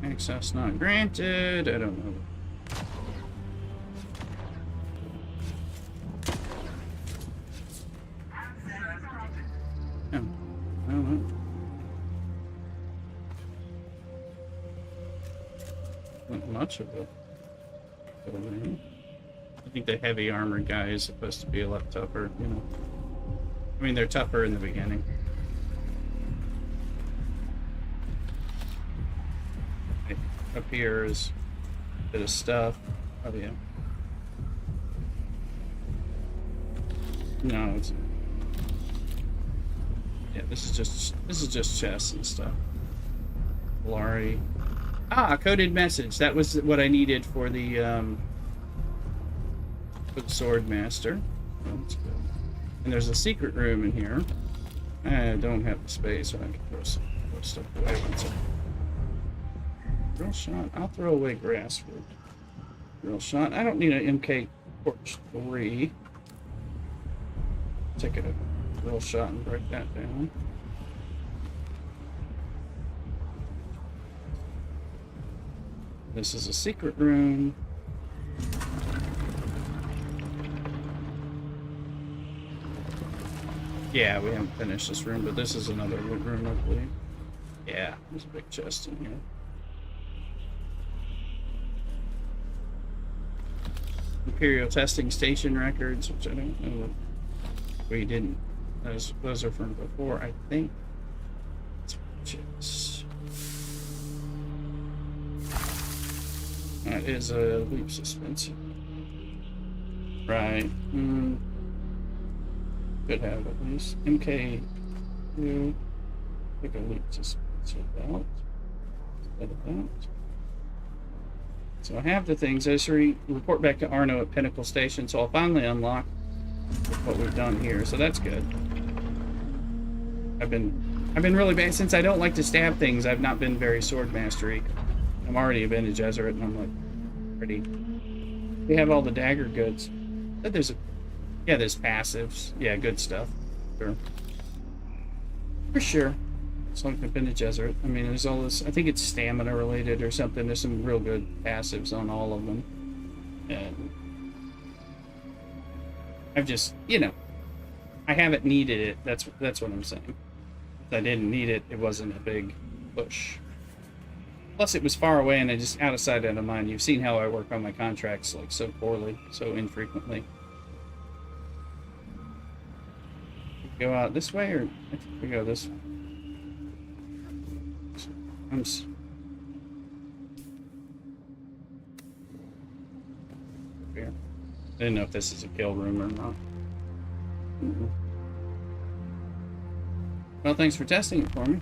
Access not granted. I don't know. Oh, I don't know. Not much of it. I think the heavy armored guy is supposed to be a lot tougher, you know. I mean, they're tougher in the beginning. Up here is a bit of stuff. Oh yeah. No, it's yeah. This is just chests and stuff. Lari. Ah, coded message. That was what I needed for the sword master. Oh, that's good. And there's a secret room in here. I don't have the space, so I can throw stuff away. Drill shot. I'll throw away grass for drill shot. I don't need an MK Torch 3. Take a drill shot and break that down. This is a secret room. Yeah, we haven't finished this room, but this is another room, I believe. Yeah, there's a big chest in here. Imperial testing station records, which I don't know if we didn't. Those are from before, I think. That is a leap suspension. Right. Could have at least. MK2. Take a leap suspension out. Instead of that. So I have the things. I just report back to Arno at Pinnacle Station, so I'll finally unlock what we've done here. So that's good. I've been really bad since I don't like to stab things. I've not been very sword mastery. I'm already a Bene Gesserit, and I'm like pretty. We have all the dagger goods. But there's passives. Yeah, good stuff. Sure. For sure. It's like the Bene Gesserit. I mean, there's all this. I think it's stamina related or something. There's some real good passives on all of them. And I've just, you know, I haven't needed it. That's what I'm saying. If I didn't need it, it wasn't a big push. Plus, it was far away, and I just out of sight, out of mind. You've seen how I work on my contracts, like so poorly, so infrequently. Go out this way, or I think we go this way. Here. I didn't know if this is a kill room or not. Well, thanks for testing it for me.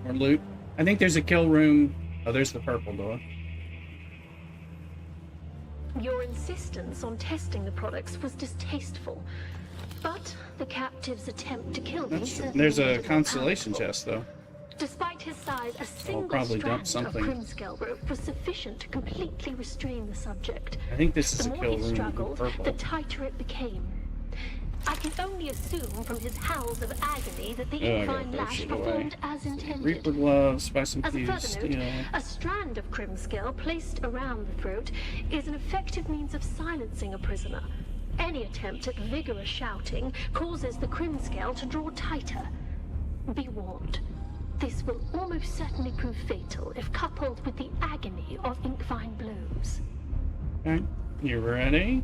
Or loot. I think there's a kill room. Oh, there's the purple door. Your insistence on testing the products was distasteful, but the captive's attempt to kill me. There's a constellation chest, though. Despite his size, a single strand of Crimscale rope was sufficient to completely restrain the subject. I think this is a kill room. The more he struggled, the tighter it became. I can only assume from his howls of agony that the incline lash performed as intended. Reaper gloves, spice and as a further note, a strand of Crimscale placed around the throat is an effective means of silencing a prisoner. Any attempt at vigorous shouting causes the Crimscale to draw tighter. Be warned. This will almost certainly prove fatal if coupled with the agony of inkvine blows. Okay. You ready?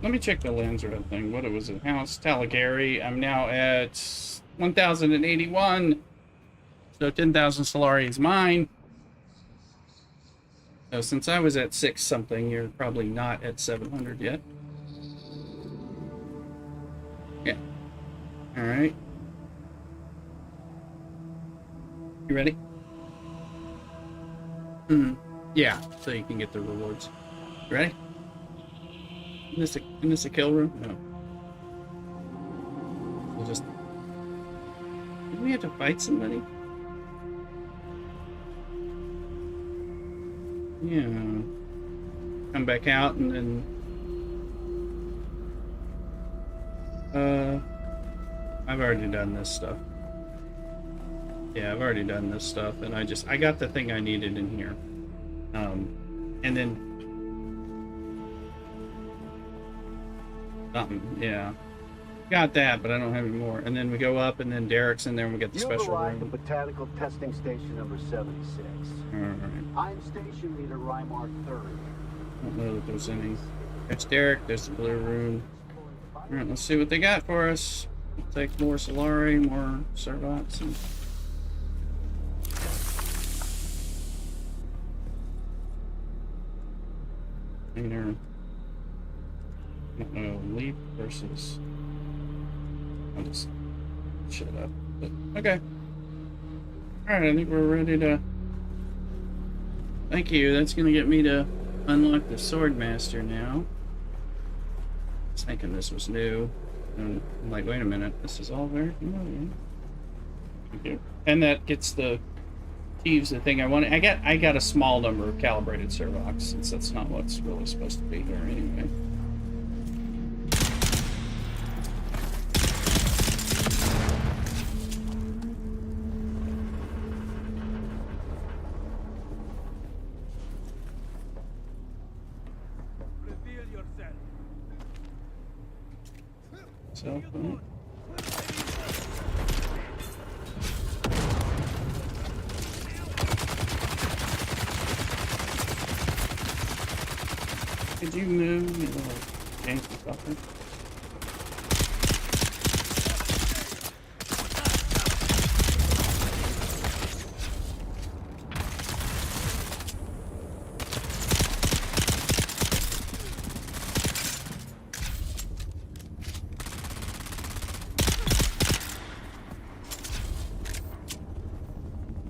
Let me check the Landsraad thing. What it was at House Talagari. I'm now at 1,081. So 10,000 Solari is mine. So since I was at 6 something, you're probably not at 700 yet. Yeah. Alright. You ready? Yeah, so you can get the rewards. You ready? Isn't this a kill room? No. We'll just... Did we have to fight somebody? Yeah. Come back out and then... I've already done this stuff. Yeah, I've already done this stuff, and I got the thing I needed in here. And then... Something, yeah. Got that, but I don't have any more. And then we go up, and then Derek's in there, and we get the special room. You've arrived at Botanical Testing Station number 76. Alright. I'm Station Leader Rymar 30. I don't know that there's any. There's Derek, there's the blue room. Alright, let's see what they got for us. We'll take more Solari, more Servots, and... There. Leap versus... I'll just shut up. But, okay. Alright, I think we're ready to... Thank you. That's going to get me to unlock the Swordmaster now. I was thinking this was new. And I'm like, wait a minute. This is all very familiar. Thank you. And that gets the... Thieves the thing I wanted. I got a small number of calibrated Servox, since that's not what's really supposed to be here anyway. Reveal yourself. So, could you move, you little janky fucker?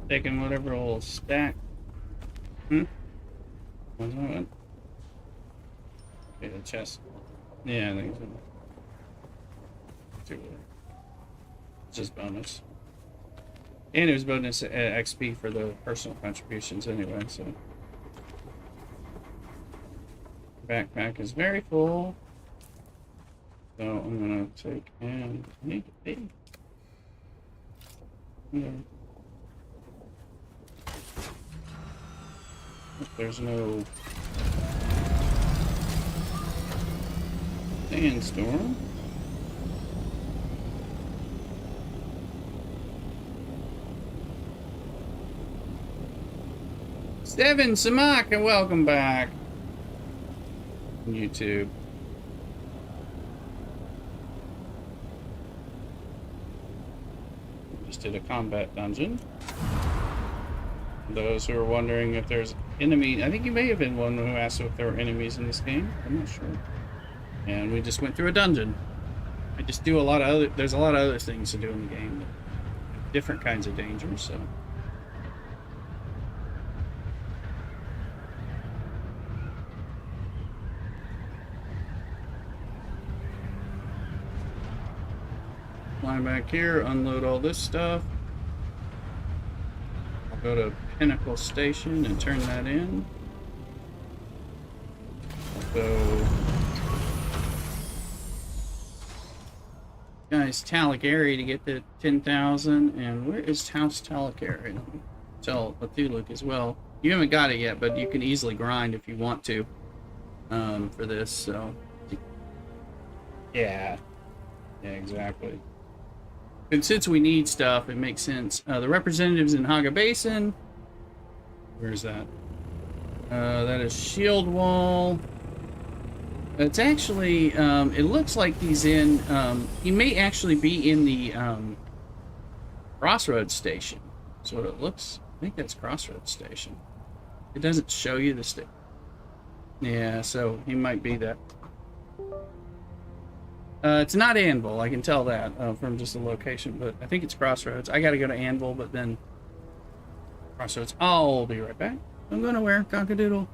Taking whatever will stack. What's that? Okay, the chest. Yeah, I think so. It's just bonus. And it was bonus XP for the personal contributions anyway, so. Backpack is very full. So I'm gonna take and I need to pay. Yeah. There's no sandstorm. Steven Samaka, welcome back. YouTube. Just did a combat dungeon. Those who are wondering if there's enemies, I think you may have been one who asked if there were enemies in this game. I'm not sure. And we just went through a dungeon. I just do a lot of other, there's a lot of other things to do in the game. Different kinds of dangers, so. Fly back here, unload all this stuff. I'll go to Pinnacle Station and turn that in. I'll go... Guys, Talagari to get the 10,000. And where is House Talagari? Let me tell Lathuluk as well. You haven't got it yet, but you can easily grind if you want to. for this, so yeah, exactly. And since we need stuff, it makes sense. The representatives in Haga Basin. Where's that? That is Shield Wall. It's actually, it looks like he's in, he may actually be in the Crossroads Station. That's what it looks. I think that's Crossroads Station. It doesn't show you the state. Yeah, so he might be that. It's not Anvil, I can tell that from just the location, but I think it's Crossroads. I gotta go to Anvil, but then Crossroads. I'll be right back. I'm going nowhere, cockadoodle.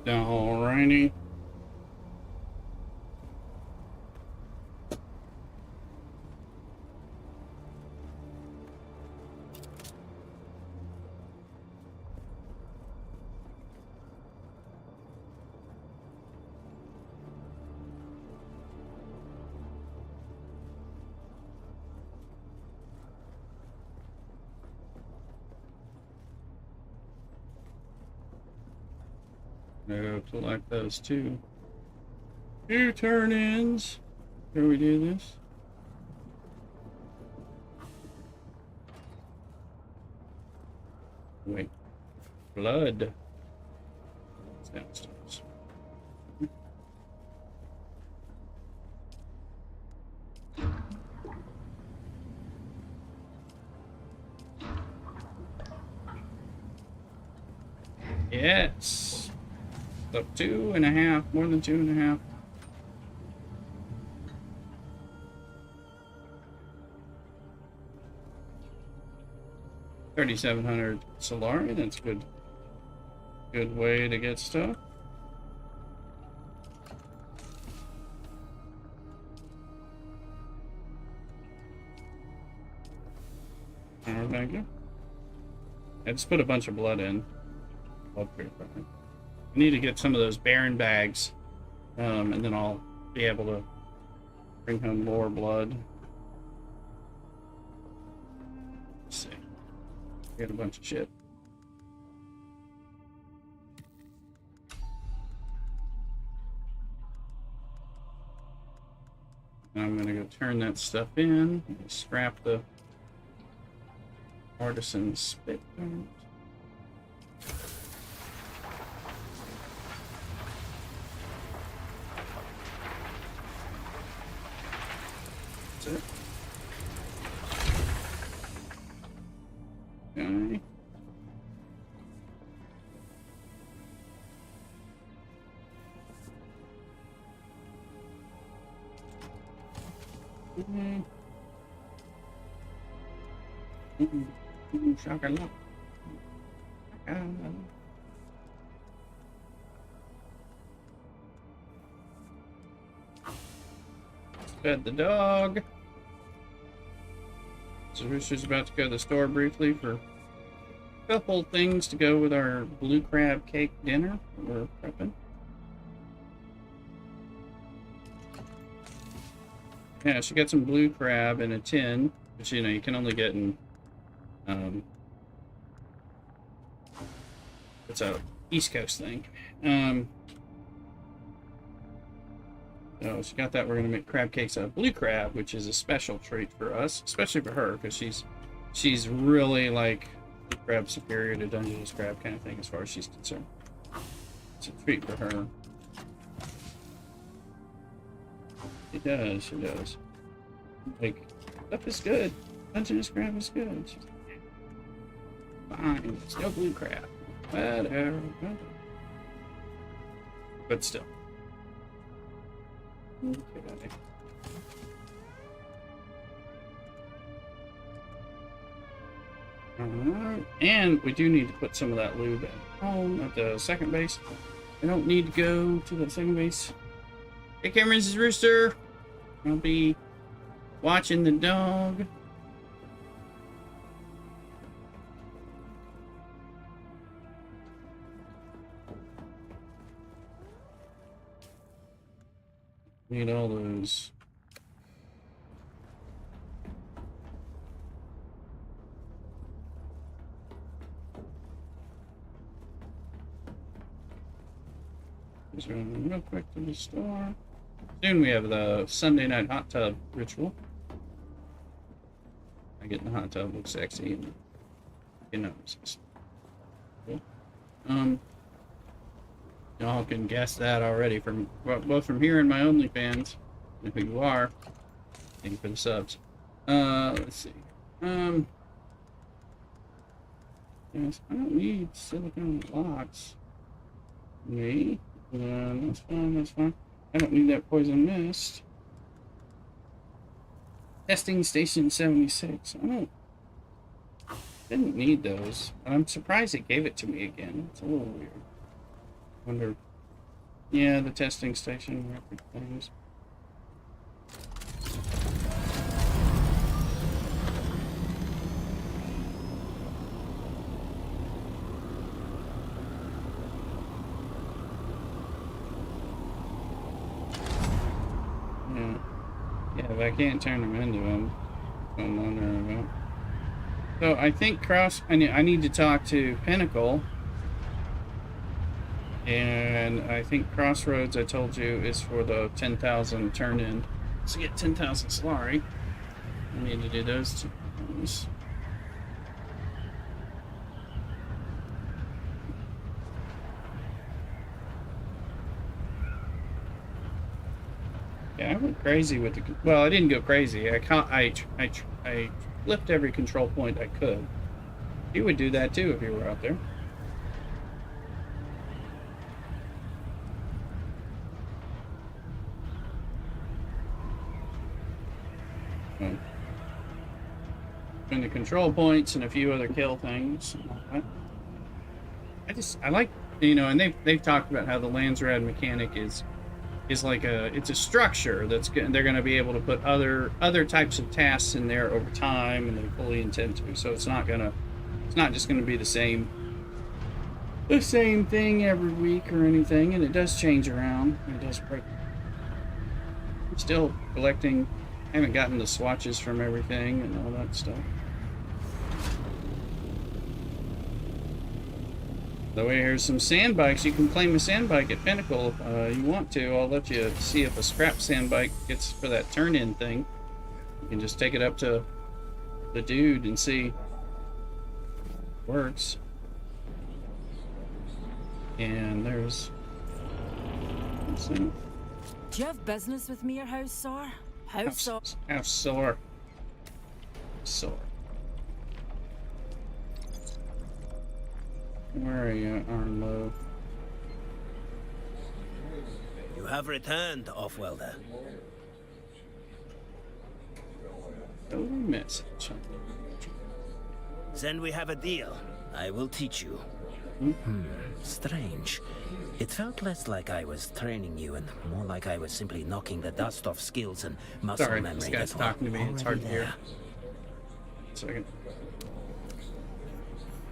Alrighty. No, select those two. Two turn-ins. Here we do this. Wait. Blood. It's downstairs. Yes. Up 2.5, more than 2.5. $3,700 Solari, that's good. Good way to get stuff. Alright, thank you. I just put a bunch of blood in. Blood purifier. I need to get some of those Baron bags, and then I'll be able to bring home more blood. Let's see. Get a bunch of shit. Now I'm gonna go turn that stuff in. Scrap the artisan spit. That's it. Okay. Chocolate. Fed the dog. So Rooster's about to go to the store briefly for a couple things to go with our blue crab cake dinner that we're prepping. Yeah, she got some blue crab in a tin, which you know you can only get in it's a East Coast thing. So she got that. We're gonna make crab cakes out of blue crab, which is a special treat for us, especially for her, because she's really like blue crab superior to Dungeness crab kind of thing as far as she's concerned. It's a treat for her. She does, she does. Like, stuff is good. Dungeness crab is good. She's like, fine, it's no blue crab. Whatever. But still. Okay. Alright, and we do need to put some of that lube at home at the second base. I don't need to go to the second base. Hey, Cameron's Rooster. I'll be watching the dog. Need all those. Just run real quick to the store. Soon we have the Sunday night hot tub ritual. I get in the hot tub, looks sexy, and you know, it's cool. Y'all can guess that already from both from here and my OnlyFans, and who you are. Thank you for the subs. Let's see. Yes, I don't need silicone locks. Me? That's fine, that's fine. I don't need that poison mist. Testing station 76. Didn't need those. I'm surprised it gave it to me again. It's a little weird. Wonder Yeah, the testing station record things. Yeah, if I can't turn them into them, I'm wondering about. So I think I need to talk to Pinnacle. And I think Crossroads, I told you, is for the 10,000 turn-in. To get 10,000 Solari, I need to do those two things. Yeah, I went crazy with the... Well, I didn't go crazy. I flipped every control point I could. You would do that too if you were out there. Between the control points and a few other kill things. I like, you know, and they've talked about how the Landsraad mechanic is like it's a structure that's good, and they're going to be able to put other types of tasks in there over time, and they fully intend to. So it's not just going to be the same thing every week or anything, and it does change around. It does break. I'm still collecting. I haven't gotten the swatches from everything and all that stuff. By the way, here's some sand bikes. You can claim a sand bike at Pinnacle if you want to. I'll let you see if a scrap sand bike gets for that turn-in thing. You can just take it up to the dude and see if it works. And there's... Do you have business with me or house sore? House sore. Sore. Where are you, Arlo? You have returned, Off-Welder. Oh, message. Then we have a deal. I will teach you. Strange. It felt less like I was training you and more like I was simply knocking the dust off skills and muscle memory. This guy's talking to me. It's hard to hear. Second.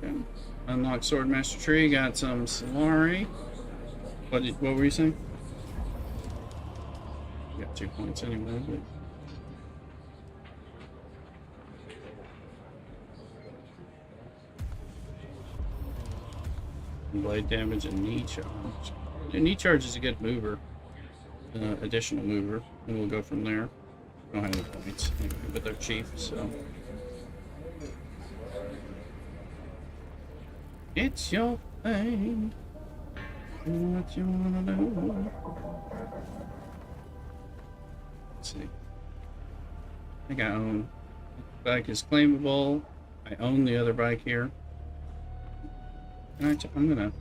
Okay. Unlock Swordmaster Tree. Got some Solari. What were you saying? You got 2 points anyway, but... Blade damage and knee charge. Yeah, knee charge is a good mover. Additional mover. And we'll go from there. I don't have any points, anyway, but they're cheap, so... It's your thing. What you wanna do? Let's see. I think I own. The bike is claimable. I own the other bike here. Alright, I'm gonna.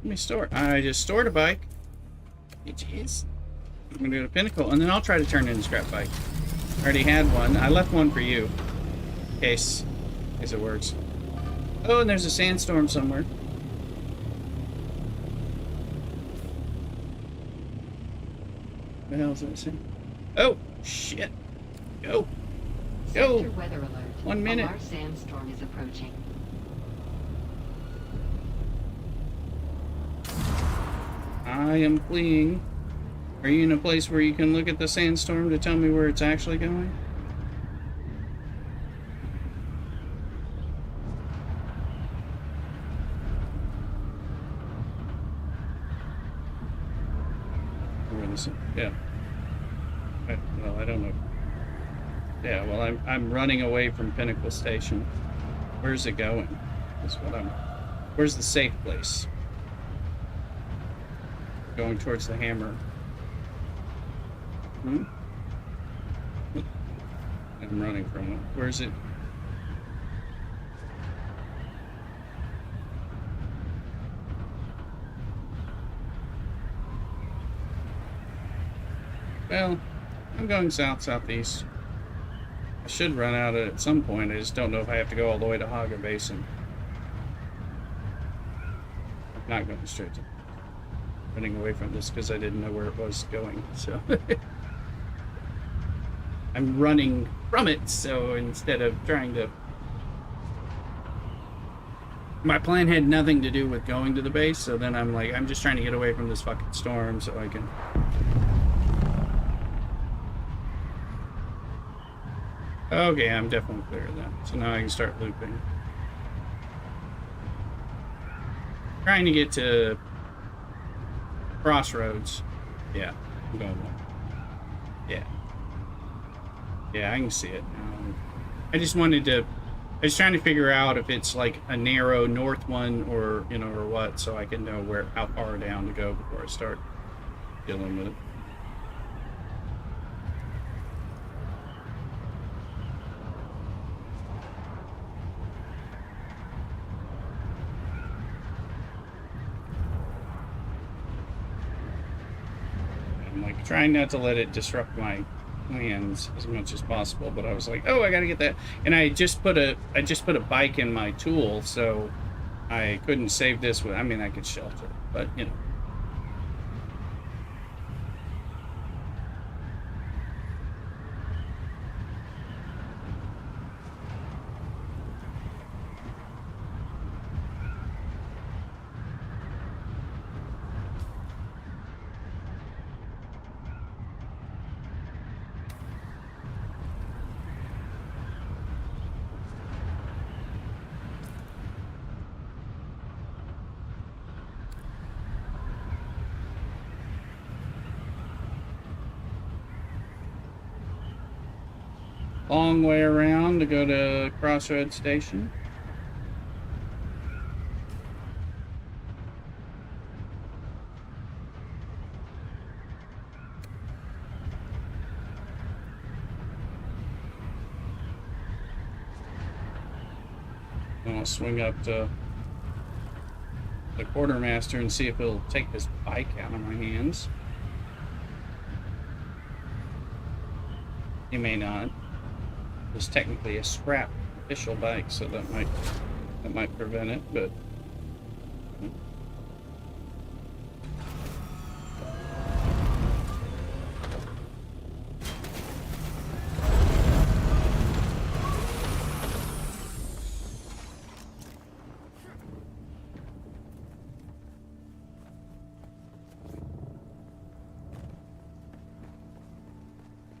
Let me store. I just stored a bike. It is. I'm gonna go to Pinnacle, and then I'll try to turn in a scrap bike. I already had one. I left one for you. In case it works. Oh, and there's a sandstorm somewhere. What the hell is that saying? Oh, shit. Go. Go. Sector weather alert. 1 minute. Our sandstorm is approaching. I am fleeing. Are you in a place where you can look at the sandstorm to tell me where it's actually going? Yeah. Well, I don't know. Yeah, well, I'm running away from Pinnacle Station. Where's it going? That's what I'm... Where's the safe place? Going towards the hammer. I'm running from it. Where's it? Well, I'm going south-southeast. I should run out at some point. I just don't know if I have to go all the way to Haga Basin. I'm not going straight to... running away from this because I didn't know where it was going. So I'm running from it. So instead of trying to, my plan had nothing to do with going to the base. So then I'm like, I'm just trying to get away from this fucking storm so I can. Okay, I'm definitely clear of that. So now I can start looping. Trying to get to Crossroads. Yeah, I'm going there. Yeah. Yeah, I can see it. I just wanted to... I was trying to figure out if it's like a narrow north one or, you know, or what, so I can know where, how far down to go before I start dealing with it. Trying not to let it disrupt my plans as much as possible, but I was like, oh, I gotta get that. And I just put a bike in my tool, so I couldn't save this with, I mean, I could shelter, but you know. Long way around to go to Crossroads Station. I'll swing up to the quartermaster and see if he'll take this bike out of my hands. He may not. It's technically a scrap official bike, so that might prevent it, but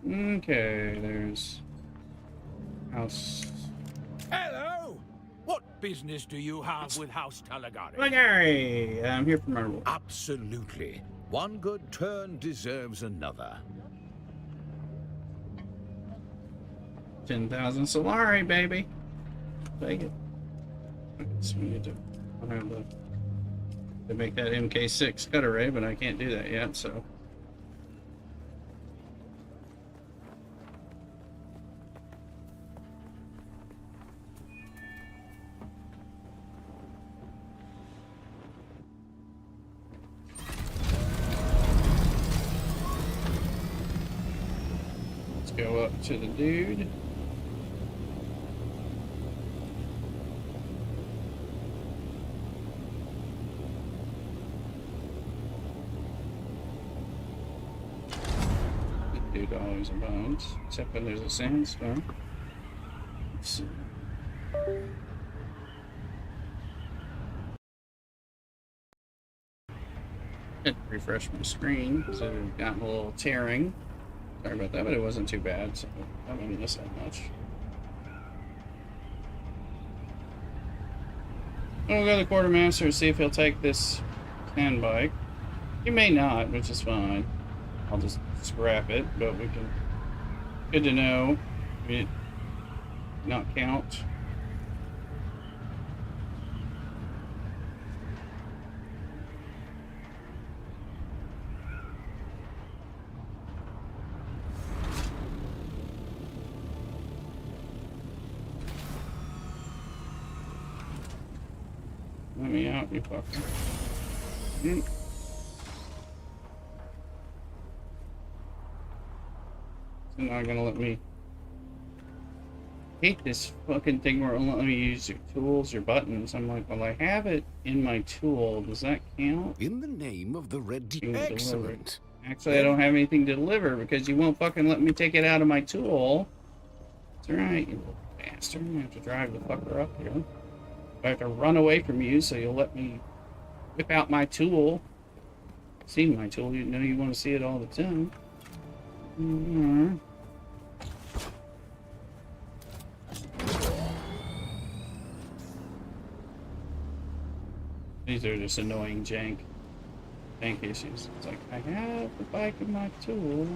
okay, there's House. Hello! What business do you have with House Talagari? Talagari! I'm here for my role. Absolutely. One good turn deserves another. 10,000 Solari, baby. Take it. So we need to, I have to make that MK6 cut array, but I can't do that yet, so. Go up to the dude. The dude always abounds, except when there's a sandstorm. Let's see. Had to refresh my screen, so we've gotten a little tearing. Sorry about that, but it wasn't too bad, so I didn't miss that much. We'll go to the quartermaster and see if he'll take this sand bike. He may not, which is fine. I'll just scrap it, but we can. Good to know. It not count. Let me out, you fucker. So now I'm gonna let me hate this fucking thing where it won't let me use your tools or buttons. I'm like, well, I have it in my tool. Does that count? In the name of the Red Excellent. Actually, I don't have anything to deliver because you won't fucking let me take it out of my tool. That's right, you little bastard. I have to drive the fucker up here. I have to run away from you so you'll let me whip out my tool. See my tool, you know you want to see it all the time. These are just annoying jank issues. It's like, I have the bike and my tool.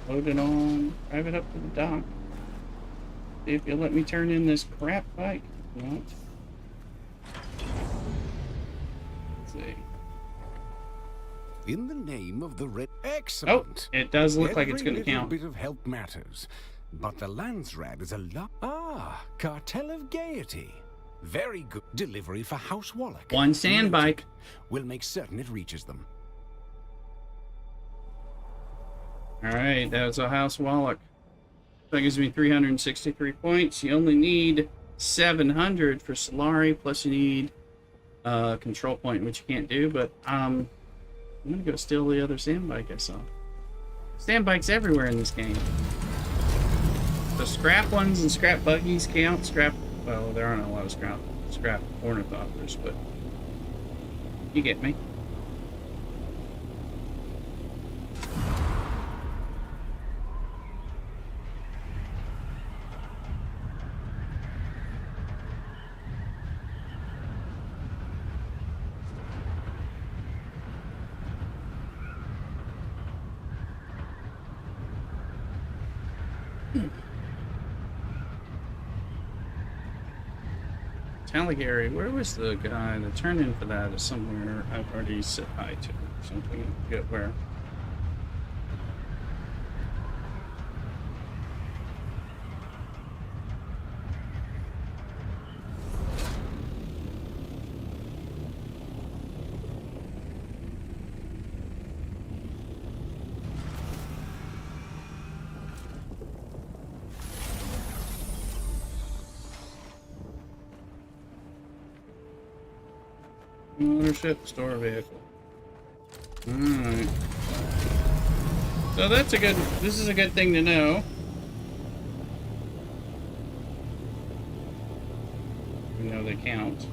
Load it on, drive it up to the dock. See if you'll let me turn in this crap bike. What? Let's see. In the name of the Red Excellent. Oh, it does look like it's going to count. Every little bit of help matters, but the Landsraad is a lot. Ah, Cartel of Gaiety. Very good delivery for House Wallach. One sand bike. We'll make certain it reaches them. Alright, that was a House Wallach. That gives me 363 points. You only need 700 for Solari, plus you need control point, which you can't do, but I'm gonna go steal the other sand bike I saw. Sand bikes everywhere in this game. The scrap ones and scrap buggies count. Well, there aren't a lot of scrap ornithopters, but you get me. Caligari, where was the guy? The turn-in for that is somewhere I've already said hi to. Something, I forget where. Ownership, store vehicle. Alright. So that's a good, this is a good thing to know. You know they count.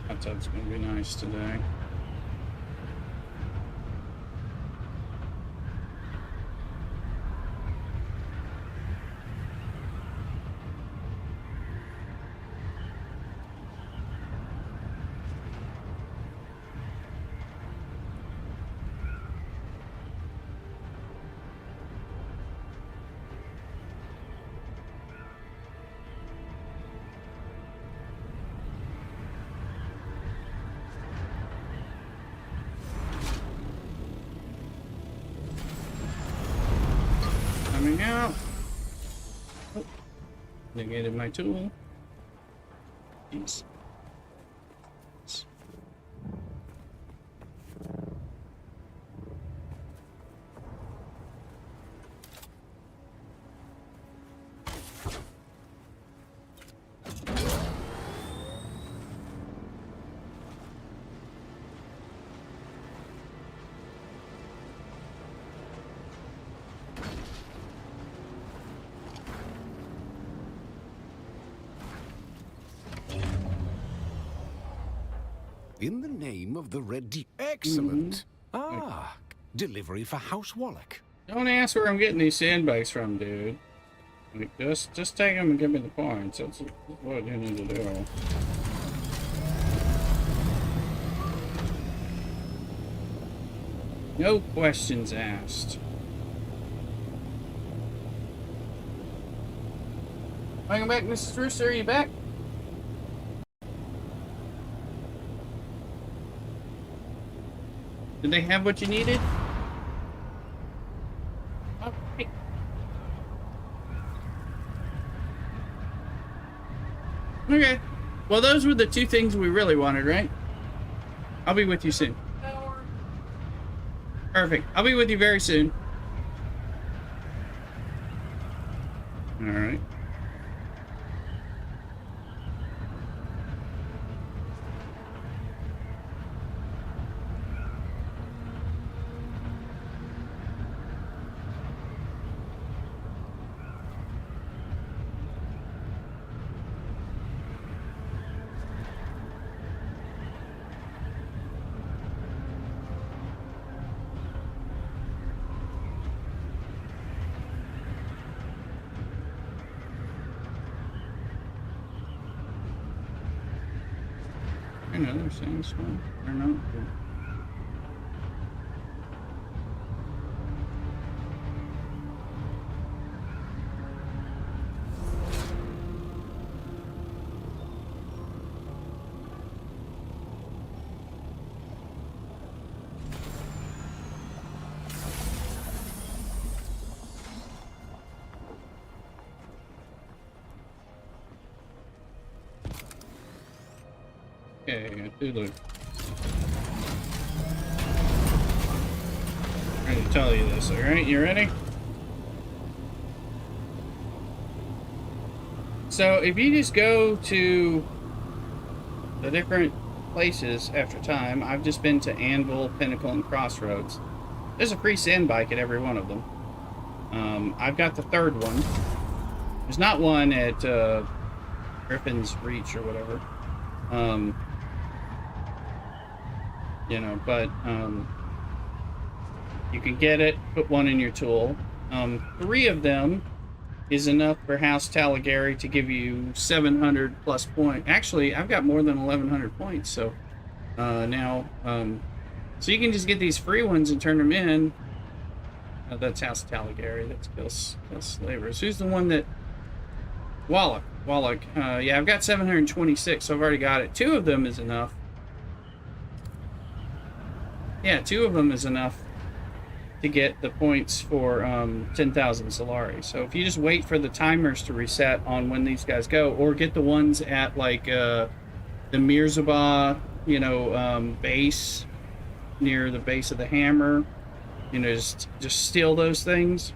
Hot tub's gonna be nice today. Coming out. Oh, negated my tool. Jeez. In the name of the Red Excellent. Ah, delivery for House Wallach. Don't ask where I'm getting these sandbags from, dude. Like, just take them and give me the points. That's what you need to do. No questions asked. Welcome back, Mrs. Rooster. Are you back? Did they have what you needed? Okay. Okay. Well, those were the two things we really wanted, right? I'll be with you soon. Perfect. I'll be with you very soon. All right. Another sandstorm or not? Okay, I do look. I'm trying to tell you this, alright? You ready? So, if you just go to the different places after time, I've just been to Anvil, Pinnacle, and Crossroads. There's a free sand bike at every one of them. I've got the third one. There's not one at Griffin's Reach or whatever. You know, but you can get it, put one in your tool. 3 of them is enough for House Talagary to give you 700 plus points. Actually, I've got more than 1100 points, so now, so you can just get these free ones and turn them in. That's House Talagary. That's Kill Slavers. Who's the one that... Wallach. Yeah, I've got 726, so I've already got it. 2 of them is enough. Yeah, 2 of them is enough to get the points for 10,000 Solari. So if you just wait for the timers to reset on when these guys go, or get the ones at like the Mirzabah, you know, base, near the base of the hammer, you know, just steal those things,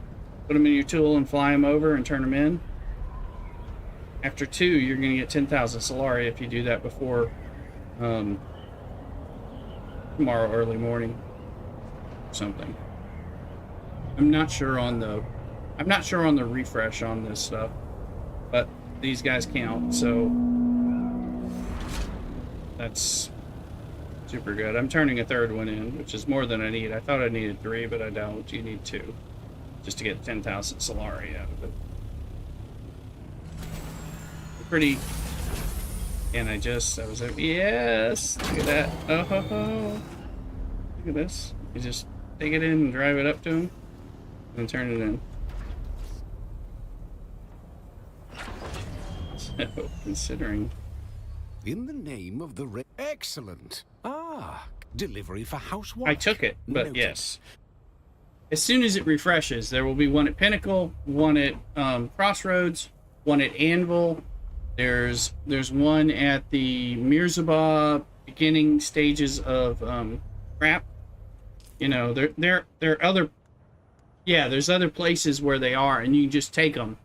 put them in your tool and fly them over and turn them in. After 2, you're going to get 10,000 Solari if you do that before tomorrow early morning or something. I'm not sure on the refresh on this stuff, but these guys count, so that's super good. I'm turning a 3rd one in, which is more than I need. I thought I needed 3, but I don't. You need 2 just to get 10,000 Solari out of it. Pretty. And I was like, yes, look at that. Oh, look at this. You just take it in and drive it up to him and turn it in. So, considering. In the name of the excellent. Delivery for House Wallach. I took it, but yes. As soon as it refreshes, there will be one at Pinnacle, one at Crossroads, one at Anvil. There's one at the Mirzabah beginning stages of crap. You know, there are other, yeah, there's other places where they are, and you can just take them.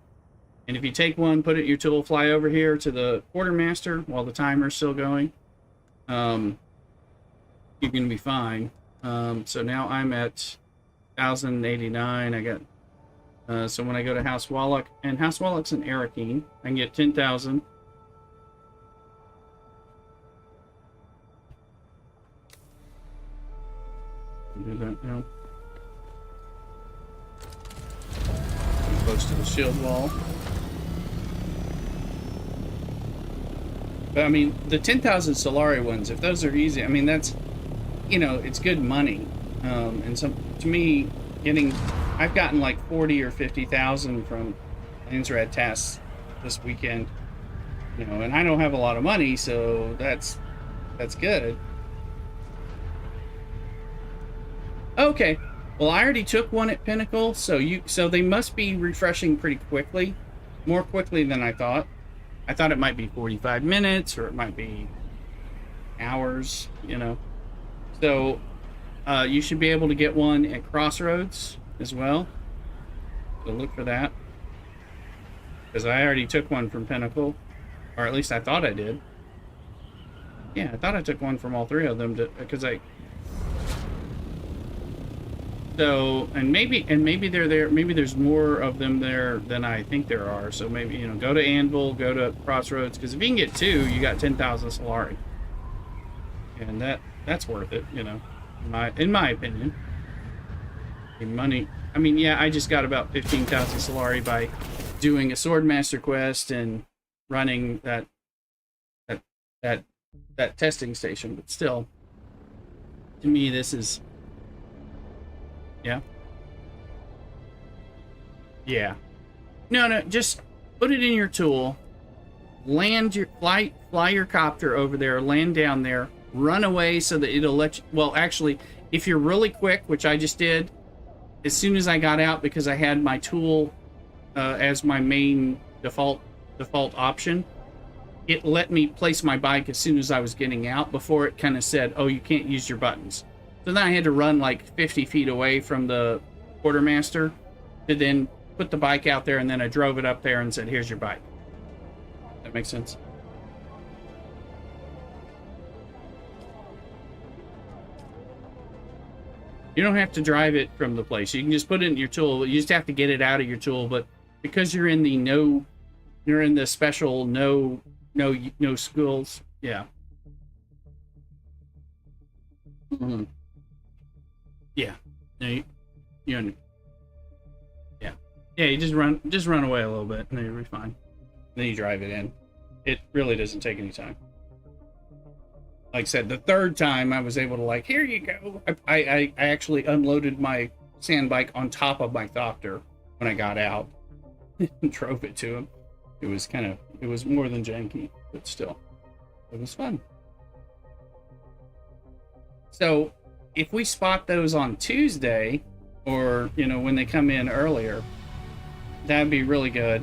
And if you take one, put it in your tool, fly over here to the quartermaster while the timer's still going, you're gonna be fine. So now I'm at 1,089. I got. So when I go to House Wallach, and House Wallach's in Arakeen, I can get 10,000. Do that now. I'm close to the shield wall. But I mean, the 10,000 Solari ones, if those are easy, I mean, that's, you know, it's good money. And so to me, I've gotten like 40 or 50,000 from Landsraad tasks this weekend, you know, and I don't have a lot of money, so that's good. Okay, well, I already took one at Pinnacle, so they must be refreshing pretty quickly, more quickly than I thought. I thought it might be 45 minutes or it might be hours, you know. So you should be able to get one at Crossroads as well. So look for that. Because I already took one from Pinnacle. Or at least I thought I did. Yeah, I thought I took one from all three of them because so maybe they're there, maybe there's more of them there than I think there are. So maybe, you know, go to Anvil, go to Crossroads, because if you can get two, you got 10,000 Solari. And that's worth it, you know. In my opinion. Money. I mean, yeah, I just got about 15,000 Solari by doing a Swordmaster quest and running that testing station, but still, to me, this is, yeah. No, just put it in your tool, fly your copter over there, land down there, run away so that it'll let you, well, actually, if you're really quick, which I just did, as soon as I got out, because I had my tool as my main default option, it let me place my bike as soon as I was getting out before it kind of said, oh, you can't use your buttons. So then I had to run like 50 feet away from the quartermaster to then put the bike out there, and then I drove it up there and said, here's your bike. That makes sense? You don't have to drive it from the place. You can just put it in your tool. You just have to get it out of your tool. But because you're in the special no schools. Yeah. Mm-hmm. Yeah. No, yeah. You just run away a little bit, and then you'll be fine. Then you drive it in. It really doesn't take any time. Like I said, the third time I was able to, like, here you go. I actually unloaded my sand bike on top of my Thopter when I got out and drove it to him. It was more than janky, but still, it was fun. So if we spot those on Tuesday, or, you know, when they come in earlier, that'd be really good.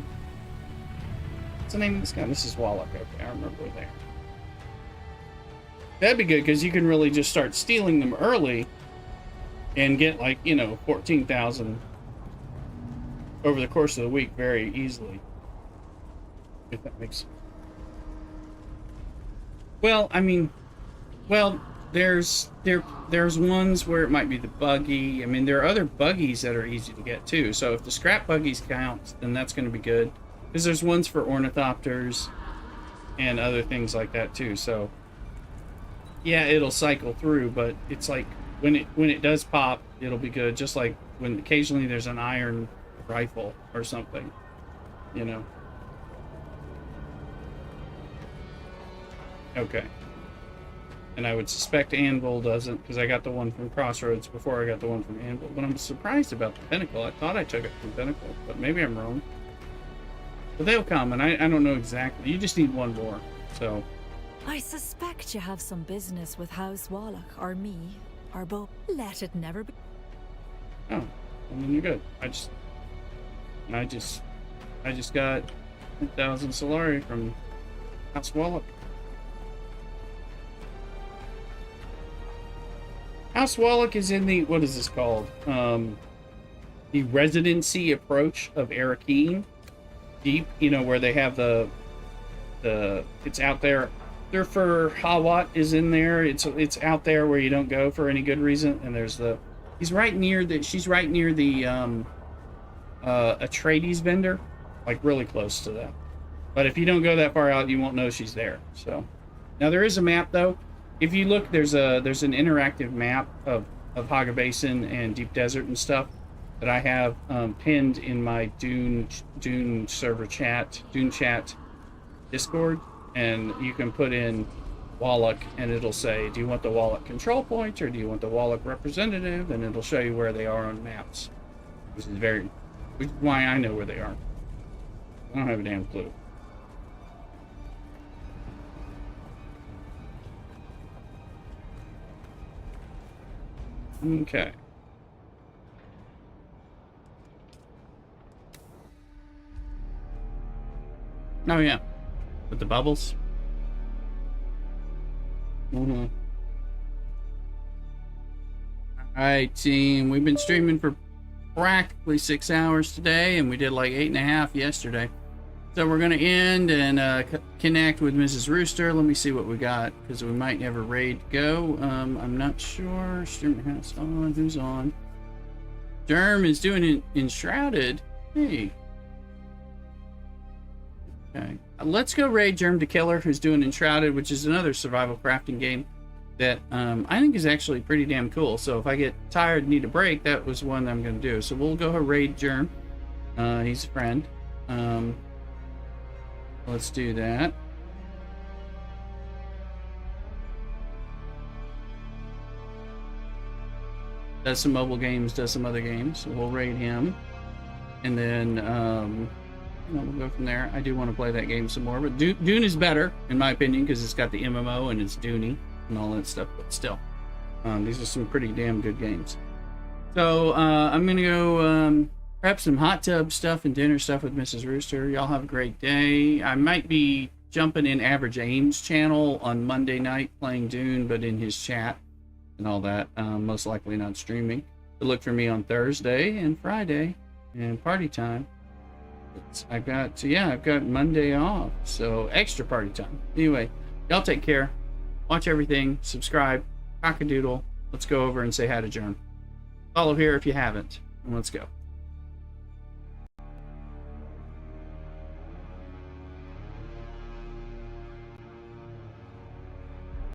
What's the name of this guy? This is Wallach. Okay, I remember there. That'd be good, because you can really just start stealing them early and get, like, you know, 14,000 over the course of the week very easily. If that makes sense. Well, I mean, there's ones where it might be the buggy. I mean, there are other buggies that are easy to get too. So if the scrap buggies count, then that's going to be good, because there's ones for ornithopters and other things like that too. So yeah, it'll cycle through, but it's like when it does pop, it'll be good. Just like when occasionally there's an iron rifle or something, you know. Okay. And I would suspect Anvil doesn't, because I got the one from Crossroads before I got the one from Anvil. But I'm surprised about the Pinnacle. I thought I took it from Pinnacle, but maybe I'm wrong. But they'll come, and I don't know exactly. You just need one more, so. I suspect you have some business with House Wallach, or me, or both. Let it never be. Oh, well, then you're good. I just got 10,000 Solari from House Wallach. House Wallach is in the, what is this called? The residency approach of Arakeen Deep, you know, where they have the it's out there. Surfer Hawat is in there. It's out there where you don't go for any good reason. And there's she's right near the Atreides vendor, like really close to that. But if you don't go that far out, you won't know she's there. So now there is a map though. If you look, there's an interactive map of Haga Basin and Deep Desert and stuff that I have pinned in my Dune server chat, Dune chat Discord, and you can put in Wallach and it'll say, do you want the Wallach control point or do you want the Wallach representative? And it'll show you where they are on maps, which is why I know where they are. I don't have a damn clue. Okay. Oh yeah. With the bubbles. All right, team. We've been streaming for practically 6 hours today, and we did like 8.5 yesterday. So we're going to end and connect with Mrs. Rooster. Let me see what we got, because we might have a raid go. I'm not sure. Streaming house on. Who's on? Derm is doing it Enshrouded. Hey. Okay. Let's go raid Germ to Killer, who's doing Enshrouded, which is another survival crafting game that I think is actually pretty damn cool. So if I get tired and need a break, that was one that I'm going to do. So we'll go raid Germ. He's a friend. Let's do that. Does some mobile games, does some other games. So we'll raid him. And then we'll go from there. I do want to play that game some more. But Dune is better, in my opinion, because it's got the MMO and it's Dune-y and all that stuff. But still, these are some pretty damn good games. So I'm going to go prep some hot tub stuff and dinner stuff with Mrs. Rooster. Y'all have a great day. I might be jumping in Average Aim's channel on Monday night playing Dune, but in his chat and all that. Most likely not streaming. So look for me on Thursday and Friday and party time. I've got Monday off, so extra party time. Anyway, y'all take care. Watch everything. Subscribe. Cockadoodle. Let's go over and say hi to Germ. Follow here if you haven't. And let's go.